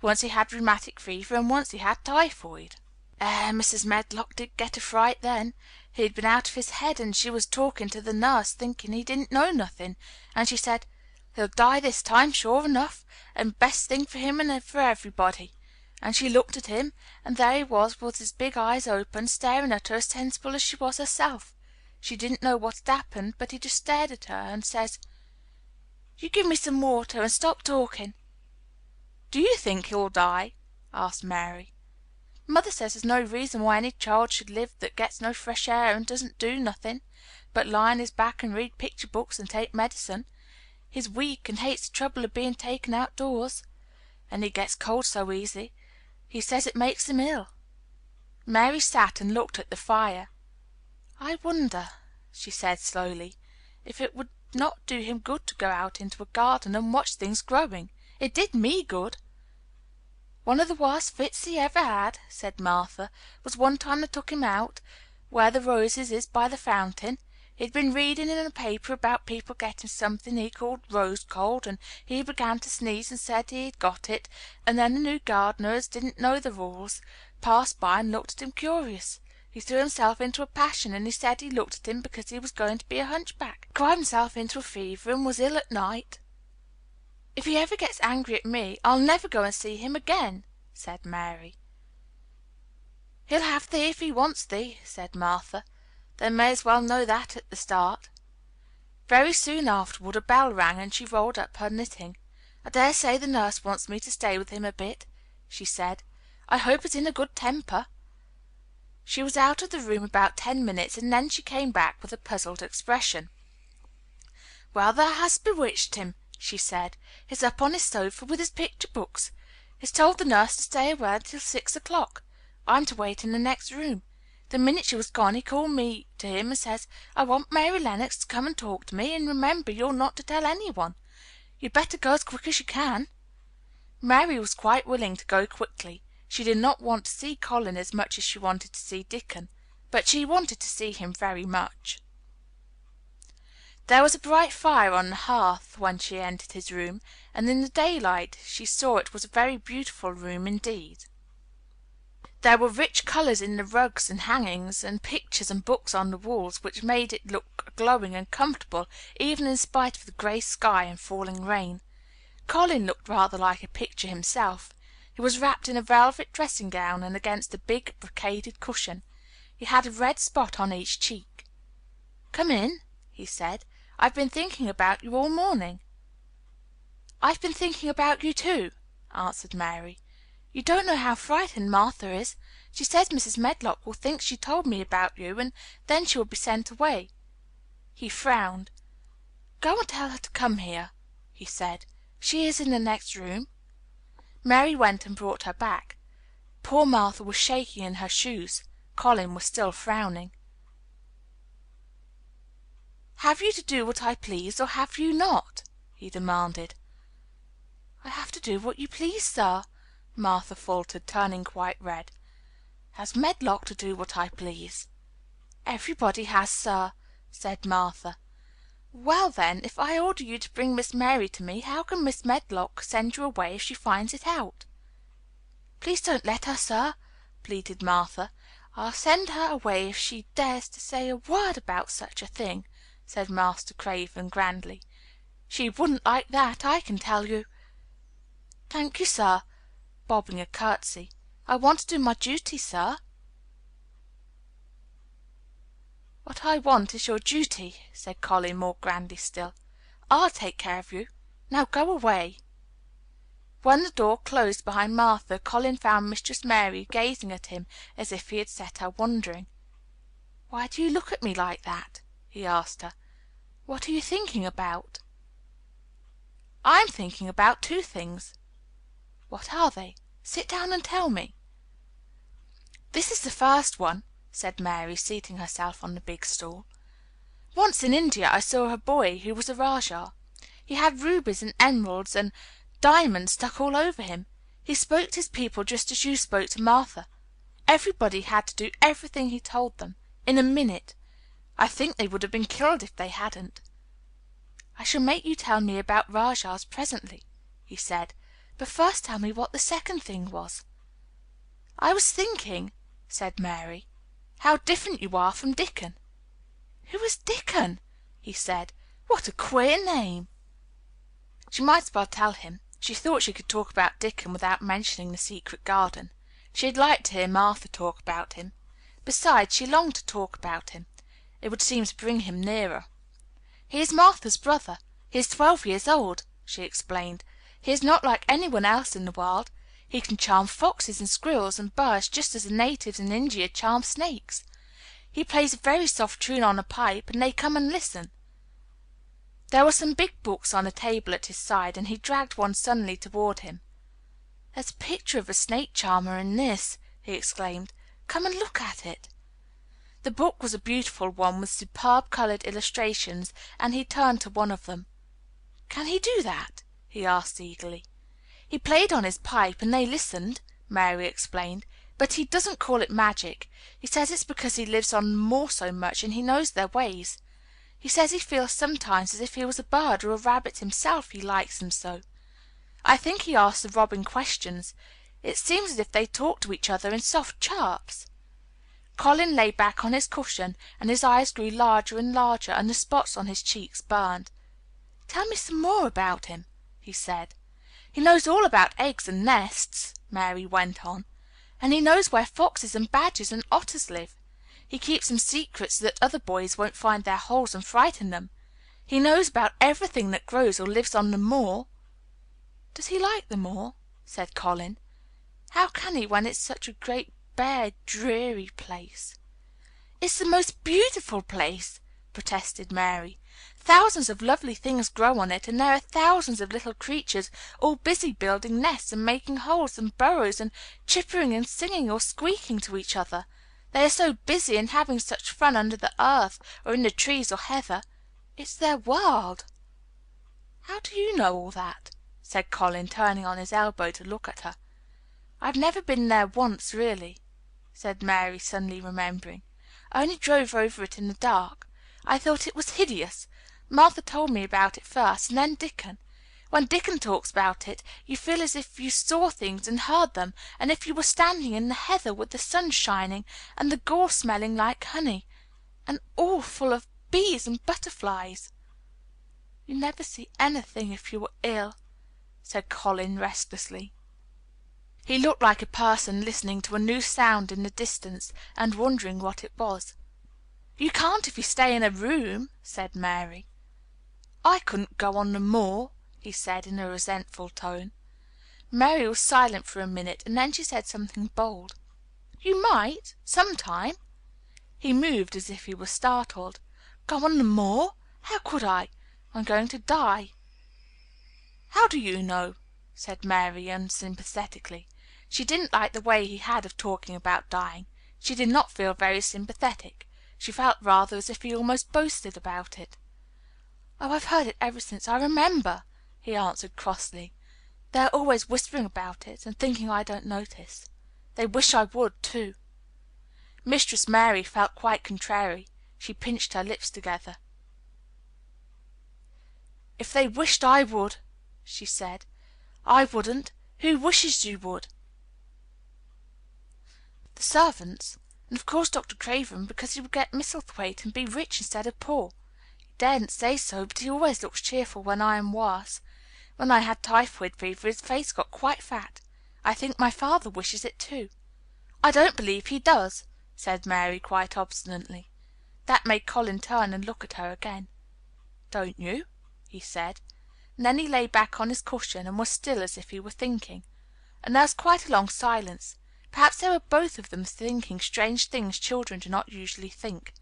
Once he had rheumatic fever, and once he had typhoid. Mrs. Medlock did get a fright then. He'd been out of his head, and she was talking to the nurse, thinking he didn't know nothing, and she said, 'He'll die this time, sure enough, and best thing for him and for everybody.' And she looked at him, and there he was with his big eyes open, staring at her as sensible as she was herself. She didn't know what had happened, but he just stared at her and says, 'You give me some water and stop talking.'" "Do you think he'll die?" asked Mary. "Mother says there's no reason why any child should live that gets no fresh air and doesn't do nothing but lie on his back and read picture books and take medicine. He's weak and hates the trouble of being taken outdoors. And he gets cold so easy He says it makes him ill." Mary sat and looked at the fire. "I wonder," she said slowly, "if it would not do him good to go out into a garden and watch things growing. It did me good." "One of the worst fits he ever had," said Martha, "was one time they took him out where the roses is by the fountain. He'd been reading in a paper about people getting something he called rose cold, and he began to sneeze and said he'd got it, and then the new gardener, as didn't know the rules, passed by and looked at him curious. He threw himself into a passion, and he said he looked at him because he was going to be a hunchback. He cried himself into a fever and was ill at night." "If he ever gets angry at me, I'll never go and see him again," said Mary. "He'll have thee if he wants thee," said Martha. "They may as well know that at the start." Very soon afterward a bell rang, and she rolled up her knitting. "I dare say the nurse wants me to stay with him a bit," she said. "I hope he's in a good temper." She was out of the room about 10 minutes, and then she came back with a puzzled expression. "Well, thou hast bewitched him," she said. "He's up on his sofa with his picture books. He's told the nurse to stay away until 6 o'clock. I'm to wait in the next room. The minute she was gone he called me to him and says, 'I want Mary Lennox to come and talk to me, and remember you're not to tell any one. You'd better go as quick as you can.'" Mary was quite willing to go quickly. She did not want to see Colin as much as she wanted to see Dickon, but she wanted to see him very much. There was a bright fire on the hearth when she entered his room, and in the daylight she saw it was a very beautiful room indeed. There were rich colors in the rugs and hangings, and pictures and books on the walls, which made it look glowing and comfortable even in spite of the gray sky and falling rain. Colin looked rather like a picture himself. He was wrapped in a velvet dressing gown, and against a big brocaded cushion. He had a red spot on each cheek. "Come in," he said. "I've been thinking about you all morning." "I've been thinking about you too," answered Mary. "You don't know how frightened Martha is. She says Mrs. Medlock will think she told me about you, and then she will be sent away." He frowned. "Go and tell her to come here," he said. "She is in the next room." Mary went and brought her back. Poor Martha was shaking in her shoes. Colin was still frowning. "Have you to do what I please, or have you not?" he demanded. "I have to do what you please, sir," Martha faltered, turning quite red. "Has Medlock to do what I please?" "Everybody has, sir," said Martha. "Well, then, if I order you to bring Miss Mary to me, how can Miss Medlock send you away if she finds it out?" "Please don't let her, sir," pleaded Martha. "I'll send her away if she dares to say a word about such a thing," said Master Craven grandly. "She wouldn't like that, I can tell you." "Thank you, sir," bobbing a curtsy. "I want to do my duty, sir." "What I want is your duty," said Colin more grandly still. "I'll take care of you. Now go away." When the door closed behind Martha, Colin found Mistress Mary gazing at him as if he had set her wondering. "Why do you look at me like that?" he asked her. "What are you thinking about?" "I am thinking about two things." "What are they? Sit down and tell me." "This is the first one," said Mary, seating herself on the big stool. "Once in India I saw a boy who was a Rajah. He had rubies and emeralds and diamonds stuck all over him. He spoke to his people just as you spoke to Martha. Everybody had to do everything he told them, in a minute. I think they would have been killed if they hadn't." "I shall make you tell me about Rajahs presently," he said, "but first tell me what the second thing was." "I was thinking," said Mary, "how different you are from Dickon." "Who is Dickon?" he said. "What a queer name." She might as well tell him. She thought she could talk about Dickon without mentioning the secret garden. She had liked to hear Martha talk about him. Besides, she longed to talk about him. It would seem to bring him nearer. "He is Martha's brother. He is 12 years old," she explained. "He is not like any one else in the world. He can charm foxes and squirrels and birds just as the natives in India charm snakes. He plays a very soft tune on a pipe, and they come and listen." There were some big books on a table at his side, and he dragged one suddenly toward him. "There's a picture of a snake charmer in this," he exclaimed. "Come and look at it." The book was a beautiful one with superb colored illustrations, and he turned to one of them. "Can he do that?" he asked eagerly. "He played on his pipe and they listened," Mary explained, "but he doesn't call it magic. He says it's because he lives on the moor so much and he knows their ways. He says he feels sometimes as if he was a bird or a rabbit himself, he likes them so. I think he asks the robin questions. It seems as if they talk to each other in soft chirps." Colin lay back on his cushion, and his eyes grew larger and larger, and the spots on his cheeks burned. "Tell me some more about him," he said. "He knows all about eggs and nests," Mary went on, "and he knows where foxes and badgers and otters live. He keeps them secret so that other boys won't find their holes and frighten them. He knows about everything that grows or lives on the moor." "Does he like the moor?" said Colin. "How can he when it's such a great, bare, dreary place?" "It's the most beautiful place," protested Mary. "Thousands of lovely things grow on it, and there are thousands of little creatures all busy building nests and making holes and burrows and chippering and singing or squeaking to each other. They are so busy and having such fun under the earth or in the trees or heather. It's their world." "How do you know all that?" said Colin, turning on his elbow to look at her. "I've never been there once, really," said Mary, suddenly remembering. "I only drove over it in the dark. I thought it was hideous. Martha told me about it first, and then Dickon. When Dickon talks about it, you feel as if you saw things and heard them, and if you were standing in the heather with the sun shining, and the gorse smelling like honey, and all full of bees and butterflies." "You never see anything if you are ill," said Colin restlessly. He looked like a person listening to a new sound in the distance and wondering what it was. "You can't if you stay in a room," said Mary. "I couldn't go on the moor," he said in a resentful tone. Mary was silent for a minute, and then she said something bold. "You might, sometime." He moved as if he were startled. "Go on the moor? How could I? I'm going to die." "How do you know?" said Mary unsympathetically. She didn't like the way he had of talking about dying. She did not feel very sympathetic. She felt rather as if he almost boasted about it. "Oh, I've heard it ever since I remember," he answered crossly. "They are always whispering about it, and thinking I don't notice. They wish I would, too." Mistress Mary felt quite contrary. She pinched her lips together. "If they wished I would," she said, "I wouldn't. Who wishes you would?" "The servants, and of course Dr. Craven, because he would get Misselthwaite and be rich instead of poor. He daren't say so, but he always looks cheerful when I am worse. When I had typhoid fever his face got quite fat. I think my father wishes it too." "I don't believe he does," said Mary quite obstinately. That made Colin turn and look at her again. "Don't you?" he said. And then he lay back on his cushion and was still as if he were thinking. And there was quite a long silence. Perhaps they were both of them thinking strange things children do not usually think.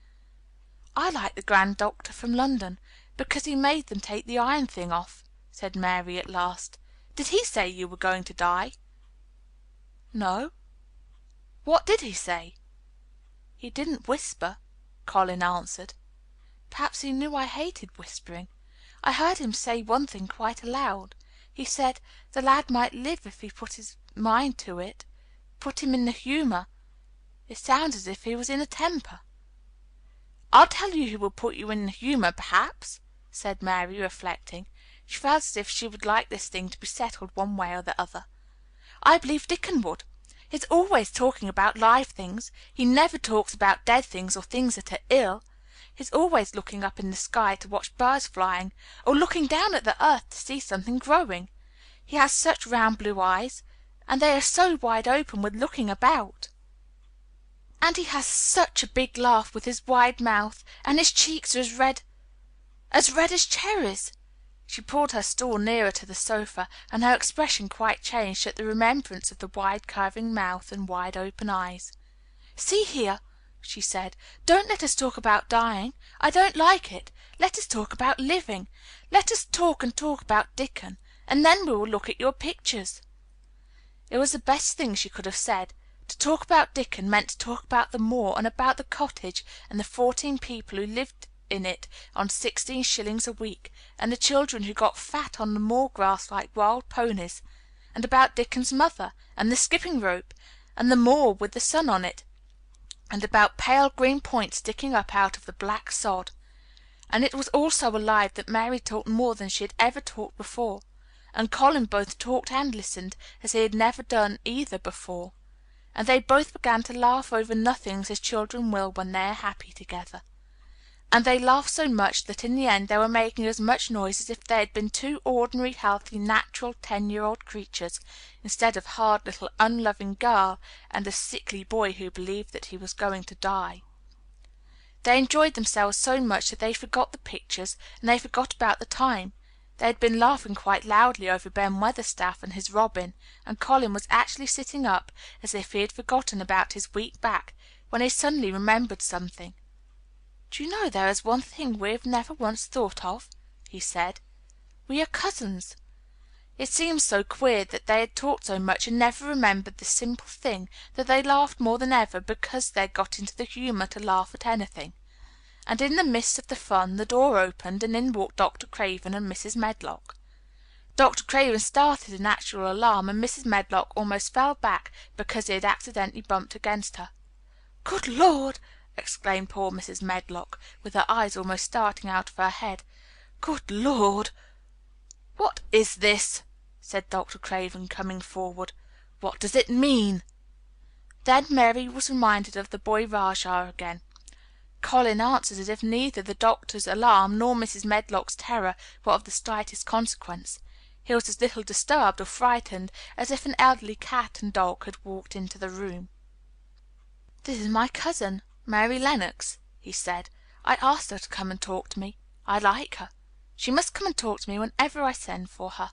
"I like the grand doctor from London, because he made them take the iron thing off," said Mary at last. "Did he say you were going to die?" "No." "What did he say?" "He didn't whisper," Colin answered. Perhaps he knew I hated whispering. I heard him say one thing quite aloud. He said the lad might live if he put his mind to it, put him in the humour. It sounds as if he was in a temper." "I'll tell you who will put you in the humour, perhaps," said Mary, reflecting. She felt as if she would like this thing to be settled one way or the other. "I believe Dickon would. He's always talking about live things. He never talks about dead things or things that are ill. He's always looking up in the sky to watch birds flying, or looking down at the earth to see something growing. He has such round blue eyes, and they are so wide open with looking about. And he has such a big laugh with his wide mouth, and his cheeks are as red as cherries." She pulled her stool nearer to the sofa, and her expression quite changed at the remembrance of the wide curving mouth and wide open eyes. "See here," she said, "don't let us talk about dying. I don't like it. Let us talk about living. Let us talk and talk about Dickon, and then we will look at your pictures." It was the best thing she could have said. To talk about Dickon meant to talk about the moor, and about the cottage, and the 14 people who lived in it on 16 shillings a week, and the children who got fat on the moor grass like wild ponies, and about Dickon's mother, and the skipping rope, and the moor with the sun on it, and about pale green points sticking up out of the black sod. And it was all so alive that Mary talked more than she had ever talked before, and Colin both talked and listened as he had never done either before, and they both began to laugh over nothings as children will when they are happy together. And they laughed so much that in the end they were making as much noise as if they had been two ordinary, healthy, natural 10-year-old creatures, instead of hard little unloving girl and a sickly boy who believed that he was going to die. They enjoyed themselves so much that they forgot the pictures, and they forgot about the time. They had been laughing quite loudly over Ben Weatherstaff and his robin, and Colin was actually sitting up as if he had forgotten about his weak back, when he suddenly remembered something. "Do you know there is one thing we have never once thought of?" he said. "We are cousins." It seemed so queer that they had talked so much and never remembered this simple thing that they laughed more than ever because they had got into the humour to laugh at anything. And in the midst of the fun the door opened, and in walked Dr. Craven and Mrs. Medlock. Dr. Craven started in actual alarm, and Mrs. Medlock almost fell back because he had accidentally bumped against her. "Good Lord!" exclaimed poor Mrs. Medlock, with her eyes almost starting out of her head. "Good Lord!" "What is this?" said Dr. Craven, coming forward. "What does it mean?" Then Mary was reminded of the boy Rajah again. Colin answered as if neither the doctor's alarm nor Mrs. Medlock's terror were of the slightest consequence. He was as little disturbed or frightened as if an elderly cat and dog had walked into the room. "This is my cousin, Mary Lennox," he said. "I asked her to come and talk to me. I like her. She must come and talk to me whenever I send for her."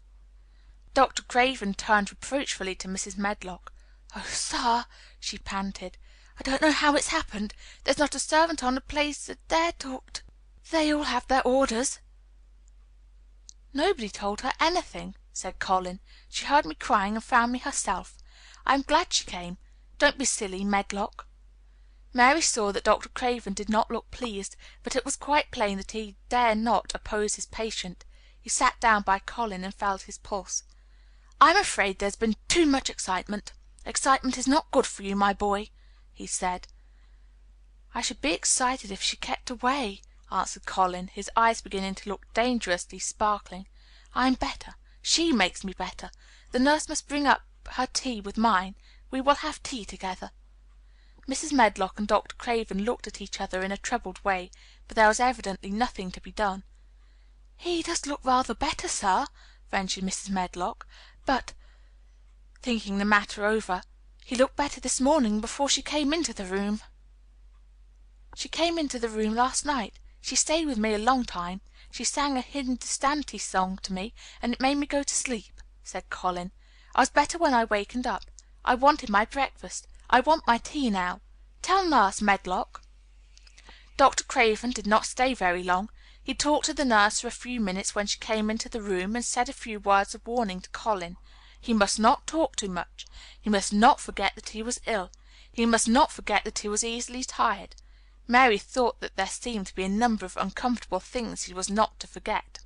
Dr. Craven turned reproachfully to Mrs. Medlock. "Oh, sir," she panted, "I don't know how it's happened. There's not a servant on the place that dare talk to. They all have their orders." "Nobody told her anything," said Colin. "She heard me crying and found me herself. I am glad she came. Don't be silly, Medlock." Mary saw that Dr. Craven did not look pleased, but it was quite plain that he dare not oppose his patient. He sat down by Colin and felt his pulse. "I'm afraid there's been too much excitement. Excitement is not good for you, my boy," he said. "I should be excited if she kept away," answered Colin, his eyes beginning to look dangerously sparkling. "I am better. She makes me better. The nurse must bring up her tea with mine. We will have tea together." Mrs. Medlock and Dr. Craven looked at each other in a troubled way, but there was evidently nothing to be done. "He does look rather better, sir," ventured Mrs. Medlock, "but," thinking the matter over, "he looked better this morning before she came into the room." "She came into the room last night. She stayed with me a long time. She sang a Hindustani song to me, and it made me go to sleep," said Colin. "I was better when I wakened up. I wanted my breakfast. I want my tea now. Tell Nurse Medlock." Dr. Craven did not stay very long. He talked to the nurse for a few minutes when she came into the room, and said a few words of warning to Colin. He must not talk too much. He must not forget that he was ill. He must not forget that he was easily tired. Mary thought that there seemed to be a number of uncomfortable things he was not to forget.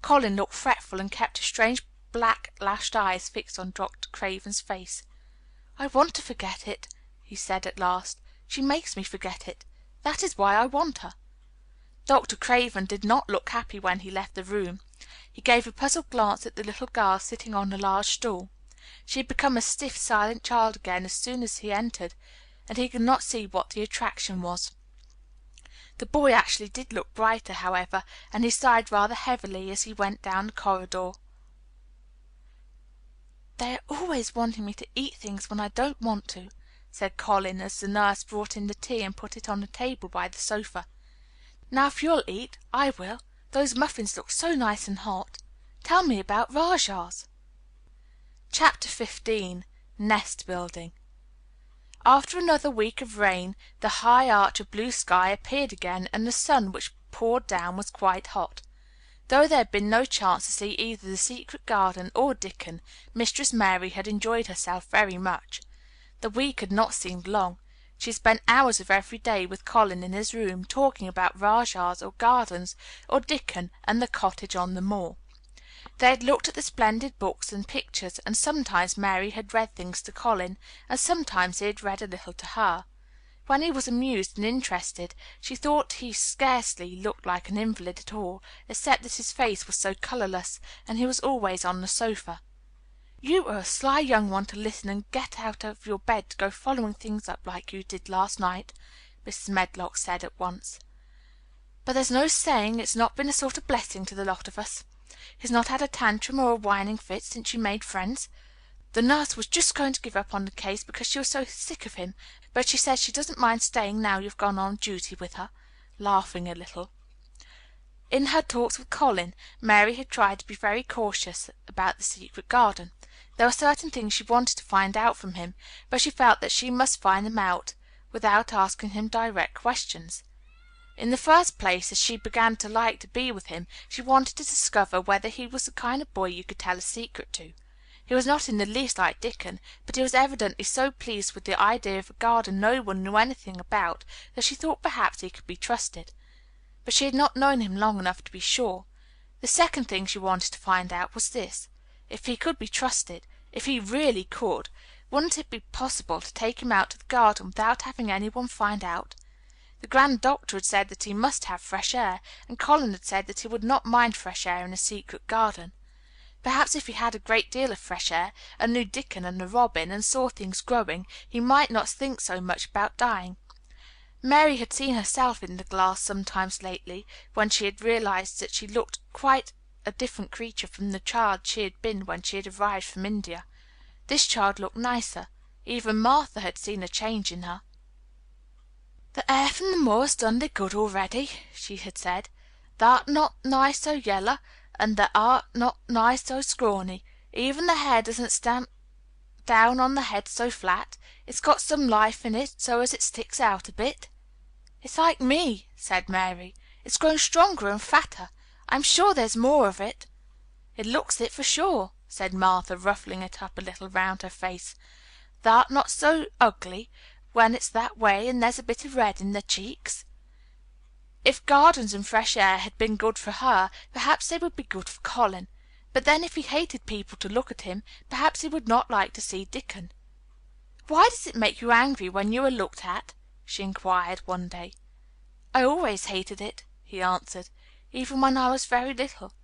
Colin looked fretful and kept his strange black lashed eyes fixed on Dr. Craven's face. "I want to forget it," he said at last. "She makes me forget it. That is why I want her." Dr. Craven did not look happy when he left the room. He gave a puzzled glance at the little girl sitting on the large stool. She had become a stiff, silent child again as soon as he entered, and he could not see what the attraction was. The boy actually did look brighter, however, and he sighed rather heavily as he went down the corridor. "They are always wanting me to eat things when I don't want to," said Colin, as the nurse brought in the tea and put it on the table by the sofa. "Now, if you'll eat, I will. Those muffins look so nice and hot. Tell me about Rajahs." Chapter 15. Nest Building. After another week of rain, the high arch of blue sky appeared again, and the sun which poured down was quite hot. Though there had been no chance to see either the secret garden or Dickon, Mistress Mary had enjoyed herself very much. The week had not seemed long. She had spent hours of every day with Colin in his room, talking about Rajahs or gardens or Dickon and the cottage on the moor. They had looked at the splendid books and pictures, and sometimes Mary had read things to Colin, and sometimes he had read a little to her. When he was amused and interested, she thought he scarcely looked like an invalid at all, except that his face was so colourless, and he was always on the sofa. "You are a sly young one to listen and get out of your bed to go following things up like you did last night," Mrs. Medlock said at once. "But there's no saying it's not been a sort of blessing to the lot of us. He's not had a tantrum or a whining fit since you made friends. The nurse was just going to give up on the case because she was so sick of him, but she says she doesn't mind staying now you've gone on duty with her," laughing a little. In her talks with Colin, Mary had tried to be very cautious about the secret garden. There were certain things she wanted to find out from him, but she felt that she must find them out without asking him direct questions. In the first place, as she began to like to be with him, she wanted to discover whether he was the kind of boy you could tell a secret to. He was not in the least like Dickon, but he was evidently so pleased with the idea of a garden no one knew anything about that she thought perhaps he could be trusted. But she had not known him long enough to be sure. The second thing she wanted to find out was this: if he could be trusted, if he really could, wouldn't it be possible to take him out to the garden without having any one find out? The Grand Doctor had said that he must have fresh air, and Colin had said that he would not mind fresh air in a secret garden. Perhaps if he had a great deal of fresh air, and knew Dickon and the robin, and saw things growing, he might not think so much about dying. Mary had seen herself in the glass sometimes lately, when she had realized that she looked quite a different creature from the child she had been when she had arrived from India. This child looked nicer. Even Martha had seen a change in her. "The air from the moor has done thee good already," she had said. "Thou'rt not nigh so yeller, and thou art not nigh so scrawny. Even the hair doesn't stand down on the head so flat. It's got some life in it, so as it sticks out a bit." "It's like me," said Mary. "It's grown stronger and fatter. I'm sure there's more of it." "It looks it for sure," said Martha, ruffling it up a little round her face. "Thou'rt not so ugly when it's that way, and there's a bit of red in the cheeks." If gardens and fresh air had been good for her, perhaps they would be good for Colin. But then if he hated people to look at him, perhaps he would not like to see Dickon. "Why does it make you angry when you are looked at?" she inquired one day. "I always hated it," he answered, "even when I was very little.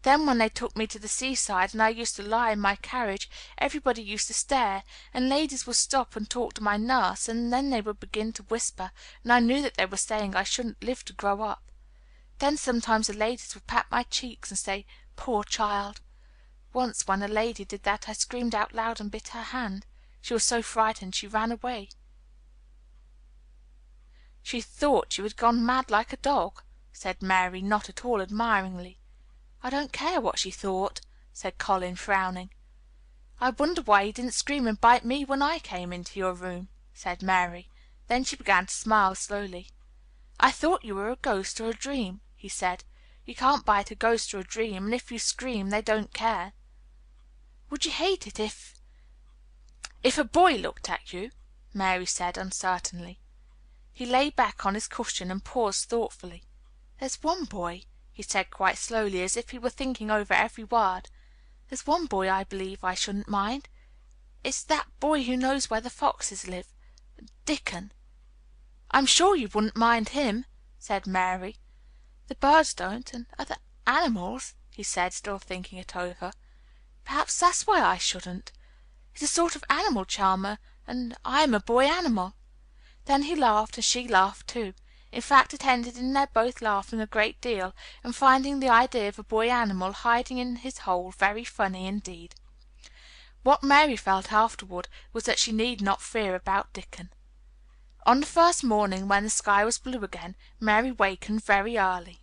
Then when they took me to the seaside and I used to lie in my carriage, everybody used to stare, and ladies would stop and talk to my nurse, and then they would begin to whisper, and I knew that they were saying I shouldn't live to grow up. Then sometimes the ladies would pat my cheeks and say, 'Poor child.' Once when a lady did that I screamed out loud and bit her hand. She was so frightened she ran away. She thought you had gone mad like a dog," said Mary, not at all admiringly. "I don't care what she thought," said Colin, frowning. "I wonder why you didn't scream and bite me when I came into your room," said Mary. Then she began to smile slowly. "I thought you were a ghost or a dream," he said. "You can't bite a ghost or a dream, and if you scream they don't care." "Would you hate it if a boy looked at you?" Mary said uncertainly. He lay back on his cushion and paused thoughtfully. "There's one boy," he said quite slowly, as if he were thinking over every word. "There's one boy I believe I shouldn't mind. It's that boy who knows where the foxes live, Dickon." "I'm sure you wouldn't mind him," said Mary. "The birds don't, and other animals," he said, still thinking it over. "Perhaps that's why I shouldn't. He's a sort of animal charmer, and I am a boy animal." Then he laughed, and she laughed too. In fact, it ended in their both laughing a great deal, and finding the idea of a boy animal hiding in his hole very funny indeed. What Mary felt afterward was that she need not fear about Dickon. On the first morning, when the sky was blue again, Mary wakened very early.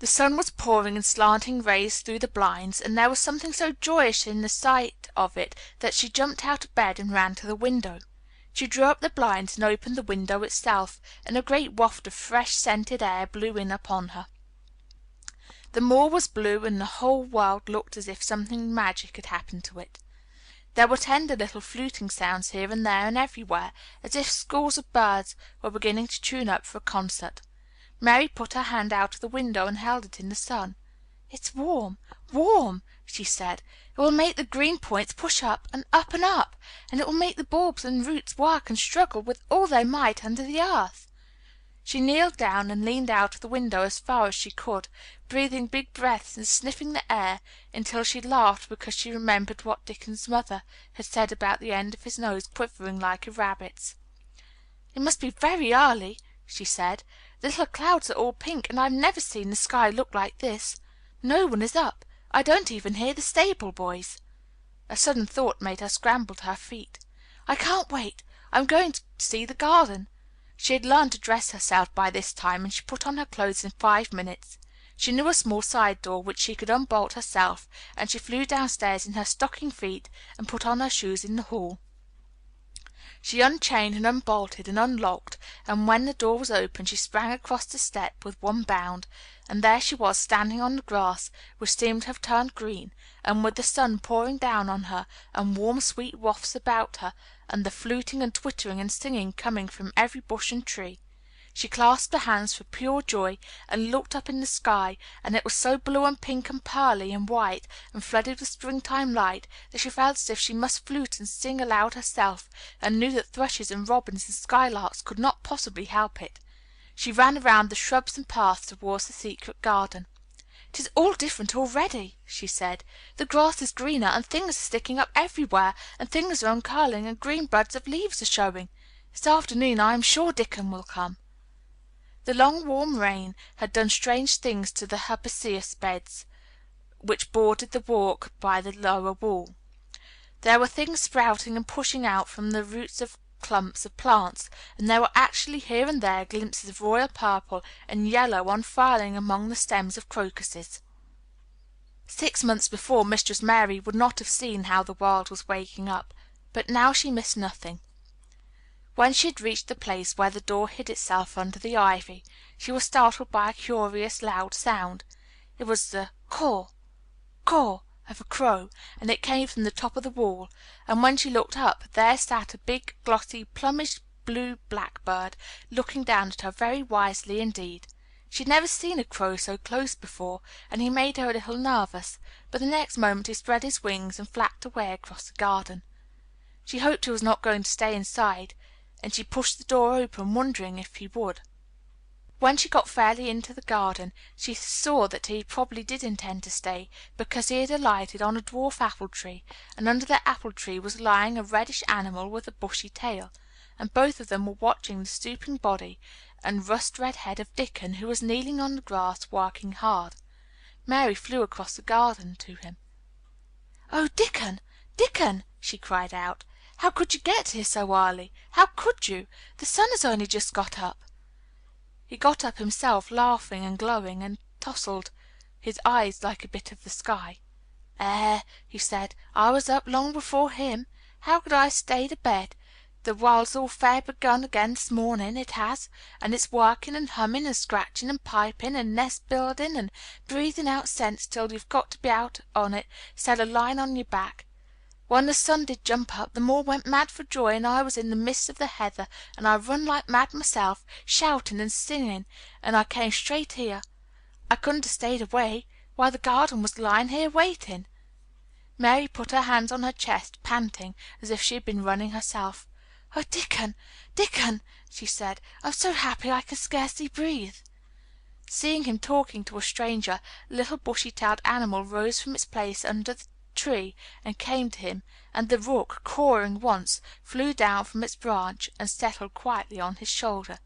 The sun was pouring in slanting rays through the blinds, and there was something so joyous in the sight of it that she jumped out of bed and ran to the window. She drew up the blinds and opened the window itself, and a great waft of fresh scented air blew in upon her. The moor was blue, and the whole world looked as if something magic had happened to it. There were tender little fluting sounds here and there and everywhere, as if schools of birds were beginning to tune up for a concert. Mary put her hand out of the window and held it in the sun. "It's warm, warm," she said. "It will make the green points push up and up and up, and it will make the bulbs and roots work and struggle with all their might under the earth." She kneeled down and leaned out of the window as far as she could, breathing big breaths and sniffing the air, until she laughed because she remembered what Dickon's mother had said about the end of his nose quivering like a rabbit's. "It must be very early," she said. "The little clouds are all pink, and I've never seen the sky look like this. No one is up. I don't even hear the stable boys." A sudden thought made her scramble to her feet. "I can't wait. I'm going to see the garden." She had learned to dress herself by this time, and she put on her clothes in 5 minutes. She knew a small side door which she could unbolt herself, and she flew downstairs in her stocking feet and put on her shoes in the hall. She unchained and unbolted and unlocked, and when the door was open she sprang across the step with one bound, and there she was standing on the grass, which seemed to have turned green, and with the sun pouring down on her, and warm sweet wafts about her, and the fluting and twittering and singing coming from every bush and tree. She clasped her hands for pure joy and looked up in the sky, and it was so blue and pink and pearly and white and flooded with springtime light that she felt as if she must flute and sing aloud herself, and knew that thrushes and robins and skylarks could not possibly help it. She ran around the shrubs and paths towards the secret garden. "It is all different already," she said. "The grass is greener, and things are sticking up everywhere, and things are uncurling, and green buds of leaves are showing. This afternoon I am sure Dickon will come." The long warm rain had done strange things to the herbaceous beds which bordered the walk by the lower wall. There were things sprouting and pushing out from the roots of clumps of plants, and there were actually here and there glimpses of royal purple and yellow unfurling among the stems of crocuses. 6 months before, Mistress Mary would not have seen how the world was waking up, but now she missed nothing. When she had reached the place where the door hid itself under the ivy, she was startled by a curious loud sound. It was the caw, caw of a crow, and it came from the top of the wall, and when she looked up, there sat a big, glossy, plummish blue blackbird, looking down at her very wisely indeed. She had never seen a crow so close before, and he made her a little nervous, but the next moment he spread his wings and flapped away across the garden. She hoped he was not going to stay inside, and she pushed the door open, wondering if he would. When she got fairly into the garden, she saw that he probably did intend to stay, because he had alighted on a dwarf apple tree, and under the apple tree was lying a reddish animal with a bushy tail, and both of them were watching the stooping body and rust-red head of Dickon, who was kneeling on the grass working hard. Mary flew across the garden to him. "Oh, Dickon, Dickon!" she cried out. "How could you get here so early? How could you? The sun has only just got up." He got up himself, laughing and glowing, and tousled his eyes like a bit of the sky. He said, "I was up long before him. How could I stay to bed? The world's all fair begun again this morning, it has, and it's working and humming and scratching and piping and nest building and breathing out scents till you've got to be out on it, instead of lying on your back. When the sun did jump up, the moor went mad for joy, and I was in the midst of the heather, and I run like mad myself, shouting and singing, and I came straight here. I couldn't have stayed away. Why, the garden was lying here waiting." Mary put her hands on her chest, panting, as if she had been running herself. "Oh, Dickon, Dickon!" she said. "I'm so happy I can scarcely breathe." Seeing him talking to a stranger, the little bushy-tailed animal rose from its place under the tree and came to him, and the rook, cawing once, flew down from its branch and settled quietly on his shoulder.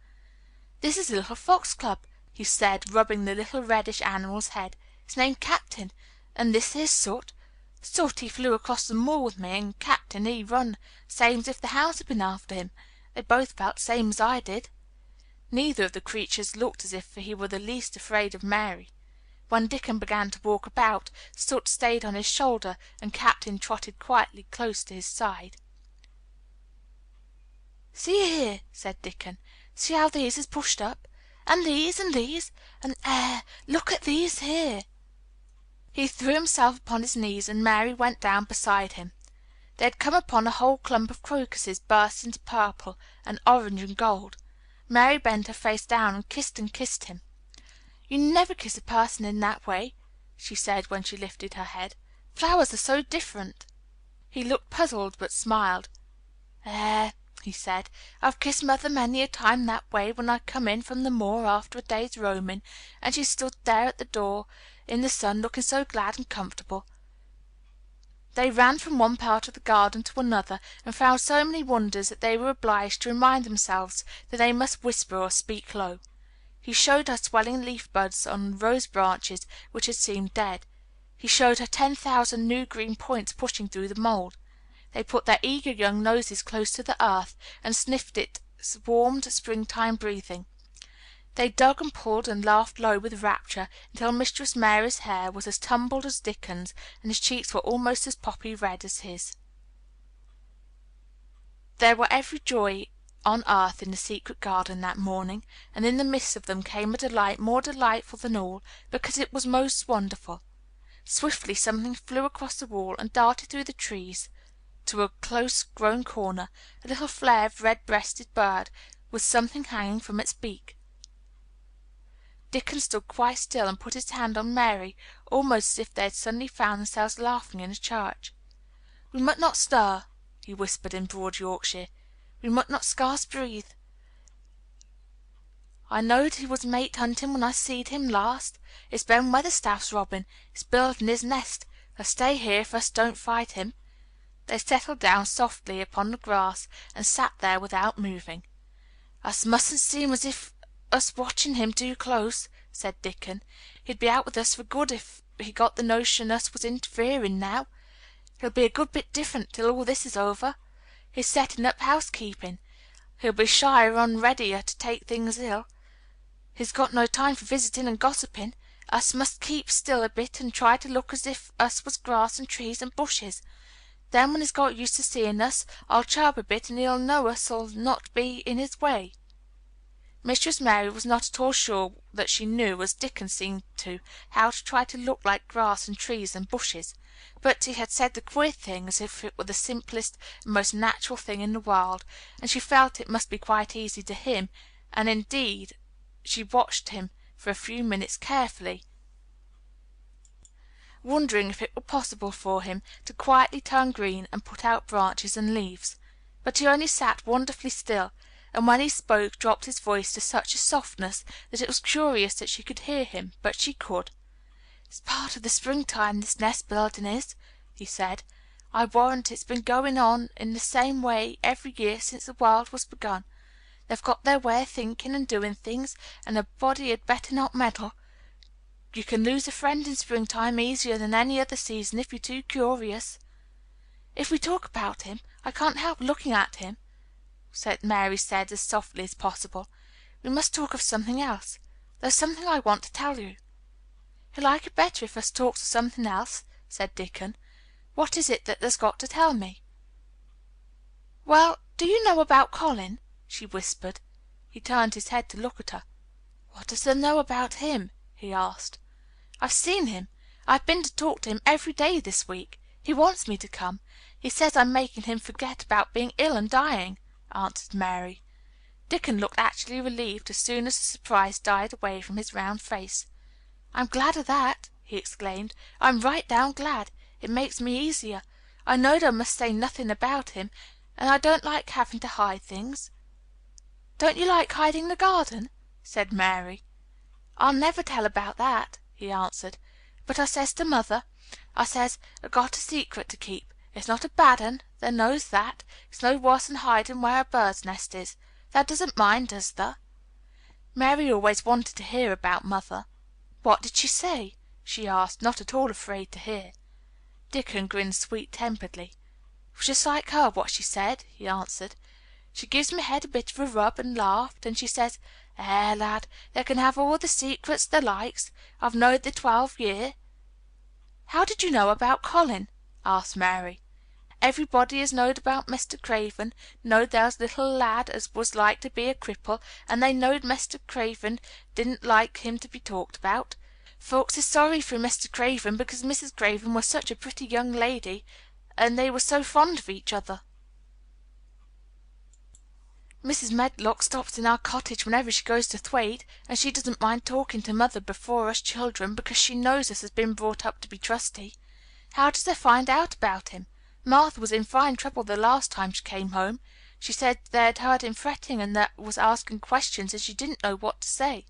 "This is the little foxglove," he said, rubbing the little reddish animal's head. "It's named Captain. And this here's Soot. Soot, he flew across the moor with me, and Captain, he run same as if the hounds had been after him. They both felt same as I did." Neither of the creatures looked as if he were the least afraid of Mary. When Dickon began to walk about, Soot stayed on his shoulder, and Captain trotted quietly close to his side. "See here," said Dickon. "See how these is pushed up? And these, and look at these here." He threw himself upon his knees, and Mary went down beside him. They had come upon a whole clump of crocuses burst into purple and orange and gold. Mary bent her face down and kissed him. "You never kiss a person in that way," she said when she lifted her head. "Flowers are so different." He looked puzzled, but smiled. He said, "I've kissed mother many a time that way when I come in from the moor after a day's roaming, and she stood there at the door in the sun looking so glad and comfortable." They ran from one part of the garden to another, and found so many wonders that they were obliged to remind themselves that they must whisper or speak low. He showed her swelling leaf buds on rose branches which had seemed dead. He showed her 10,000 new green points pushing through the mold. They put their eager young noses close to the earth and sniffed its warm springtime breathing. They dug and pulled and laughed low with rapture until Mistress Mary's hair was as tumbled as Dickon's and his cheeks were almost as poppy red as his. There were every joy on earth in the secret garden that morning, and in the midst of them came a delight more delightful than all, because it was most wonderful. Swiftly something flew across the wall and darted through the trees to a close grown corner, a little flare of red-breasted bird with something hanging from its beak. Dickon stood quite still and put his hand on Mary, almost as if they had suddenly found themselves laughing in a church. "We must not stir," he whispered in broad Yorkshire. "We must not scarce breathe. I knowed he was mate hunting when I seed him last. It's Ben Weatherstaff's robin. He's building his nest. He'll stay here if us don't fight him." They settled down softly upon the grass and sat there without moving. "Us mustn't seem as if us watching him too close," said Dickon. "He'd be out with us for good if he got the notion us was interfering now. He'll be a good bit different till all this is over. He's setting up housekeeping. He'll be shyer and readier to take things ill. He's got no time for visiting and gossiping. Us must keep still a bit and try to look as if us was grass and trees and bushes. Then when he's got used to seeing us, I'll chirp a bit and he'll know us'll not be in his way." Mistress Mary was not at all sure that she knew, as Dickon seemed to, how to try to look like grass and trees and bushes, but he had said the queer thing as if it were the simplest and most natural thing in the world, and she felt it must be quite easy to him, and indeed she watched him for a few minutes carefully, wondering if it were possible for him to quietly turn green and put out branches and leaves. But he only sat wonderfully still, and when he spoke dropped his voice to such a softness that it was curious that she could hear him, but she could. "It's part of the springtime, this nest building is," he said. "I warrant it's been going on in the same way every year since the world was begun. They've got their way of thinking and doing things, and a body had better not meddle. You can lose a friend in springtime easier than any other season if you're too curious." "If we talk about him, I can't help looking at him," Mary said as softly as possible. "We must talk of something else. There's something I want to tell you." "He'll like it better if us talks of something else," said Dickon. "What is it that there's got to tell me?" "Well, do you know about Colin?" she whispered. He turned his head to look at her. "What does there know about him?" he asked. "I've seen him. I've been to talk to him every day this week. He wants me to come. He says I'm making him forget about being ill and dying," answered Mary. Dickon looked actually relieved as soon as the surprise died away from his round face. "I'm glad of that," he exclaimed. "I'm right down glad. It makes me easier. I knowed I must say nothing about him, and I don't like having to hide things." "Don't you like hiding the garden?" said Mary. "I'll never tell about that," he answered. "But I says to mother, I says, I've got a secret to keep. It's not a bad un, thee knows that. It's no worse than hiding where a bird's nest is. Thee doesn't mind, does thee?" Mary always wanted to hear about mother. "What did she say?" she asked, not at all afraid to hear. Dickon grinned sweet-temperedly. "It was just like her what she said," he answered. "She gives me head a bit of a rub and laughed, and she says, 'Lad, thee can have all the secrets thee likes. I've knowed thee 12 year.'" "How did you know about Colin?" asked Mary. "Everybody as knowed about Mr. Craven knowed there was a little lad as was like to be a cripple, and they knowed Mr. Craven didn't like him to be talked about. Folks is sorry for Mr. Craven because Mrs. Craven was such a pretty young lady, and they were so fond of each other. Mrs. Medlock stops in our cottage whenever she goes to Thwaite, and she doesn't mind talking to mother before us children because she knows us has been brought up to be trusty. How does they find out about him? Martha was in fine trouble the last time she came home. She said they'd heard him fretting and that was asking questions and she didn't know what to say.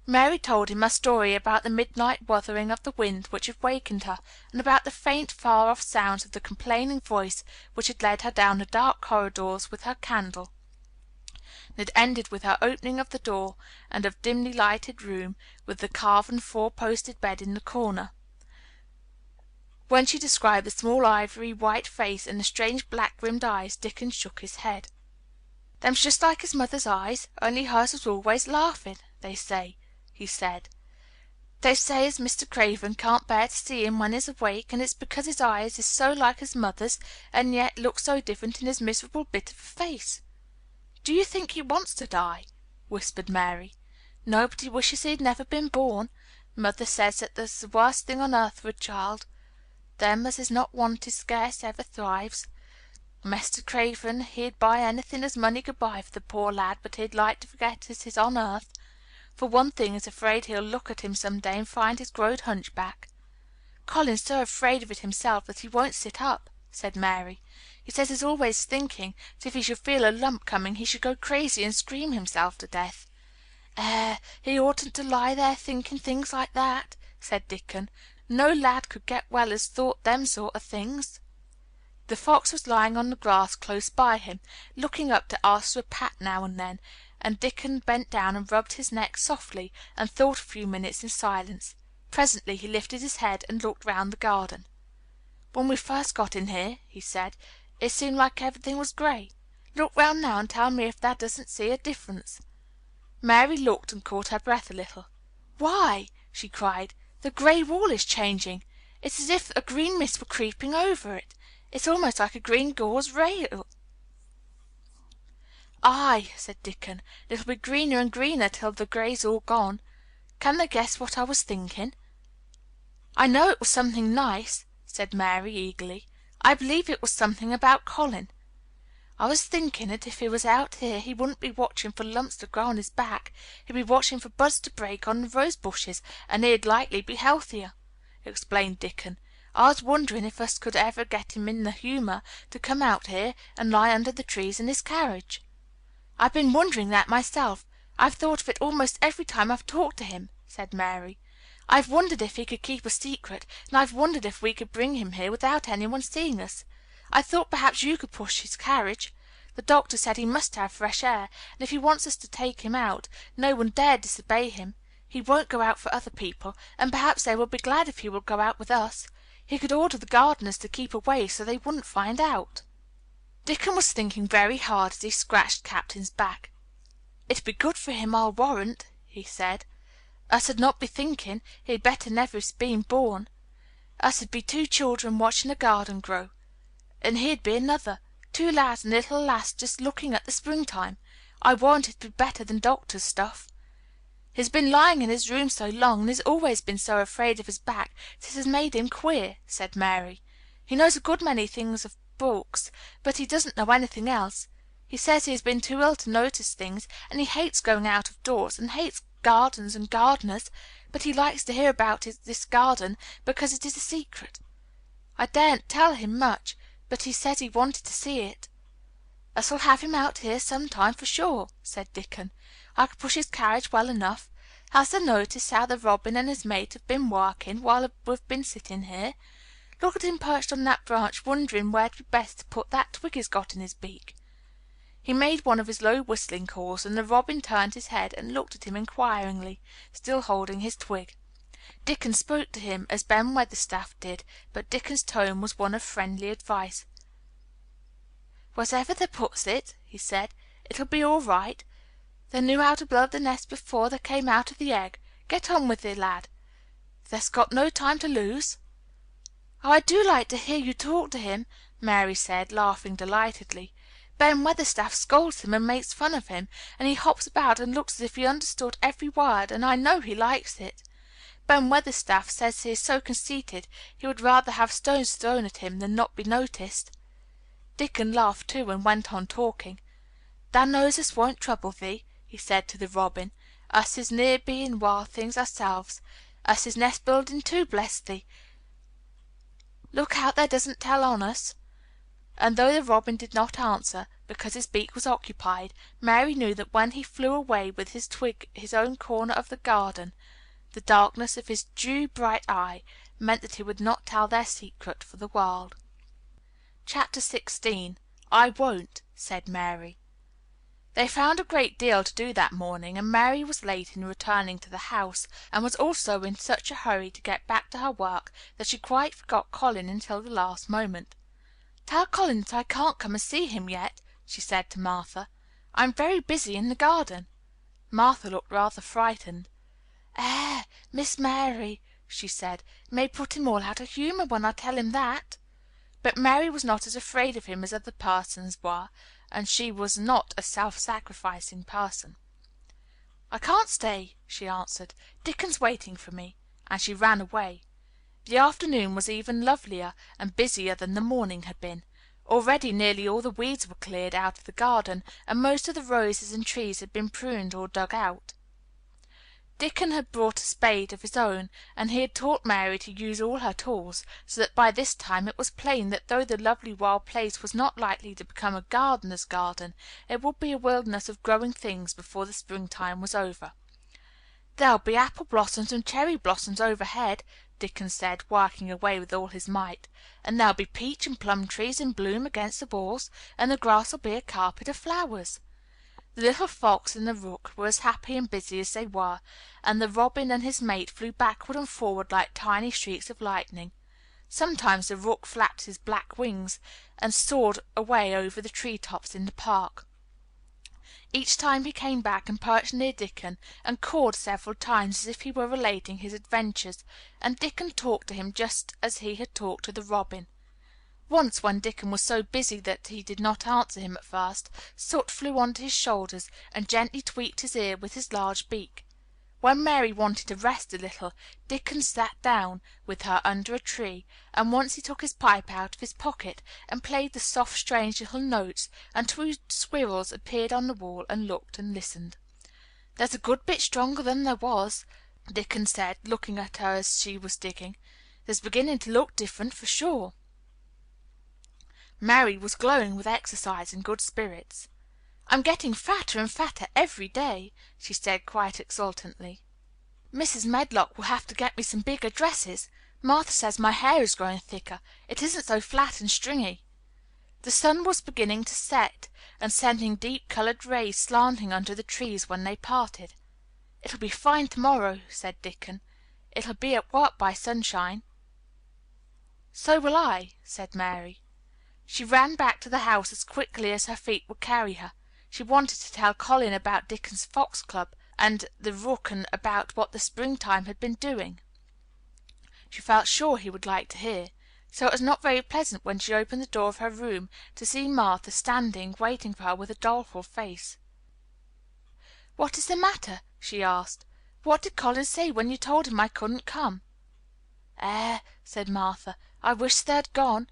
Mary told him a story about the midnight wuthering of the wind which had wakened her, and about the faint, far-off sounds of the complaining voice which had led her down the dark corridors with her candle. And it ended with her opening of the door and of dimly lighted room with the carven four-posted bed in the corner. When she described the small ivory white face and the strange black-rimmed eyes, Dickon shook his head. "Them's just like his mother's eyes, only hers was always laughing, they say," he said. "They say as Mr. Craven can't bear to see him when he's awake, and it's because his eyes is so like his mother's and yet look so different in his miserable bit of a face." "Do you think he wants to die?" whispered Mary. "Nobody wishes he'd never been born. Mother says that that's the worst thing on earth for a child. Them as is not wanted scarce ever thrives. Mr. Craven, he'd buy anything as money could buy for the poor lad, but he'd like to forget as he's on earth. For one thing, he's afraid he'll look at him some day and find he's growed hunchback." "Colin's so afraid of it himself that he won't sit up," said Mary. "He says he's always thinking that if he should feel a lump coming he should go crazy and scream himself to death." He oughtn't to lie there thinking things like that," said Dickon. "No lad could get well as thought them sort of things." The fox was lying on the grass close by him, looking up to ask for a pat now and then, and Dickon bent down and rubbed his neck softly and thought a few minutes in silence. Presently he lifted his head and looked round the garden. "When we first got in here," he said, "it seemed like everything was gray. Look round now and tell me if thou doesn't see a difference." Mary looked and caught her breath a little. "Why," she cried, "the gray wall is changing. It's as if a green mist were creeping over it. It's almost like a green gauze rail." "Aye," said Dickon, "it'll be greener and greener till the gray's all gone. Can thou guess what I was thinking?" "I know it was something nice," said Mary eagerly. "I believe it was something about Colin. I was thinking that if he was out here he wouldn't be watching for lumps to grow on his back. He'd be watching for buds to break on the rose bushes, and he'd likely be healthier," explained Dickon. "I was wondering if us could ever get him in the humour to come out here and lie under the trees in his carriage." "I've been wondering that myself. I've thought of it almost every time I've talked to him," said Mary. "I've wondered if he could keep a secret, and I've wondered if we could bring him here without anyone seeing us. I thought perhaps you could push his carriage. The doctor said he must have fresh air, and if he wants us to take him out, no one dare disobey him. He won't go out for other people, and perhaps they will be glad if he will go out with us. He could order the gardeners to keep away so they wouldn't find out." Dickon was thinking very hard as he scratched Captain's back. "It'd be good for him, I'll warrant," he said. "Us 'ud not be thinking he'd better never have been born. Us 'ud be two children watching a garden grow, and he'd be another. Two lads and a little lass just looking at the springtime. I warrant it'd be better than doctor's stuff. He's been lying in his room so long, and he's always been so afraid of his back, that it has made him queer," said Mary. "He knows a good many things of books, but he doesn't know anything else. He says he has been too ill to notice things, and he hates going out of doors, and hates gardens and gardeners, but he likes to hear about this garden because it is a secret. I daren't tell him much, but he says he wanted to see it." "Us'll have him out here some time for sure," said Dickon. "I could push his carriage well enough. Has thou noticed how the robin and his mate have been working while we've been sitting here? Look at him perched on that branch wondering where'd be best to put that twig he's got in his beak." He made one of his low whistling calls, and the robin turned his head and looked at him inquiringly, still holding his twig. Dickon spoke to him as Ben Weatherstaff did, but Dickon's tone was one of friendly advice. "Whatever thou puts it," he said, "it'll be all right. They knew how to build the nest before they came out of the egg. Get on with thee, lad. Thou'st got no time to lose." "Oh, I do like to hear you talk to him," Mary said, laughing delightedly. "Ben Weatherstaff scolds him and makes fun of him, and he hops about and looks as if he understood every word, and I know he likes it. Ben Weatherstaff says he is so conceited he would rather have stones thrown at him than not be noticed." Dickon laughed too, and went on talking. "Thou knows us won't trouble thee," he said to the robin. "Us is near being wild things ourselves. Us is nest building too, bless thee. Look out thou doesn't tell on us." And though the robin did not answer, because his beak was occupied, Mary knew that when he flew away with his twig his own corner of the garden, the darkness of his dew bright eye meant that he would not tell their secret for the world. Chapter 16. "I Won't," Said Mary. They found a great deal to do that morning, and Mary was late in returning to the house, and was also in such a hurry to get back to her work that she quite forgot Colin until the last moment. "Tell Colin that I can't come and see him yet," she said to Martha. "I am very busy in the garden." Martha looked rather frightened. Miss Mary," she said, "you may put him all out of humor when I tell him that." But Mary was not as afraid of him as other persons were, and she was not a self-sacrificing person. "I can't stay," she answered. "Dickon's waiting for me," and she ran away. The afternoon was even lovelier and busier than the morning had been. Already nearly all the weeds were cleared out of the garden, and most of the roses and trees had been pruned or dug out. Dickon had brought a spade of his own, and he had taught Mary to use all her tools, so that by this time it was plain that though the lovely wild place was not likely to become a gardener's garden, it would be a wilderness of growing things before the springtime was over. "There'll be apple blossoms and cherry blossoms overhead," Dickon said, working away with all his might, "and there'll be peach and plum trees in bloom against the walls, and the grass'll be a carpet of flowers." The little fox and the rook were as happy and busy as they were, and the robin and his mate flew backward and forward like tiny streaks of lightning. Sometimes the rook flapped his black wings and soared away over the tree tops in the park. Each time he came back and perched near Dickon and cawed several times as if he were relating his adventures, and Dickon talked to him just as he had talked to the robin. Once, when Dickon was so busy that he did not answer him at first, Soot flew onto his shoulders and gently tweaked his ear with his large beak. When Mary wanted to rest a little, Dickon sat down with her under a tree, and once he took his pipe out of his pocket and played the soft, strange little notes, and two squirrels appeared on the wall and looked and listened. "There's a good bit stronger than there was," Dickon said, looking at her as she was digging. "There's beginning to look different, for sure." Mary was glowing with exercise and good spirits. "I'm getting fatter and fatter every day," she said quite exultantly. "Mrs. Medlock will have to get me some bigger dresses. Martha says my hair is growing thicker. It isn't so flat and stringy." The sun was beginning to set and sending deep colored rays slanting under the trees when they parted. "It'll be fine to morrow," said Dickon. "It'll be at work by sunshine." "So will I," said Mary. She ran back to the house as quickly as her feet would carry her. She wanted to tell Colin about Dickon's Fox Club and the rook and about what the springtime had been doing. She felt sure he would like to hear. So it was not very pleasant when she opened the door of her room to see Martha standing waiting for her with a doleful face. "What is the matter?" she asked. "What did Colin say when you told him I couldn't come?" Said Martha, "I wish they'd gone.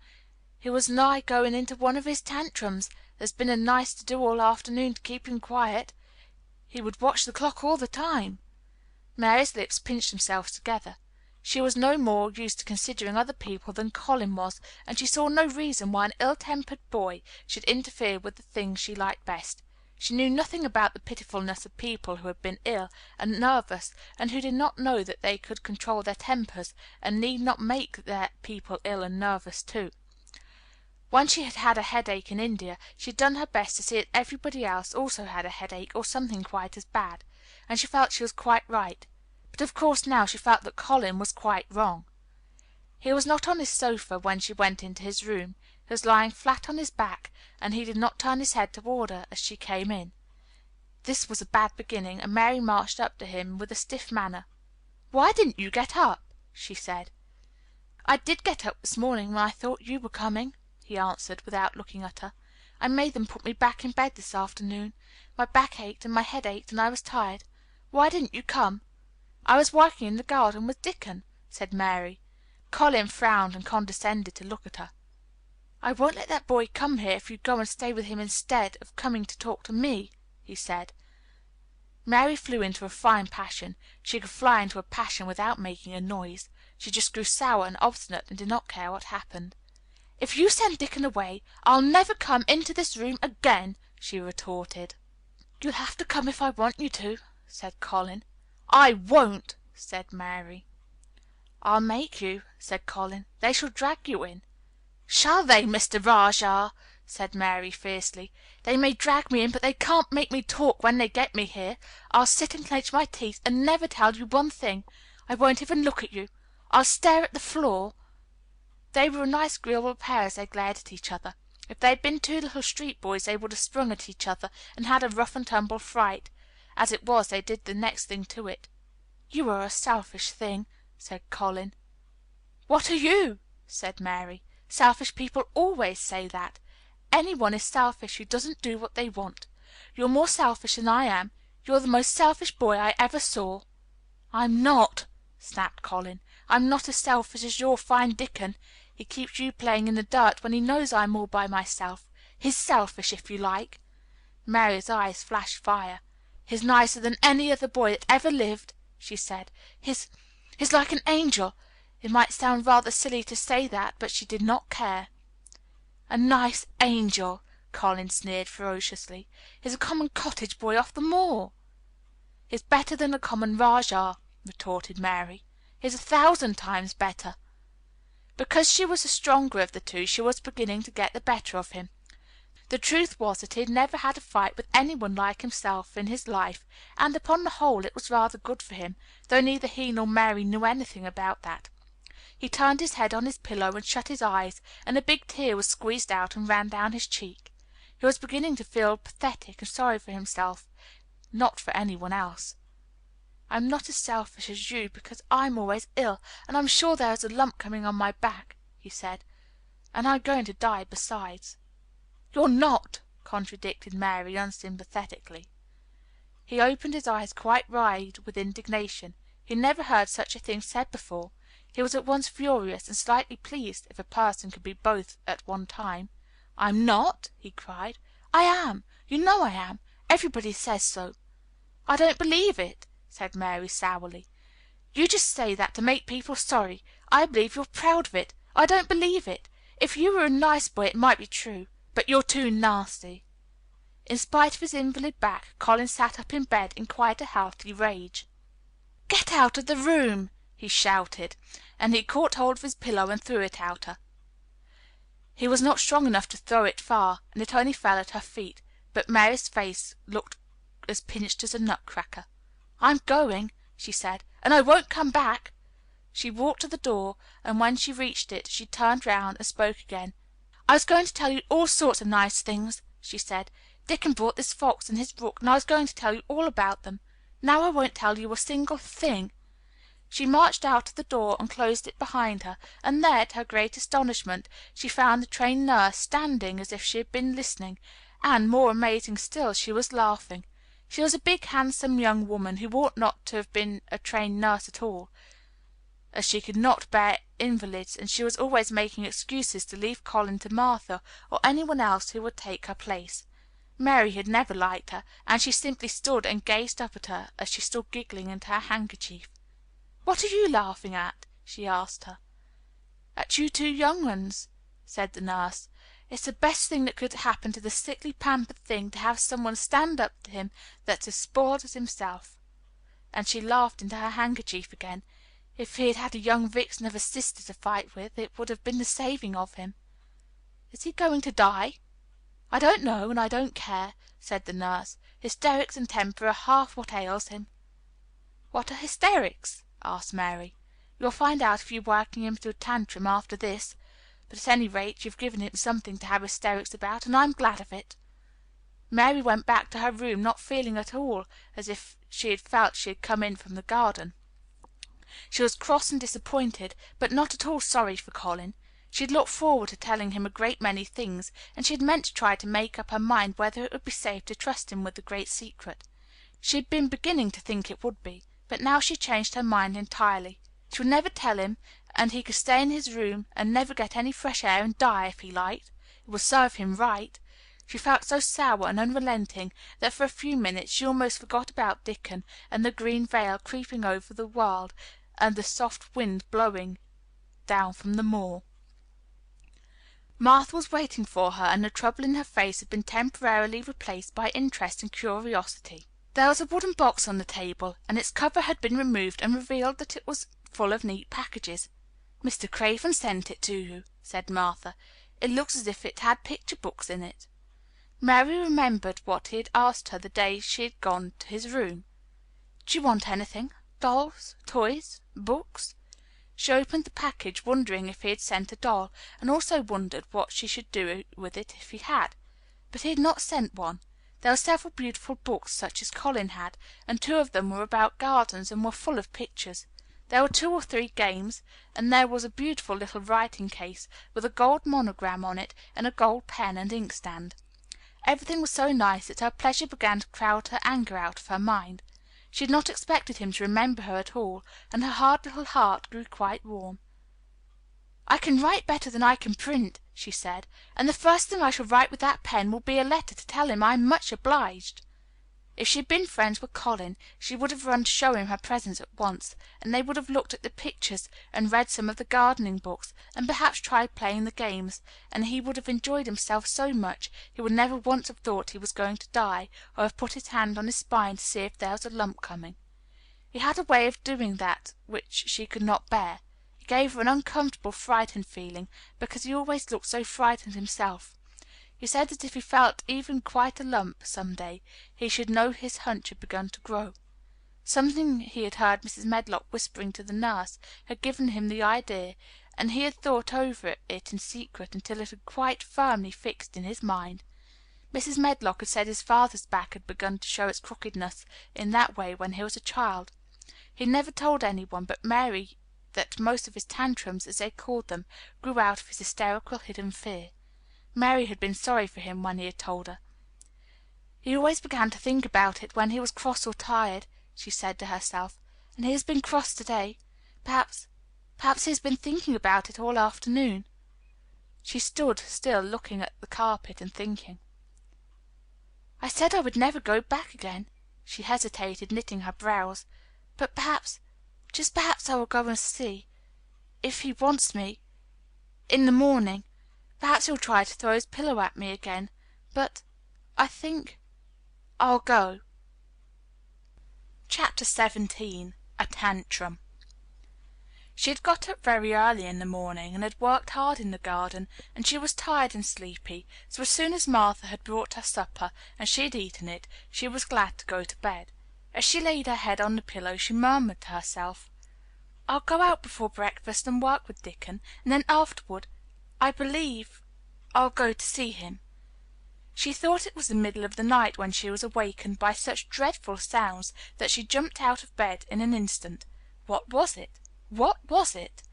He was nigh going into one of his tantrums. There's been a nice to do all afternoon to keep him quiet. He would watch the clock all the time." Mary's lips pinched themselves together. She was no more used to considering other people than Colin was, and she saw no reason why an ill-tempered boy should interfere with the things she liked best. She knew nothing about the pitifulness of people who had been ill and nervous, and who did not know that they could control their tempers and need not make their people ill and nervous too. When she had had a headache in India, she had done her best to see that everybody else also had a headache or something quite as bad, and she felt she was quite right. But of course now she felt that Colin was quite wrong. He was not on his sofa when she went into his room. He was lying flat on his back, and he did not turn his head toward her as she came in. This was a bad beginning, and Mary marched up to him with a stiff manner. "Why didn't you get up?" she said. "I did get up this morning when I thought you were coming," he answered, without looking at her. "I made them put me back in bed this afternoon. My back ached and my head ached, and I was tired. Why didn't you come?" "I was working in the garden with Dickon," said Mary. Colin frowned and condescended to look at her. "I won't let that boy come here if you go and stay with him instead of coming to talk to me," he said. Mary flew into a fine passion. She could fly into a passion without making a noise. She just grew sour and obstinate and did not care what happened. "If you send Dickon away, I'll never come into this room again," she retorted. "You'll have to come if I want you to," said Colin. "I won't," said Mary. "I'll make you," said Colin. "They shall drag you in." "Shall they, Mr. Rajah?" said Mary fiercely. "They may drag me in, but they can't make me talk when they get me here. I'll sit and clench my teeth and never tell you one thing. I won't even look at you. I'll stare at the floor." They were a nice agreeable pair as they glared at each other. If they had been two little street boys they would have sprung at each other and had a rough and tumble fright. As it was, they did the next thing to it. "You are a selfish thing," said Colin. "What are you?" said Mary. "Selfish people always say that. Any one is selfish who doesn't do what they want. You're more selfish than I am. You're the most selfish boy I ever saw." "I'm not," snapped Colin. "I'm not as selfish as your fine Dickon. He keeps you playing in the dirt when he knows I'm all by myself. He's selfish, if you like." Mary's eyes flashed fire. "He's nicer than any other boy that ever lived," she said. He's like an angel." It might sound rather silly to say that, but she did not care. "A nice angel," Colin sneered ferociously. "He's a common cottage boy off the moor." "He's better than a common Rajah," retorted Mary. "He's 1,000 times better." Because she was the stronger of the two, she was beginning to get the better of him. The truth was that he had never had a fight with any one like himself in his life, and upon the whole it was rather good for him, though neither he nor Mary knew anything about that. He turned his head on his pillow and shut his eyes, and a big tear was squeezed out and ran down his cheek. He was beginning to feel pathetic and sorry for himself, not for any one else. "I'm not as selfish as you because I'm always ill, and I'm sure there is a lump coming on my back," he said, "and I'm going to die besides." "You're not," contradicted Mary unsympathetically. He opened his eyes quite wide with indignation. He never heard such a thing said before. He was at once furious and slightly pleased, if a person could be both at one time. "I'm not?" he cried. "I am. You know I am. Everybody says so." "I don't believe it," said Mary sourly. "You just say that to make people sorry. I believe you're proud of it. I don't believe it. If you were a nice boy it might be true. But you're too nasty." In spite of his invalid back, Colin sat up in bed in quite a healthy rage. "Get out of the room!" he shouted, and he caught hold of his pillow and threw it at her. He was not strong enough to throw it far, and it only fell at her feet, but Mary's face looked as pinched as a nutcracker. "I'm going," she said, "and I won't come back." She walked to the door, and when she reached it she turned round and spoke again. "I was going to tell you all sorts of nice things," she said. "Dickon brought this fox and his rook, and I was going to tell you all about them. Now I won't tell you a single thing." She marched out of the door and closed it behind her, and there, to her great astonishment, she found the trained nurse standing as if she had been listening, and, more amazing still, she was laughing. She was a big, handsome young woman who ought not to have been a trained nurse at all, as she could not bear invalids, and she was always making excuses to leave Colin to Martha or any one else who would take her place. Mary had never liked her, and she simply stood and gazed up at her as she stood giggling into her handkerchief. "What are you laughing at?" she asked her. "At you two young ones," said the nurse. "It's the best thing that could happen to the sickly, pampered thing to have some one stand up to him that's as spoiled as himself." And she laughed into her handkerchief again. If he had had a young vixen of a sister to fight with, it would have been the saving of him. "Is he going to die?" "I don't know, and I don't care," said the nurse. "Hysterics and temper are half what ails him." "What are hysterics?" asked Mary. "You'll find out if you work him into a tantrum after this. But at any rate you've given him something to have hysterics about, and I'm glad of it." Mary went back to her room, not feeling at all as if she had felt she had come in from the garden. She was cross and disappointed, but not at all sorry for Colin. She had looked forward to telling him a great many things, and she had meant to try to make up her mind whether it would be safe to trust him with the great secret. She had been beginning to think it would be, But now she changed her mind entirely. She would never tell him, and he could stay in his room and never get any fresh air and die if he liked. It would serve him right. She felt so sour and unrelenting that for a few minutes she almost forgot about Dickon and the green veil creeping over the world and the soft wind blowing down from the moor. Martha was waiting for her, and the trouble in her face had been temporarily replaced by interest and curiosity. There was a wooden box on the table, and its cover had been removed and revealed that it was full of neat packages. "Mr. Craven sent it to you," said Martha. "It looks as if it had picture books in it." Mary remembered what he had asked her the day she had gone to his room. "Do you want anything? Dolls? Toys? Books?" She opened the package, wondering if he had sent a doll, and also wondered what she should do with it if he had. But he had not sent one. There were several beautiful books, such as Colin had, and 2 of them were about gardens and were full of pictures. There were 2 or 3 games, and there was a beautiful little writing case with a gold monogram on it and a gold pen and inkstand. Everything was so nice that her pleasure began to crowd her anger out of her mind. She had not expected him to remember her at all, and her hard little heart grew quite warm. "I can write better than I can print," she said, "and the first thing I shall write with that pen will be a letter to tell him I am much obliged." If she had been friends with Colin, she would have run to show him her presents at once, and they would have looked at the pictures and read some of the gardening books, and perhaps tried playing the games, and he would have enjoyed himself so much he would never once have thought he was going to die, or have put his hand on his spine to see if there was a lump coming. He had a way of doing that which she could not bear. It gave her an uncomfortable, frightened feeling, because he always looked so frightened himself. He said that if he felt even quite a lump some day, he should know his hunch had begun to grow. Something he had heard Mrs. Medlock whispering to the nurse had given him the idea, and he had thought over it in secret until it had quite firmly fixed in his mind. Mrs. Medlock had said his father's back had begun to show its crookedness in that way when he was a child. He had never told anyone but Mary that most of his tantrums, as they called them, grew out of his hysterical hidden fear. Mary had been sorry for him when he had told her. "He always began to think about it when he was cross or tired," she said to herself, "and he has been cross today. Perhaps he has been thinking about it all afternoon." She stood still, looking at the carpet and thinking. "I said I would never go back again." She hesitated, knitting her brows. "But perhaps, just perhaps, I will go and see, if he wants me, in the morning. Perhaps he'll try to throw his pillow at me again. But I think I'll go." Chapter 17. A Tantrum. She had got up very early in the morning, and had worked hard in the garden, and she was tired and sleepy, so as soon as Martha had brought her supper, and she had eaten it, she was glad to go to bed. As she laid her head on the pillow, she murmured to herself, "I'll go out before breakfast and work with Dickon, and then afterward, I believe I'll go to see him." She thought it was the middle of the night when she was awakened by such dreadful sounds that she jumped out of bed in an instant. What was it? What was it?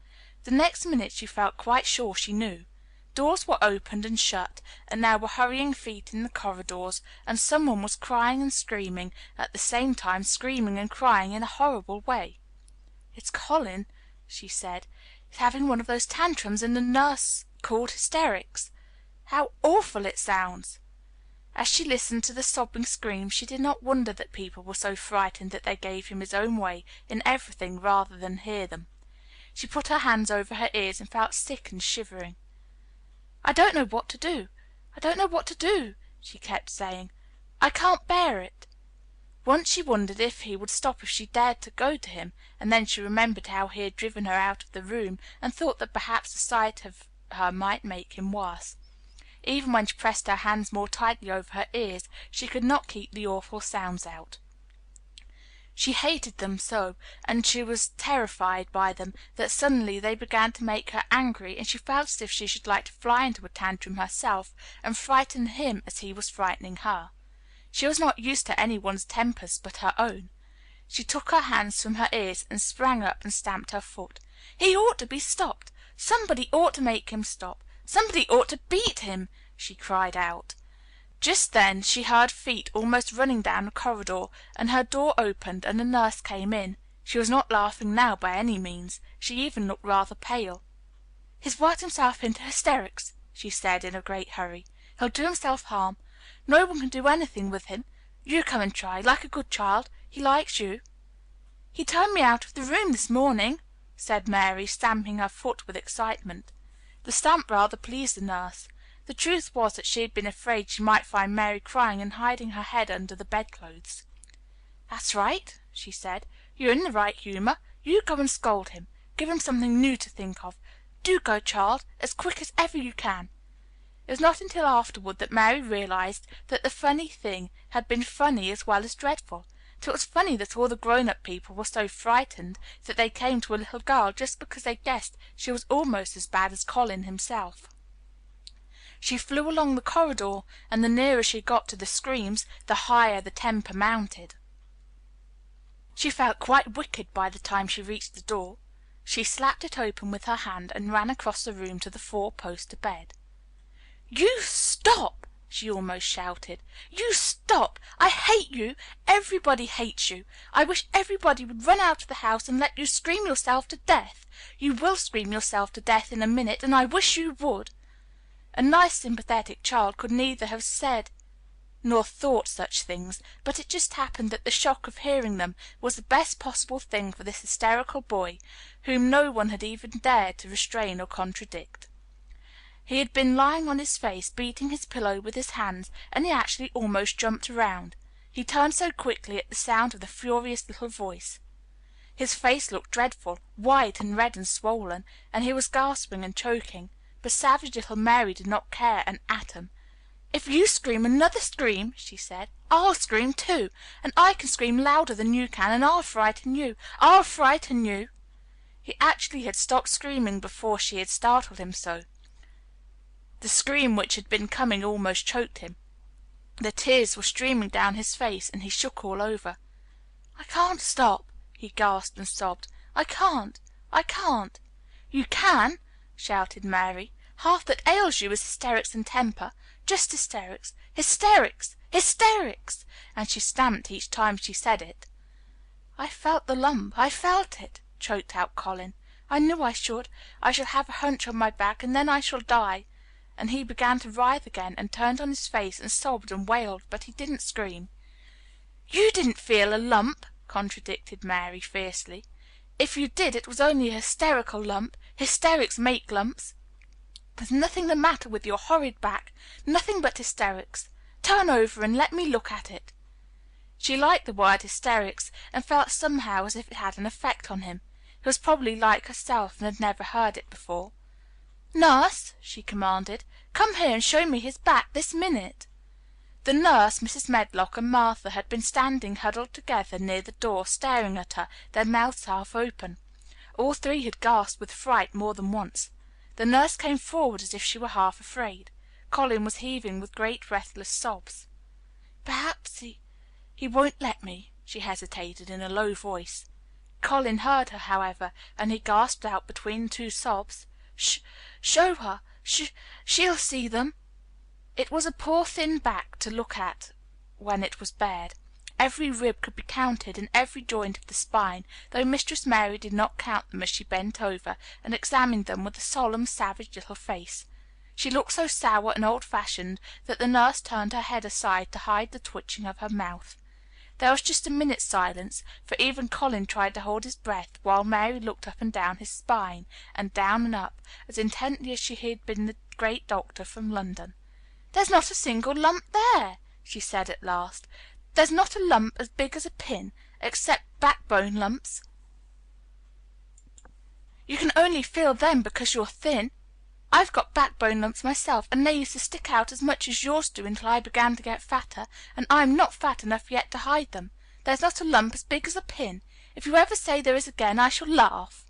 The next minute she felt quite sure she knew. Doors were opened and shut, and there were hurrying feet in the corridors, and someone was crying and screaming, at the same time screaming and crying in a horrible way. "It's Colin," she said. "He's having one of those tantrums and the nurse called hysterics. How awful it sounds!" As she listened to the sobbing screams, she did not wonder that people were so frightened that they gave him his own way in everything rather than hear them. She put her hands over her ears and felt sick and shivering. "I don't know what to do. I don't know what to do," she kept saying. "I can't bear it." Once she wondered if he would stop if she dared to go to him, and then she remembered how he had driven her out of the room, and thought that perhaps the sight of her might make him worse. Even when she pressed her hands more tightly over her ears, she could not keep the awful sounds out. She hated them so, and she was terrified by them, that suddenly they began to make her angry, and she felt as if she should like to fly into a tantrum herself, and frighten him as he was frightening her. She was not used to any one's tempers but her own. She took her hands from her ears, and sprang up and stamped her foot. "He ought to be stopped. Somebody ought to make him stop. Somebody ought to beat him," she cried out. Just then she heard feet almost running down the corridor, and her door opened and a nurse came in. She was not laughing now by any means. She even looked rather pale. "He's worked himself into hysterics," she said in a great hurry. "He'll do himself harm. No one can do anything with him. You come and try, like a good child. He likes you." "He turned me out of the room this morning," said Mary, stamping her foot with excitement. The stamp rather pleased the nurse. The truth was that she had been afraid she might find Mary crying and hiding her head under the bedclothes. "That's right," she said. "You're in the right humor. You go and scold him. Give him something new to think of. Do go, child, as quick as ever you can." It was not until afterward that Mary realized that the funny thing had been funny as well as dreadful. So it was funny that all the grown-up people were so frightened that they came to a little girl just because they guessed she was almost as bad as Colin himself. She flew along the corridor, and the nearer she got to the screams, the higher the temper mounted. She felt quite wicked by the time she reached the door. She slapped it open with her hand and ran across the room to the four-poster bed. "You stop!" she almost shouted. "You stop! I hate you! Everybody hates you! I wish everybody would run out of the house and let you scream yourself to death! You will scream yourself to death in a minute, and I wish you would!" A nice, sympathetic child could neither have said nor thought such things, but it just happened that the shock of hearing them was the best possible thing for this hysterical boy, whom no one had even dared to restrain or contradict. He had been lying on his face, beating his pillow with his hands, and he actually almost jumped around. He turned so quickly at the sound of the furious little voice. His face looked dreadful, white and red and swollen, and he was gasping and choking, but savage little Mary did not care an atom. "If you scream another scream," she said, "I'll scream too, and I can scream louder than you can, and I'll frighten you. I'll frighten you." He actually had stopped screaming before she had startled him so. The scream which had been coming almost choked him. The tears were streaming down his face, and he shook all over. "I can't stop," he gasped and sobbed. "I can't. I can't." "You can," shouted Mary. "Half that ails you is hysterics and temper. Just hysterics. Hysterics! Hysterics!" And she stamped each time she said it. "I felt the lump. I felt it," choked out Colin. "I knew I should. I shall have a hunch on my back, and then I shall die." And he began to writhe again, and turned on his face and sobbed and wailed, but he didn't scream. "You didn't feel a lump," contradicted Mary fiercely. "If you did, it was only a hysterical lump. Hysterics make lumps. There's nothing the matter with your horrid back, nothing but hysterics. Turn over and let me look at it." She liked the word hysterics, and felt somehow as if it had an effect on him. He was probably like herself and had never heard it before. "Nurse," she commanded, "come here and show me his back this minute." The nurse, Mrs. Medlock, and Martha had been standing huddled together near the door, staring at her, their mouths half open. All three had gasped with fright more than once. The nurse came forward as if she were half afraid. Colin was heaving with great breathless sobs. "Perhaps he won't let me," she hesitated in a low voice. Colin heard her, however, and he gasped out between two sobs, "Show her. She'll see them." It was a poor thin back to look at when it was bared. Every rib could be counted, and every joint of the spine, though Mistress Mary did not count them as she bent over and examined them with a solemn, savage little face. She looked so sour and old-fashioned that the nurse turned her head aside to hide the twitching of her mouth. There was just a minute's silence, for even Colin tried to hold his breath, while Mary looked up and down his spine, and down and up, as intently as she had been the great doctor from London. "There's not a single lump there," she said at last. "There's not a lump as big as a pin, except backbone lumps. You can only feel them because you're thin. I've got backbone lumps myself, and they used to stick out as much as yours do until I began to get fatter, and I'm not fat enough yet to hide them. There's not a lump as big as a pin. If you ever say there is again, I shall laugh."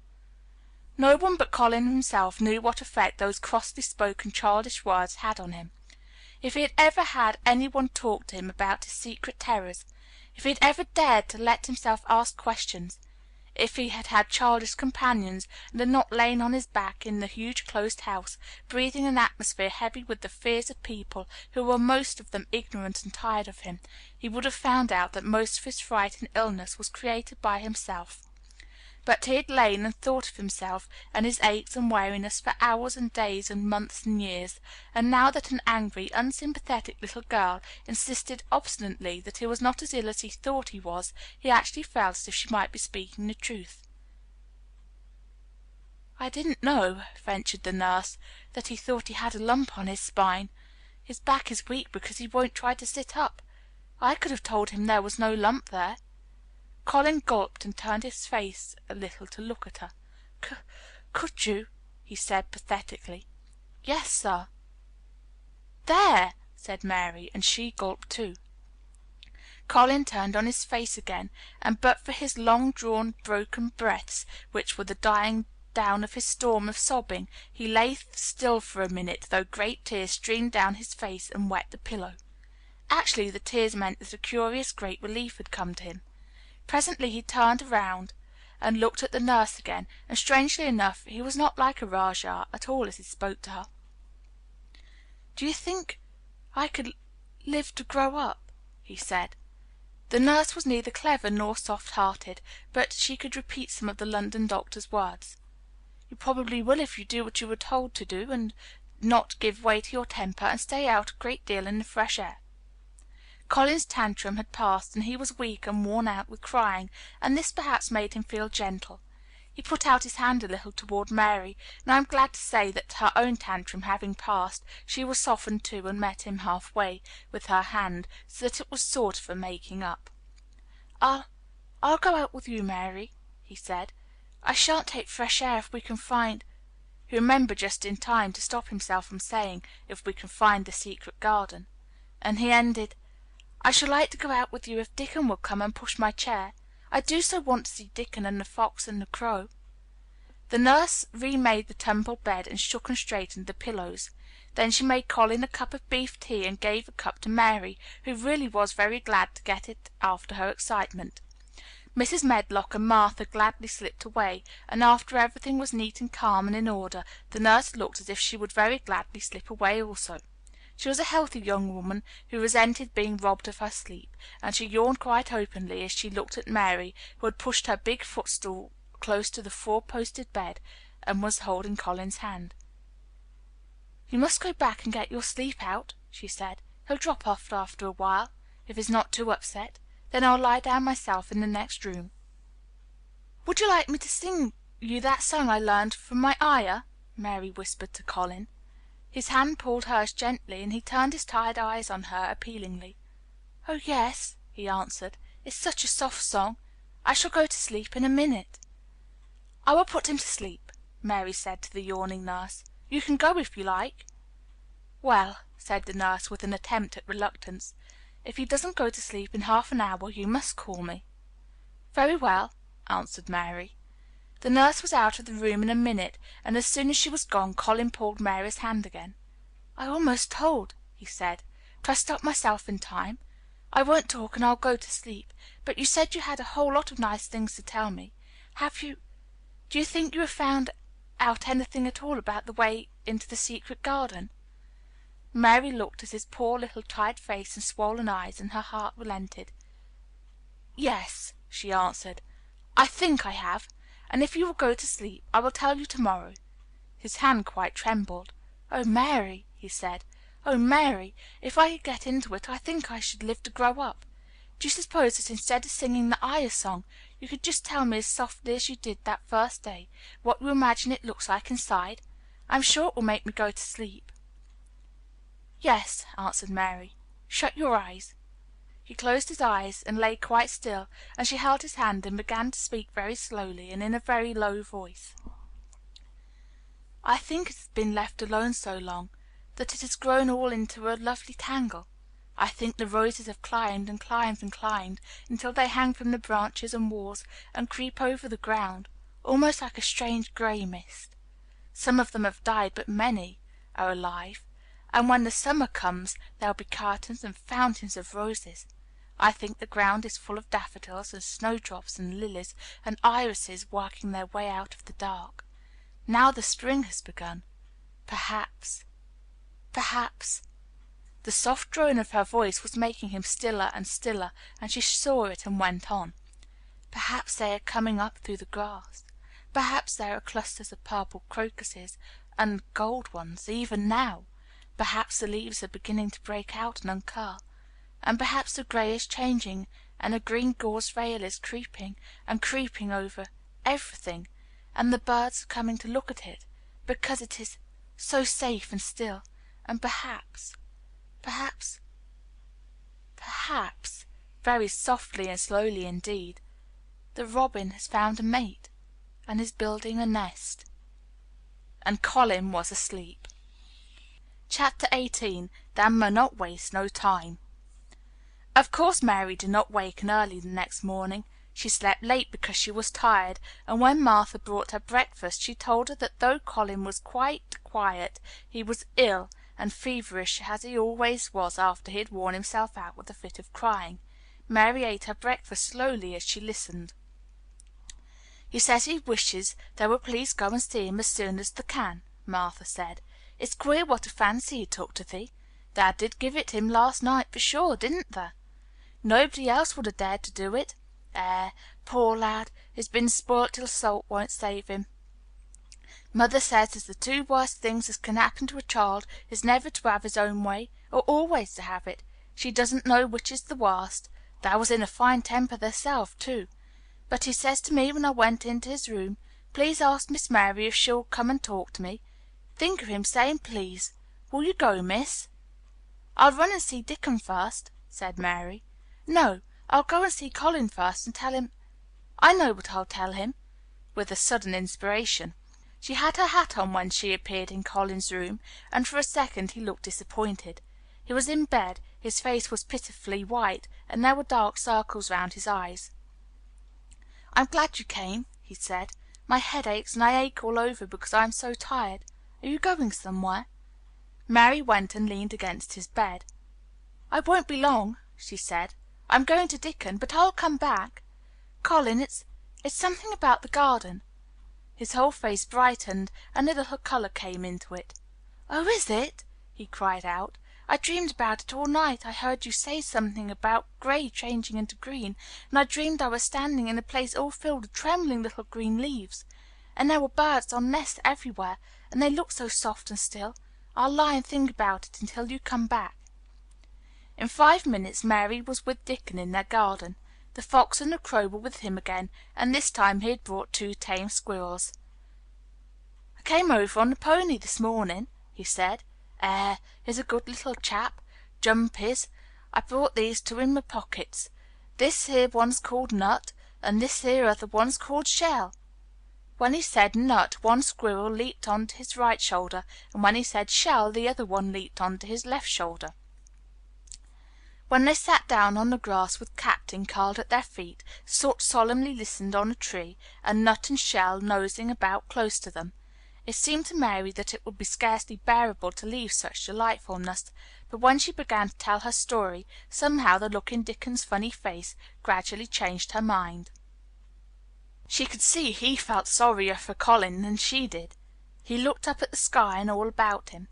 No one but Colin himself knew what effect those crossly spoken childish words had on him. If he had ever had any one talk to him about his secret terrors, if he had ever dared to let himself ask questions, if he had had childish companions and had not lain on his back in the huge closed house, breathing an atmosphere heavy with the fears of people who were most of them ignorant and tired of him, he would have found out that most of his fright and illness was created by himself. But he had lain and thought of himself and his aches and weariness for hours and days and months and years, and now that an angry, unsympathetic little girl insisted obstinately that he was not as ill as he thought he was, he actually felt as if she might be speaking the truth. "I didn't know," ventured the nurse, "that he thought he had a lump on his spine. His back is weak because he won't try to sit up. I could have told him there was no lump there." Colin gulped and turned his face a little to look at her. "Could you?" he said pathetically. "Yes, sir." "There!" said Mary, and she gulped too. Colin turned on his face again, and but for his long-drawn, broken breaths, which were the dying down of his storm of sobbing, he lay still for a minute, though great tears streamed down his face and wet the pillow. Actually, the tears meant that a curious great relief had come to him. Presently he turned around and looked at the nurse again, and strangely enough he was not like a Rajah at all as he spoke to her. "Do you think I could live to grow up?" he said. The nurse was neither clever nor soft-hearted, but she could repeat some of the London doctor's words. "You probably will if you do what you are told to do, and not give way to your temper, and stay out a great deal in the fresh air." Colin's tantrum had passed, and he was weak and worn out with crying, and this perhaps made him feel gentle. He put out his hand a little toward Mary, and I am glad to say that, her own tantrum having passed, she was softened too, and met him halfway with her hand, so that it was sort of a making up. I'll go out with you, Mary," he said. "I shan't take fresh air if we can find—" He remembered just in time to stop himself from saying, "if we can find the secret garden," and he ended, "I shall like to go out with you if Dickon will come and push my chair. I do so want to see Dickon and the fox and the crow." The nurse remade the tumbled bed and shook and straightened the pillows. Then she made Colin a cup of beef tea and gave a cup to Mary, who really was very glad to get it after her excitement. Mrs. Medlock and Martha gladly slipped away, and after everything was neat and calm and in order, the nurse looked as if she would very gladly slip away also. She was a healthy young woman who resented being robbed of her sleep, and she yawned quite openly as she looked at Mary, who had pushed her big footstool close to the four-posted bed and was holding Colin's hand. "You must go back and get your sleep out," she said. "He'll drop off after a while, if he's not too upset. Then I'll lie down myself in the next room." "Would you like me to sing you that song I learned from my ayah?" Mary whispered to Colin. His hand pulled hers gently, and he turned his tired eyes on her appealingly. "Oh, yes," he answered. "It's such a soft song. I shall go to sleep in a minute." "I will put him to sleep," Mary said to the yawning nurse. "You can go if you like." "Well," said the nurse, with an attempt at reluctance, "if he doesn't go to sleep in half an hour, you must call me." "Very well," answered Mary. The nurse was out of the room in a minute, and as soon as she was gone, Colin pulled Mary's hand again. "I almost told," he said, "but I stopped myself in time. I won't talk, and I'll go to sleep. But you said you had a whole lot of nice things to tell me. Do you think you have found out anything at all about the way into the secret garden?" Mary looked at his poor little tired face and swollen eyes, and her heart relented. "Yes," she answered, "I think I have. And if you will go to sleep, I will tell you tomorrow." His hand quite trembled. "Oh, Mary," he said, "oh, Mary, if I could get into it, I think I should live to grow up. Do you suppose that instead of singing the ayah song, you could just tell me as softly as you did that first day what you imagine it looks like inside? I'm sure it will make me go to sleep." "Yes," answered Mary. "Shut your eyes." He closed his eyes and lay quite still, and she held his hand and began to speak very slowly and in a very low voice. "I think it has been left alone so long that it has grown all into a lovely tangle. I think the roses have climbed and climbed and climbed until they hang from the branches and walls and creep over the ground, almost like a strange gray mist. Some of them have died, but many are alive, and when the summer comes there will be curtains and fountains of roses. I think the ground is full of daffodils and snowdrops and lilies and irises working their way out of the dark. Now the spring has begun. Perhaps. The soft drone of her voice was making him stiller and stiller, and she saw it and went on. Perhaps they are coming up through the grass. Perhaps there are clusters of purple crocuses and gold ones, even now. Perhaps the leaves are beginning to break out and uncurl. And perhaps the gray is changing, and a green gauze veil is creeping and creeping over everything, and the birds are coming to look at it, because it is so safe and still. And perhaps, very softly and slowly indeed, the robin has found a mate and is building a nest. And Colin was asleep. Chapter 18. Thou Mun Not Waste No Time. Of course Mary did not waken early the next morning. She slept late because she was tired, and when Martha brought her breakfast she told her that though Colin was quite quiet, he was ill and feverish, as he always was after he had worn himself out with a fit of crying. Mary ate her breakfast slowly as she listened. "He says he wishes thou would please go and see him as soon as thou can," Martha said. "It's queer what a fancy he took to thee. Thou did give it him last night for sure, didn't thou? Nobody else would have dared to do it. Poor lad, he's been spoilt till salt won't save him. Mother says as the two worst things as can happen to a child is never to have his own way, or always to have it. She doesn't know which is the worst. Thou was in a fine temper thyself, too. But he says to me when I went into his room, 'Please ask Miss Mary if she'll come and talk to me.' Think of him saying 'please.' Will you go, miss?" "I'll run and see Dickon first," said Mary. "No, I'll go and see Colin first and tell him I know what I'll tell him," with a sudden inspiration. She had her hat on when she appeared in Colin's room, and for a second he looked disappointed. He was in bed, his face was pitifully white, and there were dark circles round his eyes. "I'm glad you came," he said. "My head aches, and I ache all over because I am so tired. Are you going somewhere?" Mary went and leaned against his bed. "I won't be long," she said. "I'm going to Dickon, but I'll come back. Colin, it's something about the garden." His whole face brightened, and a little color came into it. "Oh, is it?" he cried out. "I dreamed about it all night. I heard you say something about gray changing into green, and I dreamed I was standing in a place all filled with trembling little green leaves. And there were birds on nests everywhere, and they looked so soft and still. I'll lie and think about it until you come back." In 5 minutes Mary was with Dickon in their garden. The fox and the crow were with him again, and this time he had brought 2 tame squirrels. "I came over on the pony this morning," he said. He's a good little chap. Jump is. I brought these 2 in my pockets. This here one's called Nut, and this here other one's called Shell." When he said Nut, one squirrel leaped on to his right shoulder, and when he said Shell, the other one leaped on to his left shoulder. When they sat down on the grass with Captain curled at their feet, Soot solemnly listened on a tree, and Nut and Shell nosing about close to them. It seemed to Mary that it would be scarcely bearable to leave such delightfulness, but when she began to tell her story, somehow the look in Dickon's funny face gradually changed her mind. She could see he felt sorrier for Colin than she did. He looked up at the sky and all about him.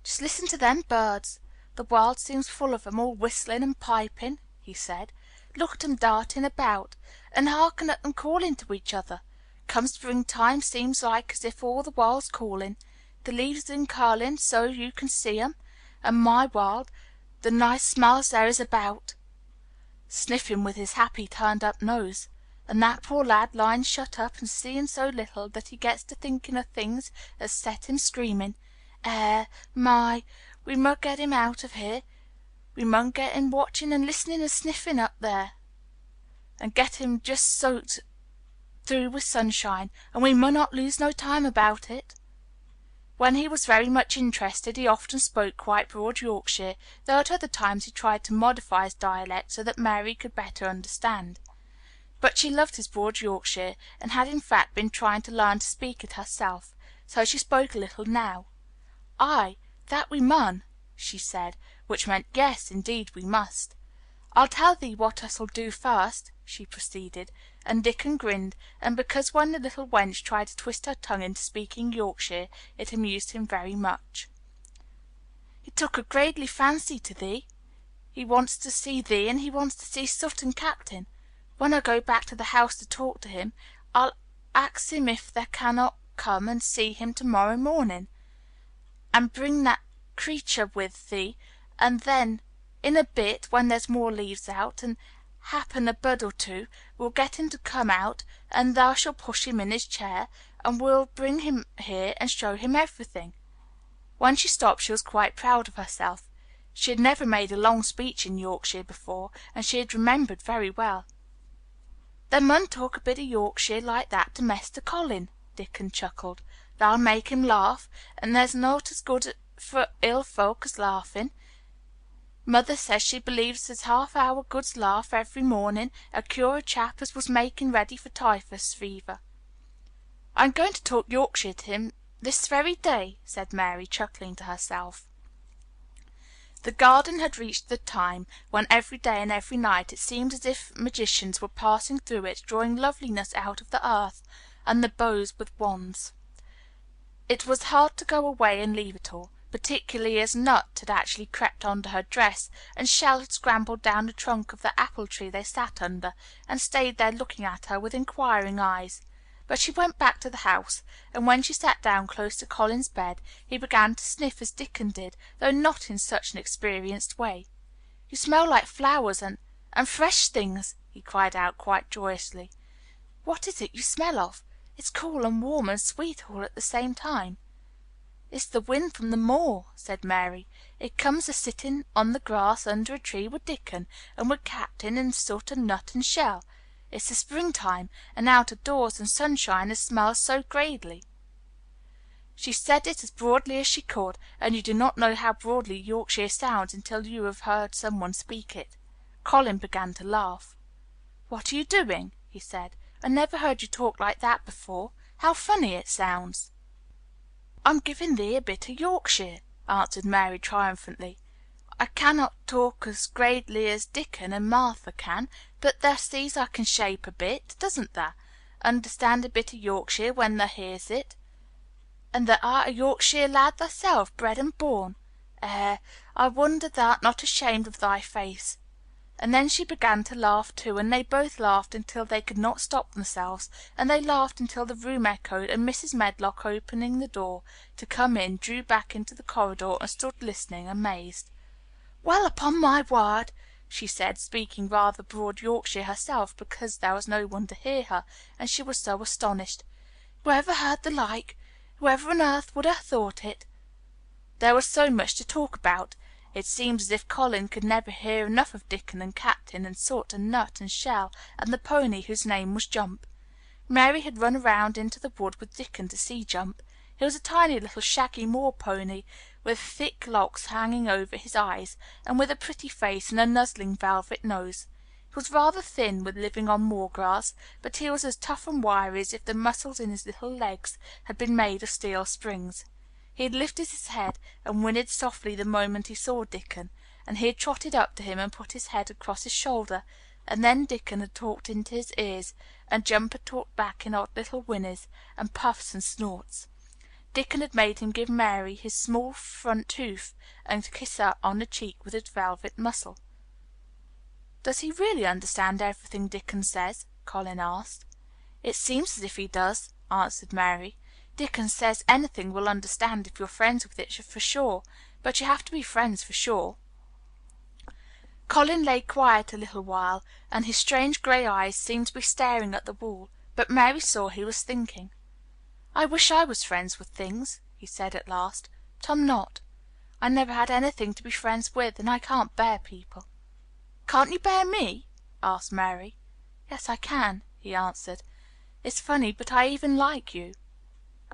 "Just listen to them birds. The world seems full of 'em all whistlin' and pipin'," he said. "Look at 'em dartin' about, and hearken at 'em callin' to each other. Come springtime seems like as if all the world's callin'. The leaves is curlin' so you can see 'em, and my world, the nice smells there is about," sniffing with his happy turned up nose. "And that poor lad lyin' shut up and seein' so little that he gets to thinkin' of things as set him screamin'. My, we mun get him out of here. We mun get him watchin' and listenin' and sniffin' up there, and get him just soaked through with sunshine, and we mun not lose no time about it." When he was very much interested he often spoke quite broad Yorkshire, though at other times he tried to modify his dialect so that Mary could better understand. But she loved his broad Yorkshire, and had in fact been trying to learn to speak it herself, so she spoke a little now. "Aye, that we mun," she said, which meant yes, indeed we must. "I'll tell thee what us'll do first," she proceeded, and Dickon grinned, and because when the little wench tried to twist her tongue into speaking Yorkshire, it amused him very much. "He took a gradely fancy to thee. He wants to see thee, and he wants to see Soot and Captain. When I go back to the house to talk to him, I'll ax him if thou cannot come and see him to-morrow morning, and bring that creature with thee, and then in a bit, when there's more leaves out, and happen a bud or two, we'll get him to come out, and thou shalt push him in his chair, and we'll bring him here and show him everything." When she stopped she was quite proud of herself. She had never made a long speech in Yorkshire before, and she had remembered very well. "Thou mun talk a bit of Yorkshire like that to Mester Colin," Dickon chuckled. "That'll make him laugh, and there's nought as good for ill folk as laughin'. Mother says she believes as half our good laugh every morning 'ud cure a chap as was making ready for typhus fever." "I'm going to talk Yorkshire to him this very day," said Mary, chuckling to herself. The garden had reached the time when every day and every night it seemed as if magicians were passing through it drawing loveliness out of the earth and the boughs with wands. It was hard to go away and leave it all, particularly as Nut had actually crept under her dress, and Shell had scrambled down the trunk of the apple tree they sat under, and stayed there looking at her with inquiring eyes. But she went back to the house, and when she sat down close to Colin's bed, he began to sniff as Dickon did, though not in such an experienced way. "You smell like flowers and fresh things," he cried out quite joyously. "What is it you smell of? It's cool and warm and sweet all at the same time." "It's the wind from the moor," said Mary. "It comes a sitting on the grass under a tree with Dickon, and with Captain and Soot and Nut and Shell. It's the springtime, and out of doors and sunshine as smells so gradely." She said it as broadly as she could, and you do not know how broadly Yorkshire sounds until you have heard some one speak it. Colin began to laugh. "What are you doing?" he said. "I never heard you talk like that before. How funny it sounds." "I'm giving thee a bit of Yorkshire," answered Mary triumphantly. "I cannot talk as gradely as Dickon and Martha can, but thou sees I can shape a bit, doesn't thou? Understand a bit of Yorkshire when thou hears it. And thou art a Yorkshire lad thyself, bred and born. I wonder thou'rt not ashamed of thy face." And then she began to laugh too, and they both laughed until they could not stop themselves, and they laughed until the room echoed, and Mrs. Medlock, opening the door to come in, drew back into the corridor and stood listening, amazed. "Well, upon my word," she said, speaking rather broad Yorkshire herself because there was no one to hear her, and she was so astonished. "Whoever heard the like? Whoever on earth would have thought it?" There was so much to talk about. It seemed as if Colin could never hear enough of Dickon and Captain and Soot and Nut and Shell and the pony whose name was Jump. Mary had run around into the wood with Dickon to see Jump. He was a tiny little shaggy moor pony with thick locks hanging over his eyes, and with a pretty face and a nuzzling velvet nose. He was rather thin with living on moor grass, but he was as tough and wiry as if the muscles in his little legs had been made of steel springs. He had lifted his head and whinnied softly the moment he saw Dickon, and he had trotted up to him and put his head across his shoulder, and then Dickon had talked into his ears, and Jump had talked back in odd little whinnies and puffs and snorts. Dickon had made him give Mary his small front tooth and kiss her on the cheek with his velvet muzzle. "Does he really understand everything Dickon says?" Colin asked. "It seems as if he does," answered Mary. "Dickon says anything we'll understand if you're friends with it for sure, but you have to be friends for sure." Colin lay quiet a little while, and his strange gray eyes seemed to be staring at the wall, but Mary saw he was thinking. "I wish I was friends with things," he said at last, "but I'm not. I never had anything to be friends with, and I can't bear people." "Can't you bear me?" asked Mary. "Yes, I can," he answered. "It's funny, but I even like you."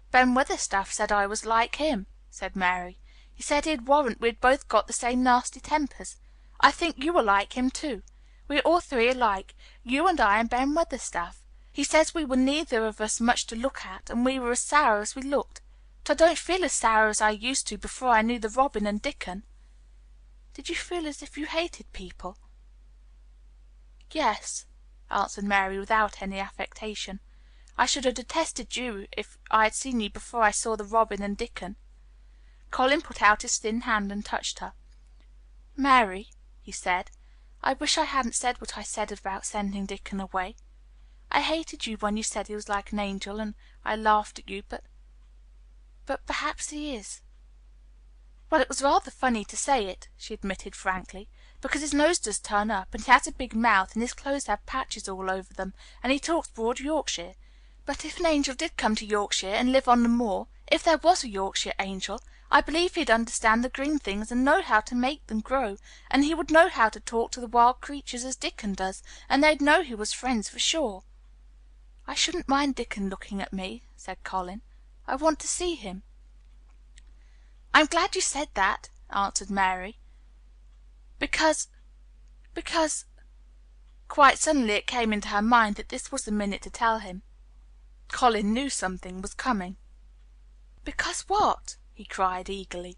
"Ben Weatherstaff said I was like him," said Mary. "He said he'd warrant we'd both got the same nasty tempers. I think you are like him, too. We are all three alike, you and I and Ben Weatherstaff. He says we were neither of us much to look at, and we were as sour as we looked. But I don't feel as sour as I used to before I knew the Robin and Dickon." "Did you feel as if you hated people?" "Yes," answered Mary without any affectation. "I should have detested you if I had seen you before I saw the Robin and Dickon." Colin put out his thin hand and touched her. "Mary," he said, I wish I hadn't said what I said about sending Dickon away. I hated you when you said he was like an angel, and I laughed at you, but perhaps he is." "Well, it was rather funny to say it," she admitted frankly, "because his nose does turn up, and he has a big mouth, and his clothes have patches all over them, and he talks broad Yorkshire. But if an angel did come to Yorkshire and live on the moor, if there was a Yorkshire angel, I believe he'd understand the green things and know how to make them grow, and he would know how to talk to the wild creatures as Dickon does, and they'd know he was friends for sure." "I shouldn't mind Dickon looking at me," said Colin. "I want to see him." "I'm glad you said that," answered Mary, because quite suddenly it came into her mind that this was the minute to tell him. Colin knew something was coming. "Because what?" he cried eagerly.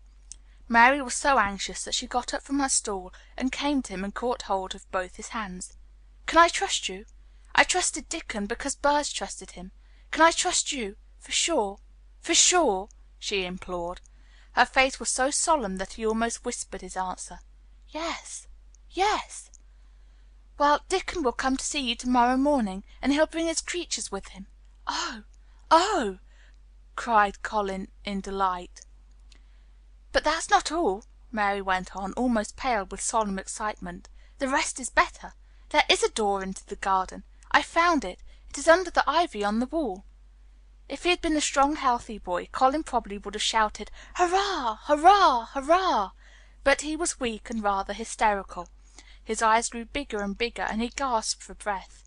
Mary was so anxious that she got up from her stool and came to him and caught hold of both his hands. "Can I trust you? I trusted Dickon because birds trusted him. Can I trust you? For sure? For sure?" she implored. Her face was so solemn that he almost whispered his answer. "Yes, yes." "Well, Dickon will come to see you to morrow morning, and he'll bring his creatures with him." "Oh, oh!" cried Colin in delight. "But that's not all," Mary went on, almost pale with solemn excitement. "The rest is better. There is a door into the garden. I found it. It is under the ivy on the wall." If he had been a strong, healthy boy, Colin probably would have shouted, "Hurrah! Hurrah! Hurrah!" But he was weak and rather hysterical. His eyes grew bigger and bigger, and he gasped for breath.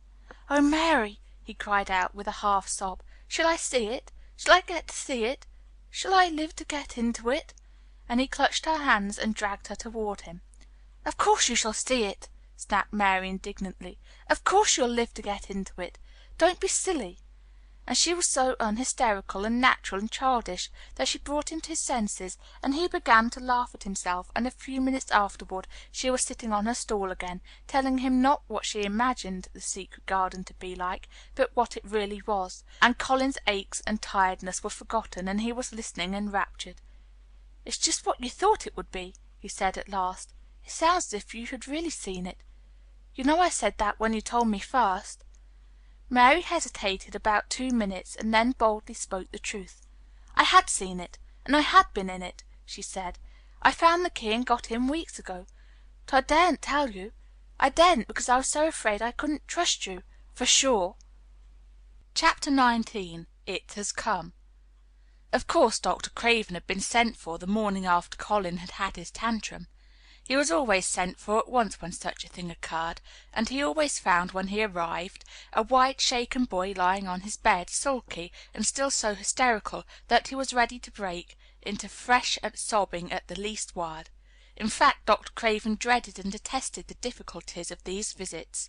"Oh, Mary," he cried out with a half sob, "shall I see it? Shall I get to see it? Shall I live to get into it?" And he clutched her hands and dragged her toward him. "Of course you shall see it," snapped Mary indignantly. "Of course you'll live to get into it. Don't be silly." And she was so unhysterical and natural and childish that she brought him to his senses, and he began to laugh at himself, and a few minutes afterward she was sitting on her stool again, telling him not what she imagined the secret garden to be like, but what it really was, and Colin's aches and tiredness were forgotten, and he was listening enraptured. "It's just what you thought it would be," he said at last. "It sounds as if you had really seen it. You know I said that when you told me first." Mary hesitated about 2 minutes, and then boldly spoke the truth. "I had seen it, and I had been in it," she said. "I found the key and got in weeks ago. But I daren't tell you. I daren't because I was so afraid I couldn't trust you for sure." Chapter 19. It Has Come. Of course, Dr. Craven had been sent for the morning after Colin had had his tantrum. He was always sent for at once when such a thing occurred, and he always found, when he arrived, a white, shaken boy lying on his bed, sulky, and still so hysterical that he was ready to break into fresh sobbing at the least word. In fact, Dr. Craven dreaded and detested the difficulties of these visits.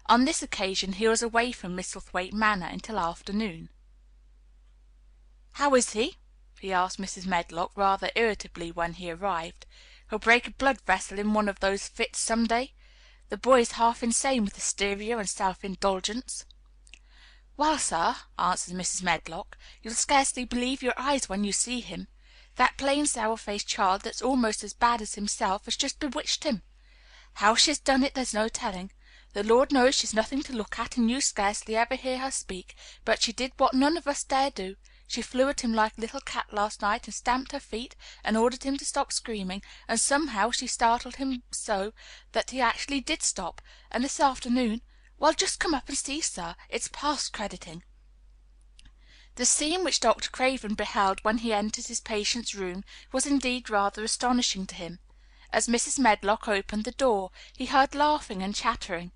On this occasion he was away from Misselthwaite Manor until afternoon. "How is he?" he asked Mrs. Medlock rather irritably when he arrived. "He'll break a blood vessel in one of those fits some day. The boy is half insane with hysteria and self-indulgence." "Well, sir," answered Mrs. Medlock, "you'll scarcely believe your eyes when you see him. That plain, sour-faced child that's almost as bad as himself has just bewitched him. How she's done it there's no telling. The Lord knows she's nothing to look at, and you scarcely ever hear her speak, but she did what none of us dare do. She flew at him like a little cat last night, and stamped her feet, and ordered him to stop screaming, and somehow she startled him so that he actually did stop, and this afternoon well, just come up and see, sir. It's past crediting." The scene which Dr. Craven beheld when he entered his patient's room was indeed rather astonishing to him. As Mrs. Medlock opened the door, he heard laughing and chattering.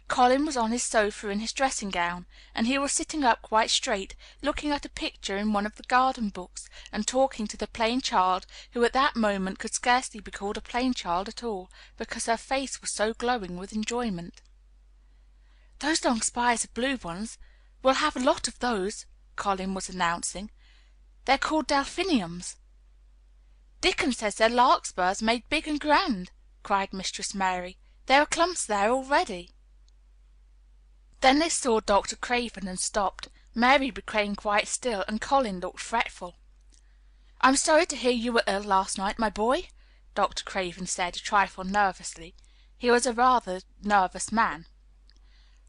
Colin was on his sofa in his dressing gown, and he was sitting up quite straight, looking at a picture in one of the garden books, and talking to the plain child, who at that moment could scarcely be called a plain child at all, because her face was so glowing with enjoyment. "Those long spires are blue ones. We'll have a lot of those," Colin was announcing. "They're called delphiniums." "Dickon says they're larkspurs made big and grand," cried Mistress Mary. "There are clumps there already." Then they saw Dr. Craven and stopped. Mary became quite still, and Colin looked fretful. "I'm sorry to hear you were ill last night, my boy," Dr. Craven said, a trifle nervously. He was a rather nervous man.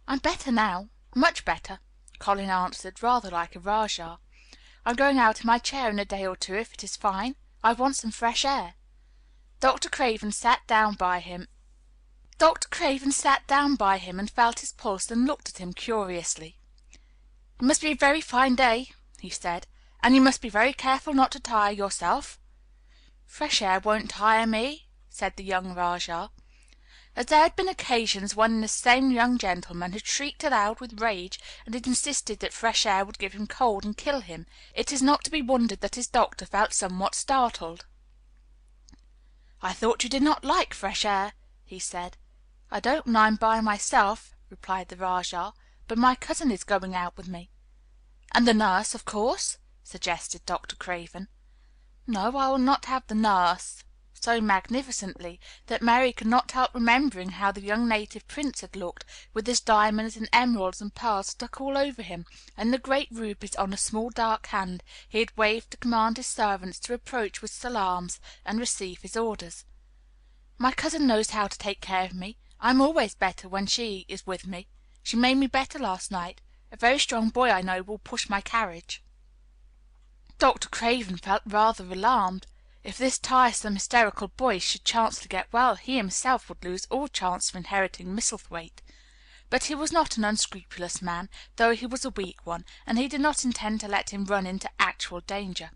"I'm better now, much better," Colin answered, rather like a rajah. "I'm going out in my chair in a day or two, if it is fine. I want some fresh air." Dr. Craven sat down by him and felt his pulse and looked at him curiously. "It must be a very fine day," he said, "and you must be very careful not to tire yourself." "Fresh air won't tire me," said the young rajah. As there had been occasions when this same young gentleman had shrieked aloud with rage and had insisted that fresh air would give him cold and kill him, it is not to be wondered that his doctor felt somewhat startled. "I thought you did not like fresh air," he said. "I don't when I am by myself," replied the rajah, "but my cousin is going out with me." "And the nurse, of course?" suggested Dr. Craven. "No, I will not have the nurse," so magnificently that Mary could not help remembering how the young native prince had looked, with his diamonds and emeralds and pearls stuck all over him, and the great rubies on a small dark hand he had waved to command his servants to approach with salaams and receive his orders. "My cousin knows how to take care of me. I am always better when she is with me. She made me better last night. A very strong boy I know will push my carriage." Dr. Craven felt rather alarmed. If this tiresome, hysterical boy should chance to get well, he himself would lose all chance of inheriting Misselthwaite. But he was not an unscrupulous man, though he was a weak one, and he did not intend to let him run into actual danger.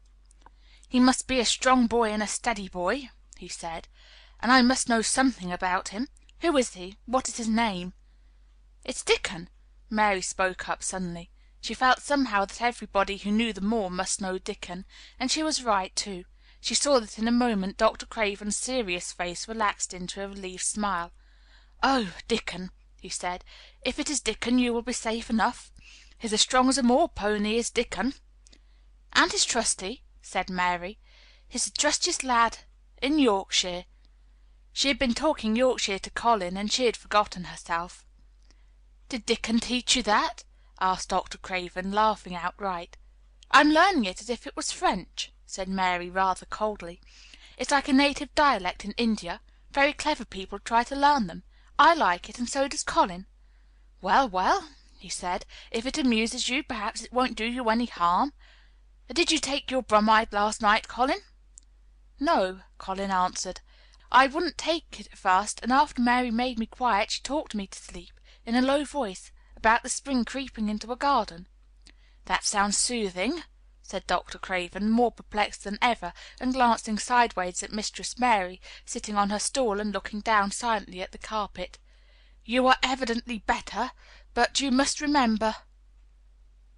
"He must be a strong boy and a steady boy," he said, "and I must know something about him. Who is he? What is his name?" "It's Dickon." Mary spoke up suddenly. She felt somehow that everybody who knew the moor must know Dickon, and she was right, too. She saw that in a moment Dr. Craven's serious face relaxed into a relieved smile. "Oh, Dickon," he said. "If it is Dickon, you will be safe enough. He's as strong as a moor pony, is Dickon." "And he's trusty," said Mary. "He's the trustiest lad in Yorkshire." She had been talking Yorkshire to Colin, and she had forgotten herself. "Did Dickon teach you that?" asked Dr. Craven, laughing outright. "I'm learning it as if it was French," said Mary rather coldly. "It's like a native dialect in India. Very clever people try to learn them. I like it, and so does Colin." "Well, well," he said, "if it amuses you, perhaps it won't do you any harm. Did you take your bromide last night, Colin?" "No," Colin answered. "I wouldn't take it at first, and after Mary made me quiet she talked me to sleep, in a low voice, about the spring creeping into a garden." "That sounds soothing," said Dr. Craven, more perplexed than ever, and glancing sideways at Mistress Mary, sitting on her stool and looking down silently at the carpet. "You are evidently better, but you must remember—"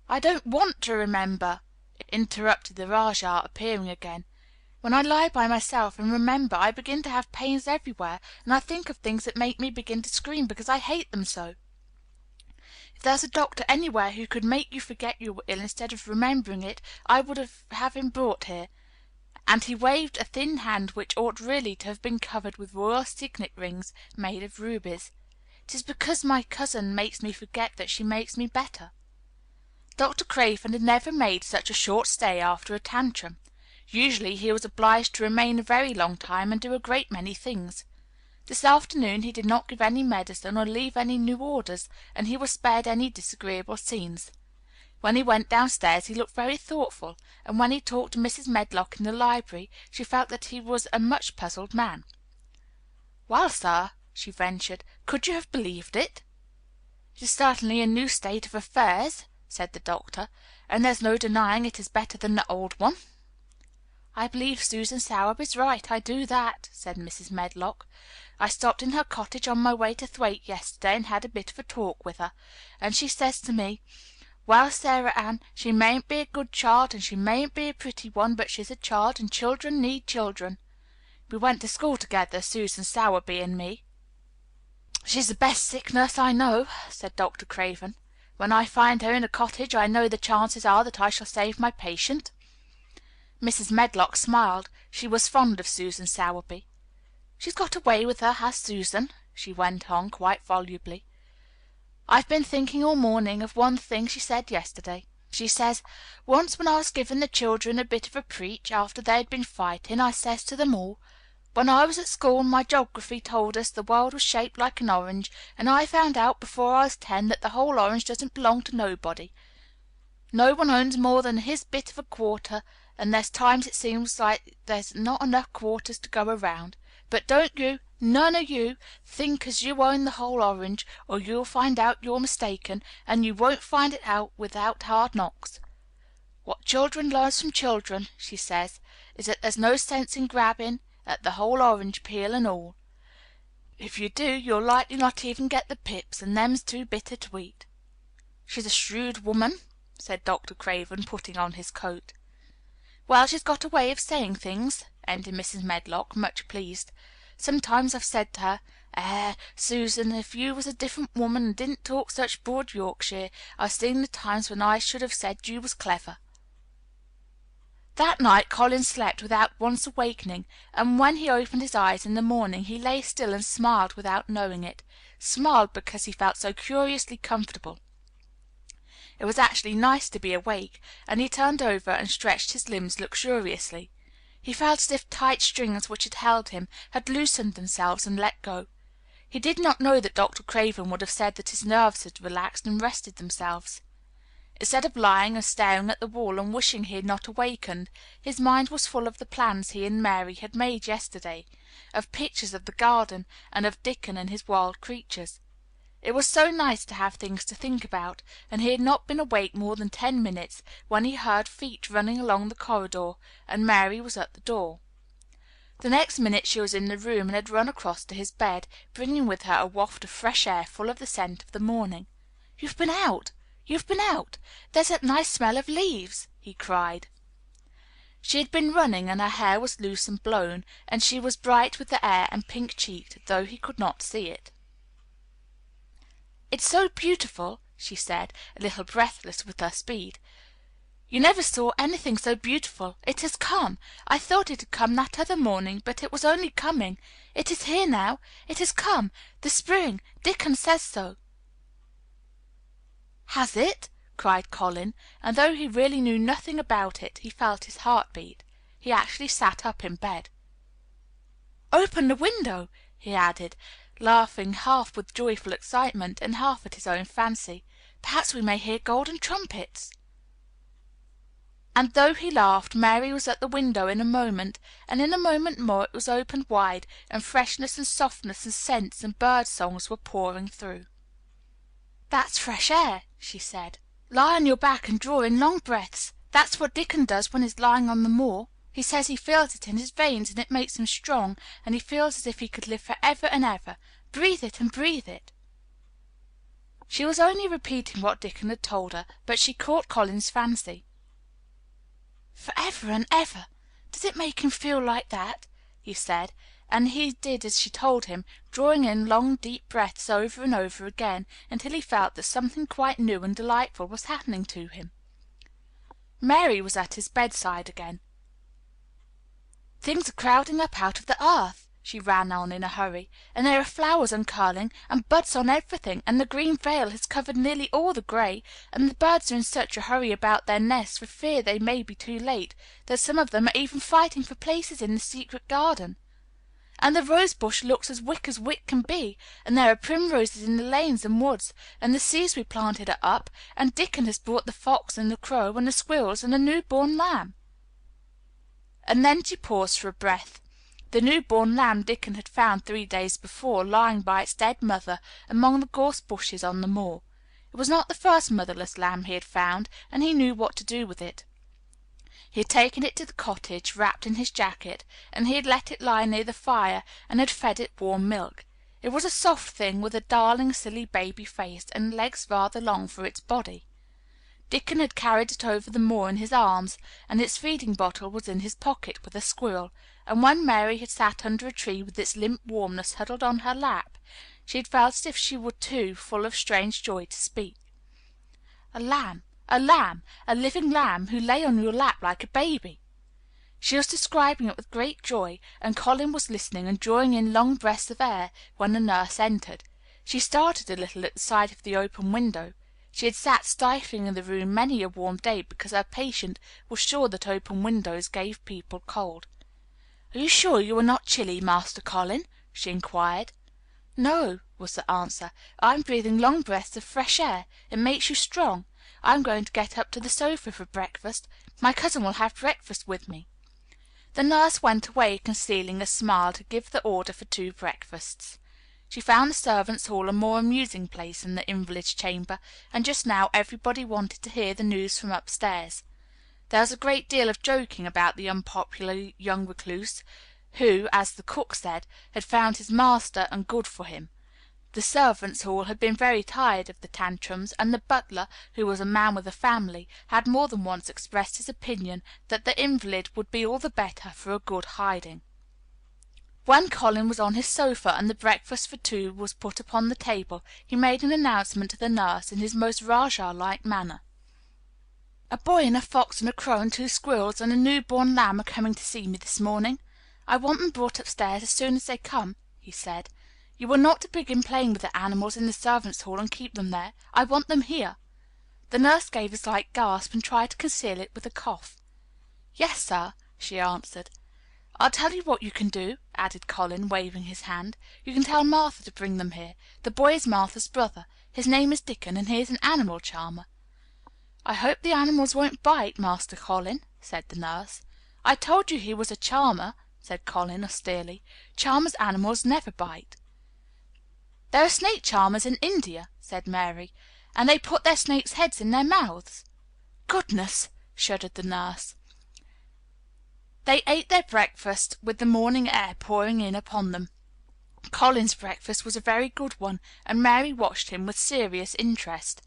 "I don't want to remember," interrupted the rajah, appearing again. "When I lie by myself and remember I begin to have pains everywhere, and I think of things that make me begin to scream because I hate them so. If there was a doctor anywhere who could make you forget you were ill instead of remembering it, I would have him brought here," and he waved a thin hand which ought really to have been covered with royal signet rings made of rubies. "It is because my cousin makes me forget that she makes me better." Dr. Craven had never made such a short stay after a tantrum. Usually he was obliged to remain a very long time and do a great many things. This afternoon he did not give any medicine or leave any new orders, and he was spared any disagreeable scenes. When he went downstairs he looked very thoughtful, and when he talked to Mrs. Medlock in the library she felt that he was a much puzzled man. "Well, sir," she ventured, "could you have believed it?" "It is certainly a new state of affairs," said the doctor, "and there's no denying it is better than the old one." "I believe Susan Sowerby's right, I do that," said Mrs. Medlock. "I stopped in her cottage on my way to Thwaite yesterday and had a bit of a talk with her, and she says to me, 'Well, Sarah Ann, she mayn't be a good child and she mayn't be a pretty one, but she's a child, and children need children.' We went to school together, Susan Sowerby and me." "She's the best sick nurse I know," said Dr. Craven. "When I find her in a cottage I know the chances are that I shall save my patient." Mrs. Medlock smiled. She was fond of Susan Sowerby. "She's got a way with her, has Susan," she went on quite volubly. "I've been thinking all morning of one thing she said yesterday. She says, 'Once when I was giving the children a bit of a preach, after they had been fighting, I says to them all, When I was at school my geography told us the world was shaped like an orange, and I found out before I was 10 that the whole orange doesn't belong to nobody. No one owns more than his bit of a quarter, and there's times it seems like there's not enough quarters to go around. But don't you, none of you, think as you own the whole orange, or you'll find out you're mistaken, and you won't find it out without hard knocks. What children learns from children, she says, is that there's no sense in grabbing at the whole orange, peel and all. If you do, you'll likely not even get the pips, and them's too bitter to eat." "She's a shrewd woman," said Dr. Craven, putting on his coat. "Well, she's got a way of saying things," ended Mrs. Medlock, much pleased. "Sometimes I've said to her, Susan, if you was a different woman and didn't talk such broad Yorkshire, I've seen the times when I should have said you was clever." That night Colin slept without once awakening, and when he opened his eyes in the morning he lay still and smiled without knowing it, smiled because he felt so curiously comfortable. It was actually nice to be awake, and he turned over and stretched his limbs luxuriously. He felt as if tight strings which had held him had loosened themselves and let go. He did not know that Dr. Craven would have said that his nerves had relaxed and rested themselves. Instead of lying and staring at the wall and wishing he had not awakened, his mind was full of the plans he and Mary had made yesterday, of pictures of the garden, and of Dickon and his wild creatures. It was so nice to have things to think about, and he had not been awake more than 10 minutes when he heard feet running along the corridor, and Mary was at the door. The next minute she was in the room and had run across to his bed, bringing with her a waft of fresh air full of the scent of the morning. "You've been out! You've been out! There's that nice smell of leaves!" he cried. She had been running, and her hair was loose and blown, and she was bright with the air and pink-cheeked, though he could not see it. "It's so beautiful," she said, a little breathless with her speed. "You never saw anything so beautiful. It has come. I thought it had come that other morning, but it was only coming. It is here now. It has come. The spring. Dickon says so." "Has it?" cried Colin, and though he really knew nothing about it, he felt his heart beat. He actually sat up in bed. "Open the window," he added, laughing half with joyful excitement and half at his own fancy. "Perhaps we may hear golden trumpets." And though he laughed, Mary was at the window in a moment, and in a moment more it was opened wide, and freshness and softness and scents and bird songs were pouring through. "That's fresh air," she said. "Lie on your back and draw in long breaths. That's what Dickon does when he's lying on the moor. He says he feels it in his veins and it makes him strong, and he feels as if he could live for ever and ever. Breathe it and breathe it." She was only repeating what Dickon had told her, but she caught Colin's fancy. "For ever and ever! Does it make him feel like that?" he said, and he did as she told him, drawing in long, deep breaths over and over again, until he felt that something quite new and delightful was happening to him. Mary was at his bedside again. "Things are crowding up out of the earth," she ran on in a hurry, "and there are flowers uncurling, and buds on everything, and the green veil has covered nearly all the gray, and the birds are in such a hurry about their nests for fear they may be too late, that some of them are even fighting for places in the secret garden. And the rose bush looks as wick can be, and there are primroses in the lanes and woods, and the seeds we planted are up, and Dickon has brought the fox and the crow and the squirrels and a new-born lamb." And then she paused for a breath. The new-born lamb Dickon had found 3 days before, lying by its dead mother among the gorse bushes on the moor. It was not the first motherless lamb he had found, and he knew what to do with it. He had taken it to the cottage, wrapped in his jacket, and he had let it lie near the fire and had fed it warm milk. It was a soft thing with a darling, silly baby face, and legs rather long for its body. Dickon had carried it over the moor in his arms, and its feeding bottle was in his pocket with a squirrel, and when Mary had sat under a tree with its limp warmness huddled on her lap, she had felt as if she were too full of strange joy to speak. A lamb, a living lamb, who lay on your lap like a baby. She was describing it with great joy, and Colin was listening and drawing in long breaths of air when the nurse entered. She started a little at the sight of the open window. She had sat stifling in the room many a warm day because her patient was sure that open windows gave people cold. "Are you sure you are not chilly, Master Colin?" she inquired. "No," was the answer. "I'm breathing long breaths of fresh air. It makes you strong. I'm going to get up to the sofa for breakfast. My cousin will have breakfast with me." The nurse went away, concealing a smile, to give the order for 2 breakfasts. She found the servants' hall a more amusing place than the invalid's chamber, and just now everybody wanted to hear the news from upstairs. There was a great deal of joking about the unpopular young recluse, who, as the cook said, had found his master and good for him. The servants' hall had been very tired of the tantrums, and the butler, who was a man with a family, had more than once expressed his opinion that the invalid would be all the better for a good hiding. When Colin was on his sofa and the breakfast for 2 was put upon the table, he made an announcement to the nurse in his most Rajah-like manner. "A boy and a fox and a crow and 2 squirrels and a new-born lamb are coming to see me this morning. I want them brought upstairs as soon as they come," he said. "You are not to begin playing with the animals in the servants' hall and keep them there. I want them here." The nurse gave a slight gasp and tried to conceal it with a cough. "Yes, sir," she answered. "I'll tell you what you can do," added Colin, waving his hand. "You can tell Martha to bring them here. The boy is Martha's brother. His name is Dickon, and he is an animal charmer." "I hope the animals won't bite, Master Colin," said the nurse. "I told you he was a charmer," said Colin austerely. "Charmers' animals never bite." "There are snake charmers in India," said Mary, "and they put their snakes' heads in their mouths." "Goodness!" shuddered the nurse. They ate their breakfast with the morning air pouring in upon them. Colin's breakfast was a very good one, and Mary watched him with serious interest.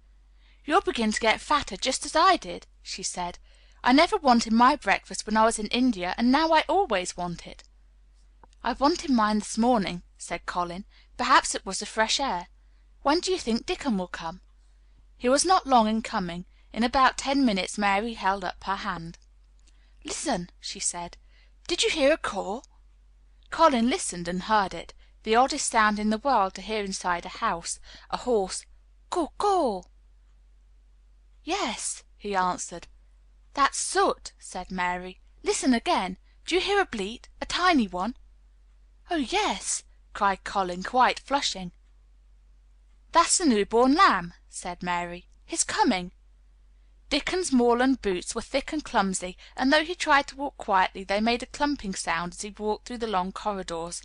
"You'll begin to get fatter, just as I did," she said. "I never wanted my breakfast when I was in India, and now I always want it." "I wanted mine this morning," said Colin. "Perhaps it was the fresh air. When do you think Dickon will come?" He was not long in coming. In about 10 minutes Mary held up her hand. "Listen," she said. "Did you hear a caw?" Colin listened and heard it, the oddest sound in the world to hear inside a house, a hoarse caw caw. "Yes," he answered. "That's Soot," said Mary. "Listen again. Do you hear a bleat, a tiny one?" "Oh, yes," cried Colin, quite flushing. "That's the new-born lamb," said Mary. "He's coming." Dickon's moorland boots were thick and clumsy, and though he tried to walk quietly, they made a clumping sound as he walked through the long corridors.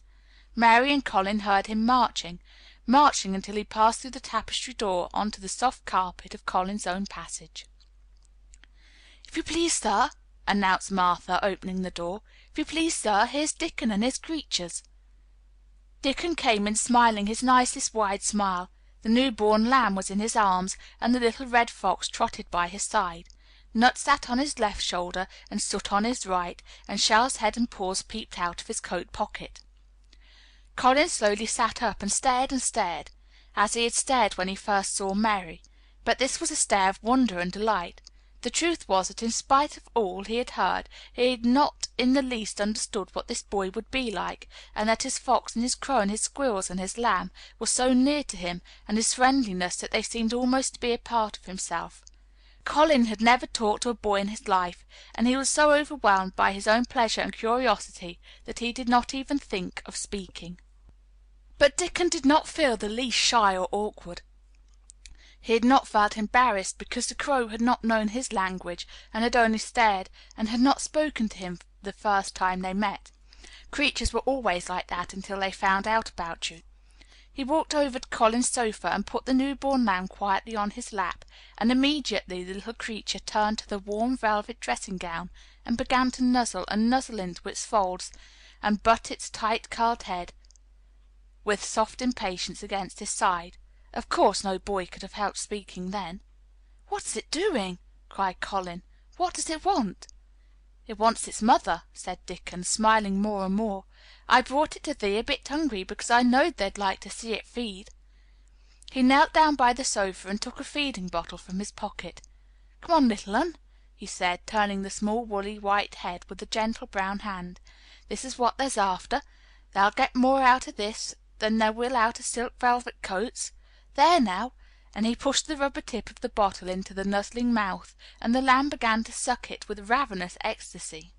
Mary and Colin heard him marching until he passed through the tapestry door on to the soft carpet of Colin's own passage. "If you please, sir," announced Martha, opening the door. "If you please, sir, here's Dickon and his creatures." Dickon came in smiling his nicest wide smile. The new-born lamb was in his arms, and the little red fox trotted by his side. Nut sat on his left shoulder, and Soot on his right, and Shell's head and paws peeped out of his coat pocket. Colin slowly sat up and stared, as he had stared when he first saw Mary, but this was a stare of wonder and delight. The truth was that in spite of all he had heard, he had not in the least understood what this boy would be like, and that his fox and his crow and his squirrels and his lamb were so near to him, and his friendliness, that they seemed almost to be a part of himself. Colin had never talked to a boy in his life, and he was so overwhelmed by his own pleasure and curiosity that he did not even think of speaking. But Dickon did not feel the least shy or awkward. He had not felt embarrassed because the crow had not known his language and had only stared, and had not spoken to him the first time they met. Creatures were always like that until they found out about you. He walked over to Colin's sofa and put the new-born lamb quietly on his lap, and immediately the little creature turned to the warm velvet dressing-gown and began to nuzzle into its folds and butt its tight-curled head with soft impatience against his side. Of course no boy could have helped speaking then. "What is it doing?" cried Colin. "What does it want?" "It wants its mother," said Dickon, smiling more and more. "I brought it to thee a bit hungry, because I knowed they'd like to see it feed." He knelt down by the sofa and took a feeding bottle from his pocket. "Come on, little un," he said, turning the small woolly white head with a gentle brown hand. "This is what there's after. They'll get more out of this than they will out of silk velvet coats. There now," and he pushed the rubber tip of the bottle into the nuzzling mouth, and the lamb began to suck it with ravenous ecstasy.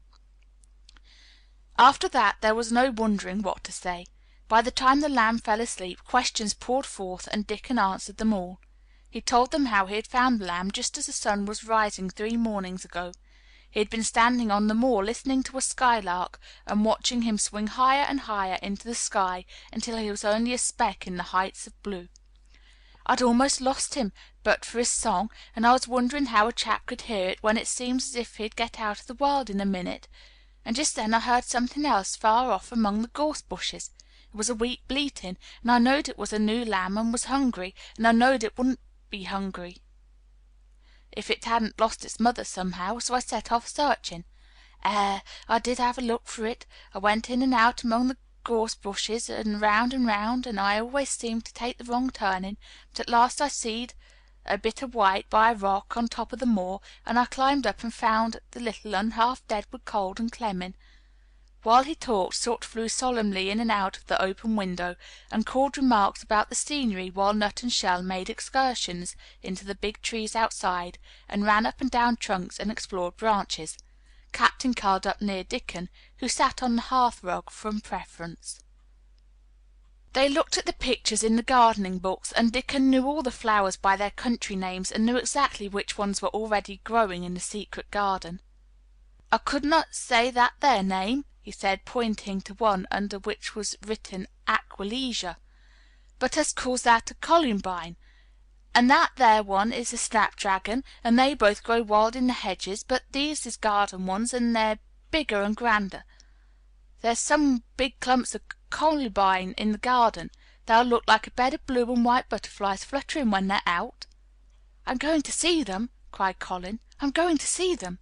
After that there was no wondering what to say. By the time the lamb fell asleep, questions poured forth, and Dickon answered them all. He told them how he had found the lamb just as the sun was rising 3 mornings ago. He had been standing on the moor listening to a skylark, and watching him swing higher and higher into the sky until he was only a speck in the heights of blue. I'd almost lost him but for his song, and I was wondering how a chap could hear it when it seems as if he'd get out of the world in a minute, and just then I heard something else far off among the gorse bushes. It was a weak bleating, and I knowed it was a new lamb and was hungry, and I knowed it wouldn't be hungry if it hadn't lost its mother somehow, so I set off searching. I did have a look for it. I went in and out among the gorse bushes, and round, and I always seemed to take the wrong turning, but at last I seed a bit of white by a rock on top of the moor, and I climbed up and found the little un half dead with cold and clemming. While he talked, Soot flew solemnly in and out of the open window, and called remarks about the scenery, while Nut and Shell made excursions into the big trees outside, and ran up and down trunks and explored branches. Captain curled up near Dickon, who sat on the hearth rug from preference. They looked at the pictures in the gardening books, and Dickon knew all the flowers by their country names, and knew exactly which ones were already growing in the secret garden. "I could not say that there name," he said, pointing to one under which was written Aquilegia, "but us calls that a columbine, and that there one is a snapdragon, and they both grow wild in the hedges, but these is garden ones, and they're bigger and grander. There's some big clumps of columbine in the garden. They'll look like a bed of blue and white butterflies fluttering when they're out." "I'm going to see them," cried Colin. "I'm going to see them."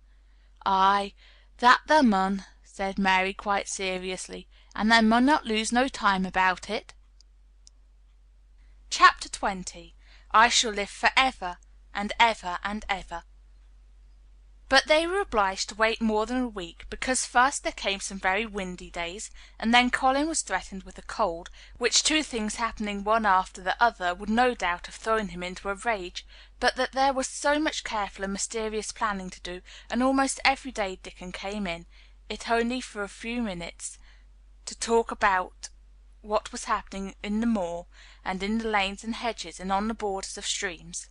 "Ay, that thou mun," said Mary quite seriously, "and thou mun not lose no time about it." Chapter 20. I Shall Live for Ever and Ever and Ever. But they were obliged to wait more than a week, because first there came some very windy days, and then Colin was threatened with a cold, which two things happening one after the other would no doubt have thrown him into a rage, but that there was so much careful and mysterious planning to do, and almost every day Dickon came in, it only for a few minutes, to talk about what was happening in the moor, and in the lanes and hedges, and on the borders of streams.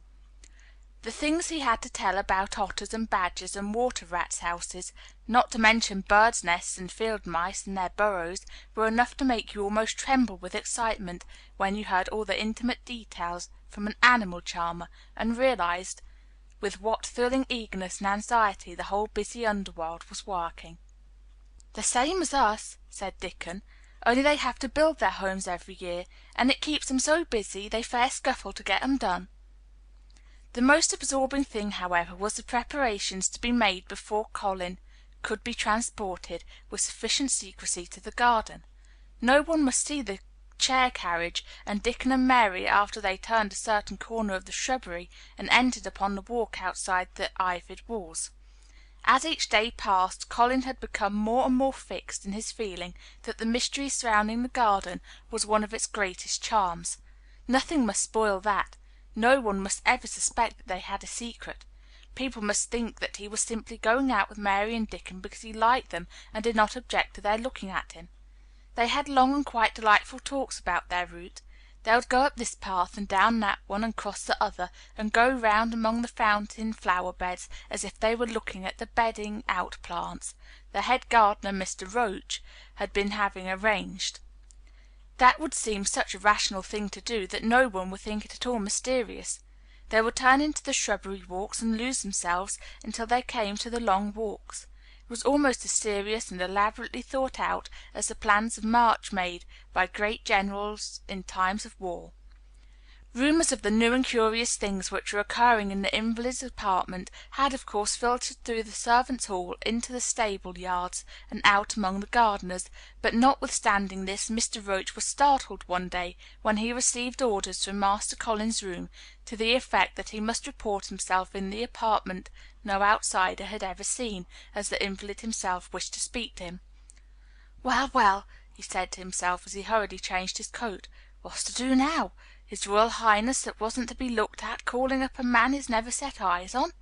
The things he had to tell about otters and badgers and water rats' houses, not to mention birds' nests and field mice and their burrows, were enough to make you almost tremble with excitement when you heard all the intimate details from an animal charmer, and realized with what thrilling eagerness and anxiety the whole busy underworld was working. "The same as us," said Dickon, "only they have to build their homes every year, and it keeps them so busy they fair scuffle to get 'em done." The most absorbing thing, however, was the preparations to be made before Colin could be transported with sufficient secrecy to the garden. No one must see the chair carriage, and Dickon and Mary, after they turned a certain corner of the shrubbery and entered upon the walk outside the ivied walls. As each day passed, Colin had become more and more fixed in his feeling that the mystery surrounding the garden was one of its greatest charms. Nothing must spoil that. No one must ever suspect that they had a secret. People must think that he was simply going out with Mary and Dickon because he liked them and did not object to their looking at him. They had long and quite delightful talks about their route. They would go up this path and down that one and cross the other, and go round among the fountain flower beds as if they were looking at the bedding out plants the head gardener, Mr. Roach, had been having arranged. That would seem such a rational thing to do that no one would think it at all mysterious. They would turn into the shrubbery walks and lose themselves until they came to the long walks. It was almost as serious and elaborately thought out as the plans of march made by great generals in times of war. Rumors of the new and curious things which were occurring in the invalid's apartment had, of course, filtered through the servants' hall into the stable yards and out among the gardeners, but notwithstanding this, Mr. Roach was startled one day when he received orders from Master Colin's room to the effect that he must report himself in the apartment no outsider had ever seen, as the invalid himself wished to speak to him. "Well, well," he said to himself as he hurriedly changed his coat, "what's to do now? His Royal Highness that wasn't to be looked at calling up a man he's never set eyes on."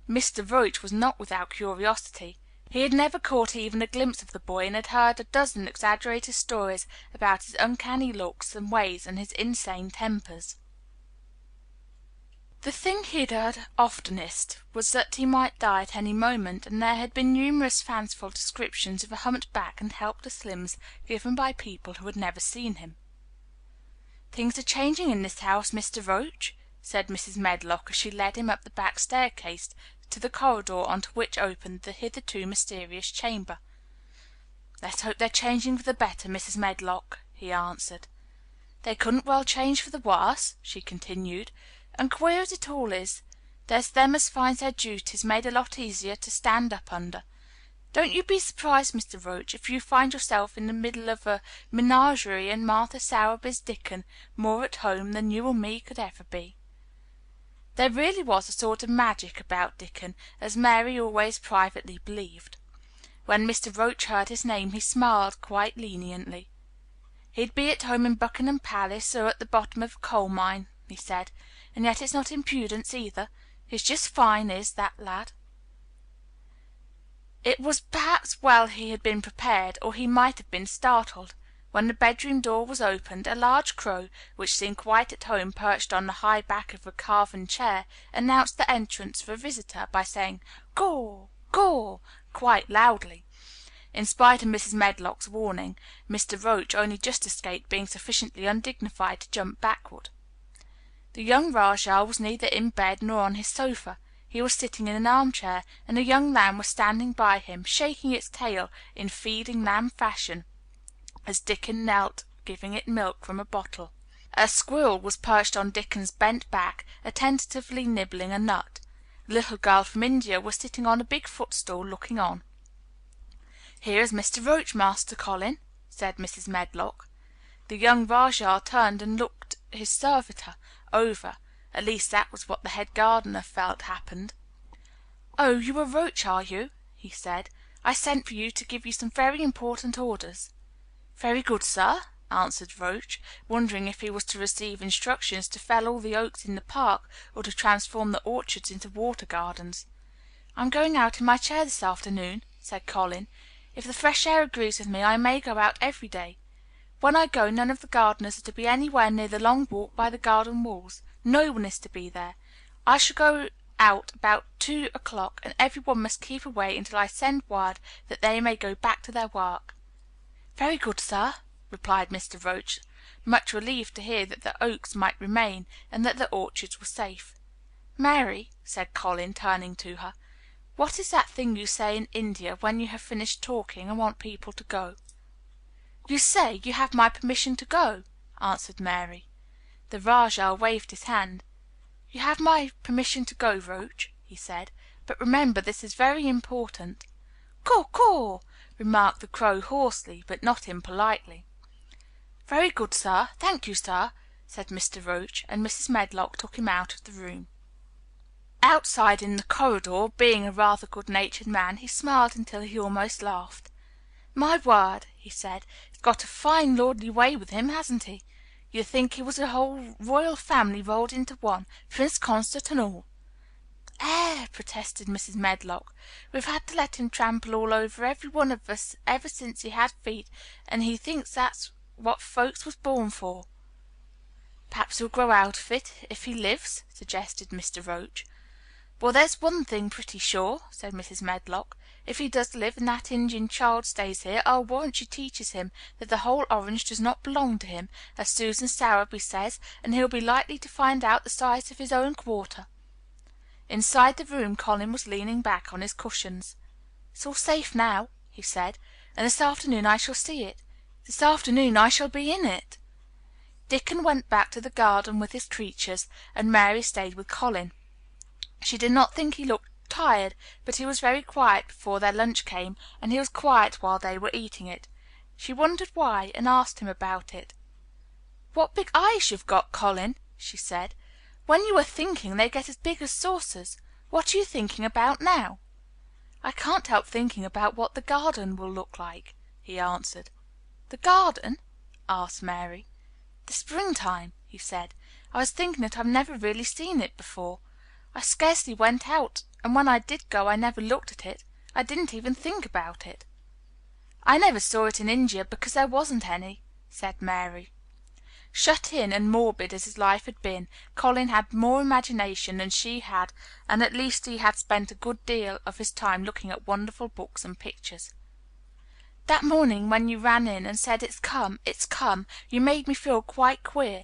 Mr. Roach was not without curiosity. He had never caught even a glimpse of the boy, and had heard a dozen exaggerated stories about his uncanny looks and ways and his insane tempers. The thing he had heard oftenest was that he might die at any moment, and there had been numerous fanciful descriptions of a humped back and helpless limbs given by people who had never seen him. "Things are changing in this house, Mr. Roach," said Mrs. Medlock as she led him up the back staircase to the corridor onto which opened the hitherto mysterious chamber. "Let's hope they're changing for the better, Mrs. Medlock," he answered. "They couldn't well change for the worse," she continued, "and queer as it all is, there's them as finds their duties made a lot easier to stand up under. Don't you be surprised, Mr. Roach, if you find yourself in the middle of a menagerie and Martha Sowerby's Dickon more at home than you or me could ever be." There really was a sort of magic about Dickon, as Mary always privately believed. When Mr. Roach heard his name he smiled quite leniently. "He'd be at home in Buckingham Palace or at the bottom of a coal mine," he said, "and yet it's not impudence either. He's just fine, is that lad." It was perhaps well he had been prepared, or he might have been startled. When the bedroom door was opened, a large crow, which seemed quite at home perched on the high back of a carven chair, announced the entrance of a visitor by saying "Caw, caw," quite loudly. In spite of Mrs. Medlock's warning, Mr. Roach only just escaped being sufficiently undignified to jump backward. The young Rajah was neither in bed nor on his sofa. He was sitting in an armchair, and a young lamb was standing by him, shaking its tail in feeding lamb fashion, as Dickon knelt giving it milk from a bottle. A squirrel was perched on Dickon's bent back, attentively nibbling a nut. A little girl from India was sitting on a big footstool looking on. "Here is Mr. Roach, Master Colin," said Mrs. Medlock. The young Rajah turned and looked his servitor over. At least that was what the head gardener felt happened. "Oh, you are Roach, are you?" he said. "I sent for you to give you some very important orders." "Very good, sir," answered Roach, wondering if he was to receive instructions to fell all the oaks in the park or to transform the orchards into water gardens. "I'm going out in my chair this afternoon," said Colin. "If the fresh air agrees with me I may go out every day. When I go, none of the gardeners are to be anywhere near the long walk by the garden walls. No one is to be there. I shall go out about 2 o'clock, and every one must keep away until I send word that they may go back to their work." "Very good, sir," replied Mr. Roach, much relieved to hear that the oaks might remain and that the orchards were safe. "Mary," said Colin, turning to her, "what is that thing you say in India when you have finished talking and want people to go?" "You say you have my permission to go," answered Mary. The Rajah waved his hand. "You have my permission to go, Roach," he said, "but remember this is very important." "Caw, caw," remarked the crow hoarsely, but not impolitely. "Very good, sir. Thank you, sir," said Mr. Roach, and Mrs. Medlock took him out of the room. Outside in the corridor, being a rather good-natured man, he smiled until he almost laughed. "My word," he said, "he's got a fine lordly way with him, hasn't he? You'd think he was a whole royal family rolled into one, Prince Consort and all." Protested Mrs. Medlock. "We've had to let him trample all over every one of us ever since he had feet, and he thinks that's what folks was born for." "Perhaps he'll grow out of it if he lives," suggested Mr. Roach. "Well, there's one thing pretty sure," said Mrs. Medlock. "If he does live and that Indian child stays here, I'll warrant she teaches him that the whole orange does not belong to him, as Susan Sowerby says, and he'll be likely to find out the size of his own quarter." Inside the room Colin was leaning back on his cushions. "It's all safe now," he said, "and this afternoon I shall see it. This afternoon I shall be in it." Dickon went back to the garden with his creatures, and Mary stayed with Colin. She did not think he looked tired, but he was very quiet before their lunch came, and he was quiet while they were eating it. She wondered why, and asked him about it. "What big eyes you've got, Colin," she said. "When you are thinking they get as big as saucers. What are you thinking about now?" "I can't help thinking about what the garden will look like," he answered. "The garden?" asked Mary. "The springtime," he said. "I was thinking that I've never really seen it before. I scarcely went out, and when I did go I never looked at it. I didn't even think about it." "I never saw it in India because there wasn't any," said Mary. Shut in and morbid as his life had been, Colin had more imagination than she had, and at least he had spent a good deal of his time looking at wonderful books and pictures. "That morning when you ran in and said, 'It's come, it's come,' you made me feel quite queer.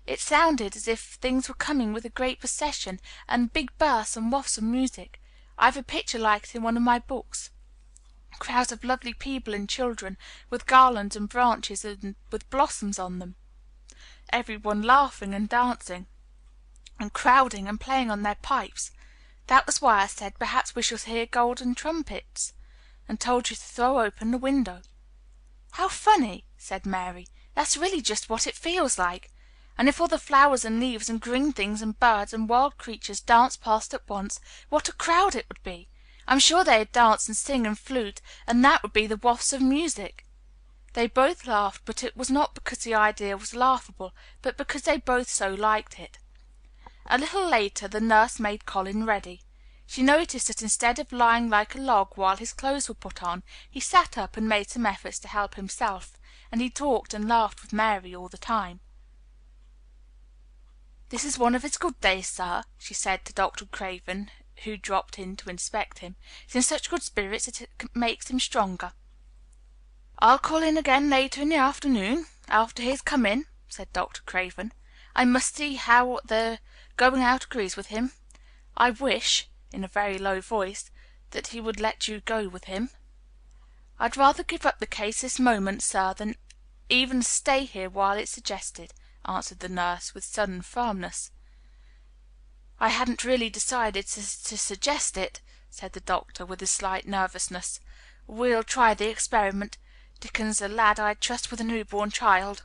It sounded as if things were coming with a great procession, and big bursts and wafts of music. I've a picture like it in one of my books. Crowds of lovely people and children, with garlands and branches and with blossoms on them. Every one laughing and dancing, and crowding and playing on their pipes. That was why I said, 'Perhaps we shall hear golden trumpets,' and told you to throw open the window." "How funny," said Mary. "That's really just what it feels like. And if all the flowers and leaves and green things and birds and wild creatures danced past at once, what a crowd it would be! I'm sure they'd dance and sing and flute, and that would be the wafts of music." They both laughed, but it was not because the idea was laughable, but because they both so liked it. A little later the nurse made Colin ready. She noticed that instead of lying like a log while his clothes were put on, he sat up and made some efforts to help himself, and he talked and laughed with Mary all the time. "This is one of his good days, sir," she said to Dr. Craven, who dropped in to inspect him. "He's in such good spirits that it makes him stronger." "I'll call in again later in the afternoon, after he has come in," said Dr. Craven. "I must see how the going out agrees with him. I wish," in a very low voice, "that he would let you go with him." "I'd rather give up the case this moment, sir, than even stay here while it's suggested," answered the nurse, with sudden firmness. "I hadn't really decided to suggest it," said the doctor, with a slight nervousness. "We'll try the experiment. Dickon's a lad I'd trust with a newborn child."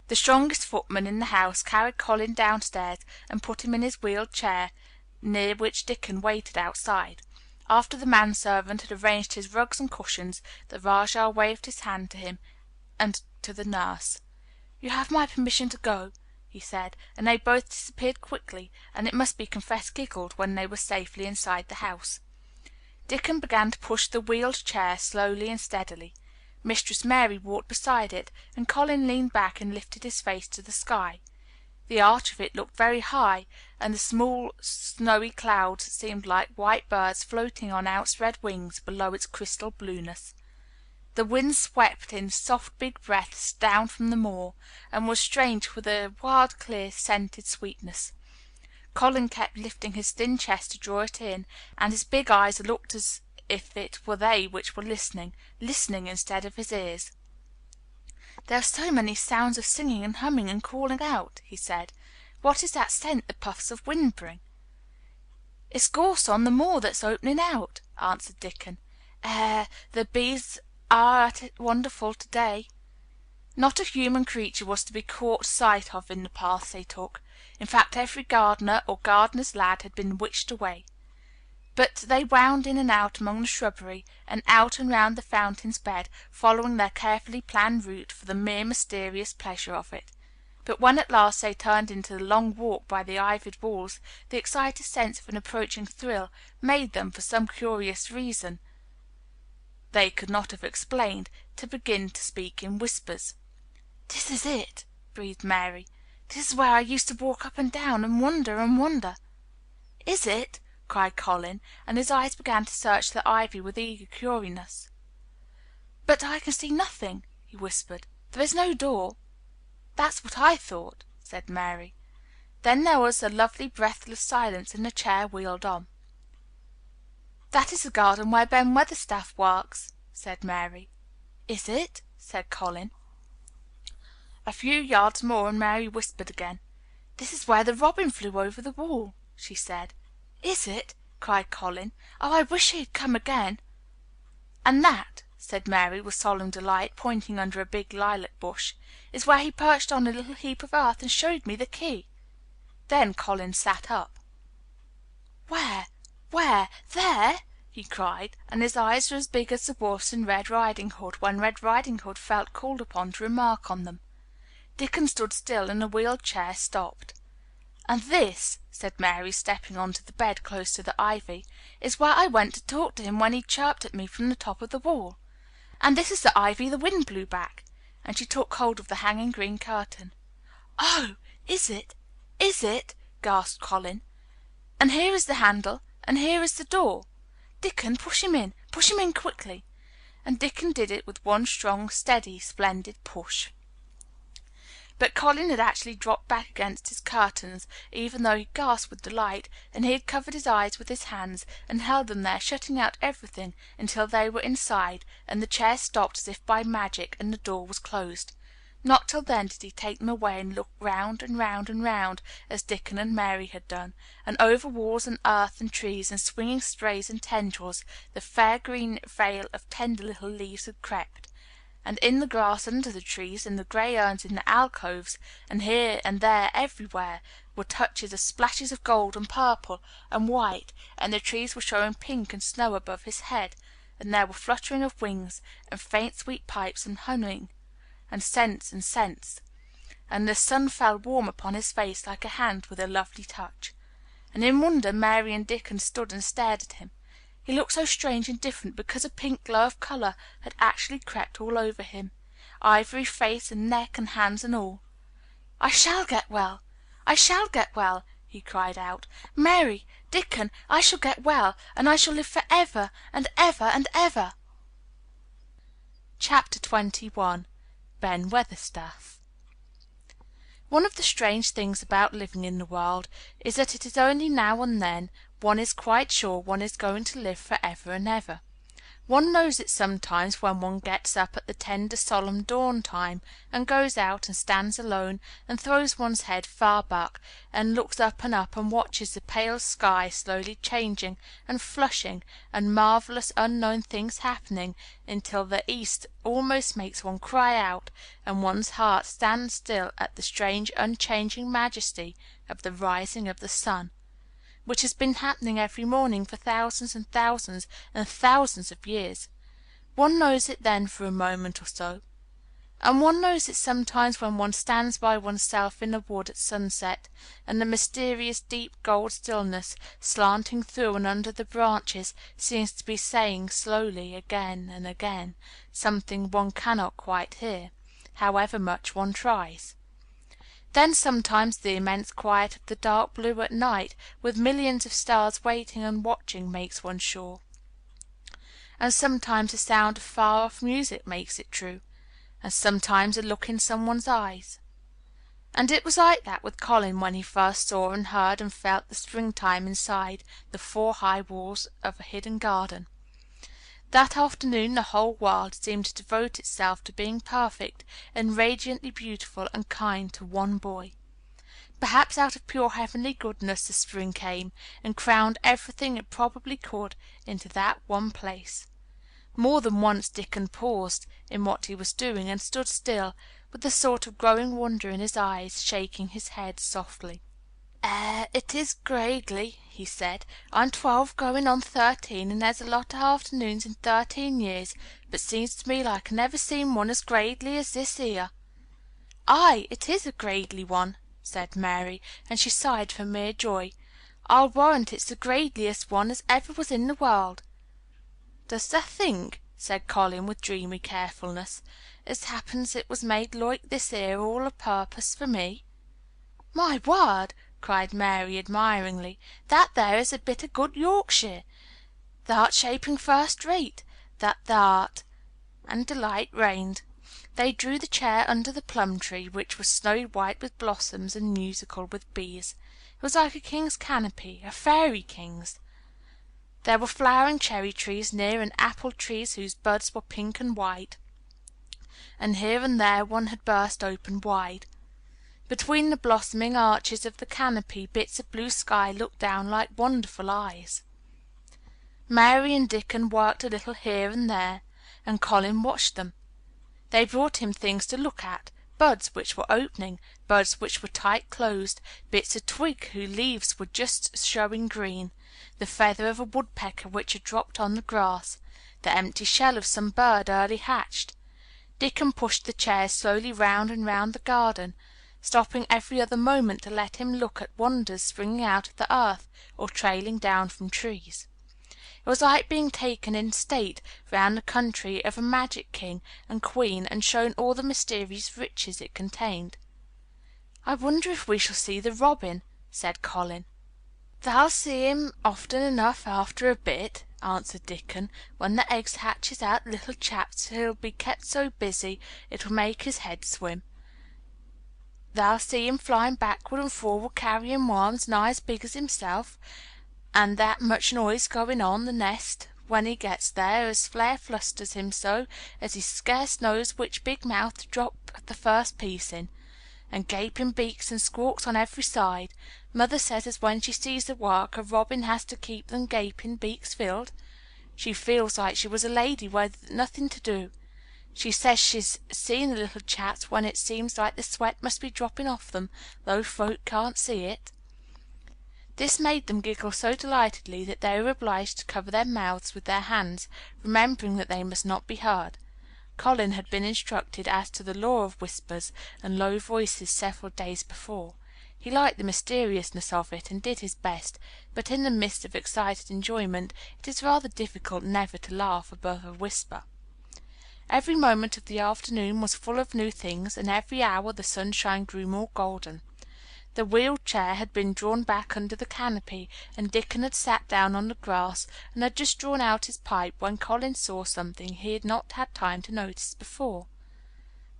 The strongest footman in the house carried Colin downstairs and put him in his wheeled chair, near which Dickon waited outside. After the manservant had arranged his rugs and cushions, the Rajah waved his hand to him and to the nurse. "You have my permission to go," he said, and they both disappeared quickly, and it must be confessed giggled when they were safely inside the house. Dickon began to push the wheeled chair slowly and steadily. Mistress Mary walked beside it, and Colin leaned back and lifted his face to the sky. The arch of it looked very high, and the small snowy clouds seemed like white birds floating on outspread wings below its crystal blueness. The wind swept in soft big breaths down from the moor, and was strange with a wild clear scented sweetness. Colin kept lifting his thin chest to draw it in, and his big eyes looked as if it were they which were listening instead of his ears. "There are so many sounds of singing and humming and calling out," he said. "What is that scent the puffs of wind bring?" "It's gorse on the moor that's opening out," answered Dickon. The bees are at it wonderful to day." Not a human creature was to be caught sight of in the paths they took. In fact, every gardener or gardener's lad had been witched away. But they wound in and out among the shrubbery, and out and round the fountain's bed, following their carefully planned route for the mere mysterious pleasure of it. But when at last they turned into the long walk by the ivied walls, the excited sense of an approaching thrill made them, for some curious reason they could not have explained, to begin to speak in whispers. "This is it," breathed Mary. "This is where I used to walk up and down and wonder and wonder." "Is it?" cried Colin, and his eyes began to search the ivy with eager curiousness. "But I can see nothing," he whispered. "There is no door." "That's what I thought," said Mary. Then there was a lovely breathless silence, and the chair wheeled on. "That is the garden where Ben Weatherstaff works," said Mary. "Is it?" said Colin. A few yards more, and Mary whispered again. "This is where the robin flew over the wall," she said. "Is it?" cried Colin. "Oh, I wish he had come again." "And that," said Mary, with solemn delight, pointing under a big lilac bush, "is where he perched on a little heap of earth and showed me the key." Then Colin sat up. "Where? There?" he cried, and his eyes were as big as the wolf's in Red Riding Hood when Red Riding Hood felt called upon to remark on them. Dickon stood still, and the wheeled chair stopped. "And this," said Mary, stepping onto the bed close to the ivy, "is where I went to talk to him when he chirped at me from the top of the wall. And this is the ivy the wind blew back," and she took hold of the hanging green curtain. "Oh, is it? Is it?" gasped Colin. "And here is the handle, and here is the door. Dickon, push him in quickly." And Dickon did it with one strong, steady, splendid push. But Colin had actually dropped back against his curtains, even though he gasped with delight, and he had covered his eyes with his hands, and held them there, shutting out everything, until they were inside, and the chair stopped as if by magic, and the door was closed. Not till then did he take them away and look round and round and round, as Dickon and Mary had done, and over walls and earth and trees and swinging sprays and tendrils the fair green veil of tender little leaves had crept. And in the grass under the trees, and the grey urns in the alcoves, and here and there everywhere, were touches of splashes of gold and purple and white, and the trees were showing pink and snow above his head, and there were fluttering of wings, and faint sweet pipes and humming, and scents, and the sun fell warm upon his face like a hand with a lovely touch. And in wonder Mary and Dickon stood and stared at him. He looked so strange and different because a pink glow of colour had actually crept all over him, ivory face and neck and hands and all. "I shall get well! I shall get well!" he cried out. "Mary, Dickon, I shall get well, and I shall live for ever and ever and ever." Chapter 21. Ben Weatherstaff. One of the strange things about living in the world is that it is only now and then one is quite sure one is going to live for ever and ever. One knows it sometimes when one gets up at the tender solemn dawn time, and goes out and stands alone, and throws one's head far back, and looks up and watches the pale sky slowly changing and flushing, and marvellous unknown things happening, until the east almost makes one cry out, and one's heart stands still at the strange unchanging majesty of the rising of the sun, which has been happening every morning for thousands and thousands and thousands of years. One knows it then for a moment or so. And one knows it sometimes when one stands by oneself in a wood at sunset, and the mysterious deep gold stillness slanting through and under the branches seems to be saying slowly again and again something one cannot quite hear, however much one tries. Then sometimes the immense quiet of the dark blue at night, with millions of stars waiting and watching, makes one sure. And sometimes the sound of far-off music makes it true, and sometimes a look in someone's eyes. And it was like that with Colin when he first saw and heard and felt the springtime inside the 4 high walls of a hidden garden. That afternoon the whole world seemed to devote itself to being perfect and radiantly beautiful and kind to one boy. Perhaps out of pure heavenly goodness the spring came, and crowned everything it probably could into that one place. More than once Dickon paused in what he was doing, and stood still, with a sort of growing wonder in his eyes, shaking his head softly. It is gradely," he said. "I'm 12 going on 13, and there's a lot of afternoons in 13 years, but seems to me like I never seen one as gradely as this here." "Aye, it is a gradely one," said Mary, and she sighed for mere joy. "I'll warrant it's the gradeliest one as ever was in the world." "Does tha think," said Colin with dreamy carefulness, "as happens it was made loike this here all o' purpose for me?" "My word!" cried Mary admiringly, "that there is a bit of good Yorkshire. Thou'rt shaping first rate, that thou'rt." And delight reigned. They drew the chair under the plum tree, which was snowy white with blossoms and musical with bees. It was like a king's canopy, a fairy king's. There were flowering cherry trees near, and apple trees whose buds were pink and white, and here and there one had burst open wide. Between the blossoming arches of the canopy bits of blue sky looked down like wonderful eyes. Mary and Dickon worked a little here and there, and Colin watched them. They brought him things to look at, buds which were opening, buds which were tight closed, bits of twig whose leaves were just showing green, the feather of a woodpecker which had dropped on the grass, the empty shell of some bird early hatched. Dickon pushed the chairs slowly round and round the garden, stopping every other moment to let him look at wonders springing out of the earth or trailing down from trees. It was like being taken in state round the country of a magic king and queen and shown all the mysterious riches it contained. "I wonder if we shall see the robin," said Colin. "Thou'll see him often enough after a bit," answered Dickon. "When the eggs hatches out little chaps he'll be kept so busy it'll make his head swim. Thou'll see him flying backward and forward carrying worms nigh as big as himself, and that much noise going on the nest when he gets there as flusters him so as he scarce knows which big mouth to drop the first piece in, and gaping beaks and squawks on every side. Mother says as when she sees the work a robin has to keep them gaping beaks filled. She feels like she was a lady with nothing to do. She says she's seen the little chaps when it seems like the sweat must be dropping off them, though folk can't see it." This made them giggle so delightedly that they were obliged to cover their mouths with their hands, remembering that they must not be heard. Colin had been instructed as to the law of whispers and low voices several days before. He liked the mysteriousness of it, and did his best, but in the midst of excited enjoyment it is rather difficult never to laugh above a whisper. Every moment of the afternoon was full of new things, and every hour the sunshine grew more golden. The wheeled chair had been drawn back under the canopy, and Dickon had sat down on the grass, and had just drawn out his pipe when Colin saw something he had not had time to notice before.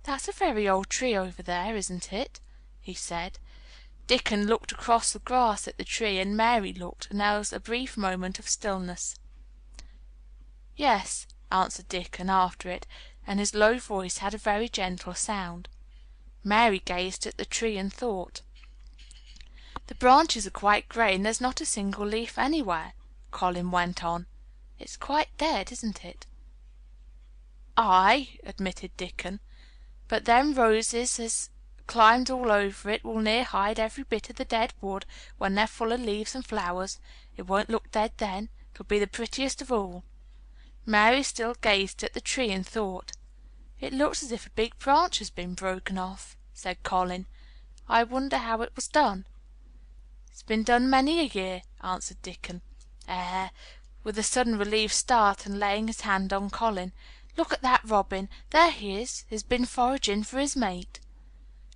"That's a very old tree over there, isn't it?" he said. Dickon looked across the grass at the tree, and Mary looked, and there was a brief moment of stillness. "Yes," answered Dickon after it, and his low voice had a very gentle sound. Mary gazed at the tree and thought. "The branches are quite grey, and there's not a single leaf anywhere," Colin went on. "It's quite dead, isn't it?" "Aye," admitted Dickon, "but them roses as climbs all over it will near hide every bit of the dead wood when they're full of leaves and flowers. It won't look dead then. It'll be the prettiest of all." Mary still gazed at the tree and thought. "It looks as if a big branch has been broken off," said Colin. "I wonder how it was done." "It's been done many a year," answered Dickon. With a sudden relieved start, and laying his hand on Colin, "look at that robin. There he is. He's been foraging for his mate."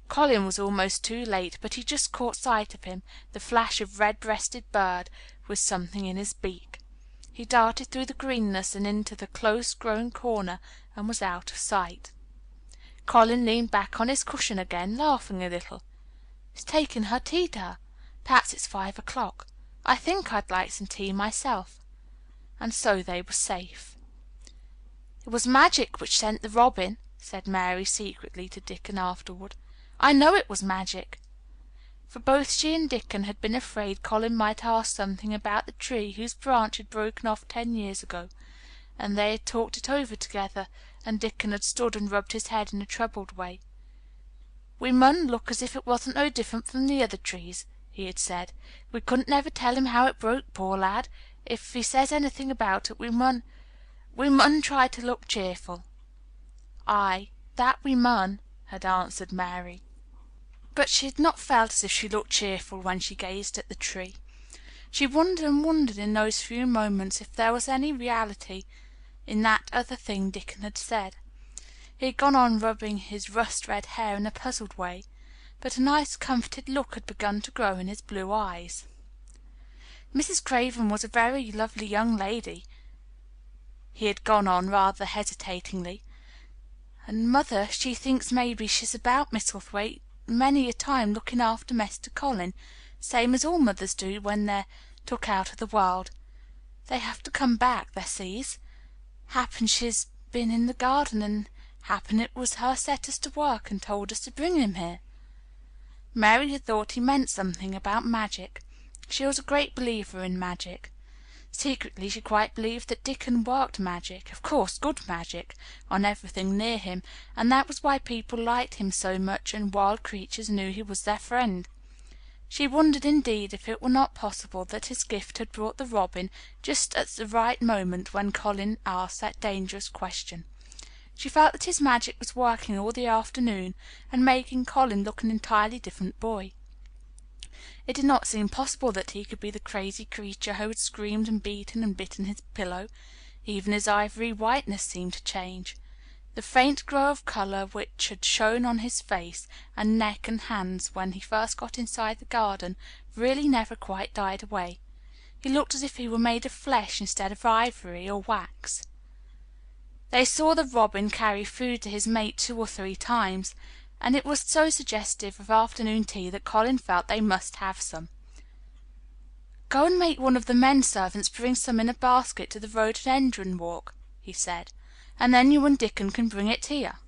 Colin was almost too late, but he just caught sight of him, the flash of red-breasted bird with something in his beak. He darted through the greenness and into the close-grown corner, and was out of sight. Colin leaned back on his cushion again, laughing a little. "He's taken her tea to her. Perhaps it's 5 o'clock. I think I'd like some tea myself." And so they were safe. "It was magic which sent the robin," said Mary secretly to Dickon afterward. "I know it was magic." For both she and Dickon had been afraid Colin might ask something about the tree whose branch had broken off 10 years ago, and they had talked it over together, and Dickon had stood and rubbed his head in a troubled way. "We mun look as if it wasn't no different from the other trees," he had said. "We couldn't never tell him how it broke, poor lad. If he says anything about it, we mun try to look cheerful." "Aye, that we mun," had answered Mary. But she had not felt as if she looked cheerful when she gazed at the tree. She wondered and wondered in those few moments if there was any reality in that other thing Dickon had said. He had gone on rubbing his rust-red hair in a puzzled way, but a nice comforted look had begun to grow in his blue eyes. "Mrs. Craven was a very lovely young lady," he had gone on rather hesitatingly, "and mother, she thinks maybe she's about Misselthwaite many a time looking after Mester Colin, same as all mothers do when they're took out of the world. They have to come back, thee sees. Happen she's been in the garden, and happen it was her set us to work and told us to bring him here." Mary had thought he meant something about magic. She was a great believer in magic. Secretly she quite believed that Dickon worked magic, of course good magic, on everything near him, and that was why people liked him so much and wild creatures knew he was their friend. She wondered indeed if it were not possible that his gift had brought the robin just at the right moment when Colin asked that dangerous question. She felt that his magic was working all the afternoon and making Colin look an entirely different boy. It did not seem possible that he could be the crazy creature who had screamed and beaten and bitten his pillow. Even his ivory whiteness seemed to change. The faint glow of colour which had shown on his face and neck and hands when he first got inside the garden really never quite died away. He looked as if he were made of flesh instead of ivory or wax. They saw the robin carry food to his mate 2 or 3 times, and it was so suggestive of afternoon tea that Colin felt they must have some. "Go and make one of the men servants bring some in a basket to the rhododendron walk," he said, "and then you and Dickon can bring it here."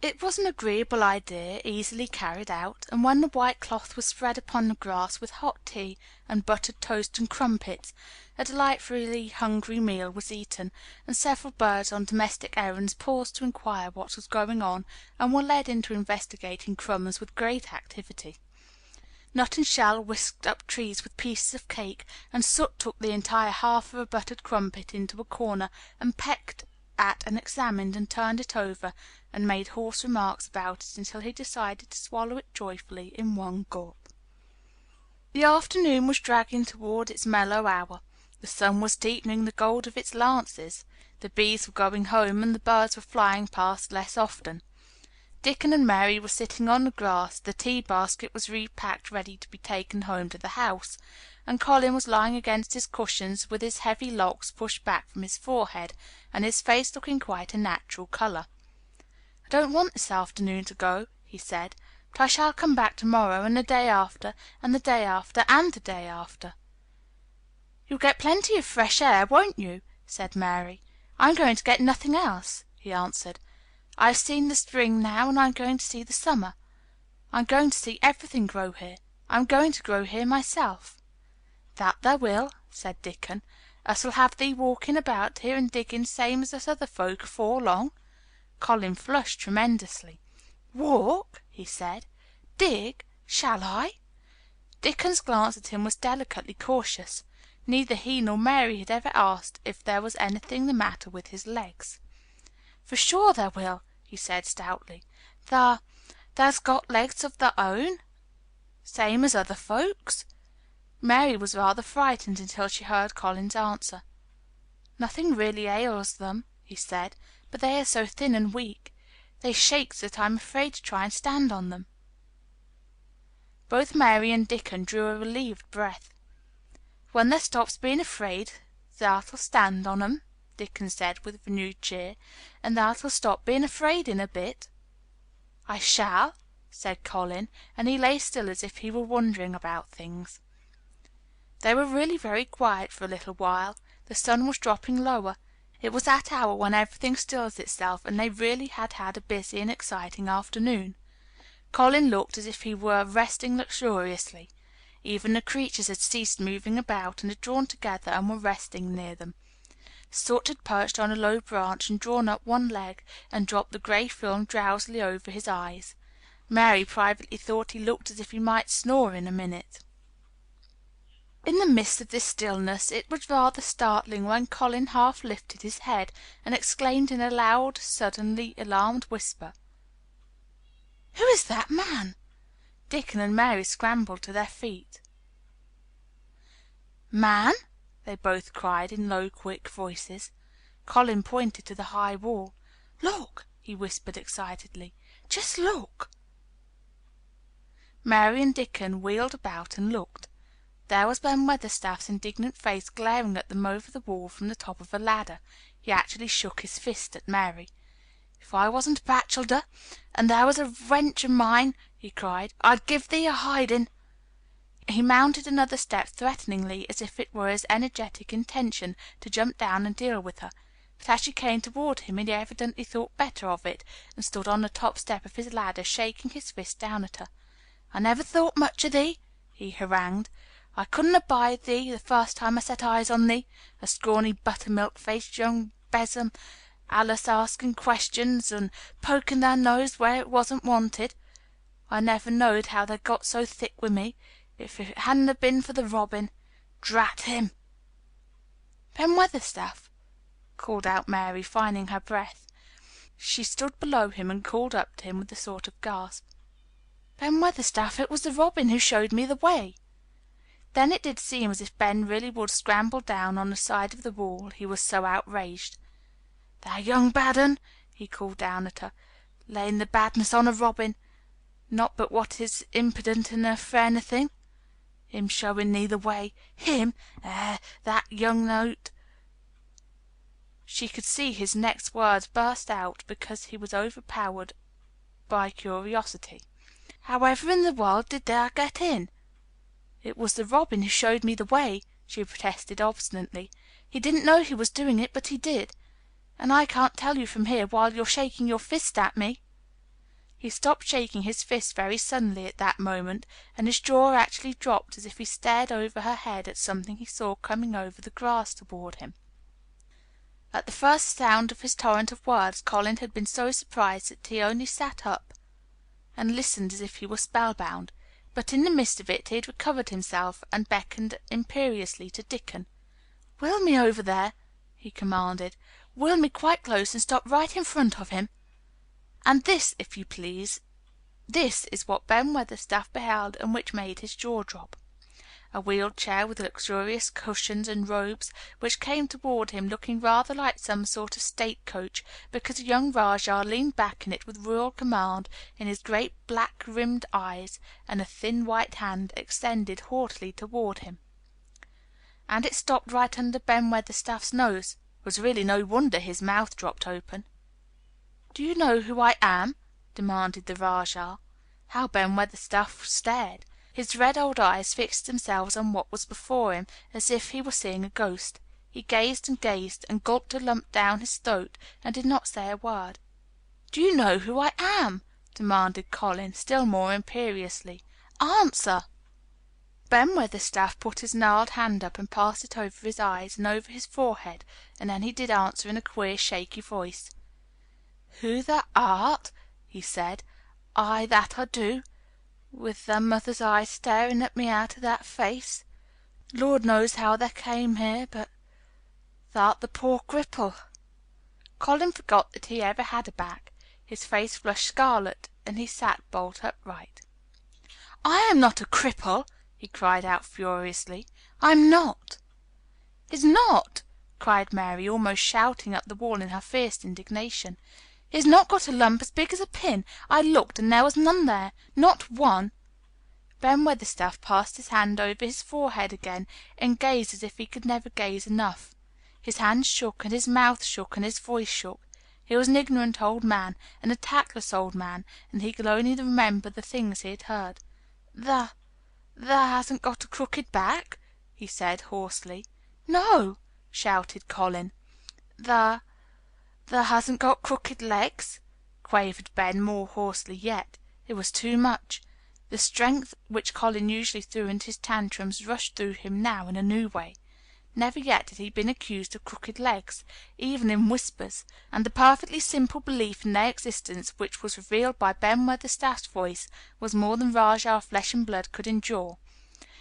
It was an agreeable idea, easily carried out, and when the white cloth was spread upon the grass with hot tea and buttered toast and crumpets, a delightfully hungry meal was eaten, and several birds on domestic errands paused to inquire what was going on, and were led into investigating crumbs with great activity. Nut and Shell whisked up trees with pieces of cake, and Soot took the entire half of a buttered crumpet into a corner and pecked at and examined and turned it over and made hoarse remarks about it until he decided to swallow it joyfully in one gulp. The afternoon was dragging toward its mellow hour. The sun was deepening the gold of its lances. The bees were going home and the birds were flying past less often. Dickon and Mary were sitting on the grass, the tea basket was repacked ready to be taken home to the house, and Colin was lying against his cushions with his heavy locks pushed back from his forehead, and his face looking quite a natural colour. "I don't want this afternoon to go," he said, "but I shall come back to-morrow, and the day after, and the day after, and the day after." "You'll get plenty of fresh air, won't you?" said Mary. "I'm going to get nothing else," he answered. "I have seen the spring now, and I am going to see the summer. I am going to see everything grow here. I am going to grow here myself." "That thou will," said Dickon. "Us'll have thee walking about here and digging same as us other folk afore long." Colin flushed tremendously. "Walk?" he said. "Dig? Shall I?" Dickon's glance at him was delicately cautious. Neither he nor Mary had ever asked if there was anything the matter with his legs. "For sure thou will," he said stoutly. "Thou's got legs of thy own, same as other folks." Mary was rather frightened until she heard Colin's answer. "Nothing really ails them," he said, "but they are so thin and weak. They shake so that I'm afraid to try and stand on them." Both Mary and Dickon drew a relieved breath. "When thou stops being afraid, thou'll stand on 'em," Dickon said with renewed cheer, "and thou'll stop being afraid in a bit." "I shall," said Colin, and he lay still as if he were wondering about things. They were really very quiet for a little while. The sun was dropping lower. It was that hour when everything stills itself, and they really had had a busy and exciting afternoon. Colin looked as if he were resting luxuriously. Even the creatures had ceased moving about and had drawn together and were resting near them. Soot had perched on a low branch and drawn up one leg and dropped the grey film drowsily over his eyes. Mary privately thought he looked as if he might snore in a minute. In the midst of this stillness it was rather startling when Colin half lifted his head and exclaimed in a loud, suddenly alarmed whisper, "Who is that man?" Dickon and Mary scrambled to their feet. "Man?" they both cried in low, quick voices. Colin pointed to the high wall. "Look!" he whispered excitedly. "Just look!" Mary and Dickon wheeled about and looked. There was Ben Weatherstaff's indignant face glaring at them over the wall from the top of a ladder. He actually shook his fist at Mary. "If I wasn't a bachelder, and thou was a wench of mine," he cried, "I'd give thee a hiding." He mounted another step threateningly, as if it were his energetic intention to jump down and deal with her. But as she came toward him he evidently thought better of it, and stood on the top step of his ladder, shaking his fist down at her. "I never thought much of thee," he harangued. "I couldn't abide thee the first time I set eyes on thee, a scrawny buttermilk-faced young besom, allus asking questions and poking their nose where it wasn't wanted. I never knowed how they got so thick with me, if it hadn't a been for the robin. Drat him!" "Ben Weatherstaff," called out Mary, finding her breath. She stood below him and called up to him with a sort of gasp, "Ben Weatherstaff, it was the robin who showed me the way." Then it did seem as if Ben really would scramble down on the side of the wall, he was so outraged. "Thou young bad un," he called down at her, "laying the badness on a robin, not but what is impudent enough for anything. Him showing thee the way, him, that young note." She could see his next words burst out because he was overpowered by curiosity. "However in the world did thou get in?" "It was the robin who showed me the way," she protested obstinately. "He didn't know he was doing it, but he did. And I can't tell you from here while you're shaking your fist at me." He stopped shaking his fist very suddenly at that moment, and his jaw actually dropped as if he stared over her head at something he saw coming over the grass toward him. At the first sound of his torrent of words, Colin had been so surprised that he only sat up and listened as if he were spellbound. But in the midst of it he had recovered himself and beckoned imperiously to Dickon. "Wheel me over there," he commanded. "Wheel me quite close and stop right in front of him. And this, if you please." This is what Ben Weatherstaff beheld and which made his jaw drop. A wheeled chair with luxurious cushions and robes, which came toward him looking rather like some sort of state coach, because a young Rajah leaned back in it with royal command in his great black rimmed eyes, and a thin white hand extended haughtily toward him. And it stopped right under Ben Weatherstaff's nose. It was really no wonder his mouth dropped open. "Do you know who I am?" demanded the Rajah. How Ben Weatherstaff stared! His red old eyes fixed themselves on what was before him as if he were seeing a ghost. He gazed and gulped a lump down his throat, and did not say a word. "Do you know who I am?" demanded Colin, still more imperiously. "Answer!" Ben Weatherstaff put his gnarled hand up and passed it over his eyes and over his forehead, and then he did answer in a queer, shaky voice. "Who thou art?" he said. "Aye, that I do, with thy mother's eyes staring at me out of that face. Lord knows how they came here, but thou'rt the poor cripple." Colin forgot that he ever had a back. His face flushed scarlet, and he sat bolt upright. "I am not a cripple!" he cried out furiously. "I'm not!" "He's not!" cried Mary, almost shouting up the wall in her fierce indignation. "He's not got a lump as big as a pin. I looked, and there was none there. Not one." Ben Weatherstaff passed his hand over his forehead again, and gazed as if he could never gaze enough. His hands shook, and his mouth shook, and his voice shook. He was an ignorant old man, and a tactless old man, and he could only remember the things he had heard. Thou hasn't got a crooked back?" he said hoarsely. "No," shouted Colin. Thou hasn't got crooked legs?" quavered Ben more hoarsely yet. It was too much. The strength which Colin usually threw into his tantrums rushed through him now in a new way. Never yet had he been accused of crooked legs, even in whispers, and the perfectly simple belief in their existence which was revealed by Ben Weatherstaff's voice was more than Rajah flesh and blood could endure.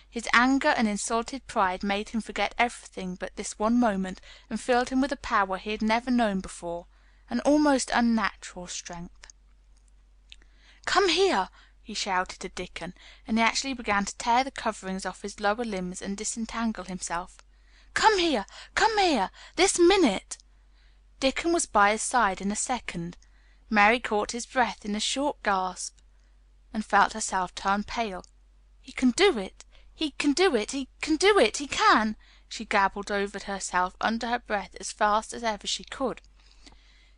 His anger and insulted pride made him forget everything but this one moment, and filled him with a power he had never known before, an almost unnatural strength. "Come here!" he shouted to Dickon, and he actually began to tear the coverings off his lower limbs and disentangle himself. "Come here! Come here! This minute!" Dickon was by his side in a second. Mary caught his breath in a short gasp and felt herself turn pale. "He can do it! He can do it! He can do it! He can!" she gabbled over herself under her breath as fast as ever she could.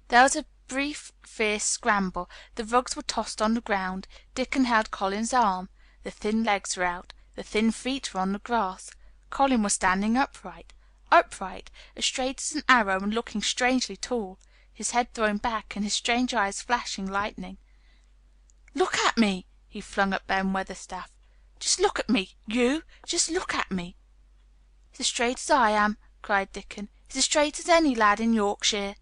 There was a brief, fierce scramble. The rugs were tossed on the ground. Dickon held Colin's arm. The thin legs were out. The thin feet were on the grass. Colin was standing upright, as straight as an arrow and looking strangely tall, his head thrown back and his strange eyes flashing lightning. "Look at me!" he flung at Ben Weatherstaff. "Just look at me, you! Just look at me!" "He's as straight as I am," cried Dickon. "He's as straight as any lad in Yorkshire."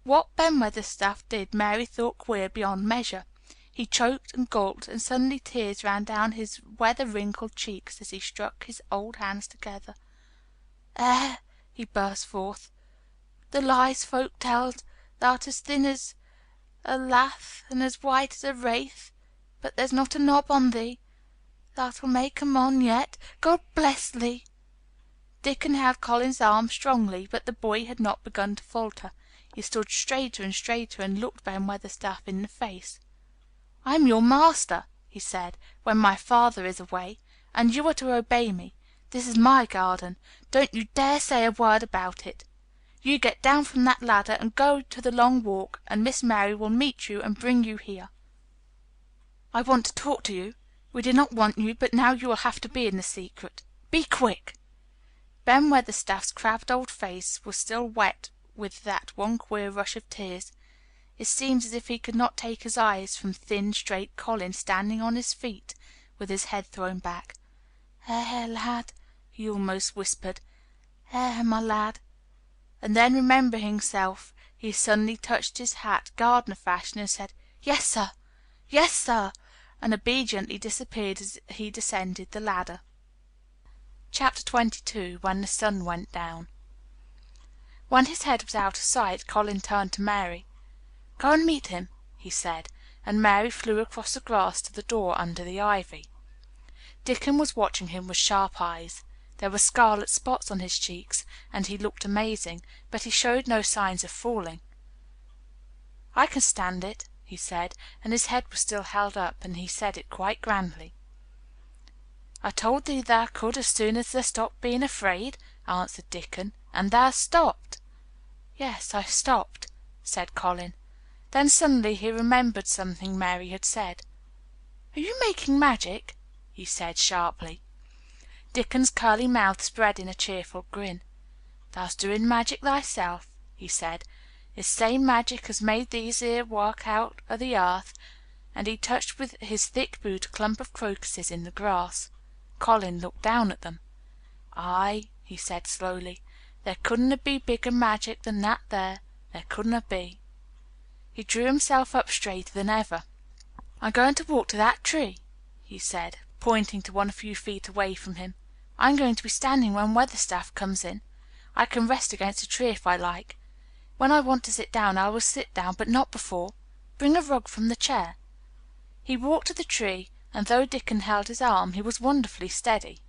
What Ben Weatherstaff did Mary thought queer beyond measure. He choked and gulped, and suddenly tears ran down his weather wrinkled cheeks as he struck his old hands together. He burst forth. "The lies folk telled Thou'rt as thin as a lath and as white as a wraith, but there's not a knob on thee. Thou'lt make a mon yet. God bless thee!" Dickon held Colin's arm strongly, but the boy had not begun to falter. He stood straighter and straighter and looked Ben Weatherstaff in the face. "I am your master," he said, "when my father is away, and you are to obey me. This is my garden. Don't you dare say a word about it. You get down from that ladder and go to the long walk, and Miss Mary will meet you and bring you here. I want to talk to you. We did not want you, but now you will have to be in the secret. Be quick." Ben Weatherstaff's crabbed old face was still wet with that one queer rush of tears. It seemed as if he could not take his eyes from thin, straight Colin standing on his feet with his head thrown back. Lad," he almost whispered. My lad." And then, remembering himself, he suddenly touched his hat, gardener fashion, and said, "Yes, sir. Yes, sir," and obediently disappeared as he descended the ladder. Chapter 22 When the Sun Went Down. When his head was out of sight, Colin turned to Mary. "Go and meet him," he said, and Mary flew across the grass to the door under the ivy. Dickon was watching him with sharp eyes. There were scarlet spots on his cheeks, and he looked amazing, but he showed no signs of falling. "I can stand it," he said, and his head was still held up, and he said it quite grandly. "I told thee thou could as soon as thou stopped being afraid," answered Dickon, "and thou stopped." "Yes, I stopped," said Colin. Then suddenly he remembered something Mary had said. "Are you making magic?" he said sharply. Dickon's curly mouth spread in a cheerful grin. "Thou'st doing magic thyself," he said. "It's same magic as made these here work out o' the earth," and he touched with his thick boot a clump of crocuses in the grass. Colin looked down at them. "Aye," he said slowly, "there couldna be bigger magic than that there. There couldna be." He drew himself up straighter than ever. "I'm going to walk to that tree," he said, pointing to one a few feet away from him. "I'm going to be standing when Weatherstaff comes in. I can rest against a tree if I like. When I want to sit down I will sit down, but not before. Bring a rug from the chair." He walked to the tree, and though Dickon held his arm, he was wonderfully steady.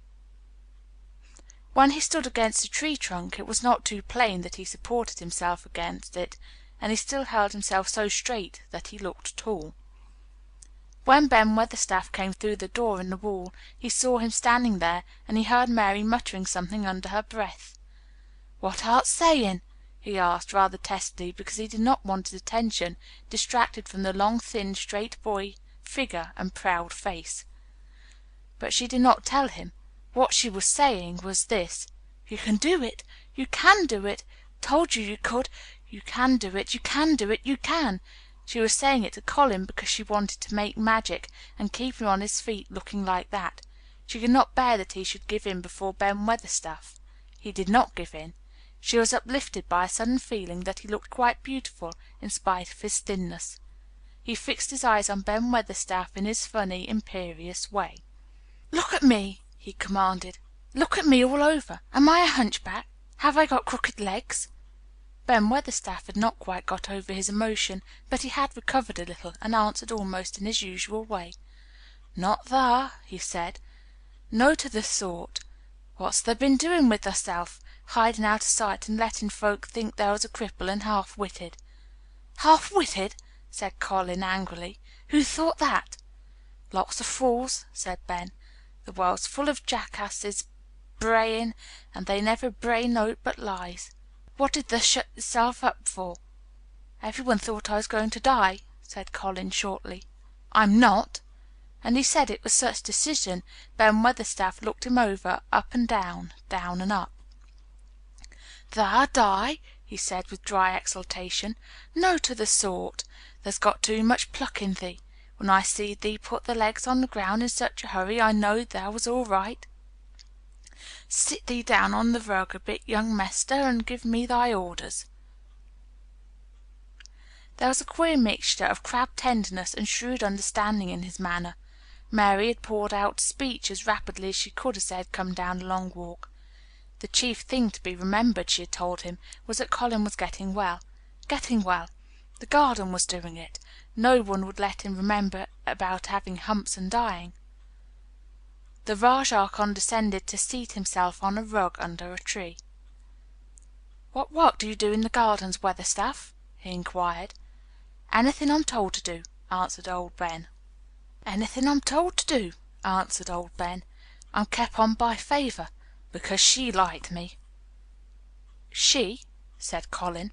When he stood against the tree trunk, it was not too plain that he supported himself against it, and he still held himself so straight that he looked tall. When Ben Weatherstaff came through the door in the wall, he saw him standing there, and he heard Mary muttering something under her breath. "What art saying?" he asked, rather testily, because he did not want his attention distracted from the long, thin, straight boy figure and proud face. But she did not tell him. What she was saying was this: "You can do it! You can do it! Told you you could! You can do it! You can do it! You can!" She was saying it to Colin because she wanted to make magic and keep him on his feet looking like that. She could not bear that he should give in before Ben Weatherstaff. He did not give in. She was uplifted by a sudden feeling that he looked quite beautiful in spite of his thinness. He fixed his eyes on Ben Weatherstaff in his funny, imperious way. "Look at me," he commanded. "Look at me all over. Am I a hunchback? Have I got crooked legs?" Ben Weatherstaff had not quite got over his emotion, but he had recovered a little, and answered almost in his usual way. "Not thar," he said. "No to the sort. What's thar been doing with thyself, hiding out of sight and letting folk think thou was a cripple and half-witted?" "Half-witted!" said Colin angrily. "Who thought that?" "Lots of fools," said Ben. "The world's full of jackasses braying, and they never bray nought but lies. What did thou shut thyself up for?" "Everyone thought I was going to die," said Colin shortly. "I'm not." And he said it with such decision, Ben Weatherstaff looked him over, up and down, down and up. "Thou die?" he said with dry exultation. "No to the sort. Thou'st got too much pluck in thee. When I seed thee put the legs on the ground in such a hurry, I knowed thou was all right. Sit thee down on the rug a bit, young mester, and give me thy orders." There was a queer mixture of crabbed tenderness and shrewd understanding in his manner. Mary had poured out speech as rapidly as she could as they had come down the long walk. The chief thing to be remembered, she had told him, was that Colin was getting well. Getting well. The garden was doing it. No one would let him remember about having humps and dying. The Rajah condescended to seat himself on a rug under a tree. "What work do you do in the gardens, Weatherstaff?" he inquired. "Anything I'm told to do," answered old Ben. "Anything I'm told to do," answered old Ben. "I'm kep' on by favour, because she liked me." "She?" said Colin.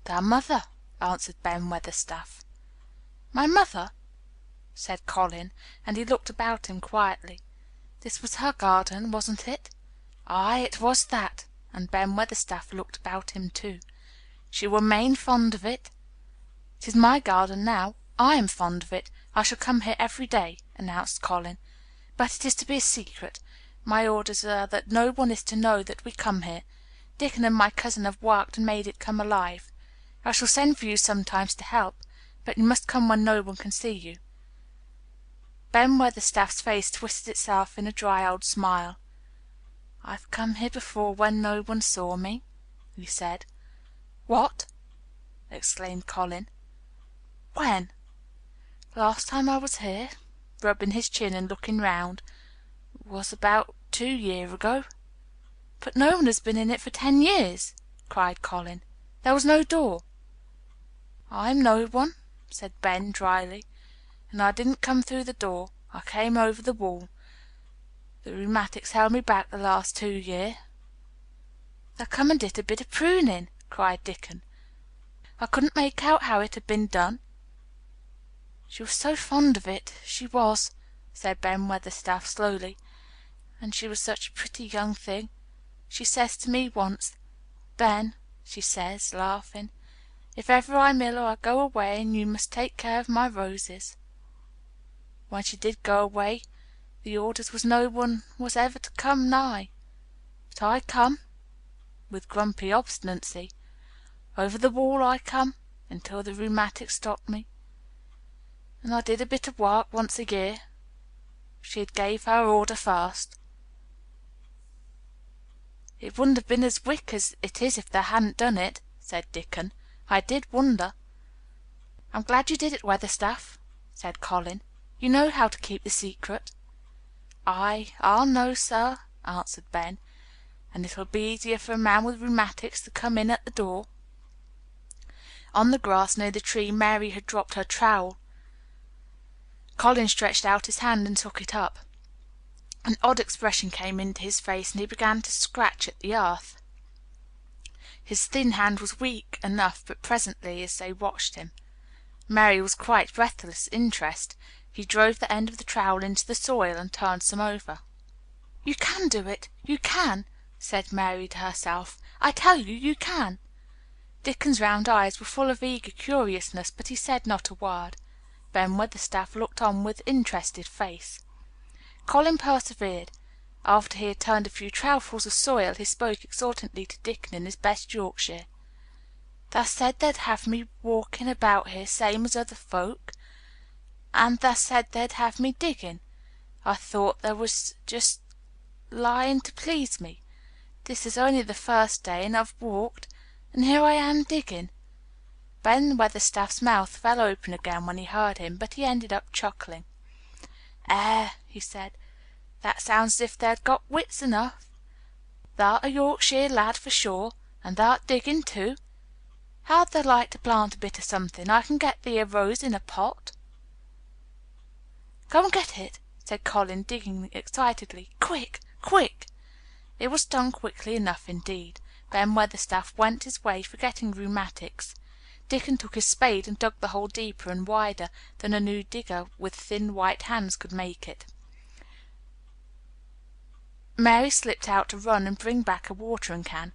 "Thy mother," answered Ben Weatherstaff. "My mother?" said Colin, and he looked about him quietly. This was her garden, wasn't it? Aye, it was that, and Ben Weatherstaff looked about him too. She were main fond of it. "It is my garden now. I am fond of it. I shall come here every day," announced Colin. "But it is to be a secret. My orders are that no one is to know that we come here. Dickon and my cousin have worked and made it come alive. I shall send for you sometimes to help, but you must come when no one can see you." Ben Weatherstaff's face twisted itself in a dry old smile. "I've come here before when no one saw me," he said. "What?" exclaimed Colin. "When?" "Last time I was here," rubbing his chin and looking round, "was about 2 year ago." "But no one has been in it for 10 years," cried Colin. "There was no door." "I'm no one," said Ben dryly, "and I didn't come through the door. I came over the wall. The rheumatics held me back the last 2 year." "Thou come and did a bit of pruning," cried Dickon. "I couldn't make out how it had been done." "She was so fond of it, she was," said Ben Weatherstaff slowly, "and she was such a pretty young thing. She says to me once, 'Ben,' she says, laughing, 'if ever I'm ill or I go away, you must take care of my roses.' When she did go away, the orders was no one was ever to come nigh. But I come, with grumpy obstinacy. Over the wall I come, until the rheumatics stopped me. And I did a bit of work once a year. She'd gave her order first." "It wouldn't have been as wick as it is if thou hadn't done it," said Dickon. "I did wonder." "I'm glad you did it, Weatherstaff," said Colin. "You know how to keep the secret." "Aye, I'll know, sir," answered Ben, "and it'll be easier for a man with rheumatics to come in at the door." On the grass near the tree Mary had dropped her trowel. Colin stretched out his hand and took it up. An odd expression came into his face, and he began to scratch at the earth. His thin hand was weak enough, but presently, as they watched him, Mary was quite breathless with interest. He drove the end of the trowel into the soil and turned some over. "You can do it, you can," said Mary to herself. "I tell you, you can." Dickon's round eyes were full of eager curiousness, but he said not a word. Ben Weatherstaff looked on with interested face. Colin persevered. After he had turned a few trowelfuls of soil, he spoke exultantly to Dickon in his best Yorkshire. "Tha said they'd have me walking about here same as other folk, and tha said they'd have me digging. I thought they was just lying to please me. This is only the first day, and I've walked, and here I am digging." Ben Weatherstaff's mouth fell open again when he heard him, but he ended up chuckling. He said, "that sounds as if tha'd got wits enough. Thou'rt a Yorkshire lad for sure, and thou'rt digging too. How'd thou like to plant a bit of something? I can get thee a rose in a pot." "Go and get it," said Colin, digging excitedly. "Quick, quick!" It was done quickly enough indeed. Ben Weatherstaff went his way, forgetting rheumatics. Dickon took his spade and dug the hole deeper and wider than a new digger with thin white hands could make it. Mary slipped out to run and bring back a watering can.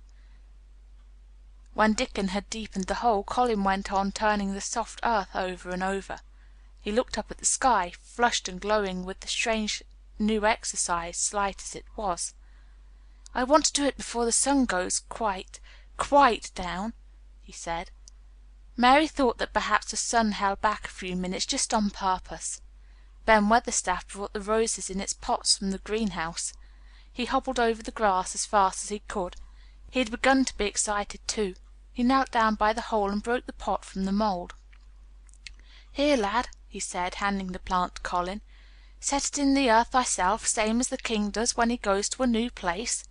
When Dickon had deepened the hole, Colin went on turning the soft earth over and over. He looked up at the sky, flushed and glowing with the strange new exercise, slight as it was. "I want to do it before the sun goes quite down," he said. Mary thought that perhaps the sun held back a few minutes just on purpose. Ben Weatherstaff brought the roses in its pots from the greenhouse. He hobbled over the grass as fast as he could. He had begun to be excited too. He knelt down by the hole and broke the pot from the mould. "Here, lad," he said, handing the plant to Colin. "Set it in the earth thyself, same as the king does when he goes to a new place."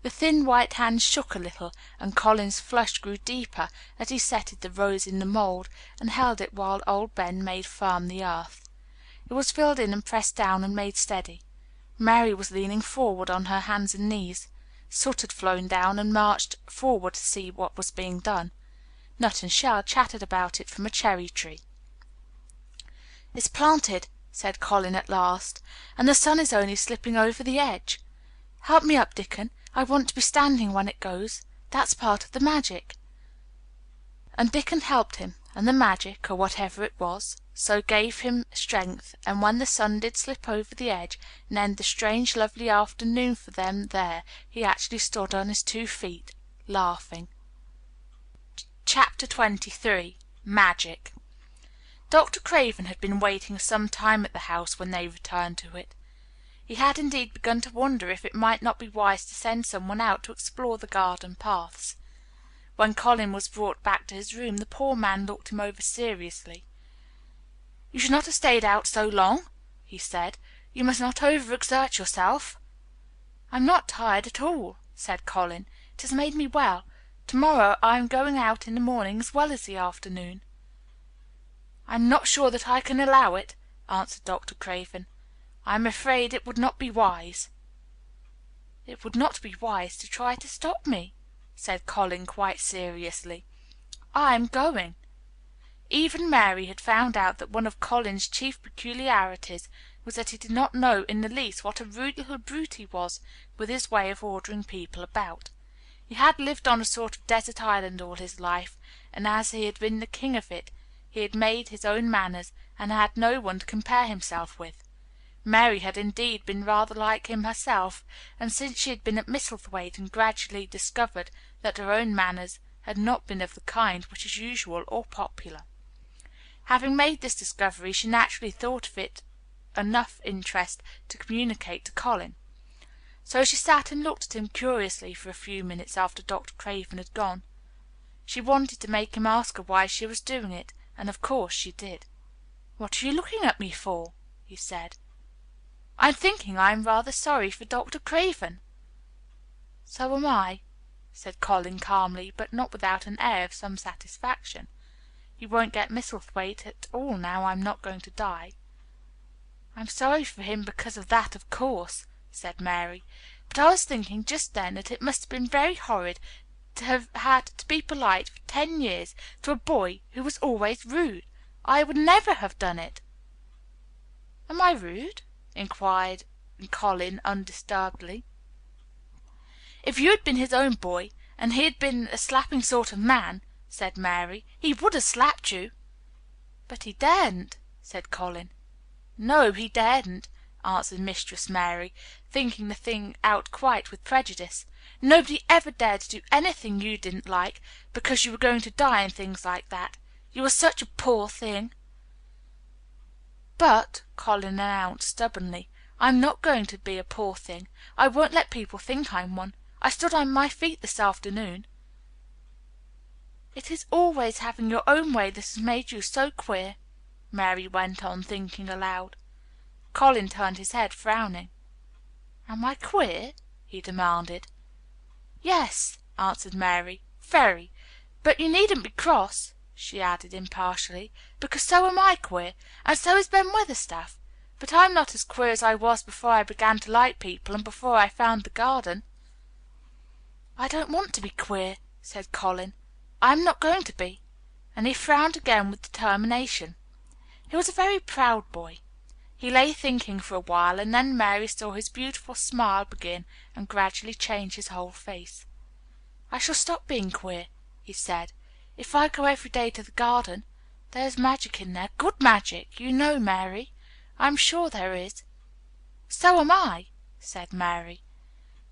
The thin white hands shook a little, and Colin's flush grew deeper as he settled the rose in the mould, and held it while old Ben made firm the earth. It was filled in and pressed down and made steady. Mary was leaning forward on her hands and knees. Soot had flown down and marched forward to see what was being done. Nut and Shell chattered about it from a cherry tree. "It's planted," said Colin at last, "and the sun is only slipping over the edge. Help me up, Dickon. I want to be standing when it goes. That's part of the magic." And Dickon helped him, and the magic, or whatever it was, so gave him strength, and when the sun did slip over the edge and end the strange lovely afternoon for them there, he actually stood on his 2 feet, laughing. Chapter 23. Magic. Dr. Craven had been waiting some time at the house when they returned to it. He had indeed begun to wonder if it might not be wise to send some one out to explore the garden paths. When Colin was brought back to his room, the poor man looked him over seriously. "You should not have stayed out so long," he said. "You must not overexert yourself." "I'm not tired at all," said Colin. "It has made me well. Tomorrow I am going out in the morning as well as the afternoon." "I'm not sure that I can allow it," answered Dr. Craven. "I am afraid it would not be wise." "It would not be wise to try to stop me," said Colin quite seriously. "I am going." Even Mary had found out that one of Colin's chief peculiarities was that he did not know in the least what a rude little brute he was with his way of ordering people about. He had lived on a sort of desert island all his life, and as he had been the king of it, he had made his own manners, and had no one to compare himself with. Mary had indeed been rather like him herself, and since she had been at Misselthwaite and gradually discovered that her own manners had not been of the kind which is usual or popular. Having made this discovery, she naturally thought of it enough interest to communicate to Colin. So she sat and looked at him curiously for a few minutes after Dr. Craven had gone. She wanted to make him ask her why she was doing it, and of course she did. "What are you looking at me for?" he said. "I'm thinking I am rather sorry for Dr. Craven." "So am I," said Colin calmly, but not without an air of some satisfaction. "You won't get Misselthwaite at all now I'm not going to die." "I'm sorry for him because of that, of course," said Mary. "But I was thinking just then that it must have been very horrid to have had to be polite for 10 years to a boy who was always rude. I would never have done it." "Am I rude?" inquired Colin undisturbedly. "If you had been his own boy, and he had been a slapping sort of man," said Mary, "he would have slapped you." "But he daren't," said Colin. "No, he daren't," answered Mistress Mary, thinking the thing out quite with prejudice. "Nobody ever dared to do anything you didn't like, because you were going to die and things like that. You are such a poor thing." "But," Colin announced stubbornly, "I'm not going to be a poor thing. I won't let people think I'm one. I stood on my feet this afternoon." "It is always having your own way that has made you so queer," Mary went on, thinking aloud. Colin turned his head, frowning. "Am I queer?" he demanded. "Yes," answered Mary, "very. But you needn't be cross," she added impartially, "because so am I queer, and so is Ben Weatherstaff. But I'm not as queer as I was before I began to like people and before I found the garden." "I don't want to be queer," said Colin. "I am not going to be." And he frowned again with determination. He was a very proud boy. He lay thinking for a while, and then Mary saw his beautiful smile begin and gradually change his whole face. "I shall stop being queer," he said, "if I go every day to the garden. There is magic in there, good magic, you know, Mary. I am sure there is." "So am I," said Mary.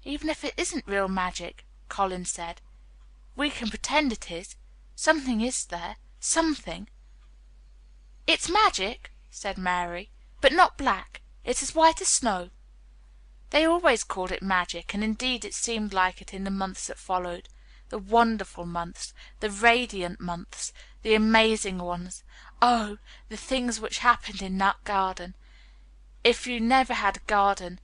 "Even if it isn't real magic," Colin said, "we can pretend it is. Something is there. Something." "It's magic," said Mary, "but not black. It's as white as snow." They always called it magic, and indeed it seemed like it in the months that followed. the wonderful months, the radiant months, the amazing ones. Oh, the things which happened in that garden! If you never had a garden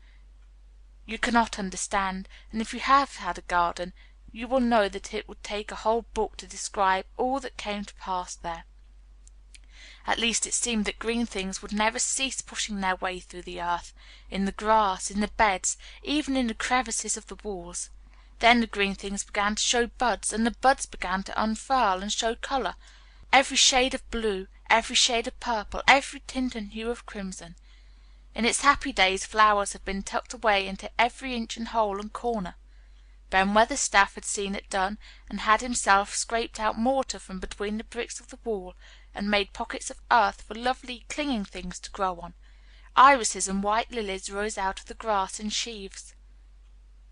you cannot understand, and if you have had a garden you will know that it would take a whole book to describe all that came to pass there. At least it seemed that green things would never cease pushing their way through the earth, in the grass, in the beds, even in the crevices of the walls. Then the green things began to show buds, and the buds began to unfurl and show colour, every shade of blue, every shade of purple, every tint and hue of crimson. In its happy days flowers had been tucked away into every inch and hole and corner. Ben Weatherstaff had seen it done, and had himself scraped out mortar from between the bricks of the wall, and made pockets of earth for lovely clinging things to grow on. Irises and white lilies rose out of the grass in sheaves,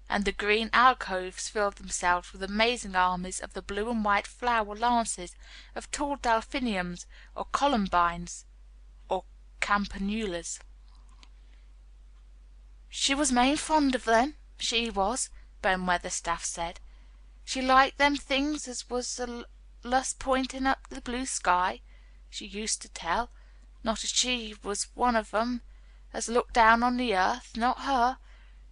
and the green alcoves filled themselves with amazing armies of the blue and white flower lances of tall delphiniums or columbines or campanulas. "She was main fond of them, she was," Ben Weatherstaff said. "She liked them things as was allus pointing up to the blue sky, she used to tell. Not as she was one of 'em as looked down on the earth, not her.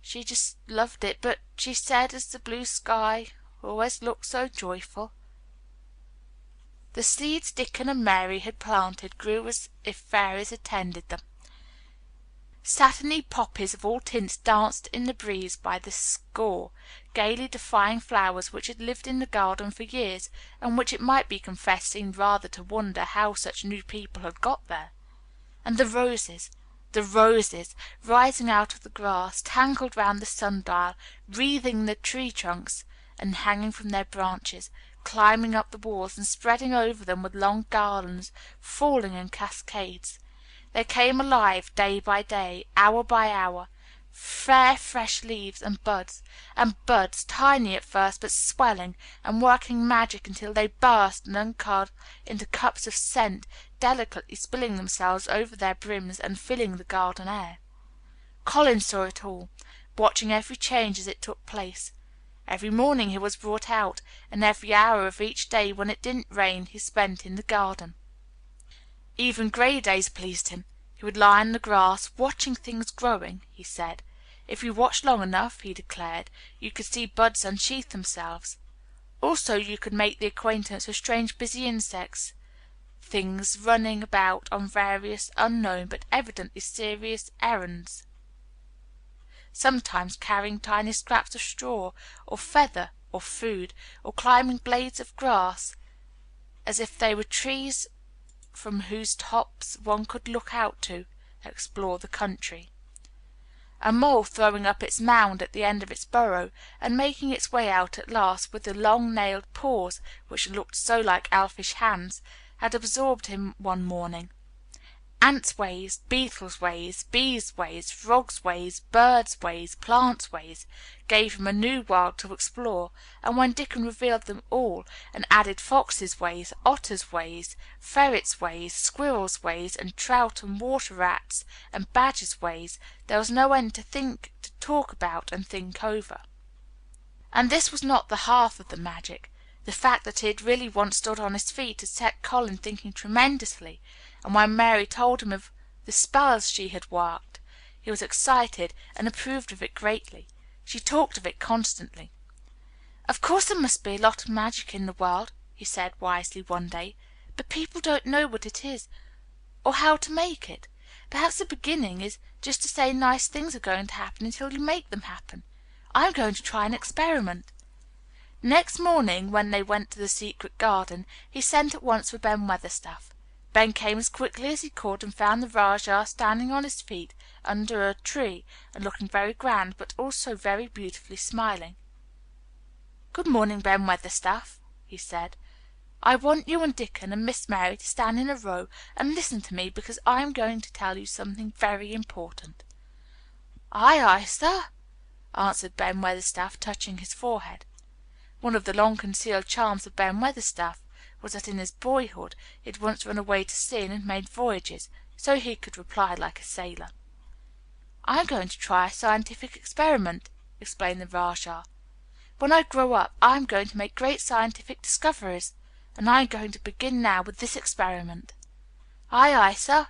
She just loved it, but she said as the blue sky always looked so joyful." The seeds Dickon and Mary had planted grew as if fairies had tended them. Satiny poppies of all tints danced in the breeze by the score, gaily defying flowers which had lived in the garden for years, and which it might be confessed seemed rather to wonder how such new people had got there. And the roses, rising out of the grass, tangled round the sundial, wreathing the tree trunks, and hanging from their branches, climbing up the walls and spreading over them with long garlands, falling in cascades. They came alive day by day, hour by hour, fair fresh leaves and buds, tiny at first but swelling and working magic until they burst and uncurled into cups of scent, delicately spilling themselves over their brims and filling the garden air. Colin saw it all, watching every change as it took place. Every morning he was brought out, and every hour of each day when it didn't rain he spent in the garden. Even grey days pleased him. He would lie on the grass, watching things growing, he said. If you watched long enough, he declared, you could see buds unsheath themselves. Also you could make the acquaintance of strange busy insects, things running about on various unknown but evidently serious errands, sometimes carrying tiny scraps of straw or feather or food, or climbing blades of grass as if they were trees from whose tops one could look out to explore the country. A mole throwing up its mound at the end of its burrow, and making its way out at last with the long nailed paws which looked so like elfish hands, had absorbed him one morning. Ants' ways, beetles' ways, bees' ways, frogs' ways, birds' ways, plants' ways, gave him a new world to explore, and when Dickon revealed them all, and added foxes' ways, otters' ways, ferrets' ways, squirrels' ways, and trout and water rats and badgers' ways, there was no end to talk about and think over. And this was not the half of the magic. The fact that he had really once stood on his feet had set Colin thinking tremendously, and when Mary told him of the spells she had worked, he was excited and approved of it greatly. She talked of it constantly. "Of course there must be a lot of magic in the world," he said wisely one day, "but people don't know what it is, or how to make it. Perhaps the beginning is just to say nice things are going to happen until you make them happen. I'm going to try an experiment." Next morning, when they went to the secret garden, he sent at once for Ben Weatherstaff. Ben came as quickly as he could, and found the Rajah standing on his feet under a tree, and looking very grand, but also very beautifully smiling. "Good morning, Ben Weatherstaff," he said. "I want you and Dickon and Miss Mary to stand in a row and listen to me, because I am going to tell you something very important." "Aye, aye, sir," answered Ben Weatherstaff, touching his forehead. One of the long concealed charms of Ben Weatherstaff was that in his boyhood he had once run away to sea and had made voyages, so he could reply like a sailor. "I am going to try a scientific experiment," explained the Rajah. When I grow up I am going to make great scientific discoveries, and I am going to begin now with this experiment." "Aye, aye, sir,"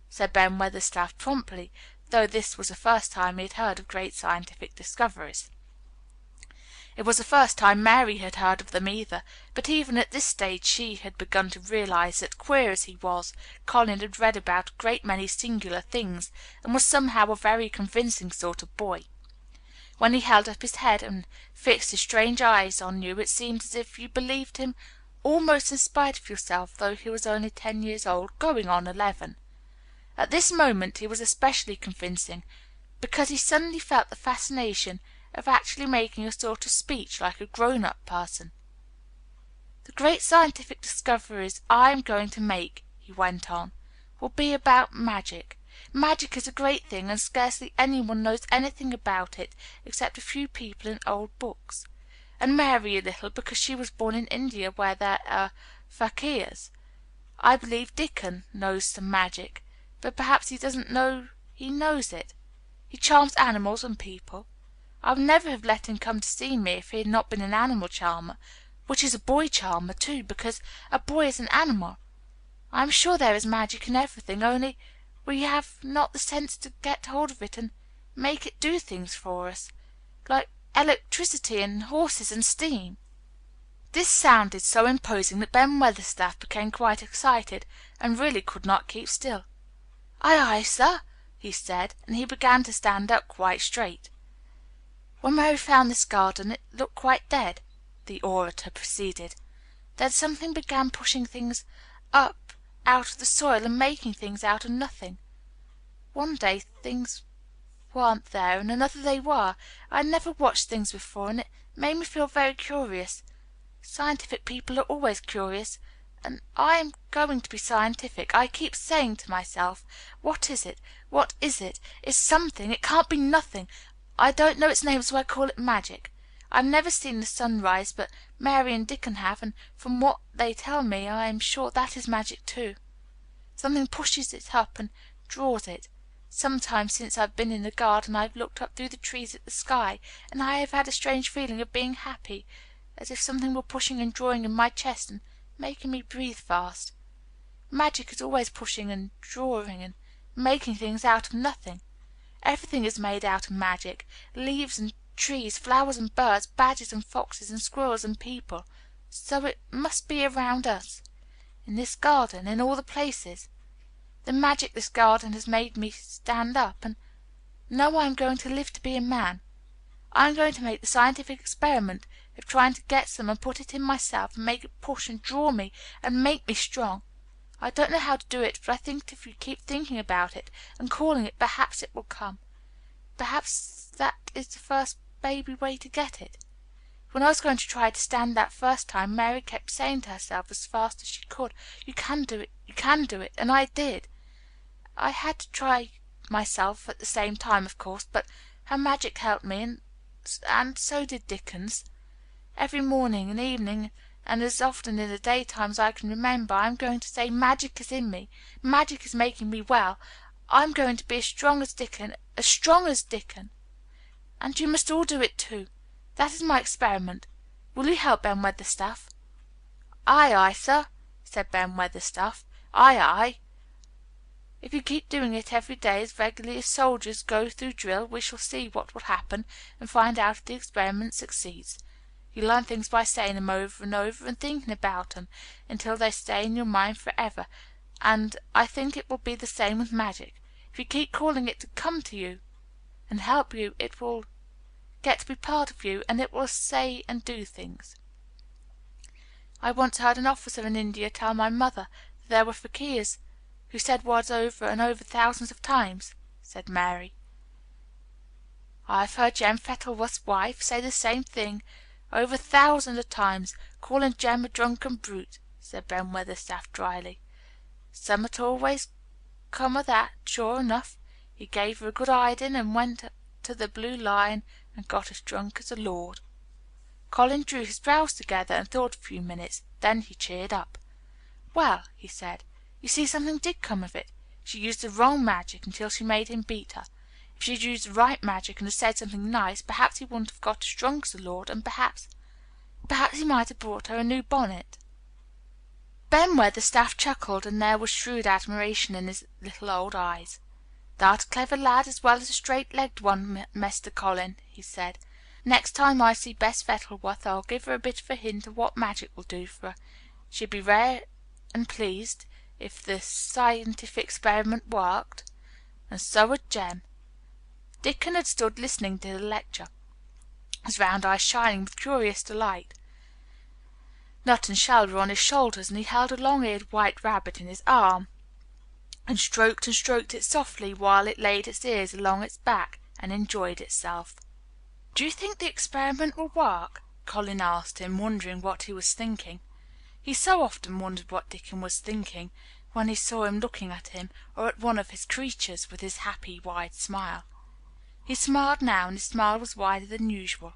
said Ben Weatherstaff promptly, though this was the first time he had heard of great scientific discoveries. It was the first time Mary had heard of them either, but even at this stage she had begun to realize that, queer as he was, Colin had read about a great many singular things, and was somehow a very convincing sort of boy. When he held up his head and fixed his strange eyes on you, it seemed as if you believed him almost in spite of yourself, though he was only 10 years old, going on 11. At this moment he was especially convincing, because he suddenly felt the fascination of actually making a sort of speech like a grown-up person. "The great scientific discoveries I am going to make," he went on, "will be about magic. Magic is a great thing, and scarcely anyone knows anything about it except a few people in old books, and Mary a little, because she was born in India where there are fakirs. I believe Dickon knows some magic, but perhaps he doesn't know he knows it. He charms animals and people. I would never have let him come to see me if he had not been an animal charmer, which is a boy charmer, too, because a boy is an animal. I am sure there is magic in everything, only we have not the sense to get hold of it and make it do things for us, like electricity and horses and steam." This sounded so imposing that Ben Weatherstaff became quite excited, and really could not keep still. "Aye, aye, sir," he said, and he began to stand up quite straight. "When Mary found this garden it looked quite dead," the orator proceeded. "Then something began pushing things up out of the soil and making things out of nothing. One day things weren't there, and another they were. I had never watched things before, and it made me feel very curious. Scientific people are always curious, and I am going to be scientific. I keep saying to myself, 'What is it? What is it? It's something. It can't be nothing. I don't know its name, so I call it magic.' I've never seen the sun rise, but Mary and Dickon have, and from what they tell me I am sure that is magic too. Something pushes it up and draws it. Sometimes since I've been in the garden I've looked up through the trees at the sky, and I have had a strange feeling of being happy, as if something were pushing and drawing in my chest and making me breathe fast. Magic is always pushing and drawing and making things out of nothing. Everything is made out of magic, leaves and trees, flowers and birds, badgers and foxes and squirrels and people. So it must be around us, in this garden, in all the places. The magic this garden has made me stand up, and know I am going to live to be a man. I am going to make the scientific experiment of trying to get some and put it in myself and make it push and draw me and make me strong. I don't know how to do it, but I think if you keep thinking about it and calling it, perhaps it will come. Perhaps that is the first baby way to get it. When I was going to try to stand that first time, Mary kept saying to herself as fast as she could, 'You can do it, you can do it,' and I did. I had to try myself at the same time, of course, but her magic helped me, and so did Dickon's. Every morning and evening, and as often in the daytime as I can remember, I am going to say, 'Magic is in me. Magic is making me well. I am going to be as strong as Dickon, as strong as Dickon.' And you must all do it too. That is my experiment. Will you help, Ben Weatherstaff?" "Aye, aye, sir," said Ben Weatherstaff. "Aye, aye. If you keep doing it every day as regularly as soldiers go through drill, we shall see what will happen, and find out if the experiment succeeds. You learn things by saying them over and over and thinking about them until they stay in your mind forever, and I think it will be the same with magic. If you keep calling it to come to you and help you, it will get to be part of you, and it will say and do things. I once heard an officer in India tell my mother that there were fakirs who said words over and over thousands of times," said Mary. "I've heard Jem Fettleworth's wife say the same thing over 1,000 of times, calling Jem a drunken brute," said Ben Weatherstaff dryly. "Summat always come o' that, sure enough. He gave her a good hiding, and went to the Blue Lion and got as drunk as a lord." Colin drew his brows together and thought a few minutes. Then he cheered up. "Well," he said, "you see something did come of it. She used the wrong magic until she made him beat her. If she'd used the right magic and had said something nice, perhaps he wouldn't have got as drunk as the Lord, and perhaps he might have brought her a new bonnet." Ben Weatherstaff chuckled, and there was shrewd admiration in his little old eyes. "Thou'rt a clever lad as well as a straight-legged one, Mester Colin," he said. "Next time I see Bess Fettleworth I'll give her a bit of a hint of what magic will do for her. She'd be rare and pleased if the scientific experiment worked, and so would Jem." Dickon had stood listening to the lecture, his round eyes shining with curious delight. Nut and Shell were on his shoulders, and he held a long-eared white rabbit in his arm, and stroked it softly while it laid its ears along its back and enjoyed itself. "Do you think the experiment will work?" Colin asked him, wondering what he was thinking. He so often wondered what Dickon was thinking when he saw him looking at him or at one of his creatures with his happy, wide smile. He smiled now, and his smile was wider than usual.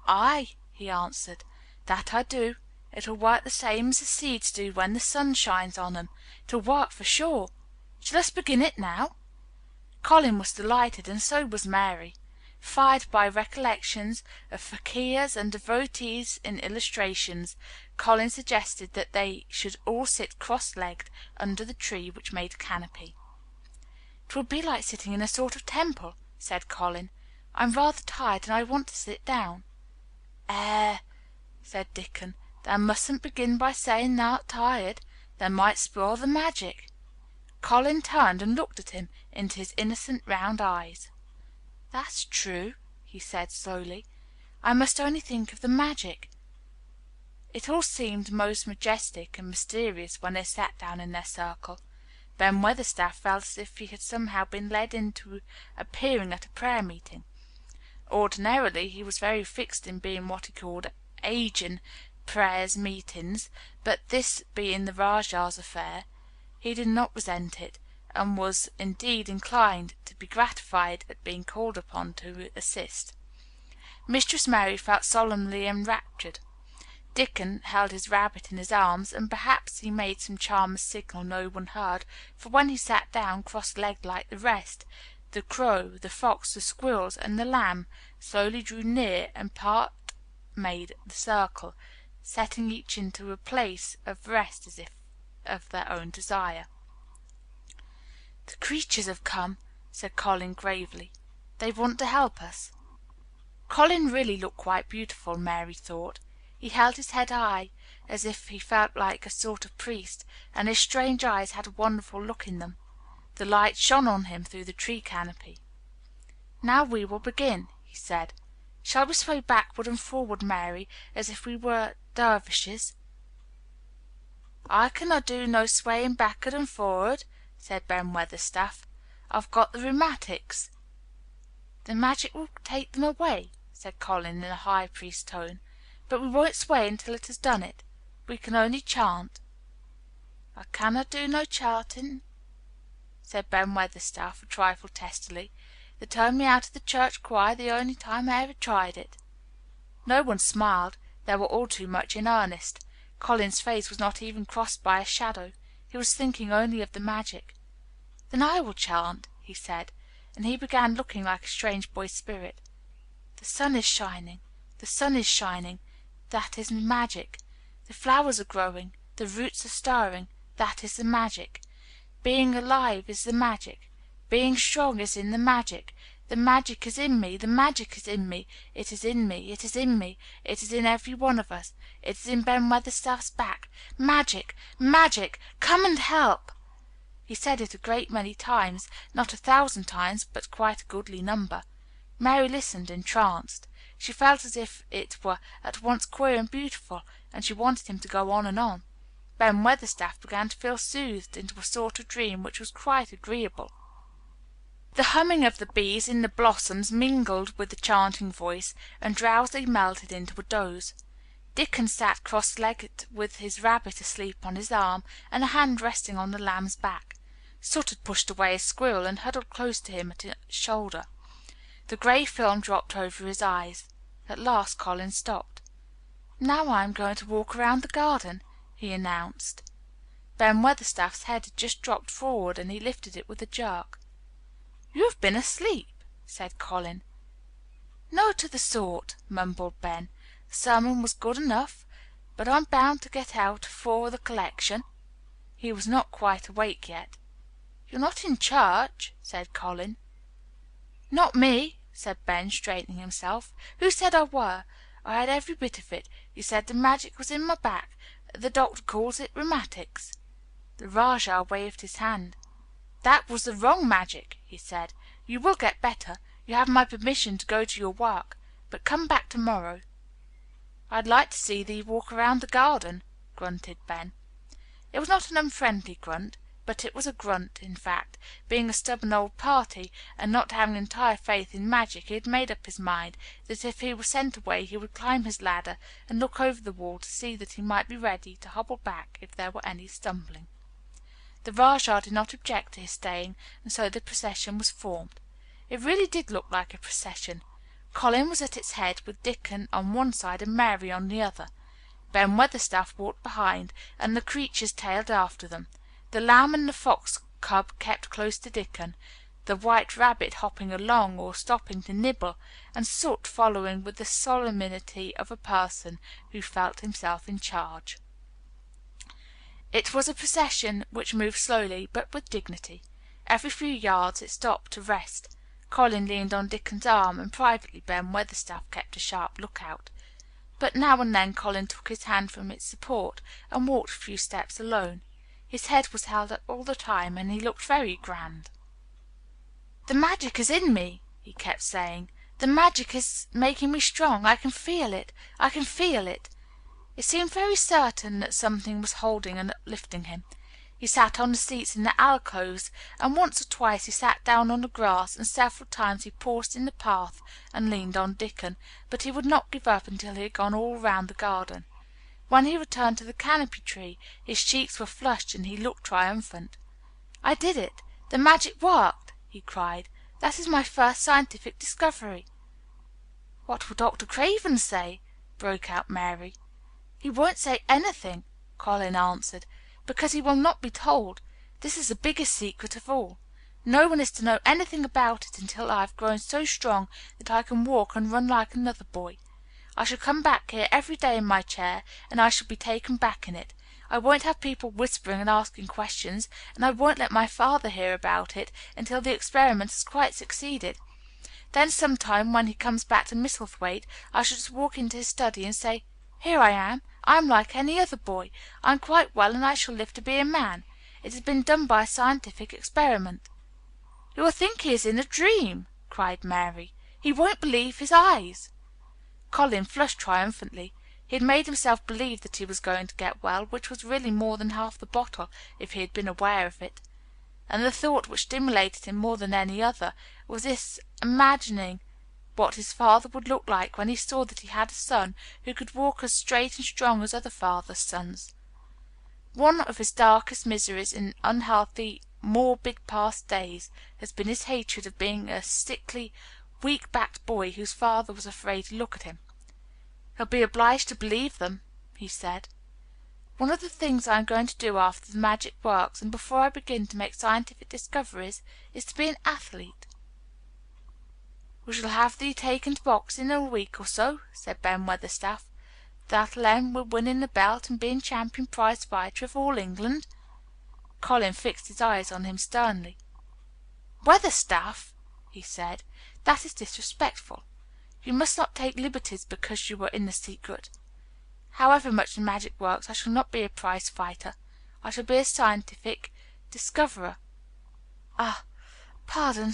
"Aye," he answered, "that I do. It'll work the same as the seeds do when the sun shines on 'em. It'll work for sure. Shall us begin it now?" Colin was delighted, and so was Mary. Fired by recollections of fakirs and devotees in illustrations, Colin suggested that they should all sit cross-legged under the tree which made a canopy. "It will be like sitting in a sort of temple," said Colin. "I'm rather tired, and I want to sit down." Said Dickon, "thou mustn't begin by saying thou'rt tired. Thou might spoil the magic." Colin turned and looked at him into his innocent round eyes. "That's true," he said slowly. "I must only think of the magic." It all seemed most majestic and mysterious when they sat down in their circle. Ben Weatherstaff felt as if he had somehow been led into appearing at a prayer meeting. Ordinarily he was very fixed in being what he called "agin' prayers meetings," but this being the Rajah's affair, he did not resent it, and was indeed inclined to be gratified at being called upon to assist. Mistress Mary felt solemnly enraptured. Dickon held his rabbit in his arms, and perhaps he made some charmless signal no one heard, for when he sat down cross-legged like the rest, the crow, the fox, the squirrels, and the lamb slowly drew near and part made the circle, setting each into a place of rest as if of their own desire. "The creatures have come," said Colin gravely. "They want to help us." Colin really looked quite beautiful, Mary thought. He held his head high, as if he felt like a sort of priest, and his strange eyes had a wonderful look in them. The light shone on him through the tree canopy. "Now we will begin," he said. "Shall we sway backward and forward, Mary, as if we were dervishes?" "I canna do no swayin' back'ard and for'ard," said Ben Weatherstaff. "I've got the rheumatics." "The magic will take them away," said Colin in a high priest tone. "But we won't sway until it has done it. We can only chant." "I canna do no chantin'," said Ben Weatherstaff a trifle testily. "They turned me out of the church choir the only time I ever tried it." No one smiled. They were all too much in earnest. Colin's face was not even crossed by a shadow. He was thinking only of the magic. "Then I will chant," he said, and he began looking like a strange boy spirit. "The sun is shining, the sun is shining, that is the magic. The flowers are growing, the roots are stirring, that is the magic. Being alive is the magic. Being strong is in the magic. The magic is in me, the magic is in me. It is in me, it is in me, it is in every one of us. It is in Ben Weatherstaff's back. Magic, magic, come and help." He said it a great many times, not 1,000 times, but quite a goodly number. Mary listened entranced. She felt as if it were at once queer and beautiful, and she wanted him to go on and on. Ben Weatherstaff began to feel soothed into a sort of dream which was quite agreeable. The humming of the bees in the blossoms mingled with the chanting voice, and drowsily melted into a doze. Dickon sat cross-legged with his rabbit asleep on his arm, and a hand resting on the lamb's back. Soot had pushed away a squirrel and huddled close to him at his shoulder. The grey film dropped over his eyes. At last Colin stopped. "Now I am going to walk around the garden," he announced. Ben Weatherstaff's head had just dropped forward, and he lifted it with a jerk. "You have been asleep," said Colin. "No to the sort," mumbled Ben. "The sermon was good enough, but I'm bound to get out afore the collection." He was not quite awake yet. "You're not in church," said Colin. "Not me," said Ben, straightening himself. "Who said I were? I had every bit of it. You said the magic was in my back. The doctor calls it rheumatics." The Rajah waved his hand. "That was the wrong magic," he said. "You will get better. You have my permission to go to your work. But come back to morrow." "I'd like to see thee walk around the garden," grunted Ben. It was not an unfriendly grunt, but it was a grunt, in fact. Being a stubborn old party, and not having entire faith in magic, he had made up his mind that if he were sent away he would climb his ladder and look over the wall to see that he might be ready to hobble back if there were any stumbling. The Rajah did not object to his staying, and so the procession was formed. It really did look like a procession. Colin was at its head, with Dickon on one side and Mary on the other. Ben Weatherstaff walked behind, and the creatures tailed after them. The lamb and the fox cub kept close to Dickon, the white rabbit hopping along or stopping to nibble, and Soot following with the solemnity of a person who felt himself in charge. It was a procession which moved slowly, but with dignity. Every few yards it stopped to rest. Colin leaned on Dickon's arm, and privately Ben Weatherstaff kept a sharp lookout. But now and then Colin took his hand from its support and walked a few steps alone. His head was held up all the time, and he looked very grand. "The magic is in me," he kept saying. "The magic is making me strong. I can feel it. I can feel it." It seemed very certain that something was holding and uplifting him. He sat on the seats in the alcoves, and once or twice he sat down on the grass, and several times he paused in the path and leaned on Dickon, but he would not give up until he had gone all round the garden. When he returned to the canopy tree, his cheeks were flushed and he looked triumphant. "I did it. The magic worked," he cried. "That is my first scientific discovery." "What will Dr. Craven say?" broke out Mary. "He won't say anything," Colin answered, "because he will not be told. This is the biggest secret of all. No one is to know anything about it until I have grown so strong that I can walk and run like another boy. I shall come back here every day in my chair, and I shall be taken back in it. I won't have people whispering and asking questions, and I won't let my father hear about it until the experiment has quite succeeded. Then sometime when he comes back to Misselthwaite I shall just walk into his study and say, 'Here I am. I am like any other boy. I am quite well, and I shall live to be a man. It has been done by a scientific experiment.'" "You will think he is in a dream," cried Mary. "He won't believe his eyes." Colin flushed triumphantly. He had made himself believe that he was going to get well, which was really more than half the bottle, if he had been aware of it. And the thought which stimulated him more than any other was this imagining what his father would look like when he saw that he had a son who could walk as straight and strong as other fathers' sons. One of his darkest miseries in unhealthy, morbid past days has been his hatred of being a sickly, weak-backed boy whose father was afraid to look at him. "He'll be obliged to believe them," he said. "One of the things I am going to do after the magic works, and before I begin to make scientific discoveries, is to be an athlete." "We shall have thee taken to boxing in a week or so," said Ben Weatherstaff. "That'll end with winning the belt and being champion prize fighter of all England." Colin fixed his eyes on him sternly. "Weatherstaff," he said, "that is disrespectful. You must not take liberties because you are in the secret. However much the magic works, I shall not be a prize fighter. I shall be a scientific discoverer." Pardon,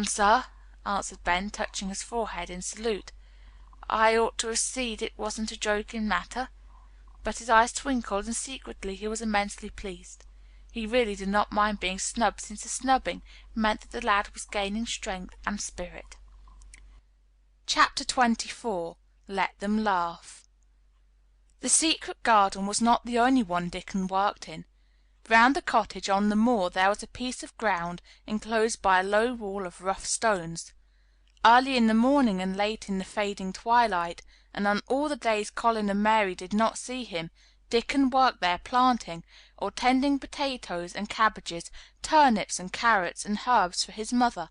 sir," answered Ben, touching his forehead in salute. "I ought to have seed it wasn't a joking matter." But his eyes twinkled, and secretly he was immensely pleased. He really did not mind being snubbed, since the snubbing meant that the lad was gaining strength and spirit. Chapter 24. Let Them Laugh. The secret garden was not the only one Dickon worked in. Round the cottage on the moor there was a piece of ground enclosed by a low wall of rough stones. Early in the morning and late in the fading twilight, and on all the days Colin and Mary did not see him, Dickon worked there planting, or tending potatoes and cabbages, turnips and carrots and herbs for his mother.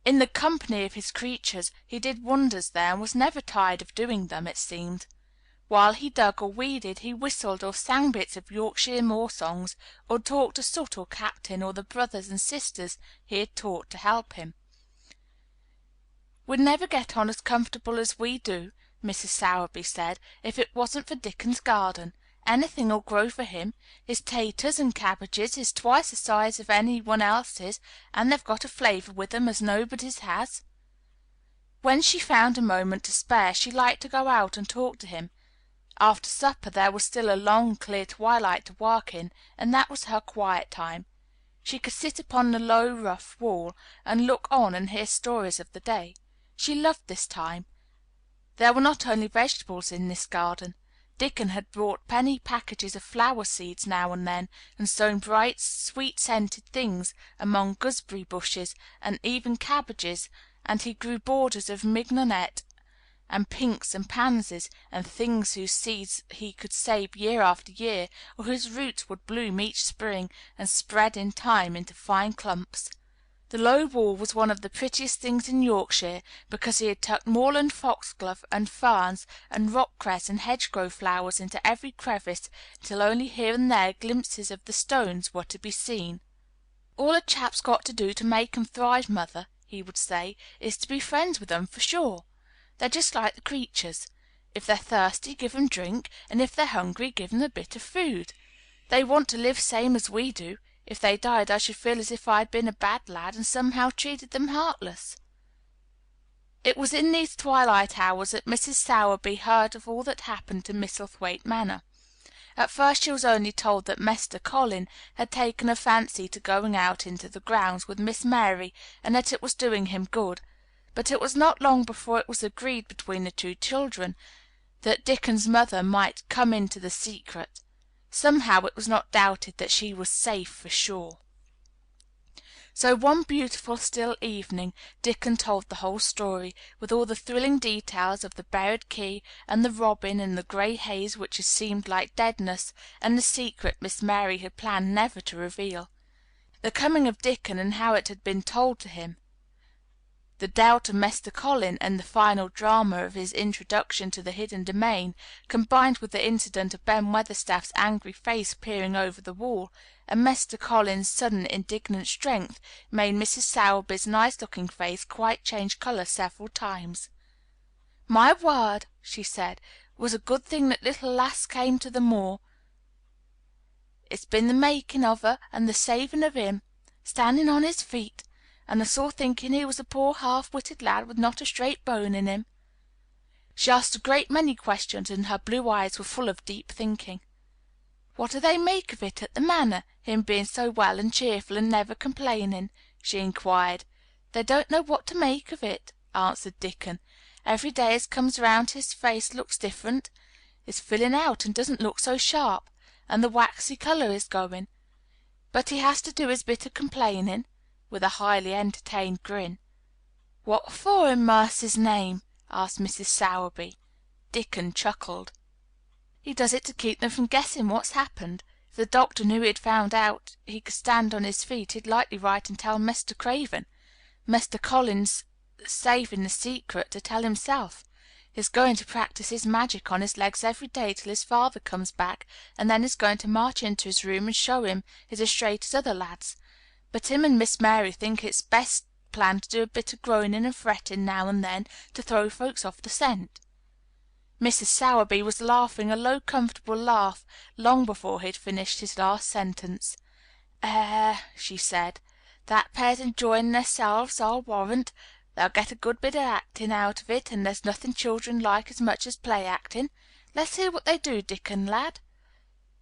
In the company of his creatures he did wonders there, and was never tired of doing them, it seemed. While he dug or weeded, he whistled or sang bits of Yorkshire moor songs, or talked to Soot or Captain or the brothers and sisters he had taught to help him. "We'd never get on as comfortable as we do," Mrs. Sowerby said, "if it wasn't for Dickon's garden. Anything'll grow for him. His taters and cabbages is twice the size of any one else's, and they've got a flavor with 'em as nobody's has." When she found a moment to spare she liked to go out and talk to him. After supper there was still a long, clear twilight to work in, and that was her quiet time. She could sit upon the low, rough wall and look on and hear stories of the day. She loved this time. There were not only vegetables in this garden. Dickon had brought penny packages of flower seeds now and then, and sown bright, sweet scented things among gooseberry bushes and even cabbages, and he grew borders of mignonette and pinks and pansies, and things whose seeds he could save year after year, or whose roots would bloom each spring and spread in time into fine clumps. The low wall was one of the prettiest things in Yorkshire, because he had tucked moorland foxglove and ferns and rockcress and hedgerow flowers into every crevice, till only here and there glimpses of the stones were to be seen. "All a chap's got to do to make 'em thrive, mother," he would say, "is to be friends with 'em, for sure. They're just like the creatures. If they're thirsty, give 'em drink, and if they're hungry, give 'em a bit of food. They want to live same as we do. If they died I should feel as if I'd been a bad lad and somehow treated them heartless." It was in these twilight hours that Mrs. Sowerby heard of all that happened to Misselthwaite Manor. At first she was only told that Mester Colin had taken a fancy to going out into the grounds with Miss Mary, and that it was doing him good. But it was not long before it was agreed between the two children that Dickon's mother might come into the secret. Somehow it was not doubted that she was safe for sure. So one beautiful still evening Dickon told the whole story, with all the thrilling details of the buried key, and the robin in the gray haze which had seemed like deadness, and the secret Miss Mary had planned never to reveal. The coming of Dickon and how it had been told to him, the doubt of Mester Colin, and the final drama of his introduction to the hidden domain, combined with the incident of Ben Weatherstaff's angry face peering over the wall, and Mester Colin's sudden indignant strength, made Mrs. Sowerby's nice-looking face quite change color several times. "My word," she said, "it was a good thing that little lass came to the moor. It's been the making of her and the saving of him, standing on his feet, and us all thinking he was a poor half-witted lad with not a straight bone in him." She asked a great many questions, and her blue eyes were full of deep thinking. "What do they make of it at the Manor, him being so well and cheerful and never complaining?" she inquired. "They don't know what to make of it," answered Dickon. "Every day as comes round his face looks different. It's filling out and doesn't look so sharp, and the waxy color is going. But he has to do his bit of complaining," with a highly entertained grin. "What for, in mercy's name?" asked Mrs. Sowerby. Dickon chuckled. "He does it to keep them from guessing what's happened. If the doctor knew he'd found out he could stand on his feet, he'd likely write and tell Mr. Craven. Mr. Colin's saving the secret to tell himself. He's going to practise his magic on his legs every day till his father comes back, and then he's going to march into his room and show him he's as straight as other lads. But him and Miss Mary think it's best plan to do a bit of groaning and fretting now and then to throw folks off the scent." Mrs. Sowerby was laughing a low, comfortable laugh long before he had finished his last sentence. She said, "that pair's enjoying theirselves, I'll warrant. They'll get a good bit of acting out of it, and there's nothing children like as much as play acting. Let's hear what they do, Dickon, lad."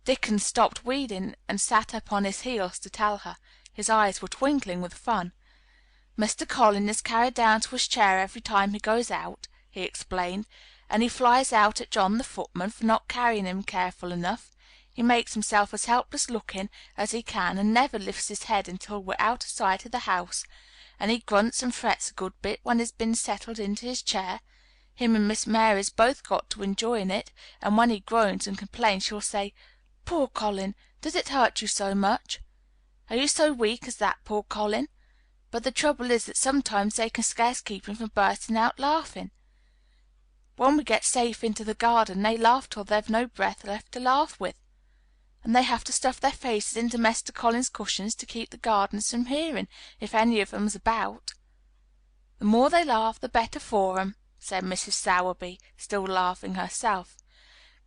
Dickon stopped weeding and sat up on his heels to tell her. His eyes were twinkling with fun. "Mr. Colin is carried down to his chair every time he goes out," he explained, "and he flies out at John the footman for not carrying him careful enough. He makes himself as helpless looking as he can, and never lifts his head until we're out of sight of the house, and he grunts and frets a good bit when he's been settled into his chair. Him and Miss Mary's both got to enjoying it, and when he groans and complains she'll say, 'Poor Colin, does it hurt you so much? Are you so weak as that, poor Colin?' But the trouble is that sometimes they can scarce keep him from bursting out laughing. When we get safe into the garden they laugh till they've no breath left to laugh with, and they have to stuff their faces into Mr. Collins's cushions to keep the gardeners from hearing, if any of 'em's about. The more they laugh the better for 'em," said Mrs. Sowerby, still laughing herself.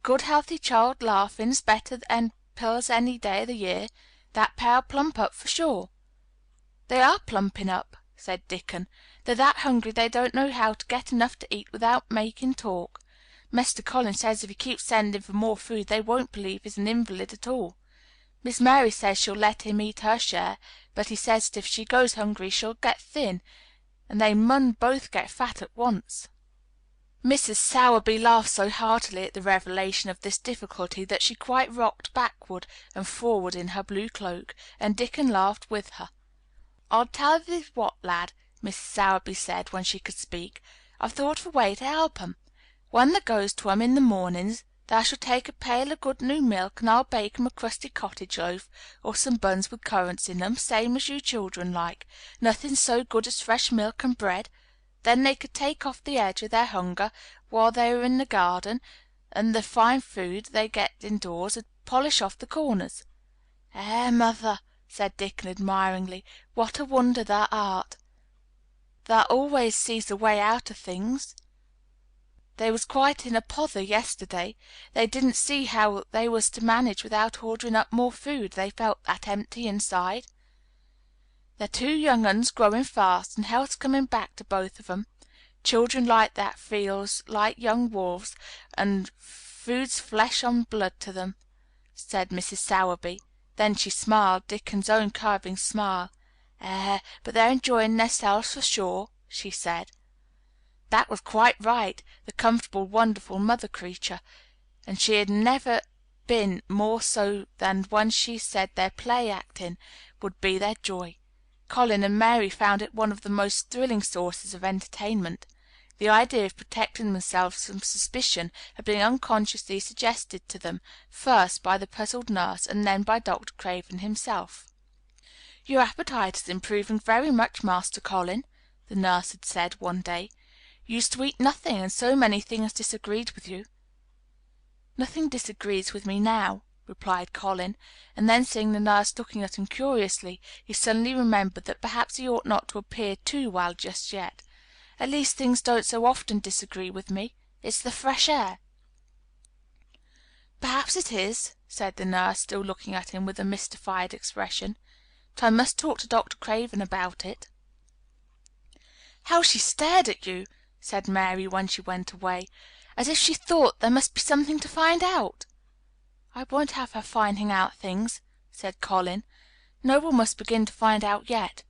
"Good healthy child laughin's better 'n pills any day o' the year. That pair'll plump up for sure." "They are plumping up," said Dickon. "They're that hungry they don't know how to get enough to eat without making talk. Mr. Collins says if he keeps sending for more food they won't believe he's an invalid at all. Miss Mary says she'll let him eat her share, but he says that if she goes hungry she'll get thin, and they mun both get fat at once." Mrs. Sowerby laughed so heartily at the revelation of this difficulty that she quite rocked backward and forward in her blue cloak, and Dickon laughed with her. "I'll tell thee what, lad," Mrs. Sowerby said when she could speak, "I've thought of a way to help 'em. When thou goes to 'em in the mornings thou shalt take a pail o' good new milk, and I'll bake 'em a crusty cottage loaf, or some buns with currants in 'em, same as you children like. Nothing so good as fresh milk and bread. Then they could take off the edge of their hunger while they are in the garden, and the fine food they get indoors 'd polish off the corners." Mother," said Dickon admiringly, "what a wonder thou art. Thou always sees a way out o' things. They was quite in a pother yesterday. They didn't see how they was to manage without ordering up more food, they felt that empty inside. They're two young uns growing fast, and health's coming back to both of 'em. Children like that feels like young wolves, and food's flesh and blood to them," said Mrs. Sowerby. Then she smiled, Dickon's own curving smile. But they're enjoying theirselves for sure," she said. That was quite right, the comfortable, wonderful mother creature, and she had never been more so than when she said their play acting would be their joy. Colin and Mary found it one of the most thrilling sources of entertainment. The idea of protecting themselves from suspicion had been unconsciously suggested to them, first by the puzzled nurse and then by Dr. Craven himself. "Your appetite is improving very much, Master Colin," the nurse had said one day. "You used to eat nothing, and so many things disagreed with you." "Nothing disagrees with me now," replied Colin, and then seeing the nurse looking at him curiously, he suddenly remembered that perhaps he ought not to appear too well just yet. "At least things don't so often disagree with me. It's the fresh air." "Perhaps it is," said the nurse, still looking at him with a mystified expression. "But I must talk to Dr. Craven about it." "How she stared at you," said Mary when she went away, "as if she thought there must be something to find out." "I won't have her finding out things," said Colin. "No one must begin to find out yet.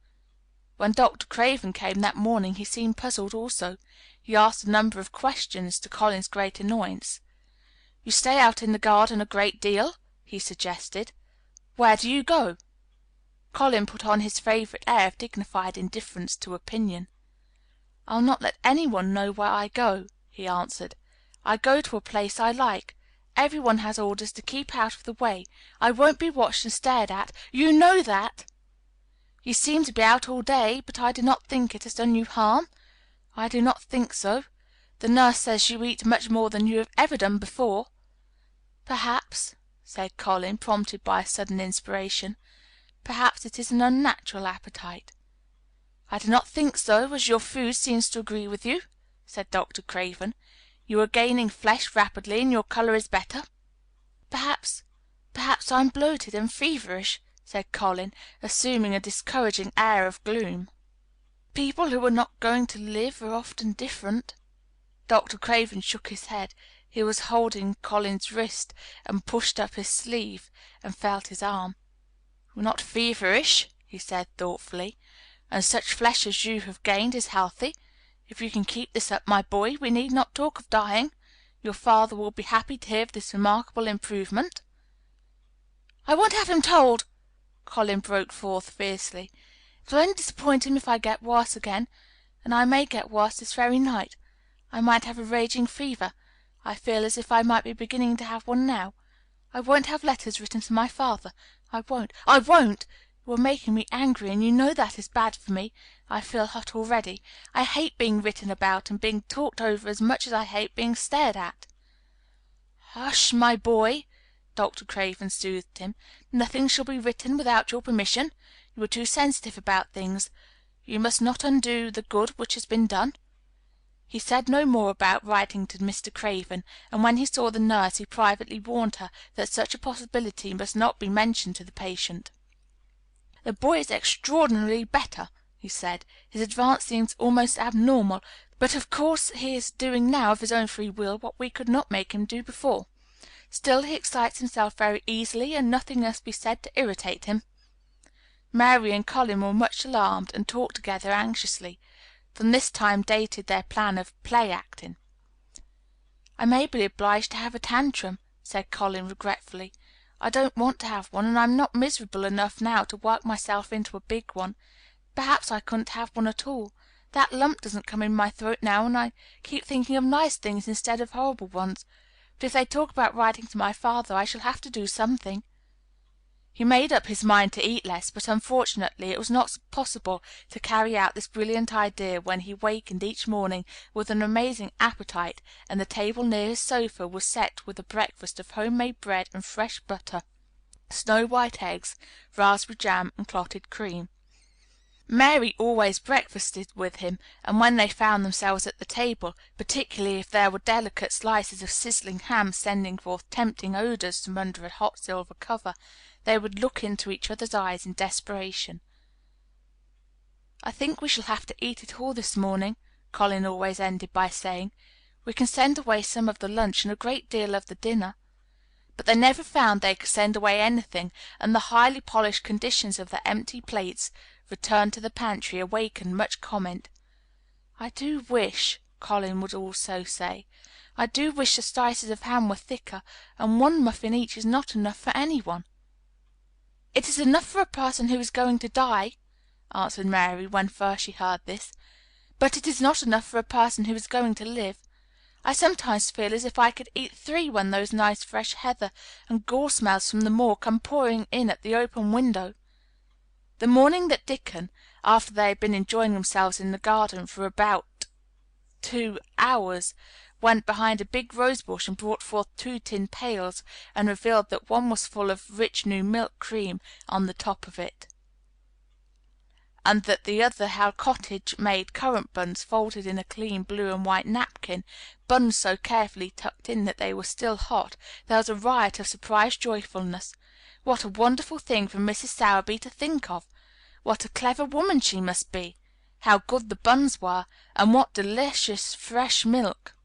When Dr. Craven came that morning he seemed puzzled also. He asked a number of questions, to Colin's great annoyance. "You stay out in the garden a great deal?" he suggested. "Where do you go?" Colin put on his favorite air of dignified indifference to opinion. "I'll not let any one know where I go," he answered. "I go to a place I like. Every one has orders to keep out of the way. I won't be watched and stared at. You know that." "You seem to be out all day, but I do not think it has done you harm." "I do not think so. The nurse says you eat much more than you have ever done before." "Perhaps," said Colin, prompted by a sudden inspiration, "perhaps it is an unnatural appetite." "I do not think so, as your food seems to agree with you," said Dr. Craven. "You are gaining flesh rapidly, and your color is better." Perhaps I'm bloated and feverish," said Colin, assuming a discouraging air of gloom. "People who are not going to live are often different." Dr. Craven shook his head. He was holding Colin's wrist, and pushed up his sleeve and felt his arm. "You are not feverish," he said thoughtfully, "and such flesh as you have gained is healthy. If you can keep this up, my boy, we need not talk of dying. Your father will be happy to hear of this remarkable improvement." "I won't have him told," Colin broke forth fiercely. "It will only disappoint him if I get worse again, and I may get worse this very night. I might have a raging fever. I feel as if I might be beginning to have one now. I won't have letters written to my father. I won't. I won't! You are making me angry, and you know that is bad for me. I feel hot already. I hate being written about and being talked over as much as I hate being stared at." "Hush, my boy," Dr. Craven soothed him. "Nothing shall be written without your permission. You are too sensitive about things. You must not undo the good which has been done." He said no more about writing to Mr. Craven, and when he saw the nurse he privately warned her that such a possibility must not be mentioned to the patient. "The boy is extraordinarily better," he said. "His advance seems almost abnormal, but of course he is doing now of his own free will what we could not make him do before. Still, he excites himself very easily, and nothing must be said to irritate him." Mary and Colin were much alarmed, and talked together anxiously. From this time dated their plan of play acting. "I may be obliged to have a tantrum," said Colin regretfully. "I don't want to have one, and I'm not miserable enough now to work myself into a big one. Perhaps I couldn't have one at all. That lump doesn't come in my throat now, and I keep thinking of nice things instead of horrible ones. But if they talk about writing to my father I shall have to do something." He made up his mind to eat less, but unfortunately it was not possible to carry out this brilliant idea when he wakened each morning with an amazing appetite, and the table near his sofa was set with a breakfast of homemade bread and fresh butter, snow-white eggs, raspberry jam, and clotted cream. Mary always breakfasted with him, and when they found themselves at the table, particularly if there were delicate slices of sizzling ham sending forth tempting odors from under a hot silver cover, they would look into each other's eyes in desperation. "I think we shall have to eat it all this morning," Colin always ended by saying. "We can send away some of the lunch and a great deal of the dinner." But they never found they could send away anything, and the highly polished conditions of the empty plates returned to the pantry awakened much comment. "I do wish," Colin would also say, "I do wish the slices of ham were thicker, and one muffin each is not enough for any one." "It is enough for a person who is going to die," answered Mary when first she heard this, "but it is not enough for a person who is going to live. I sometimes feel as if I could eat 3 when those nice fresh heather and gore smells from the moor come pouring in at the open window." The morning that Dickon, after they had been enjoying themselves in the garden for about 2 hours, went behind a big rose bush and brought forth 2 tin pails, and revealed that one was full of rich new milk cream on the top of it, and that the other held cottage-made currant buns folded in a clean blue and white napkin, buns so carefully tucked in that they were still hot, there was a riot of surprised joyfulness. What a wonderful thing for Mrs. Sowerby to think of! What a clever woman she must be! How good the buns were, and what delicious fresh milk!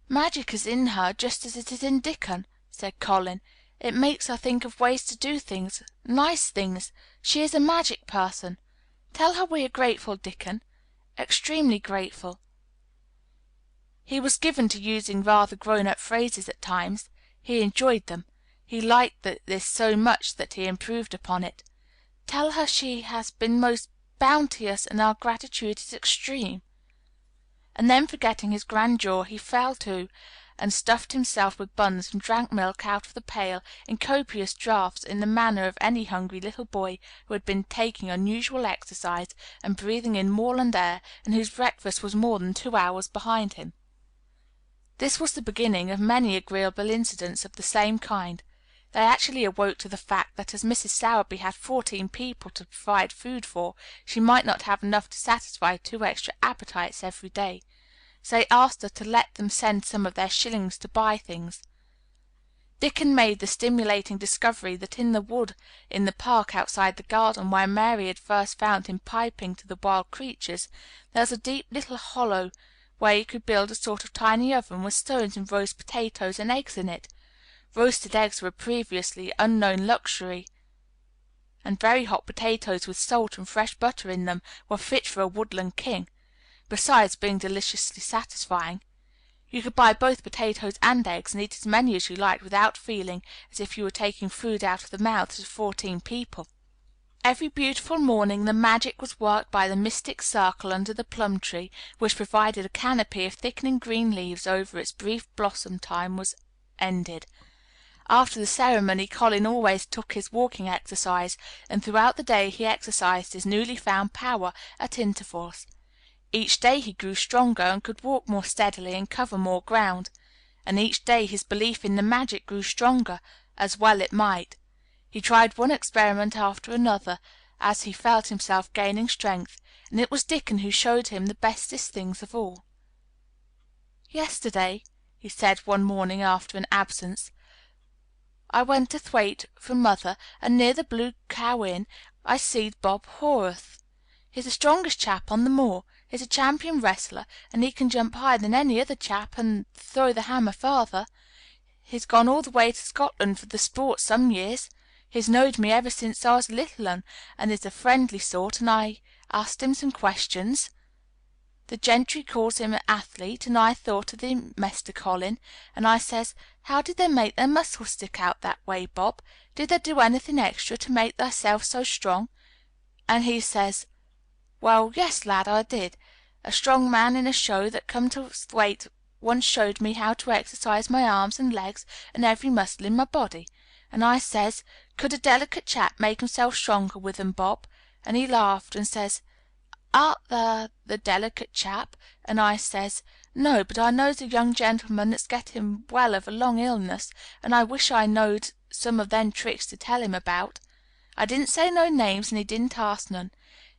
"Magic is in her just as it is in Dickon," said Colin. "It makes her think of ways to do things, nice things. She is a magic person. Tell her we are grateful, Dickon, extremely grateful." He was given to using rather grown-up phrases at times. He enjoyed them. He liked this so much that he improved upon it. "Tell her she has been most bounteous and our gratitude is extreme." And then, forgetting his grandeur, he fell to and stuffed himself with buns and drank milk out of the pail in copious draughts in the manner of any hungry little boy who had been taking unusual exercise and breathing in moorland air, and whose breakfast was more than 2 hours behind him. This was the beginning of many agreeable incidents of the same kind. They actually awoke to the fact that as Mrs. Sowerby had 14 people to provide food for, she might not have enough to satisfy 2 extra appetites every day. So they asked her to let them send some of their shillings to buy things. Dickon made the stimulating discovery that in the wood in the park outside the garden where Mary had first found him piping to the wild creatures, there was a deep little hollow where you could build a sort of tiny oven with stones and roast potatoes and eggs in it. Roasted eggs were a previously unknown luxury, and very hot potatoes with salt and fresh butter in them were fit for a woodland king, besides being deliciously satisfying. You could buy both potatoes and eggs and eat as many as you liked without feeling as if you were taking food out of the mouths of 14 people. Every beautiful morning the magic was worked by the mystic circle under the plum tree, which provided a canopy of thickening green leaves over its brief blossom time was ended. After the ceremony Colin always took his walking exercise, and throughout the day he exercised his newly found power at intervals. Each day he grew stronger and could walk more steadily and cover more ground, and each day his belief in the magic grew stronger, as well it might. He tried one experiment after another as he felt himself gaining strength, and it was Dickon who showed him the bestest things of all. "Yesterday," he said one morning after an absence, "I went to Thwaite for mother, and near the Blue Cow Inn I seed Bob Horwath. He's the strongest chap on the moor. He's a champion wrestler, and he can jump higher than any other chap, and throw the hammer farther. He's gone all the way to Scotland for the sport some years. He's knowed me ever since I was a little un, and is a friendly sort, and I asked him some questions. The gentry calls him an athlete, and I thought of him, Mester Colin, and I says, 'How did they make their muscles stick out that way, Bob? Did they do anything extra to make thyself so strong?' And he says, 'Well, yes, lad, I did. A strong man in a show that come to Thwaite once showed me how to exercise my arms and legs and every muscle in my body.' And I says, 'Could a delicate chap make himself stronger with 'em, Bob?' And he laughed and says, 'Art tha the delicate chap?' And I says, 'No, but I knows a young gentleman that's getting well of a long illness, and I wish I knowed some of them tricks to tell him about.' I didn't say no names, and he didn't ask none.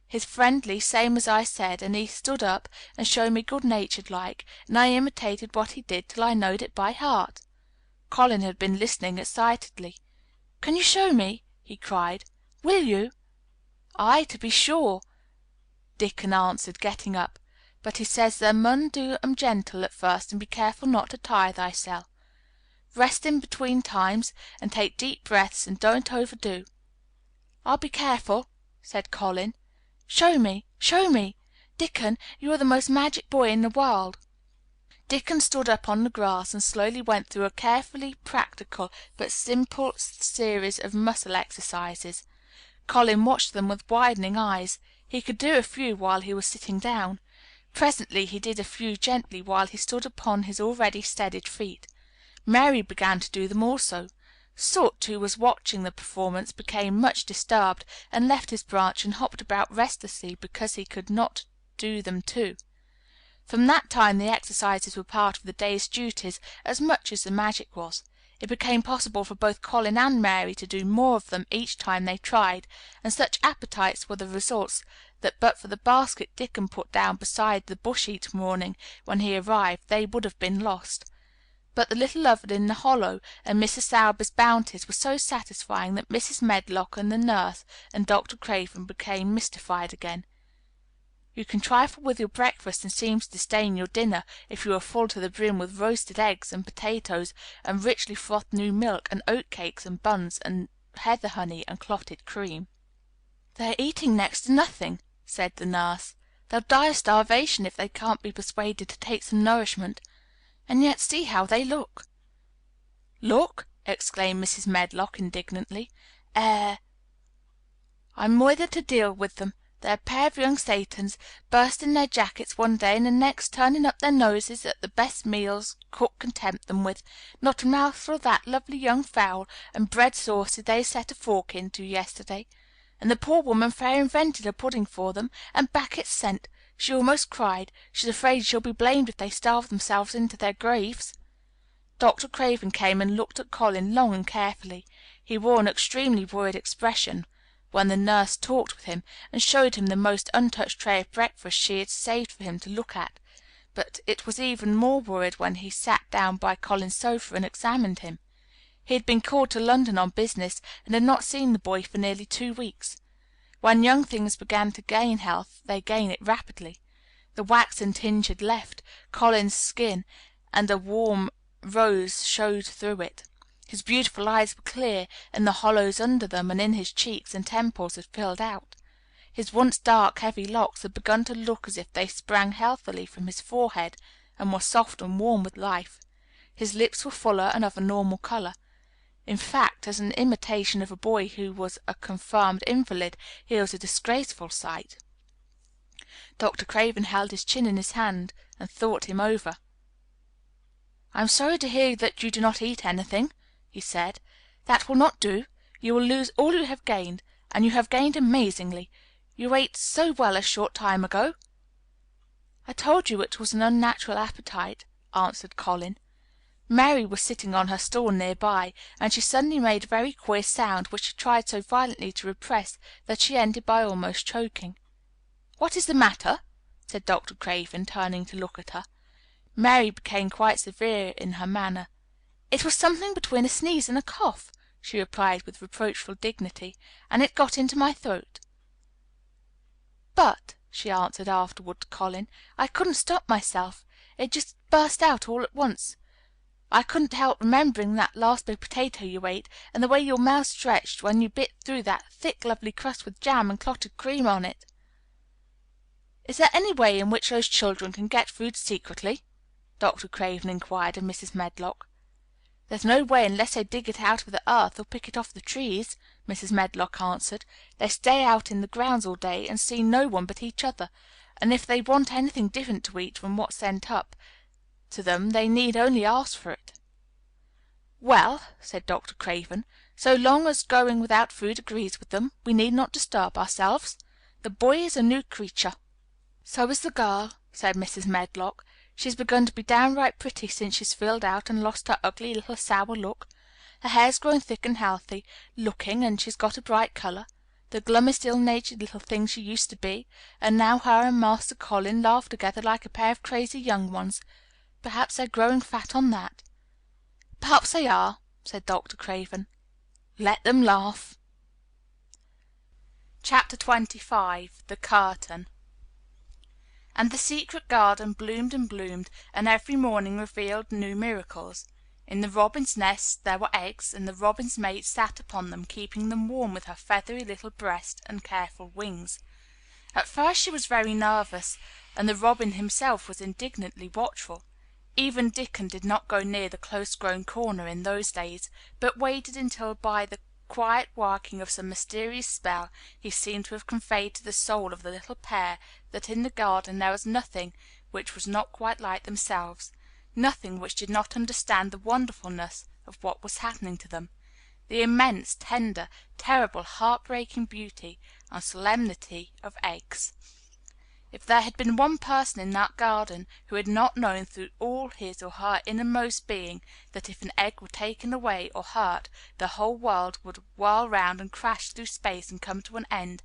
He's friendly, same as I said, and he stood up and showed me good natured like, and I imitated what he did till I knowed it by heart." Colin had been listening excitedly. "Can you show me?" he cried. "Will you?" "Ay, to be sure," Dickon answered, getting up. "But he says thou mun do 'em gentle at first, and be careful not to tire thysel. Rest in between times, and take deep breaths, and don't overdo." "I'll be careful," said Colin. "Show me, show me! Dickon, you are the most magic boy in the world." Dickon stood up on the grass and slowly went through a carefully practical but simple series of muscle exercises. Colin watched them with widening eyes. He could do a few while he was sitting down. Presently he did a few gently while he stood upon his already steadied feet. Mary began to do them also. Soot, who was watching the performance, became much disturbed, and left his branch and hopped about restlessly because he could not do them too. From that time the exercises were part of the day's duties as much as the magic was. It became possible for both Colin and Mary to do more of them each time they tried, and such appetites were the results that but for the basket Dickon put down beside the bush each morning when he arrived they would have been lost. But the little oven in the hollow and Mrs. Sowerby's bounties were so satisfying that Mrs. Medlock and the nurse and Dr. Craven became mystified again. "You can trifle with your breakfast and seem to disdain your dinner if you are full to the brim with roasted eggs and potatoes and richly frothed new milk and oatcakes and buns and heather honey and clotted cream." "They are eating next to nothing," said the nurse. "They'll die of starvation if they can't be persuaded to take some nourishment. And yet see how they look." "Look!" exclaimed Mrs. Medlock indignantly. I'm moithered to deal with them. They're a pair of young Satans, bursting their jackets one day and the next turning up their noses at the best meals cook can tempt them with. Not a mouthful of that lovely young fowl and bread sauce did they set a fork into yesterday. And the poor woman fair invented a pudding for them, and back it's sent. She almost cried. She's afraid she'll be blamed if they starve themselves into their graves." Dr. Craven came and looked at Colin long and carefully. He wore an extremely worried expression when the nurse talked with him, and showed him the most untouched tray of breakfast she had saved for him to look at. But it was even more worried when he sat down by Colin's sofa and examined him. He had been called to London on business, and had not seen the boy for nearly 2 weeks. When young things begin to gain health, they gain it rapidly. The waxen tinge had left Colin's skin, and a warm rose showed through it. His beautiful eyes were clear, and the hollows under them and in his cheeks and temples had filled out. His once dark, heavy locks had begun to look as if they sprang healthily from his forehead and were soft and warm with life. His lips were fuller and of a normal color. In fact, as an imitation of a boy who was a confirmed invalid, he was a disgraceful sight. Dr. Craven held his chin in his hand and thought him over. "I am sorry to hear that you do not eat anything," he said. "That will not do. You will lose all you have gained, and you have gained amazingly. You ate so well a short time ago." "I told you it was an unnatural appetite," answered Colin. Mary was sitting on her stool near by, and she suddenly made a very queer sound which she tried so violently to repress that she ended by almost choking. "What is the matter?" said Dr. Craven, turning to look at her. Mary became quite severe in her manner. "It was something between a sneeze and a cough," she replied with reproachful dignity, "and it got into my throat." "But," she answered afterward to Colin, "I couldn't stop myself. It just burst out all at once. I couldn't help remembering that last big potato you ate, and the way your mouth stretched when you bit through that thick, lovely crust with jam and clotted cream on it." "Is there any way in which those children can get food secretly?" Dr. Craven inquired of Mrs. Medlock. "There's no way unless they dig it out of the earth or pick it off the trees," Mrs. Medlock answered. "They stay out in the grounds all day and see no one but each other, and if they want anything different to eat from what's sent up to them they need only ask for it." "Well," said Dr. Craven, "so long as going without food agrees with them, we need not disturb ourselves. The boy is a new creature." "So is the girl," said Mrs. Medlock. "She's begun to be downright pretty since she's filled out and lost her ugly little sour look. Her hair's grown thick and healthy looking, and she's got a bright color. The glummest, ill-natured little thing she used to be, and now her and Master Colin laugh together like a pair of crazy young ones. Perhaps they're growing fat on that." "Perhaps they are," said Dr. Craven. "Let them laugh." Chapter 25 The Curtain. And the secret garden bloomed and bloomed, and every morning revealed new miracles. In the robin's nest there were eggs, and the robin's mate sat upon them, keeping them warm with her feathery little breast and careful wings. At first she was very nervous, and the robin himself was indignantly watchful. Even Dickon did not go near the close-grown corner in those days, but waited until by the quiet working of some mysterious spell he seemed to have conveyed to the soul of the little pair that in the garden there was nothing which was not quite like themselves, nothing which did not understand the wonderfulness of what was happening to them, the immense, tender, terrible, heart-breaking beauty and solemnity of eggs. If there had been one person in that garden who had not known through all his or her innermost being that if an egg were taken away or hurt the whole world would whirl round and crash through space and come to an end,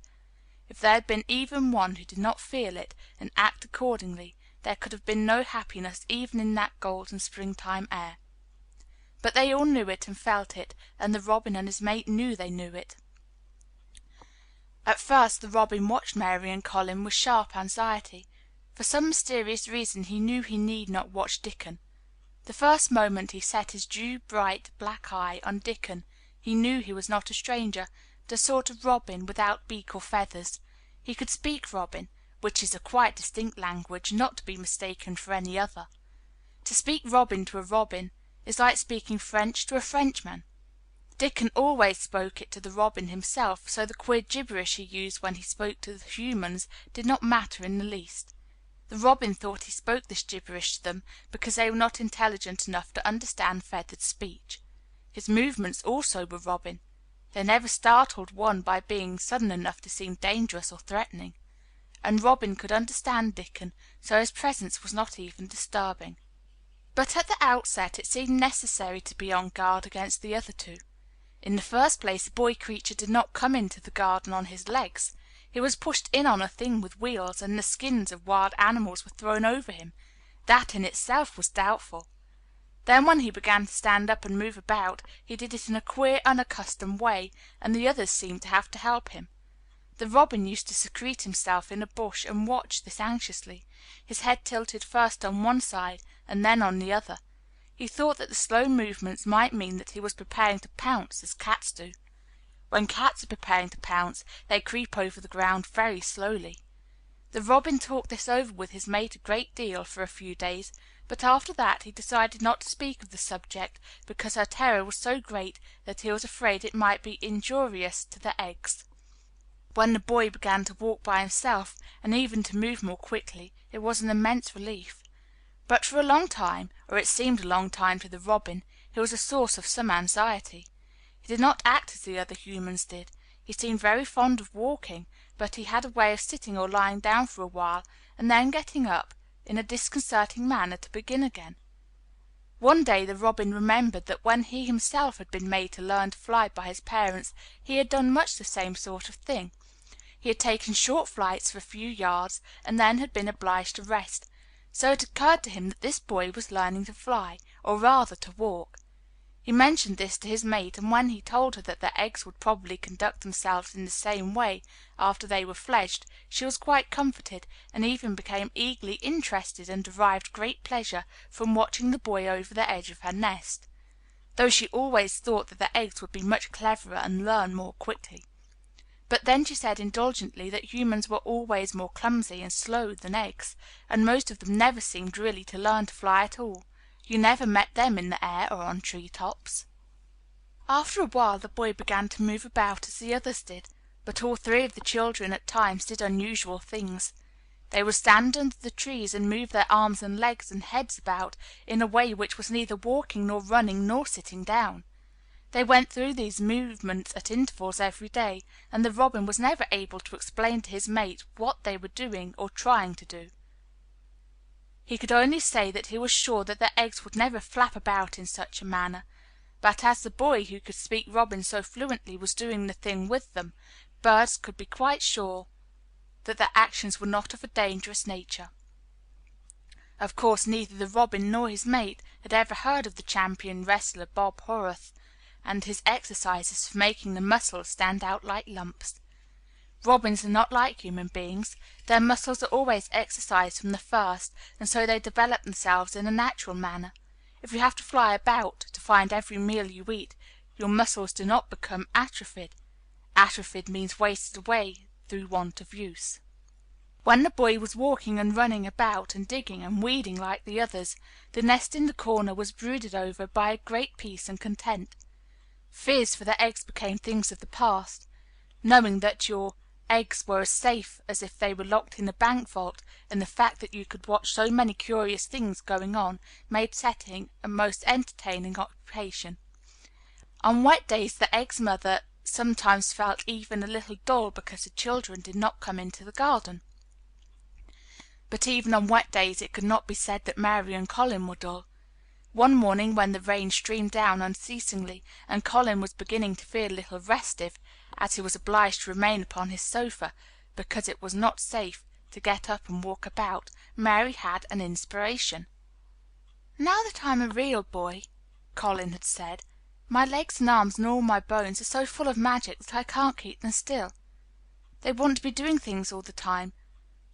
if there had been even one who did not feel it and act accordingly, there could have been no happiness even in that golden springtime air. But they all knew it and felt it, and the robin and his mate knew they knew it. At first the robin watched Mary and Colin with sharp anxiety. For some mysterious reason he knew he need not watch Dickon. The first moment he set his dew-bright black eye on Dickon he knew he was not a stranger, but a sort of robin without beak or feathers. He could speak robin, which is a quite distinct language, not to be mistaken for any other. To speak robin to a robin is like speaking French to a Frenchman. Dickon always spoke it to the robin himself, so the queer gibberish he used when he spoke to the humans did not matter in the least. The robin thought he spoke this gibberish to them because they were not intelligent enough to understand feathered speech. His movements also were robin. They never startled one by being sudden enough to seem dangerous or threatening. And Robin could understand Dickon, so his presence was not even disturbing. But at the outset it seemed necessary to be on guard against the other two. In the first place, the boy creature did not come into the garden on his legs. He was pushed in on a thing with wheels, and the skins of wild animals were thrown over him. That in itself was doubtful. Then when he began to stand up and move about, he did it in a queer, unaccustomed way, and the others seemed to have to help him. The robin used to secrete himself in a bush and watch this anxiously, his head tilted first on one side and then on the other. He thought that the slow movements might mean that he was preparing to pounce, as cats do. When cats are preparing to pounce, they creep over the ground very slowly. The robin talked this over with his mate a great deal for a few days, but after that he decided not to speak of the subject because her terror was so great that he was afraid it might be injurious to the eggs. When the boy began to walk by himself, and even to move more quickly, it was an immense relief. But for a long time, or it seemed a long time to the robin, he he was a source of some anxiety. He did not act as the other humans did. He seemed very fond of walking, but he had a way of sitting or lying down for a while, and then getting up in a disconcerting manner to begin again. One day the Robin remembered that when he himself had been made to learn to fly by his parents he had done much the same sort of thing. He had taken short flights for a few yards, and then had been obliged to rest. So it occurred to him that this boy was learning to fly, or rather to walk. He mentioned this to his mate, and when he told her that the eggs would probably conduct themselves in the same way after they were fledged, she was quite comforted, and even became eagerly interested and derived great pleasure from watching the boy over the edge of her nest, though she always thought that the eggs would be much cleverer and learn more quickly. But then she said indulgently that humans were always more clumsy and slow than eggs, and most of them never seemed really to learn to fly at all. You never met them in the air or on tree tops. After a while the boy began to move about as the others did, but all three of the children at times did unusual things. They would stand under the trees and move their arms and legs and heads about in a way which was neither walking nor running nor sitting down. They went through these movements at intervals every day, and the Robin was never able to explain to his mate what they were doing or trying to do. He could only say that he was sure that the eggs would never flap about in such a manner, but as the boy who could speak Robin so fluently was doing the thing with them, birds could be quite sure that their actions were not of a dangerous nature. Of course, neither the Robin nor his mate had ever heard of the champion wrestler Bob Horreth, and his exercises for making the muscles stand out like lumps. Robins are not like human beings. Their muscles are always exercised from the first, and so they develop themselves in a natural manner. If you have to fly about to find every meal you eat, your muscles do not become atrophied. Atrophied means wasted away through want of use. When the boy was walking and running about and digging and weeding like the others, the nest in the corner was brooded over by a great peace and content. Fears for the eggs became things of the past. Knowing that your eggs were as safe as if they were locked in a bank vault, and the fact that you could watch so many curious things going on, made setting a most entertaining occupation. On wet days the eggs' mother sometimes felt even a little dull because the children did not come into the garden. But even on wet days it could not be said that Mary and Colin were dull. One morning when the rain streamed down unceasingly, and Colin was beginning to feel a little restive, as he was obliged to remain upon his sofa because it was not safe to get up and walk about, Mary had an inspiration. "Now that I'm a real boy," Colin had said, "my legs and arms and all my bones are so full of magic that I can't keep them still. They want to be doing things all the time.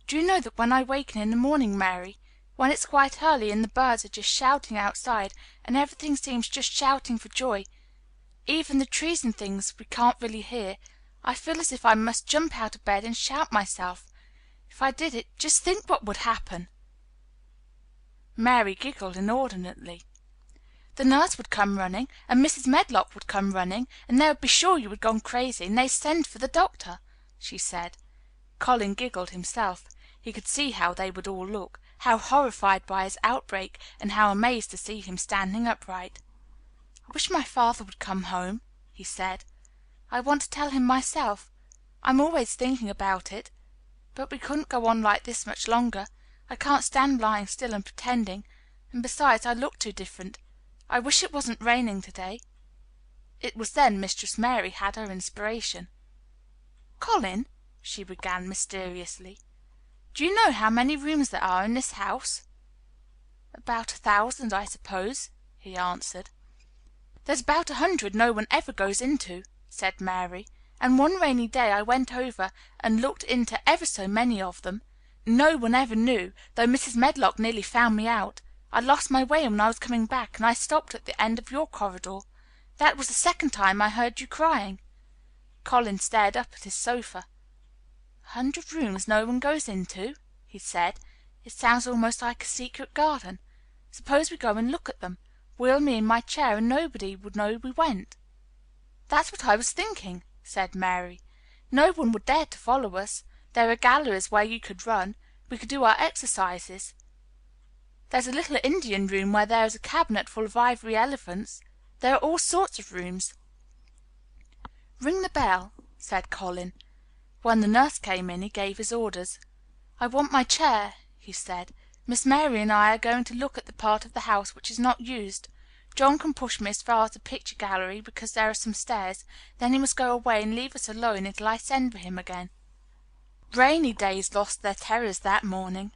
Do you know that when I waken in the morning, Mary, when it's quite early and the birds are just shouting outside and everything seems just shouting for joy, even the trees and things we can't really hear, I feel as if I must jump out of bed and shout myself. If I did it, just think what would happen." Mary giggled inordinately. "The nurse would come running, and Mrs. Medlock would come running, and they would be sure you had gone crazy, and they'd send for the doctor," she said. Colin giggled himself. He could see how they would all look, how horrified by his outbreak, and how amazed to see him standing upright. "I wish my father would come home," he said. "I want to tell him myself. I'm always thinking about it. But we couldn't go on like this much longer. I can't stand lying still and pretending, and besides, I look too different. I wish it wasn't raining today." It was then Mistress Mary had her inspiration. "Colin," she began mysteriously, "do you know how many rooms there are in this house?" "About 1,000, I suppose," he answered. "There's about 100 no one ever goes into," said Mary, "and one rainy day I went over and looked into ever so many of them. No one ever knew, though Mrs. Medlock nearly found me out. I lost my way when I was coming back, and I stopped at the end of your corridor. That was the second time I heard you crying." Colin stared up at his sofa. 100 rooms no one goes into?" he said. "It sounds almost like a secret garden. Suppose we go and look at them, wheel me in my chair, and nobody would know we went." "That's what I was thinking," said Mary. "No one would dare to follow us. There are galleries where you could run. We could do our exercises. There's a little Indian room where there is a cabinet full of ivory elephants. There are all sorts of rooms. "Ring the bell," said Colin. When the nurse came in he gave his orders. "I want my chair," he said. "Miss Mary and I are going to look at the part of the house which is not used. John can push me as far as the picture gallery because there are some stairs, then he must go away and leave us alone until I send for him again." Rainy days lost their terrors that morning.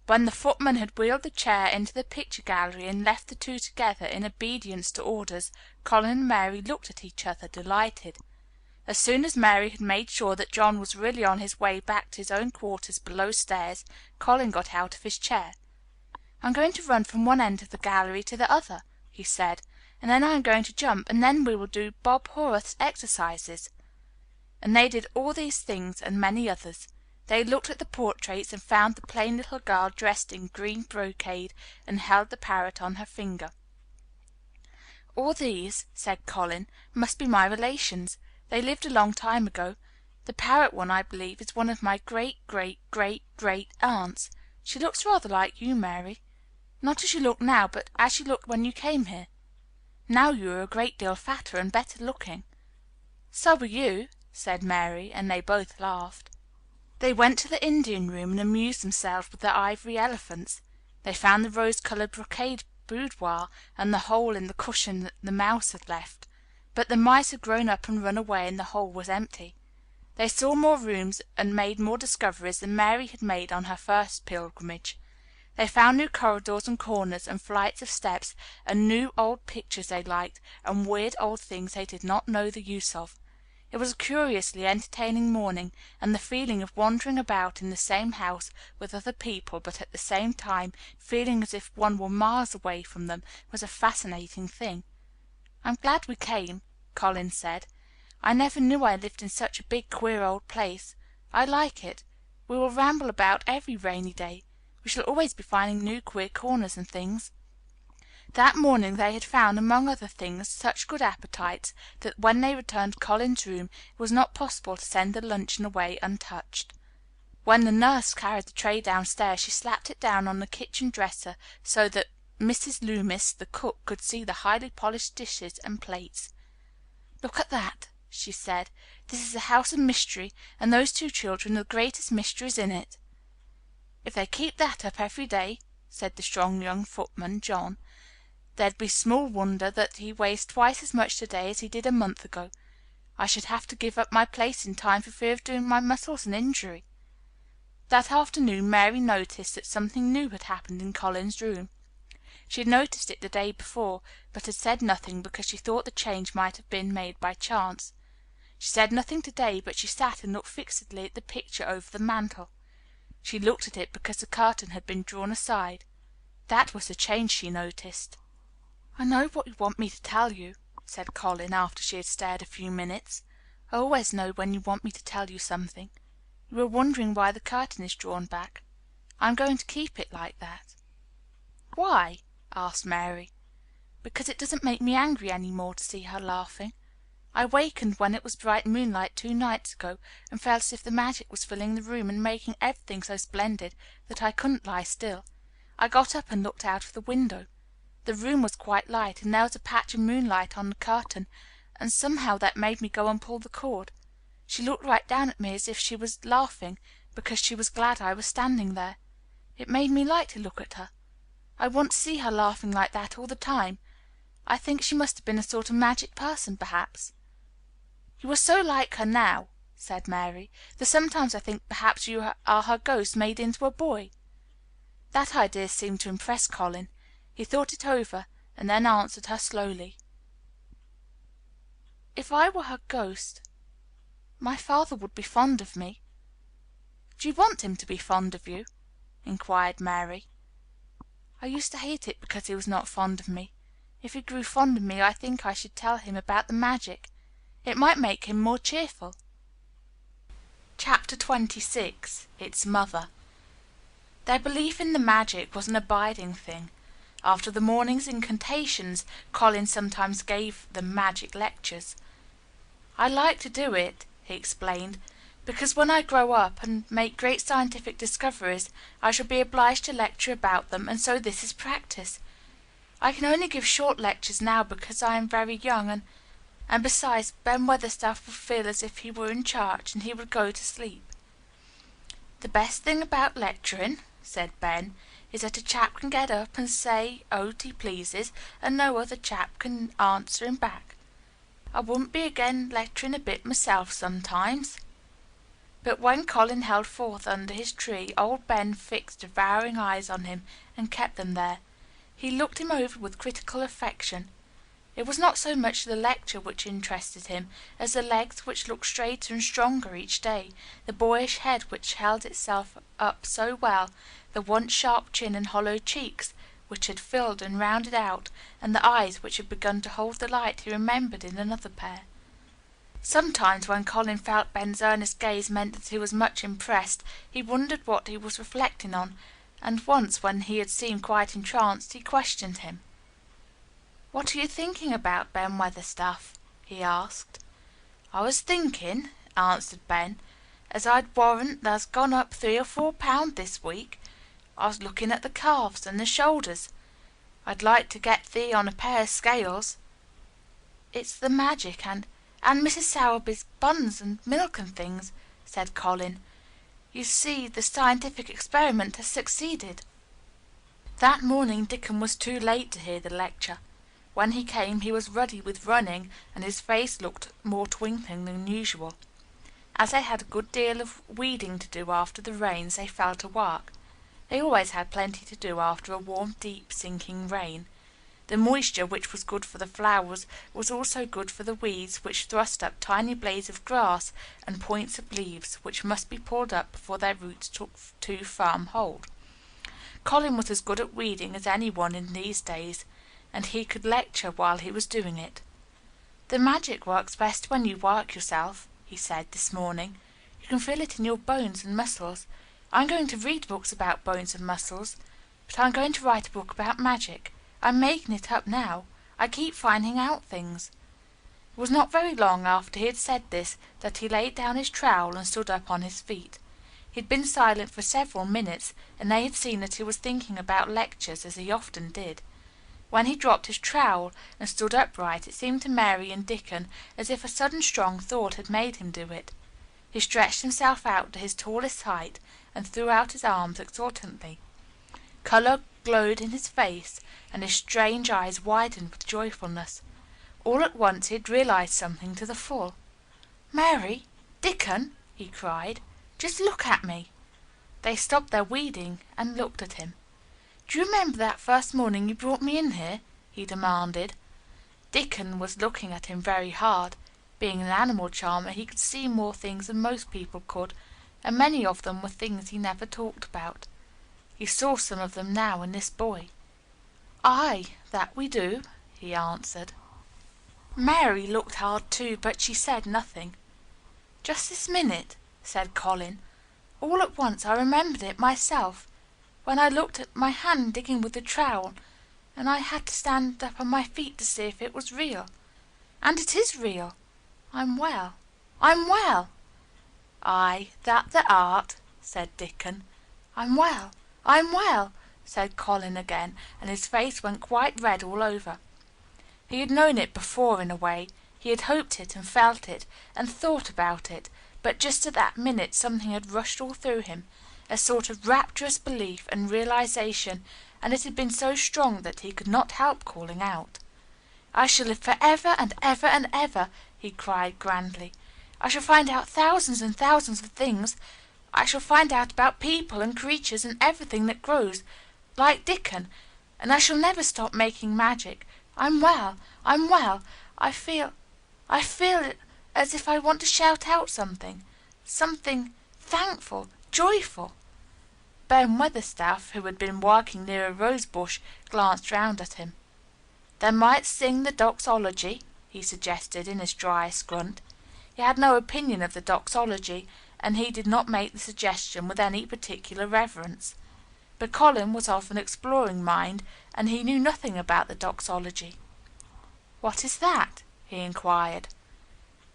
When the footman had wheeled the chair into the picture gallery and left the two together in obedience to orders, Colin and Mary looked at each other, delighted. As soon as Mary had made sure that John was really on his way back to his own quarters below stairs, Colin got out of his chair. "I'm going to run from one end of the gallery to the other," he said, "and then I am going to jump, and then we will do Bob Horreth's exercises." And they did all these things and many others. They looked at the portraits and found the plain little girl dressed in green brocade and held the parrot on her finger. "All these," said Colin, "must be my relations. They lived a long time ago. The parrot one, I believe, is one of my great aunts. She looks rather like you, Mary. Not as you look now, but as you looked when you came here. Now you are a great deal fatter and better looking." "So are you," said Mary, and they both laughed. They went to the Indian room and amused themselves with the ivory elephants. They found the rose-colored brocade boudoir and the hole in the cushion that the mouse had left. But the mice had grown up and run away, and the hole was empty. They saw more rooms and made more discoveries than Mary had made on her first pilgrimage. They found new corridors and corners and flights of steps, and new old pictures they liked, and weird old things they did not know the use of. It was a curiously entertaining morning, and the feeling of wandering about in the same house with other people, but at the same time feeling as if one were miles away from them, was a fascinating thing. "I'm glad we came," Colin said. "I never knew I lived in such a big, queer old place. I like it. We will ramble about every rainy day. We shall always be finding new queer corners and things." That morning they had found, among other things, such good appetites that when they returned to Colin's room it was not possible to send the luncheon away untouched. When the nurse carried the tray downstairs she slapped it down on the kitchen dresser so that Mrs. Loomis, the cook, could see the highly polished dishes and plates. "Look at that," she said. "This is a house of mystery, and those two children are the greatest mysteries in it." "If they keep that up every day," said the strong young footman, John, "there'd be small wonder that he weighs twice as much to-day as he did a month ago. I should have to give up my place in time for fear of doing my muscles an injury." That afternoon Mary noticed that something new had happened in Colin's room. She had noticed it the day before, but had said nothing because she thought the change might have been made by chance. She said nothing to-day, but she sat and looked fixedly at the picture over the mantel. She looked at it because the curtain had been drawn aside. That was the change she noticed. "I know what you want me to tell you," said Colin, after she had stared a few minutes. "I always know when you want me to tell you something. You are wondering why the curtain is drawn back. I am going to keep it like that." "Why?" asked Mary. "Because it doesn't make me angry any more to see her laughing. I wakened when it was bright moonlight 2 nights ago, and felt as if the magic was filling the room and making everything so splendid that I couldn't lie still. I got up and looked out of the window. The room was quite light, and there was a patch of moonlight on the curtain, and somehow that made me go and pull the cord. She looked right down at me as if she was laughing because she was glad I was standing there. It made me like to look at her. I want to see her laughing like that all the time. I think she must have been a sort of magic person, perhaps." "You are so like her now," said Mary, "that sometimes I think perhaps you are her ghost made into a boy." That idea seemed to impress Colin. He thought it over, and then answered her slowly. "If I were her ghost, my father would be fond of me." "Do you want him to be fond of you?" inquired Mary. "I used to hate it because he was not fond of me. If he grew fond of me, I think I should tell him about the magic. It might make him more cheerful." Chapter 26. Its Mother. Their belief in the magic was an abiding thing. After the morning's incantations, Colin sometimes gave them magic lectures. "I like to do it," he explained, "because when I grow up and make great scientific discoveries I shall be obliged to lecture about them, and so this is practice. I can only give short lectures now because I am very young, and besides, Ben Weatherstaff would feel as if he were in charge, and he would go to sleep." "The best thing about lecturing," said Ben, "is that a chap can get up and say o't he pleases, and no other chap can answer him back. I wouldn't be again lecturing a bit myself sometimes." But when Colin held forth under his tree, old Ben fixed devouring eyes on him, and kept them there. He looked him over with critical affection. It was not so much the lecture which interested him, as the legs which looked straighter and stronger each day, the boyish head which held itself up so well, the once sharp chin and hollow cheeks which had filled and rounded out, and the eyes which had begun to hold the light he remembered in another pair. Sometimes, when Colin felt Ben's earnest gaze meant that he was much impressed, he wondered what he was reflecting on, and once, when he had seemed quite entranced, he questioned him. "What are you thinking about, Ben Weatherstaff?" he asked. "I was thinking," answered Ben, "as I'd warrant tha's gone up 3 or 4 pound this week. I was looking at the calves and the shoulders. I'd like to get thee on a pair of scales." "It's the magic, and Mrs. Sowerby's buns and milk and things," said Colin. "You see, the scientific experiment has succeeded." That morning Dickon was too late to hear the lecture. When he came he was ruddy with running, and his face looked more twinkling than usual. As they had a good deal of weeding to do after the rains, they fell to work. They always had plenty to do after a warm, deep, sinking rain. The moisture, which was good for the flowers, was also good for the weeds, which thrust up tiny blades of grass and points of leaves, which must be pulled up before their roots took too firm hold. Colin was as good at weeding as any one in these days, and he could lecture while he was doing it. "The magic works best when you work yourself," he said this morning. "You can feel it in your bones and muscles. I'm going to read books about bones and muscles, but I'm going to write a book about magic. I'm making it up now. I keep finding out things." It was not very long after he had said this that he laid down his trowel and stood up on his feet. He had been silent for several minutes, and they had seen that he was thinking about lectures, as he often did. When he dropped his trowel and stood upright, it seemed to Mary and Dickon as if a sudden strong thought had made him do it. He stretched himself out to his tallest height and threw out his arms exultantly. Colour glowed in his face, and his strange eyes widened with joyfulness. All at once he had realized something to the full. "Mary! Dickon!" he cried. "Just look at me." They stopped their weeding and looked at him. "Do you remember that first morning you brought me in here?" he demanded. Dickon was looking at him very hard. Being an animal charmer, he could see more things than most people could, and many of them were things he never talked about. He saw some of them now in this boy. "Aye, that we do," he answered. Mary looked hard too, but she said nothing. "Just this minute," said Colin. "All at once I remembered it myself, when I looked at my hand digging with the trowel, and I had to stand up on my feet to see if it was real. And it is real. I'm well. I'm well." "Aye, that thou art," said Dickon. "I'm well. I'm well," said Colin again, and his face went quite red all over. He had known it before in a way. He had hoped it and felt it and thought about it, but just at that minute something had rushed all through him, a sort of rapturous belief and realization, and it had been so strong that he could not help calling out. "I shall live for ever and ever and ever," he cried grandly. "I shall find out thousands and thousands of things. I shall find out about people and creatures and everything that grows, like Dickon, and I shall never stop making magic. I'm well. I'm well. I feel it as if I want to shout out something thankful, joyful." Ben Weatherstaff, who had been working near a rose bush, glanced round at him. "Then might sing the doxology," he suggested in his driest grunt. He had no opinion of the doxology, and he did not make the suggestion with any particular reverence. But Colin was of an exploring mind, and he knew nothing about the doxology. "What is that?" he inquired.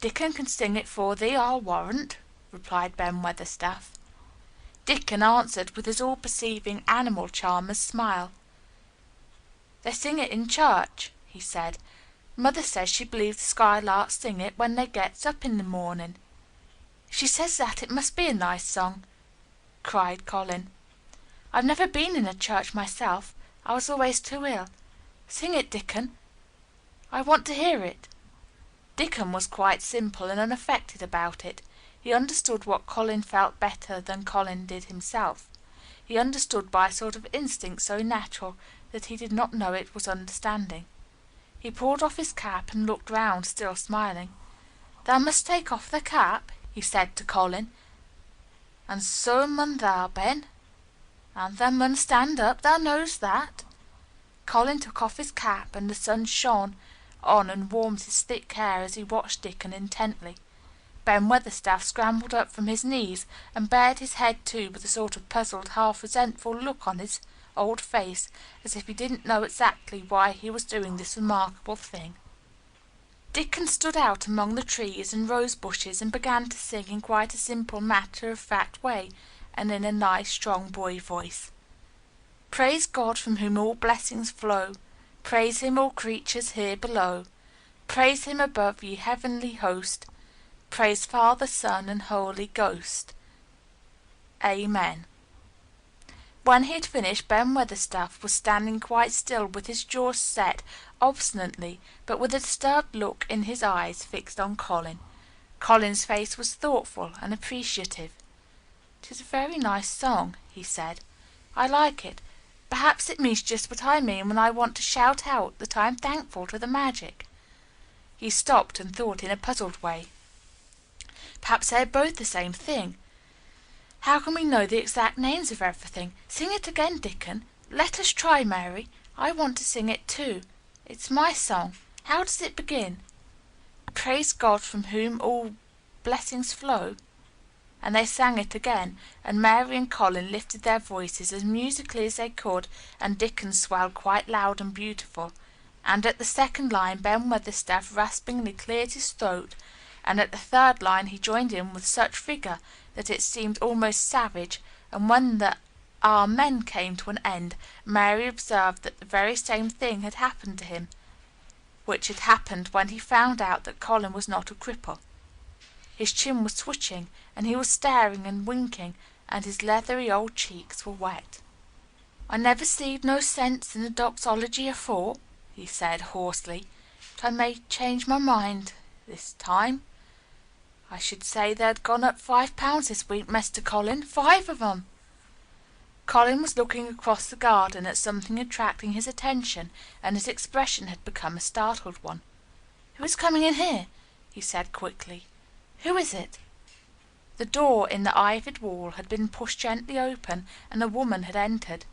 "Dickon can sing it for thee, I'll warrant," replied Ben Weatherstaff. Dickon answered with his all-perceiving animal charmer's smile. "They sing it in church," he said. "Mother says she believes the skylarks sing it when they gets up in the morning." "If she says that, it must be a nice song," cried Colin. "I've never been in a church myself. I was always too ill. Sing it, Dickon. I want to hear it." Dickon was quite simple and unaffected about it. He understood what Colin felt better than Colin did himself. He understood by a sort of instinct so natural that he did not know it was understanding. He pulled off his cap and looked round, still smiling. "Thou must take off the cap," he said to Colin, "and so mun thou, Ben. And thou mun stand up, thou knows that." Colin took off his cap, and the sun shone on and warmed his thick hair as he watched Dickon intently. Ben Weatherstaff scrambled up from his knees and bared his head too, with a sort of puzzled, half resentful look on his old face, as if he didn't know exactly why he was doing this remarkable thing. Dickon stood out among the trees and rose bushes and began to sing in quite a simple, matter-of-fact way, and in a nice, strong boy voice. "Praise God from whom all blessings flow. Praise him, all creatures here below. Praise him above, ye heavenly host. Praise Father, Son, and Holy Ghost. Amen." When he had finished, Ben Weatherstaff was standing quite still with his jaws set obstinately, but with a disturbed look in his eyes fixed on Colin. Colin's face was thoughtful and appreciative. "'Tis a very nice song," he said. "I like it. Perhaps it means just what I mean when I want to shout out that I am thankful to the magic." He stopped and thought in a puzzled way. Perhaps they are both the same thing. How can we know the exact names of everything? Sing it again, Dickon. Let us try, Mary. I want to sing it too. It's my song. How does it begin? Praise God from whom all blessings flow. And they sang it again, and Mary and Colin lifted their voices as musically as they could, and Dickon swelled quite loud and beautiful. And at the second line Ben Weatherstaff raspingly cleared his throat, and at the third line he joined in with such vigour that it seemed almost savage, and when the Amen came to an end, Mary observed that the very same thing had happened to him which had happened when he found out that Colin was not a cripple. His chin was twitching, and he was staring and winking, and his leathery old cheeks were wet. "I never seed no sense in the doxology afore," he said hoarsely, "but I may change my mind this time. I should say they had gone up £5 this week, Mester Colin, 5 of 'em." Colin was looking across the garden at something attracting his attention, and his expression had become a startled one. "Who is coming in here?" he said quickly. "Who is it?" The door in the ivied wall had been pushed gently open, and a woman had entered.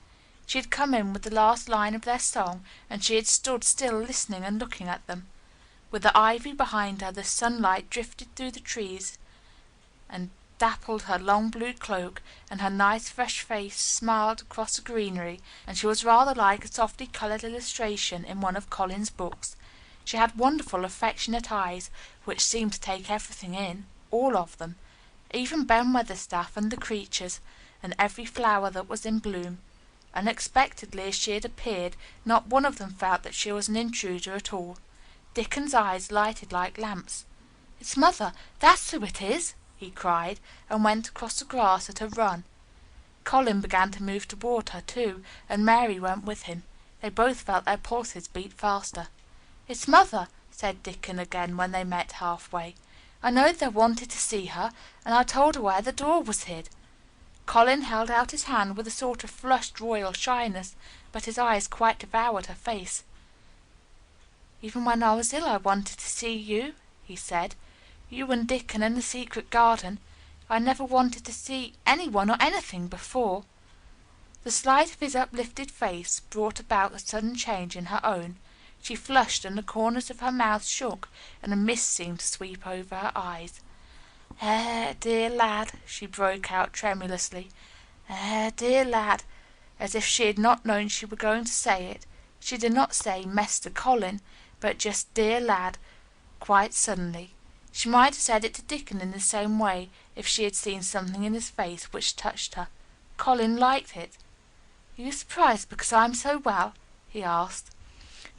She had come in with the last line of their song, and she had stood still listening and looking at them. With the ivy behind her, the sunlight drifted through the trees and dappled her long blue cloak, and her nice fresh face smiled across the greenery, and she was rather like a softly coloured illustration in one of Colin's books. She had wonderful affectionate eyes, which seemed to take everything in, all of them, even Ben Weatherstaff and the creatures, and every flower that was in bloom. Unexpectedly as she had appeared, not one of them felt that she was an intruder at all. Dickon's eyes lighted like lamps. "It's Mother, that's who it is!" he cried, and went across the grass at a run. Colin began to move toward her too, and Mary went with him. They both felt their pulses beat faster. "It's Mother," said Dickon again when they met halfway. "I knowed they wanted to see her, and I told her where the door was hid." Colin held out his hand with a sort of flushed royal shyness, but his eyes quite devoured her face. "Even when I was ill I wanted to see you," he said. "You and Dickon and the secret garden. I never wanted to see any one or anything before." The sight of his uplifted face brought about a sudden change in her own. She flushed, and the corners of her mouth shook, and a mist seemed to sweep over her eyes. Dear lad," she broke out tremulously. Dear lad," as if she had not known she were going to say it. She did not say "Mester Colin," but just "dear lad," quite suddenly. She might have said it to Dickon in the same way, if she had seen something in his face which touched her. Colin liked it. "Are you surprised because I am so well?" he asked.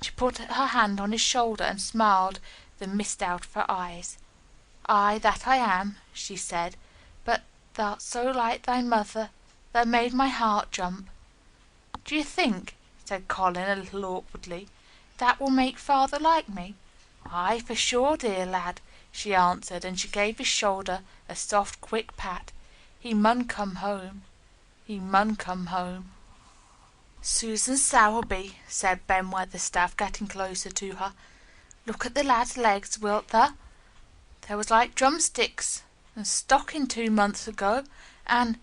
She put her hand on his shoulder and smiled the mist out of her eyes. "Ay, that I am," she said, "but thou'rt so like thy mother, thou made my heart jump." "Do you think," said Colin a little awkwardly, "that will make father like me?" "Ay, for sure, dear lad," she answered, and she gave his shoulder a soft, quick pat. "He mun come home. He mun come home." "Susan Sowerby," said Ben Weatherstaff, getting closer to her, "look at the lad's legs, wilt thou? They was like drumsticks and stocking 2 months ago, and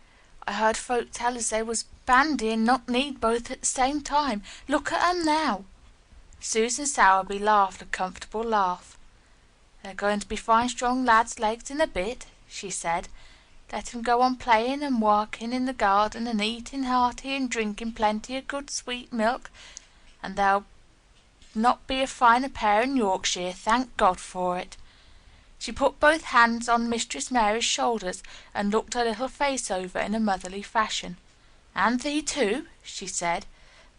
I heard folk tell as they was bandy and knock-kneed both at the same time. Look at 'em now." Susan Sowerby laughed a comfortable laugh. "They're going to be fine strong lad's legs in a bit," she said. "Let 'em go on playing and working in the garden and eating hearty and drinking plenty of good sweet milk, and they'll not be a finer pair in Yorkshire, thank God for it." She put both hands on Mistress Mary's shoulders and looked her little face over in a motherly fashion. "And thee too," she said.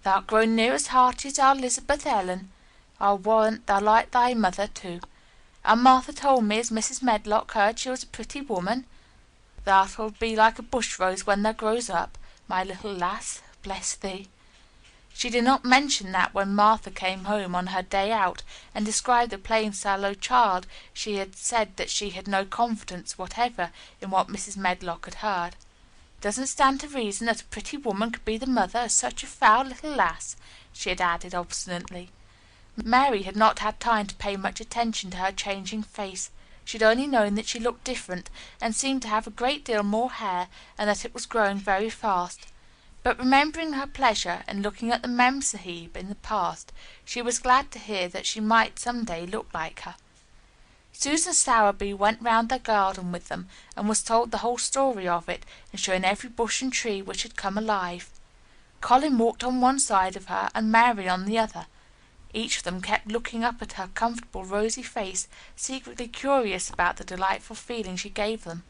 "Thou'rt grown near as hearty as our Elizabeth Ellen. I'll warrant thou like thy mother too. And Martha told me as Mrs. Medlock heard she was a pretty woman. Thou'll be like a bush rose when thou grows up, my little lass, bless thee." She did not mention that when Martha came home on her day out and described the plain sallow child she had said that she had no confidence whatever in what Mrs. Medlock had heard. "It doesn't stand to reason that a pretty woman could be the mother of such a foul little lass," she had added obstinately. Mary had not had time to pay much attention to her changing face. She had only known that she looked different and seemed to have a great deal more hair, and that it was growing very fast. But remembering her pleasure in looking at the Mem Sahib in the past, she was glad to hear that she might some day look like her. Susan Sowerby went round their garden with them, and was told the whole story of it, and shown every bush and tree which had come alive. Colin walked on one side of her, and Mary on the other. Each of them kept looking up at her comfortable rosy face, secretly curious about the delightful feeling she gave them,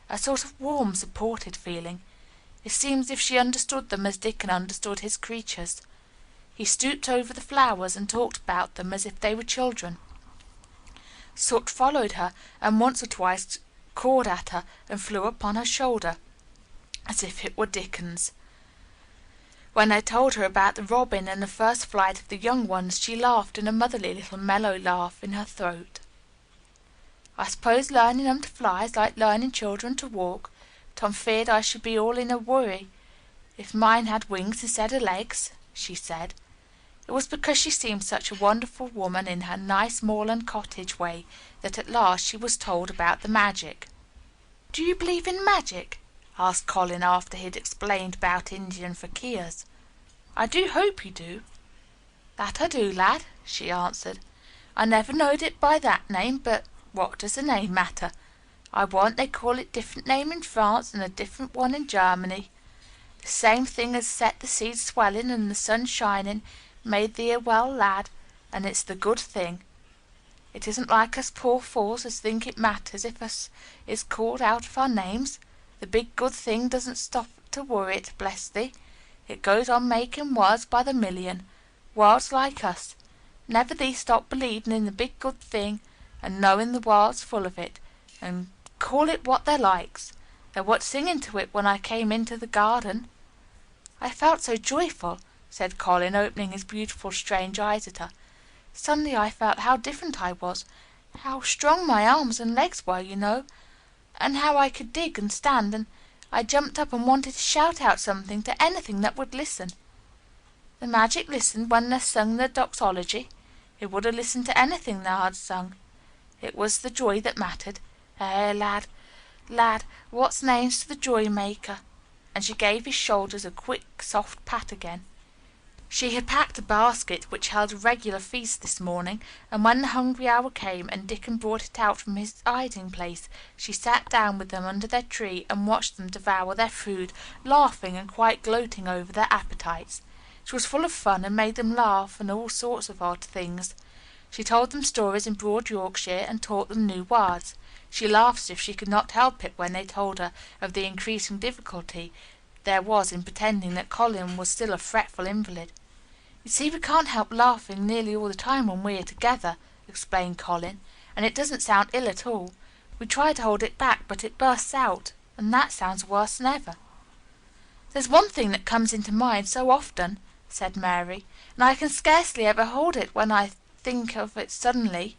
a sort of warm, supported feeling. It seemed as if she understood them as Dickon understood his creatures. He stooped over the flowers and talked about them as if they were children. Soot followed her, and once or twice cawed at her and flew upon her shoulder, as if it were Dickon's. When I told her about the robin and the first flight of the young ones, she laughed in a motherly little mellow laugh in her throat. "I suppose learning 'em to fly is like learning children to walk, but I'm feared I should be all in a worry if mine had wings instead of legs," she said. It was because she seemed such a wonderful woman in her nice moorland cottage way that at last she was told about the magic. "Do you believe in magic?" asked Colin after he had explained about Indian fakirs. "I do hope you do." "That I do, lad," she answered. "I never knowed it by that name, but what does the name matter? I warrant they call it different name in France and a different one in Germany. The same thing as set the seeds swelling and the sun shining, made thee a well lad, and it's the good thing. It isn't like us poor fools as think it matters if us is called out of our names. The big good thing doesn't stop to worry it, bless thee. It goes on making worlds by the million, worlds like us. Never thee stop believing in the big good thing, and knowing the world's full of it, and call it what they likes. They were singing to it when I came into the garden." "I felt so joyful," said Colin, opening his beautiful strange eyes at her. "Suddenly I felt how different I was, how strong my arms and legs were, you know, and how I could dig and stand, and I jumped up and wanted to shout out something to anything that would listen. The magic listened when they sung the doxology. It would have listened to anything they had sung. It was the joy that mattered. Eh, lad, what's name's to the joy maker?" And she gave his shoulders a quick, soft pat again. She had packed a basket which held a regular feast this morning, and when the hungry hour came and Dickon brought it out from his hiding place, she sat down with them under their tree and watched them devour their food, laughing and quite gloating over their appetites. She was full of fun and made them laugh and all sorts of odd things. She told them stories in broad Yorkshire and taught them new words. She laughed as if she could not help it when they told her of the increasing difficulty there was in pretending that Colin was still a fretful invalid. "You see, we can't help laughing nearly all the time when we are together," explained Colin, "and it doesn't sound ill at all. We try to hold it back, but it bursts out, and that sounds worse than ever." "There's one thing that comes into mind so often," said Mary, "and I can scarcely ever hold it when I think of it suddenly.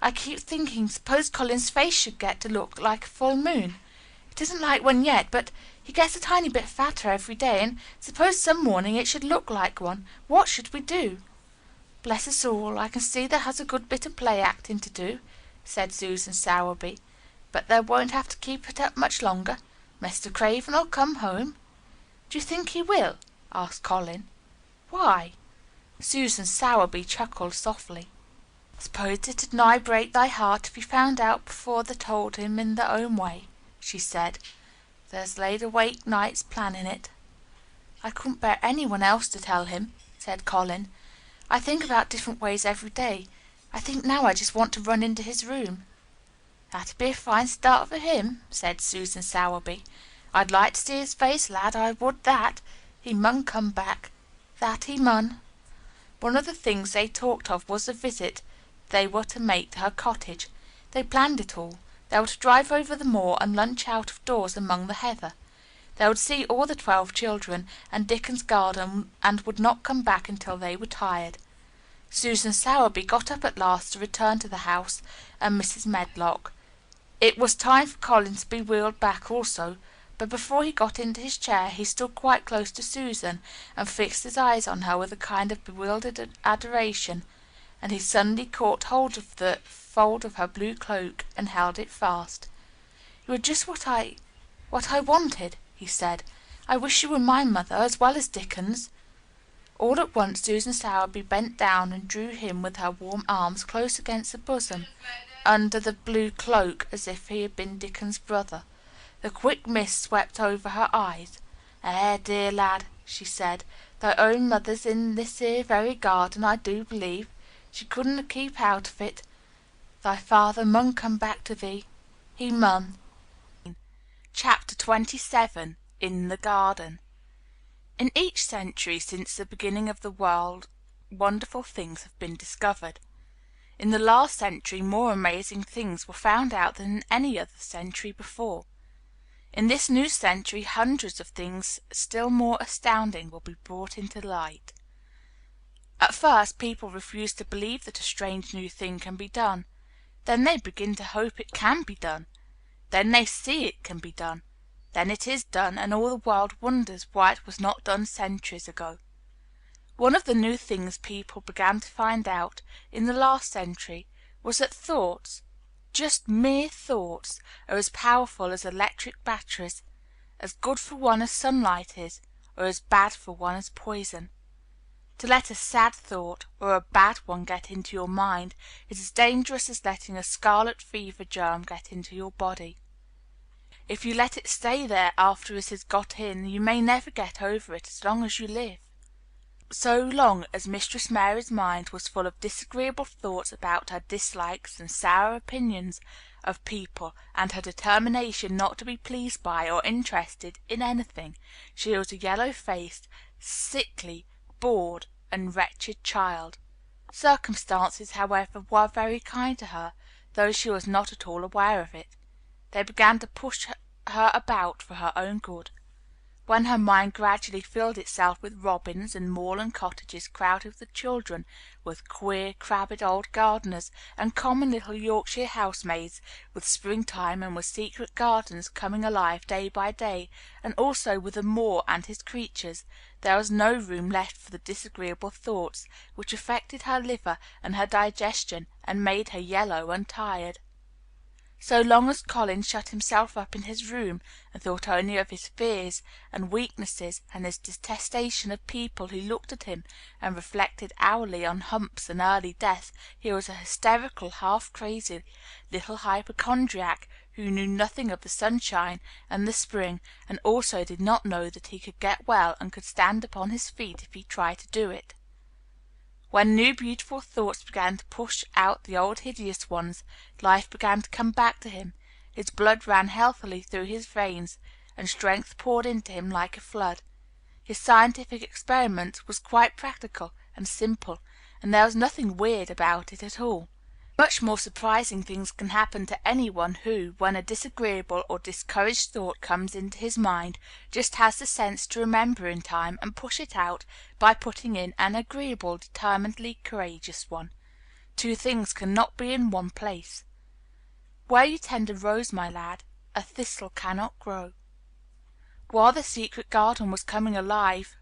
I keep thinking, suppose Colin's face should get to look like a full moon. It isn't like one yet, but he gets a tiny bit fatter every day, and suppose some morning it should look like one, what should we do?" "Bless us all, I can see there has a good bit of play acting to do," said Susan Sowerby, "but they won't have to keep it up much longer. Mr. Craven'll come home." "Do you think he will?" asked Colin. "Why?" Susan Sowerby chuckled softly. "Suppose it'd nigh break thy heart if he found out before they told him in their own way," she said. "There's laid awake nights planning it." "I couldn't bear any one else to tell him," said Colin. "I think about different ways every day. I think now I just want to run into his room." "That'd be a fine start for him," said Susan Sowerby. "I'd like to see his face, lad, I would that. He mun come back, that he mun." One of the things they talked of was the visit they were to make to her cottage. They planned it all. They were to drive over the moor and lunch out of doors among the heather. They would see all the 12 children and Dickens' garden, and would not come back until they were tired. Susan Sowerby got up at last to return to the house and Mrs. Medlock. It was time for Colin to be wheeled back also, but before he got into his chair he stood quite close to Susan and fixed his eyes on her with a kind of bewildered adoration, and he suddenly caught hold of the fold of her blue cloak and held it fast. "You are just what I wanted," he said. "I wish you were my mother as well as Dickens." All at once Susan Sowerby bent down and drew him with her warm arms close against the bosom under the blue cloak as if he had been Dickens's brother. The quick mist swept over her eyes. Dear lad," she said, "thy own mother's in this here very garden, I do believe. She couldna keep out of it. Thy father mun come back to thee. He mun." Chapter 27 In the Garden. In each century since the beginning of the world wonderful things have been discovered. In the last century more amazing things were found out than in any other century before. In this new century hundreds of things still more astounding will be brought into light. At first people refuse to believe that a strange new thing can be done. Then they begin to hope it can be done. Then they see it can be done. Then it is done, and all the world wonders why it was not done centuries ago. One of the new things people began to find out in the last century was that thoughts, just mere thoughts, are as powerful as electric batteries, as good for one as sunlight is, or as bad for one as poison. To let a sad thought or a bad one get into your mind is as dangerous as letting a scarlet fever germ get into your body. If you let it stay there after it has got in, you may never get over it as long as you live. So long as Mistress Mary's mind was full of disagreeable thoughts about her dislikes and sour opinions of people, and her determination not to be pleased by or interested in anything, she was a yellow-faced, sickly, bored, and wretched child. Circumstances, however, were very kind to her, though she was not at all aware of it. They began to push her about for her own good. When her mind gradually filled itself with robins and moorland cottages crowded with children, with queer, crabbed old gardeners, and common little Yorkshire housemaids, with springtime and with secret gardens coming alive day by day, and also with the moor and his creatures, there was no room left for the disagreeable thoughts, which affected her liver and her digestion, and made her yellow and tired. So long as Colin shut himself up in his room, and thought only of his fears and weaknesses and his detestation of people who looked at him, and reflected hourly on humps and early death, he was a hysterical, half-crazy little hypochondriac, who knew nothing of the sunshine and the spring, and also did not know that he could get well and could stand upon his feet if he tried to do it. When new beautiful thoughts began to push out the old hideous ones, life began to come back to him, his blood ran healthily through his veins, and strength poured into him like a flood. His scientific experiment was quite practical, and simple, and there was nothing weird about it at all. Much more surprising things can happen to any one who, when a disagreeable or discouraged thought comes into his mind, just has the sense to remember in time and push it out by putting in an agreeable, determinedly courageous one. Two things cannot be in one place. Where you tend a rose, my lad, a thistle cannot grow. While the secret garden was coming alive,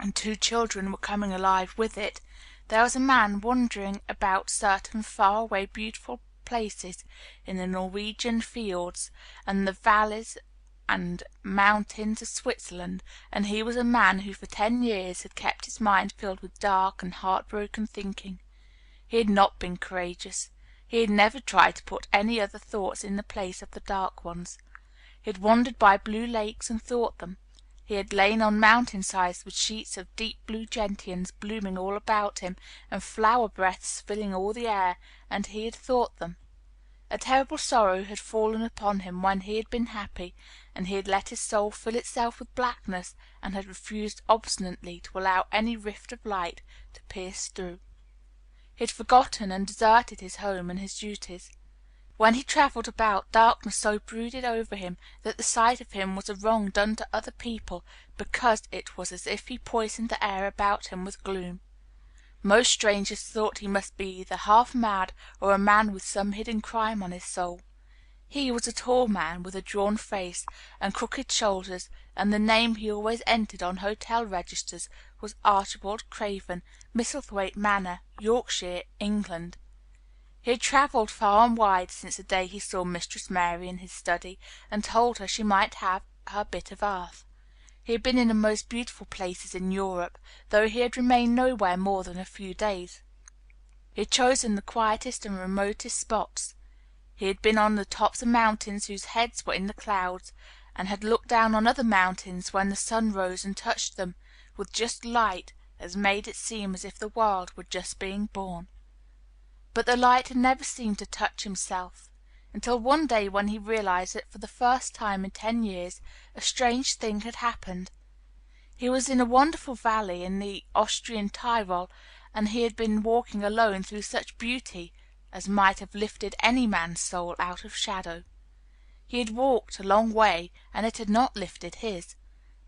and two children were coming alive with it, there was a man wandering about certain far-away beautiful places in the Norwegian fields and the valleys and mountains of Switzerland, and he was a man who for 10 years had kept his mind filled with dark and heartbroken thinking. He had not been courageous. He had never tried to put any other thoughts in the place of the dark ones. He had wandered by blue lakes and thought them. He had lain on mountain sides with sheets of deep blue gentians blooming all about him, and flower breaths filling all the air, and he had thought them. A terrible sorrow had fallen upon him when he had been happy, and he had let his soul fill itself with blackness, and had refused obstinately to allow any rift of light to pierce through. He had forgotten and deserted his home and his duties. When he travelled about, darkness so brooded over him that the sight of him was a wrong done to other people, because it was as if he poisoned the air about him with gloom. Most strangers thought he must be either half mad or a man with some hidden crime on his soul. He was a tall man, with a drawn face and crooked shoulders, and the name he always entered on hotel registers was Archibald Craven, Misselthwaite Manor, Yorkshire, England. He had travelled far and wide since the day he saw Mistress Mary in his study, and told her she might have her bit of earth. He had been in the most beautiful places in Europe, though he had remained nowhere more than a few days. He had chosen the quietest and remotest spots. He had been on the tops of mountains whose heads were in the clouds, and had looked down on other mountains when the sun rose and touched them with just light as made it seem as if the world were just being born. But the light had never seemed to touch himself, until one day when he realized that for the first time in 10 years a strange thing had happened. He was in a wonderful valley in the Austrian Tyrol, and he had been walking alone through such beauty as might have lifted any man's soul out of shadow. He had walked a long way, and it had not lifted his.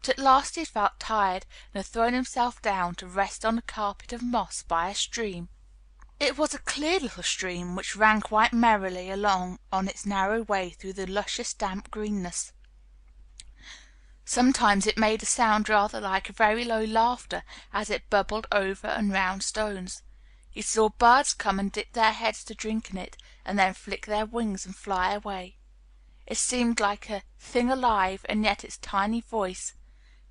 But at last he had felt tired, and had thrown himself down to rest on a carpet of moss by a stream. It was a clear little stream, which ran quite merrily along on its narrow way through the luscious damp greenness. Sometimes it made a sound rather like a very low laughter as it bubbled over and round stones. He saw birds come and dip their heads to drink in it, and then flick their wings and fly away. It seemed like a thing alive, and yet its tiny voice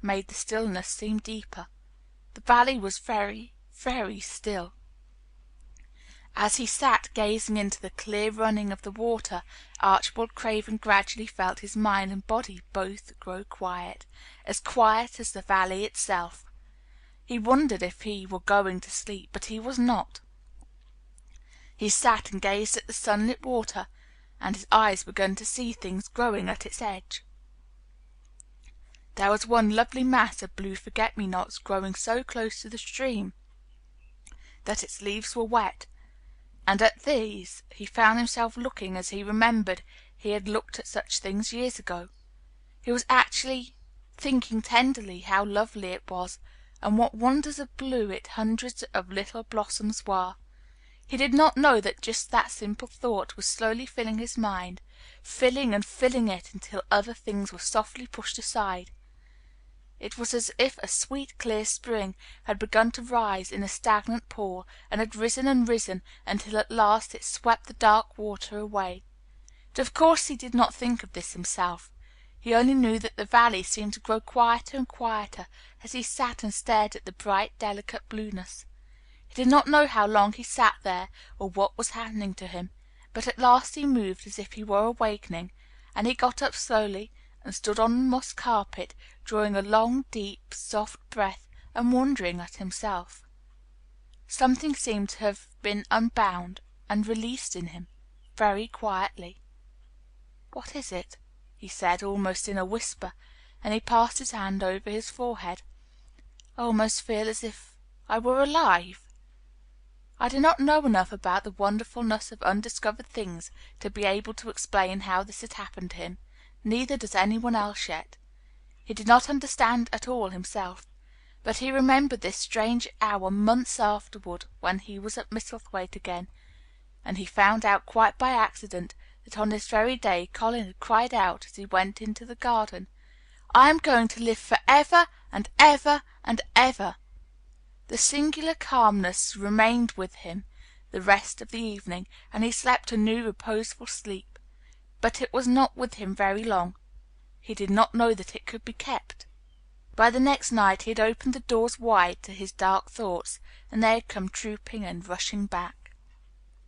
made the stillness seem deeper. The valley was very, very still. As he sat gazing into the clear running of the water, Archibald Craven gradually felt his mind and body both grow quiet as the valley itself. He wondered if he were going to sleep, but he was not. He sat and gazed at the sunlit water, and his eyes began to see things growing at its edge. There was one lovely mass of blue forget-me-nots growing so close to the stream that its leaves were wet, and at these he found himself looking as he remembered he had looked at such things years ago. He was actually thinking tenderly how lovely it was, and what wonders of blue its hundreds of little blossoms were. He did not know that just that simple thought was slowly filling his mind, filling and filling it until other things were softly pushed aside. It was as if a sweet clear spring had begun to rise in a stagnant pool, and had risen and risen until at last it swept the dark water away. But of course he did not think of this himself. He only knew that the valley seemed to grow quieter and quieter as he sat and stared at the bright, delicate blueness. He did not know how long he sat there, or what was happening to him, but at last he moved as if he were awakening, and he got up slowly and stood on the moss carpet, drawing a long, deep, soft breath, and wondering at himself. Something seemed to have been unbound and released in him, very quietly. "What is it?" he said, almost in a whisper, and he passed his hand over his forehead. "I almost feel as if I were alive. I do not know enough about the wonderfulness of undiscovered things to be able to explain how this had happened to him, neither does anyone else yet. He did not understand at all himself. But he remembered this strange hour months afterward when he was at Misselthwaite again, and he found out quite by accident that on this very day Colin had cried out as he went into the garden, "I am going to live for ever and ever and ever." The singular calmness remained with him the rest of the evening, and he slept a new reposeful sleep. But it was not with him very long. He did not know that it could be kept. By the next night he had opened the doors wide to his dark thoughts, and they had come trooping and rushing back.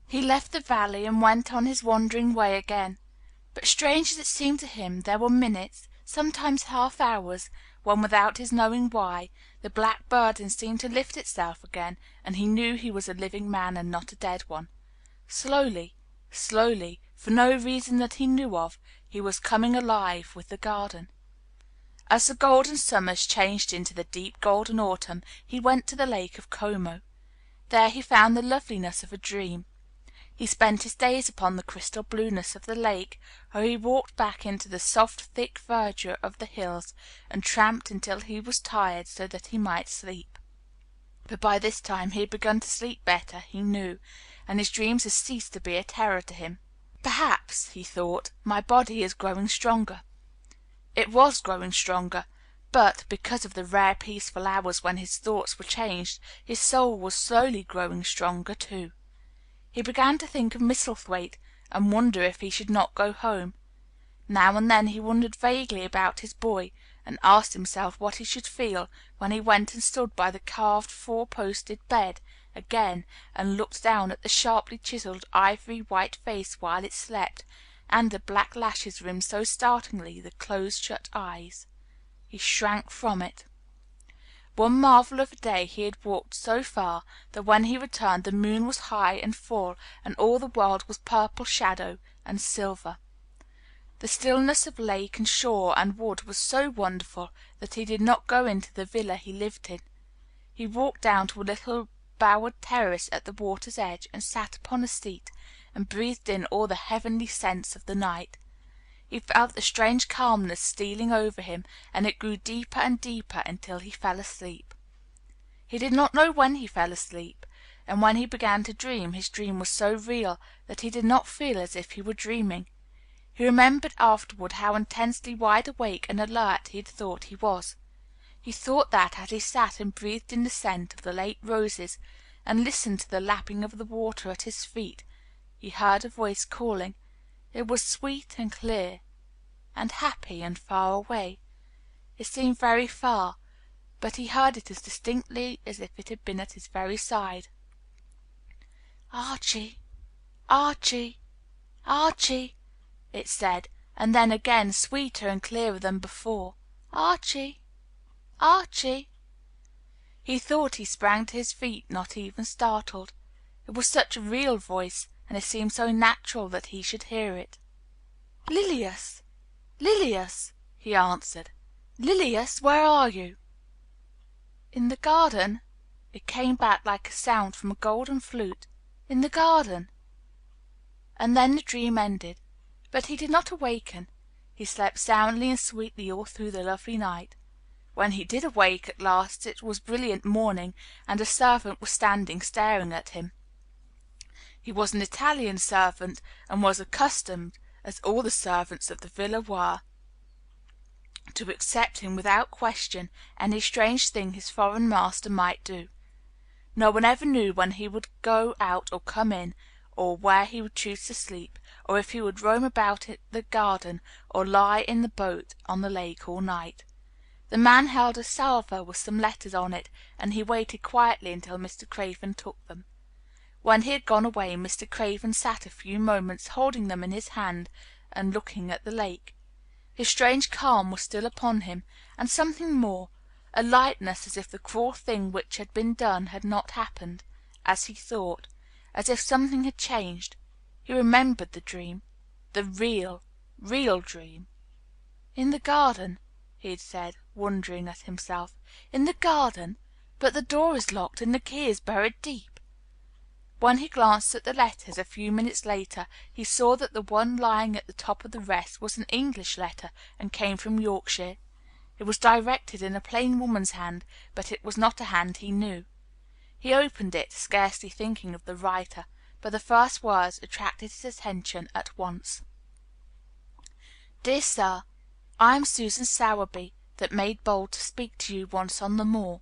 He left the valley and went on his wandering way again. But strange as it seemed to him, there were minutes, sometimes half hours, when, without his knowing why, the black burden seemed to lift itself again, and he knew he was a living man and not a dead one. Slowly, slowly, for no reason that he knew of, he was coming alive with the garden. As the golden summers changed into the deep golden autumn, he went to the lake of Como. There he found the loveliness of a dream. He spent his days upon the crystal blueness of the lake, or he walked back into the soft thick verdure of the hills, and tramped until he was tired so that he might sleep. But by this time he had begun to sleep better, he knew, and his dreams had ceased to be a terror to him. Perhaps, he thought, my body is growing stronger. It was growing stronger, but, because of the rare peaceful hours when his thoughts were changed, his soul was slowly growing stronger too. He began to think of Misselthwaite, and wonder if he should not go home. Now and then he wondered vaguely about his boy, and asked himself what he should feel when he went and stood by the carved four-posted bed again, and looked down at the sharply chiselled ivory white face while it slept, and the black lashes rimmed so startlingly the close-shut eyes. He shrank from it. One marvel of a day he had walked so far that when he returned the moon was high and full, and all the world was purple shadow and silver. The stillness of lake and shore and wood was so wonderful that he did not go into the villa he lived in. He walked down to a little bowered terrace at the water's edge, and sat upon a seat, and breathed in all the heavenly scents of the night. He felt the strange calmness stealing over him, and it grew deeper and deeper until he fell asleep. He did not know when he fell asleep, and when he began to dream, his dream was so real that he did not feel as if he were dreaming. He remembered afterward how intensely wide awake and alert he had thought he was. He thought that, as he sat and breathed in the scent of the late roses, and listened to the lapping of the water at his feet, he heard a voice calling. It was sweet and clear, and happy and far away. It seemed very far, but he heard it as distinctly as if it had been at his very side. "Archie, Archie, Archie," it said, and then again, sweeter and clearer than before, "Archie, Archie." He thought he sprang to his feet, not even startled. It was such a real voice, and it seemed so natural that he should hear it. "Lilias, Lilias," he answered. "Lilias, where are you?" "In the garden." It came back like a sound from a golden flute. "In the garden." And then the dream ended. But he did not awaken. He slept soundly and sweetly all through the lovely night. When he did awake at last it was brilliant morning, and a servant was standing staring at him. He was an Italian servant, and was accustomed, as all the servants of the villa were, to accept him without question any strange thing his foreign master might do. No one ever knew when he would go out or come in, or where he would choose to sleep, or if he would roam about the garden or lie in the boat on the lake all night. The man held a salver with some letters on it, and he waited quietly until Mr. Craven took them. When he had gone away, Mr. Craven sat a few moments holding them in his hand and looking at the lake. His strange calm was still upon him, and something more, a lightness as if the cruel thing which had been done had not happened, as he thought, as if something had changed. He remembered the dream, the real, real dream. "In the garden," he had said, wondering at himself. "In the garden? But the door is locked and the key is buried deep." When he glanced at the letters a few minutes later, he saw that the one lying at the top of the rest was an English letter and came from Yorkshire. It was directed in a plain woman's hand, but it was not a hand he knew. He opened it, scarcely thinking of the writer, but the first words attracted his attention at once. "Dear Sir, I am Susan Sowerby, that made bold to speak to you once on the moor.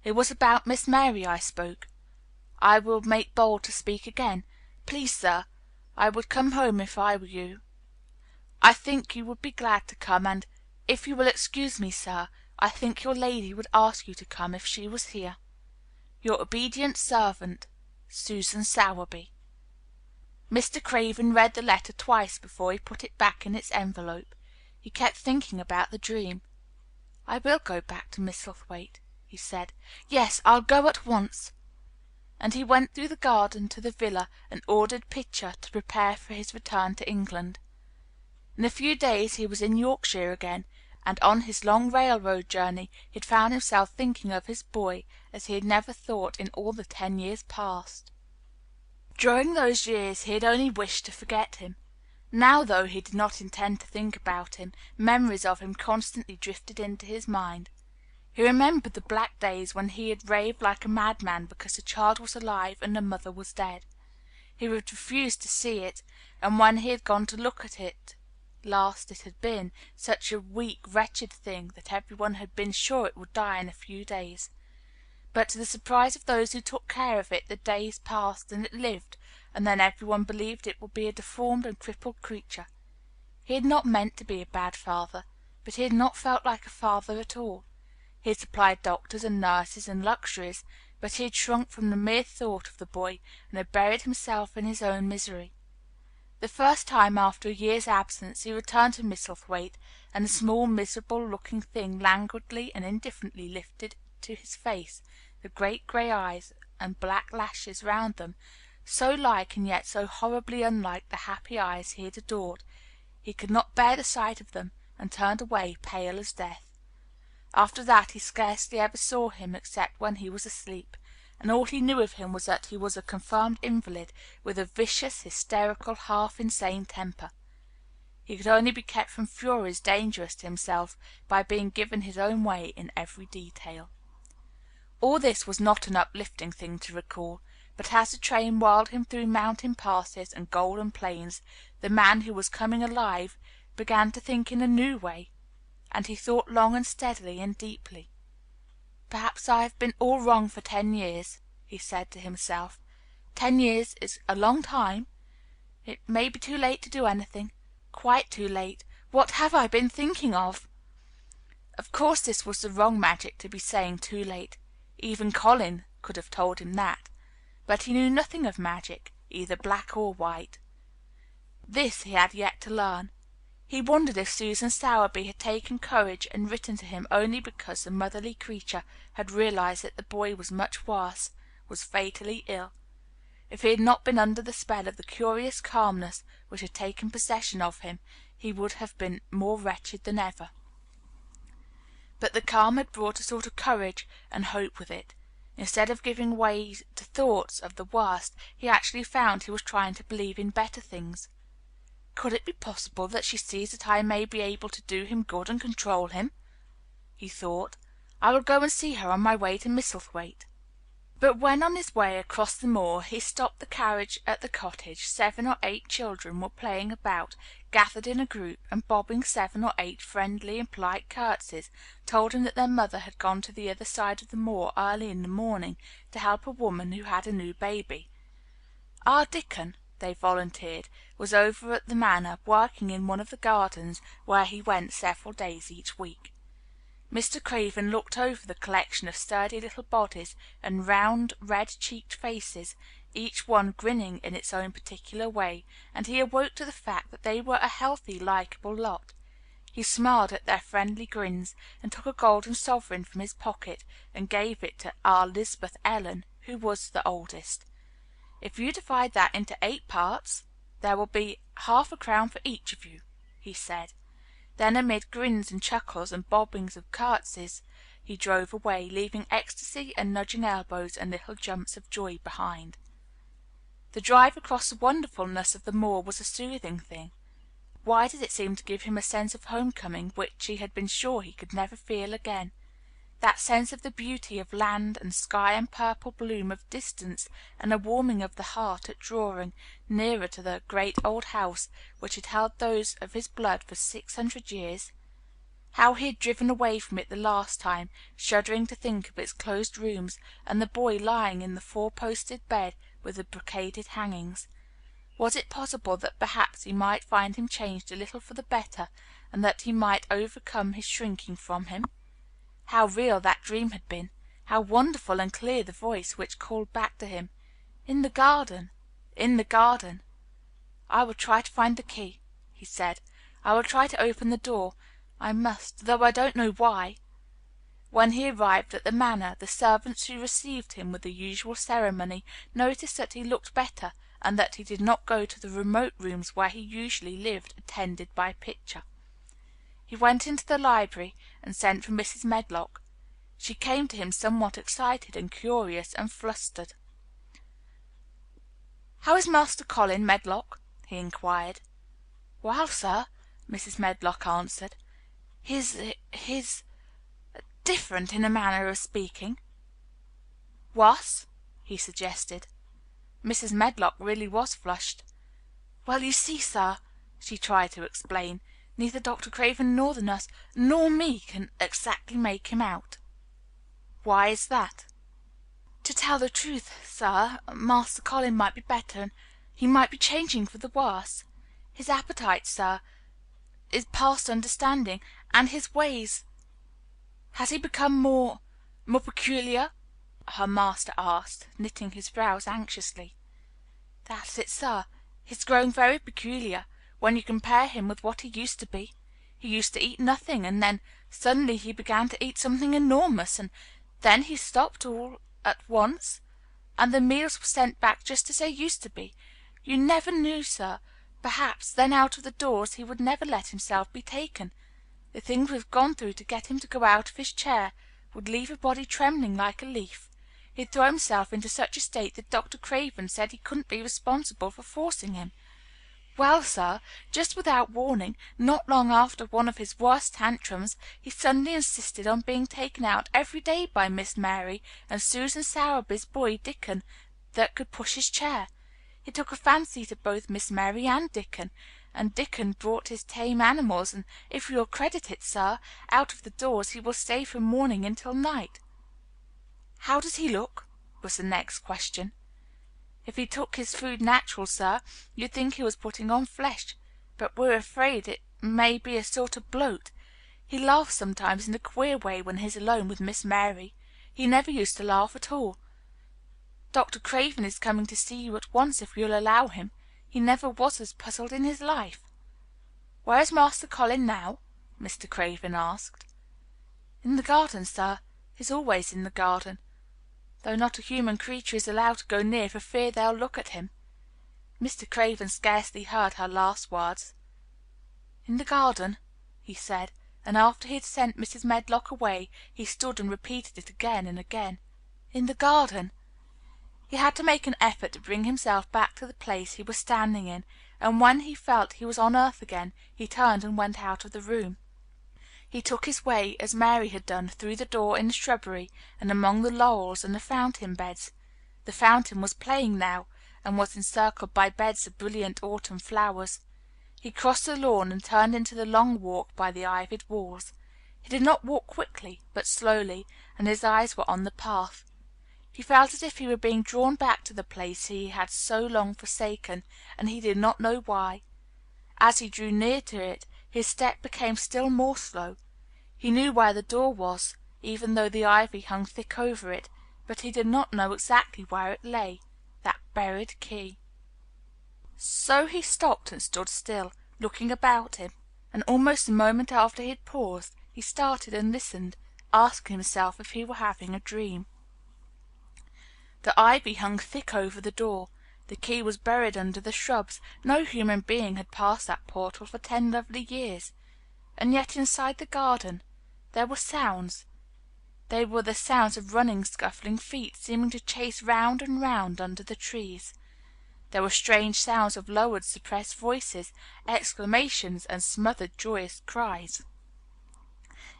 It was about Miss Mary I spoke. I will make bold to speak again. Please, sir, I would come home if I were you. I think you would be glad to come, and, if you will excuse me, sir, I think your lady would ask you to come if she was here. Your obedient servant, Susan Sowerby." Mr. Craven read the letter twice before he put it back in its envelope. He kept thinking about the dream. "I will go back to Misselthwaite," he said. "Yes, I'll go at once." And he went through the garden to the villa and ordered Pitcher to prepare for his return to England. In a few days he was in Yorkshire again, and on his long railroad journey he had found himself thinking of his boy as he had never thought in all the 10 years past. During those years he had only wished to forget him. Now, though he did not intend to think about him, memories of him constantly drifted into his mind. He remembered the black days when he had raved like a madman because the child was alive and the mother was dead. He had refused to see it, and when he had gone to look at it last it had been such a weak, wretched thing that everyone had been sure it would die in a few days. But to the surprise of those who took care of it, the days passed and it lived, and then everyone believed it would be a deformed and crippled creature. He had not meant to be a bad father, but he had not felt like a father at all. He had supplied doctors and nurses and luxuries, but he had shrunk from the mere thought of the boy and had buried himself in his own misery. The first time after a year's absence he returned to Misselthwaite, and the small miserable-looking thing languidly and indifferently lifted to his face the great gray eyes and black lashes round them, so like and yet so horribly unlike the happy eyes he had adored. He could not bear the sight of them, and turned away pale as death. After that he scarcely ever saw him except when he was asleep, and all he knew of him was that he was a confirmed invalid with a vicious, hysterical, half-insane temper. He could only be kept from furies dangerous to himself by being given his own way in every detail. All this was not an uplifting thing to recall, but as the train whirled him through mountain passes and golden plains, the man who was coming alive began to think in a new way, and he thought long and steadily and deeply. "Perhaps I have been all wrong for 10 years," he said to himself. 10 years is a long time. It may be too late to do anything. Quite too late. What have I been thinking of? Of course this was the wrong magic to be saying too late. Even Colin could have told him that. But he knew nothing of magic, either black or white. This he had yet to learn. He wondered if Susan Sowerby had taken courage and written to him only because the motherly creature had realized that the boy was much worse, was fatally ill. If he had not been under the spell of the curious calmness which had taken possession of him, he would have been more wretched than ever. But the calm had brought a sort of courage and hope with it. Instead of giving way to thoughts of the worst, he actually found he was trying to believe in better things. Could it be possible that she sees that I may be able to do him good and control him? He thought. I will go and see her on my way to Misselthwaite. But when on his way across the moor he stopped the carriage at the cottage, 7 or 8 children were playing about, gathered in a group, and bobbing 7 or 8 friendly and polite curtsies, told him that their mother had gone to the other side of the moor early in the morning to help a woman who had a new baby. Our Dickon, they volunteered, was over at the manor, working in one of the gardens, where he went several days each week. Mr. Craven looked over the collection of sturdy little bodies and round, red-cheeked faces, each one grinning in its own particular way, and he awoke to the fact that they were a healthy, likeable lot. He smiled at their friendly grins, and took a golden sovereign from his pocket and gave it to our Lisbeth Ellen, who was the oldest. "If you divide that into 8 parts, there will be half a crown for each of you," he said. Then, amid grins and chuckles and bobbings of curtsies, he drove away, leaving ecstasy and nudging elbows and little jumps of joy behind. The drive across the wonderfulness of the moor was a soothing thing. Why did it seem to give him a sense of homecoming which he had been sure he could never feel again? That sense of the beauty of land and sky and purple bloom of distance, and a warming of the heart at drawing nearer to the great old house which had held those of his blood for 600 years. How he had driven away from it the last time, shuddering to think of its closed rooms, and the boy lying in the four-posted bed with the brocaded hangings. Was it possible that perhaps he might find him changed a little for the better, and that he might overcome his shrinking from him? How real that dream had been! How wonderful and clear the voice which called back to him, "In the garden! In the garden!" "I will try to find the key," he said. "I will try to open the door. I must, though I don't know why." When he arrived at the manor, the servants who received him with the usual ceremony noticed that he looked better, and that he did not go to the remote rooms where he usually lived, attended by Pitcher. He went into the library and sent for Mrs. Medlock. She came to him somewhat excited and curious and flustered. "How is Master Colin, Medlock?" he inquired. "Well, sir," Mrs. Medlock answered, he's different in a manner of speaking." "Worse?" he suggested. Mrs. Medlock really was flushed. "Well, you see, sir," she tried to explain, "neither Dr. Craven nor the nurse nor me can exactly make him out." "Why is that?" "To tell the truth, sir, Master Colin might be better, and he might be changing for the worse. His appetite, sir, is past understanding, and his ways—" "Has he become more peculiar?" her master asked, knitting his brows anxiously. "That's it, sir. He's grown very peculiar, when you compare him with what he used to be. He used to eat nothing, and then suddenly he began to eat something enormous, and then he stopped all at once, and the meals were sent back just as they used to be. You never knew, sir. Perhaps, then out of the doors he would never let himself be taken. The things we've gone through to get him to go out of his chair would leave a body trembling like a leaf. He'd throw himself into such a state that Dr. Craven said he couldn't be responsible for forcing him. Well, sir, just without warning, not long after one of his worst tantrums, he suddenly insisted on being taken out every day by Miss Mary and Susan Sowerby's boy Dickon that could push his chair. He took a fancy to both Miss Mary and Dickon brought his tame animals, and if you'll credit it, sir, out of the doors he will stay from morning until night." "How does he look?" was the next question. "If he took his food natural, sir, you'd think he was putting on flesh, but we're afraid it may be a sort of bloat. He laughs sometimes in a queer way when he's alone with Miss Mary. He never used to laugh at all. Dr. Craven is coming to see you at once if you'll allow him. He never was as puzzled in his life." "Where is Master Colin now?" Mr. Craven asked. "In the garden, sir. He's always in the garden, though not a human creature is allowed to go near for fear they'll look at him." Mr. Craven scarcely heard her last words. "In the garden," he said, and after he had sent Mrs. Medlock away, he stood and repeated it again and again. "In the garden." He had to make an effort to bring himself back to the place he was standing in, and when he felt he was on earth again, he turned and went out of the room. He took his way, as Mary had done, through the door in the shrubbery and among the laurels and the fountain beds. The fountain was playing now, and was encircled by beds of brilliant autumn flowers. He crossed the lawn and turned into the long walk by the ivied walls. He did not walk quickly, but slowly, and his eyes were on the path. He felt as if he were being drawn back to the place he had so long forsaken, and he did not know why. As he drew near to it, his step became still more slow. He knew where the door was, even though the ivy hung thick over it, but he did not know exactly where it lay, that buried key. So he stopped and stood still, looking about him, and almost a moment after he had paused, he started and listened, asking himself if he were having a dream. The ivy hung thick over the door. The key was buried under the shrubs. No human being had passed that portal for 10 lovely years. And yet inside the garden there were sounds. They were the sounds of running, scuffling feet, seeming to chase round and round under the trees. There were strange sounds of lowered, suppressed voices, exclamations, and smothered, joyous cries.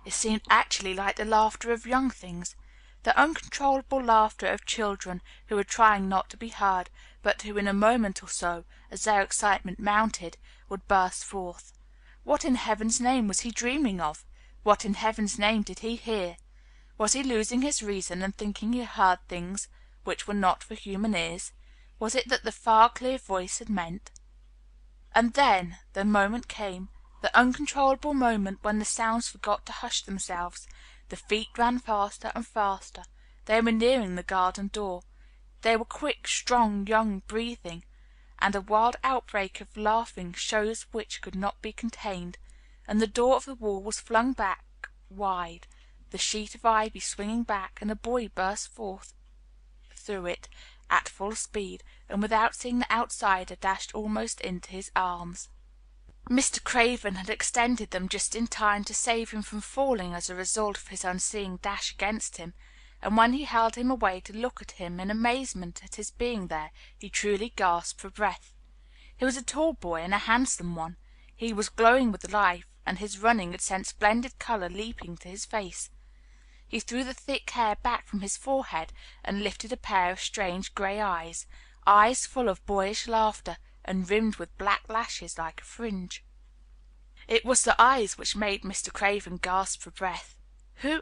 It seemed actually like the laughter of young things, the uncontrollable laughter of children who were trying not to be heard, but who in a moment or so, as their excitement mounted, would burst forth. What in heaven's name was he dreaming of? What in heaven's name did he hear? Was he losing his reason and thinking he heard things which were not for human ears? Was it that the far, clear voice had meant? And then the moment came, the uncontrollable moment when the sounds forgot to hush themselves. The feet ran faster and faster. They were nearing the garden door. They were quick, strong, young, breathing, and a wild outbreak of laughing shows which could not be contained, and the door of the wall was flung back wide, the sheet of ivy swinging back, and a boy burst forth through it at full speed, and without seeing the outsider dashed almost into his arms. Mr. Craven had extended them just in time to save him from falling as a result of his unseeing dash against him, and when he held him away to look at him in amazement at his being there, he truly gasped for breath. He was a tall boy and a handsome one. He was glowing with life, and his running had sent splendid color leaping to his face. He threw the thick hair back from his forehead and lifted a pair of strange gray eyes, eyes full of boyish laughter and rimmed with black lashes like a fringe. It was the eyes which made Mr. Craven gasp for breath. Who?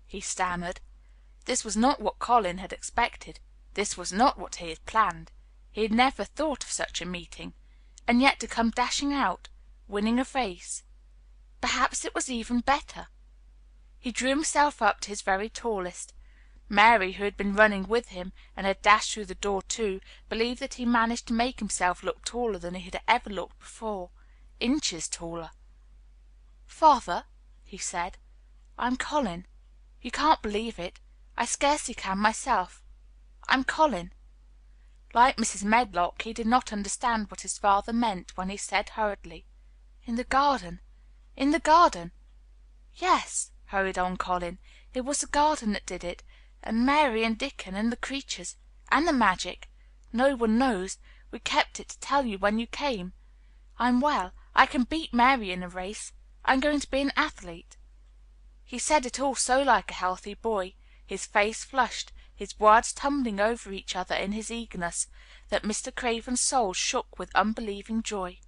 He stammered. This was not what Colin had expected. This was not what he had planned. He had never thought of such a meeting. And yet to come dashing out, winning a race. Perhaps it was even better. He drew himself up to his very tallest. Mary, who had been running with him, and had dashed through the door too, believed that he managed to make himself look taller than he had ever looked before. Inches taller. "Father," he said, "I'm Colin. You can't believe it. I scarcely can myself. I'm Colin." Like Mrs. Medlock, he did not understand what his father meant when he said hurriedly, "In the garden. In the garden." "Yes," hurried on Colin, "it was the garden that did it, and Mary and Dickon and the creatures, and the magic. No one knows. We kept it to tell you when you came. I'm well. I can beat Mary in a race. I'm going to be an athlete." He said it all so like a healthy boy, his face flushed, his words tumbling over each other in his eagerness, that Mr. Craven's soul shook with unbelieving joy.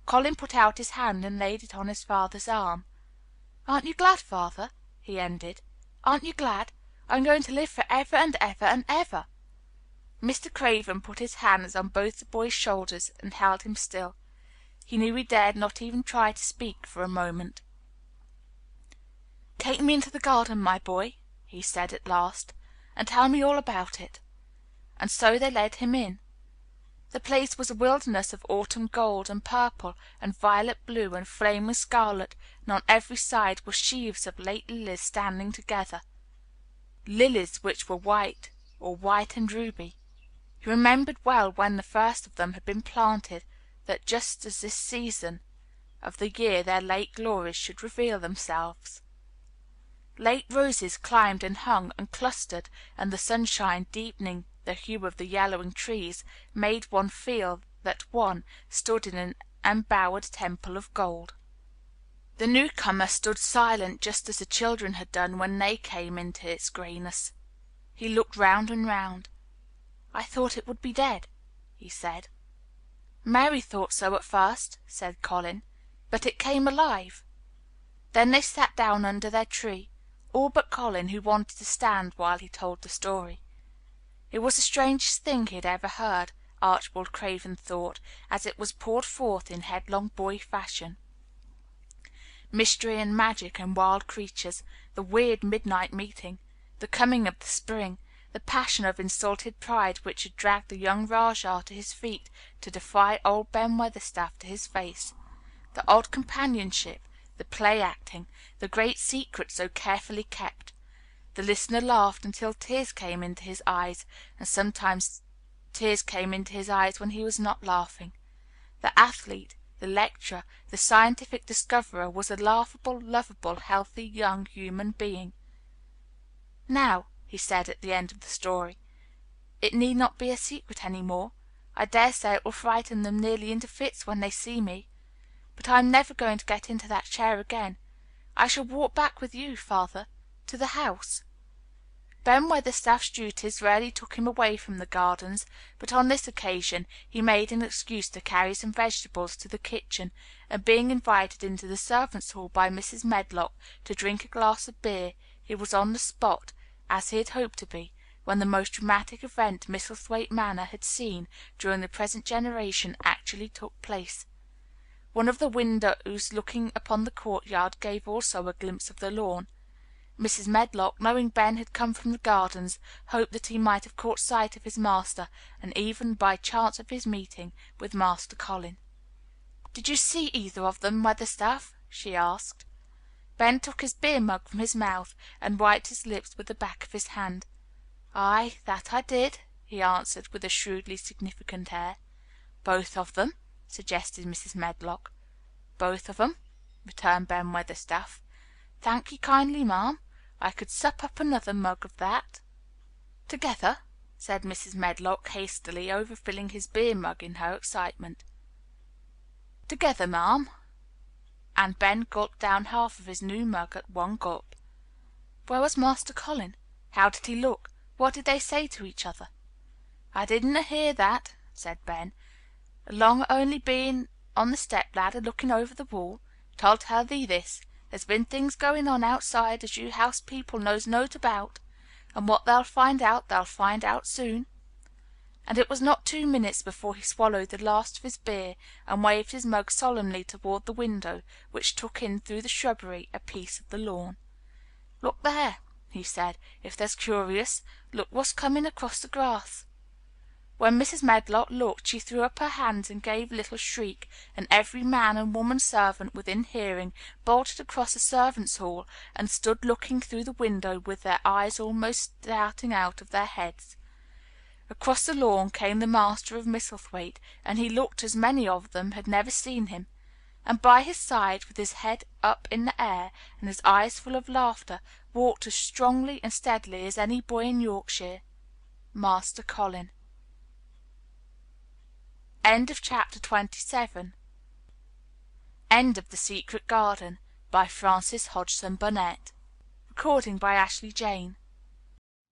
Colin put out his hand and laid it on his father's arm. "Aren't you glad, Father?" he ended. "Aren't you glad? I'm going to live for ever and ever and ever." Mr. Craven put his hands on both the boy's shoulders and held him still. He knew he dared not even try to speak for a moment. "Take me into the garden, my boy," he said at last, "and tell me all about it." And so they led him in. The place was a wilderness of autumn gold and purple and violet blue and flaming scarlet, and on every side were sheaves of late lilies standing together, lilies which were white, or white and ruby. He remembered well when the first of them had been planted, that just at this season of the year their late glories should reveal themselves. Late roses climbed and hung and clustered, and the sunshine, deepening the hue of the yellowing trees, made one feel that one stood in an embowered temple of gold. The newcomer stood silent, just as the children had done when they came into its grayness. He looked round and round. "I thought it would be dead," he said. "Mary thought so at first," said Colin, "but it came alive." Then they sat down under their tree, all but Colin, who wanted to stand while he told the story. It was the strangest thing he had ever heard, Archibald Craven thought, as it was poured forth in headlong boy fashion. Mystery and magic and wild creatures, the weird midnight meeting, the coming of the spring, the passion of insulted pride which had dragged the young Rajah to his feet to defy old Ben Weatherstaff to his face, the odd companionship, the play acting, the great secret so carefully kept. The listener laughed until tears came into his eyes, and sometimes tears came into his eyes when he was not laughing. The athlete, the lecturer, the scientific discoverer, was a laughable, lovable, healthy young human being. "Now," he said at the end of the story, "it need not be a secret any more. I dare say it will frighten them nearly into fits when they see me. But I am never going to get into that chair again. I shall walk back with you, Father, to the house." Ben Weatherstaff's duties rarely took him away from the Gardens, but on this occasion he made an excuse to carry some vegetables to the kitchen, and being invited into the servants' hall by Mrs. Medlock to drink a glass of beer, he was on the spot, as he had hoped to be, when the most dramatic event Misselthwaite Manor had seen during the present generation actually took place. One of the windows looking upon the courtyard gave also a glimpse of the lawn. Mrs. Medlock, knowing Ben had come from the Gardens, hoped that he might have caught sight of his master, and even by chance of his meeting with Master Colin. "Did you see either of them, Weatherstaff?" she asked. Ben took his beer mug from his mouth, and wiped his lips with the back of his hand. "Aye, that I did," he answered, with a shrewdly significant air. "Both of them?" suggested Mrs. Medlock. "Both of 'em," returned Ben Weatherstaff. "Thank ye kindly, ma'am. I could sup up another mug of that." "Together?" said Mrs. Medlock, hastily, overfilling his beer mug in her excitement. "Together, ma'am." And Ben gulped down half of his new mug at one gulp. "Where was Master Colin? How did he look? What did they say to each other?" "I didna hear that," said Ben. "Along only bein' on the step ladder lookin' over the wall. But I'll tell thee this. There's been things goin' on outside as you house people knows nought about. And what they'll find out soon." And it was not 2 minutes before he swallowed the last of his beer and waved his mug solemnly toward the window, which took in through the shrubbery a piece of the lawn. "Look there," he said, "if there's curious. Look what's comin' across the grass." When Mrs. Medlock looked, she threw up her hands and gave a little shriek, and every man and woman servant within hearing bolted across the servants' hall and stood looking through the window with their eyes almost starting out of their heads. Across the lawn came the master of Misselthwaite, and he looked as many of them had never seen him. And by his side, with his head up in the air and his eyes full of laughter, walked as strongly and steadily as any boy in Yorkshire, Master Colin. End of chapter 27. End of The Secret Garden by Frances Hodgson Burnett. Recording by ashleighjane.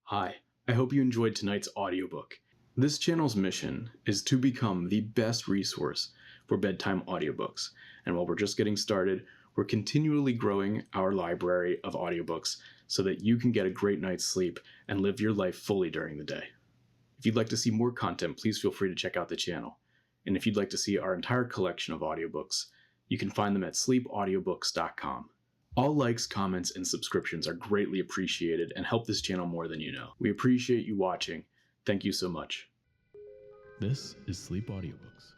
Hi, I hope you enjoyed tonight's audiobook. This channel's mission is to become the best resource for bedtime audiobooks, and while we're just getting started, we're continually growing our library of audiobooks so that you can get a great night's sleep and live your life fully during the day. If you'd like to see more content, please feel free to check out the channel. And if you'd like to see our entire collection of audiobooks, you can find them at sleepaudiobooks.com. All likes, comments, and subscriptions are greatly appreciated and help this channel more than you know. We appreciate you watching. Thank you so much. This is Sleep Audiobooks.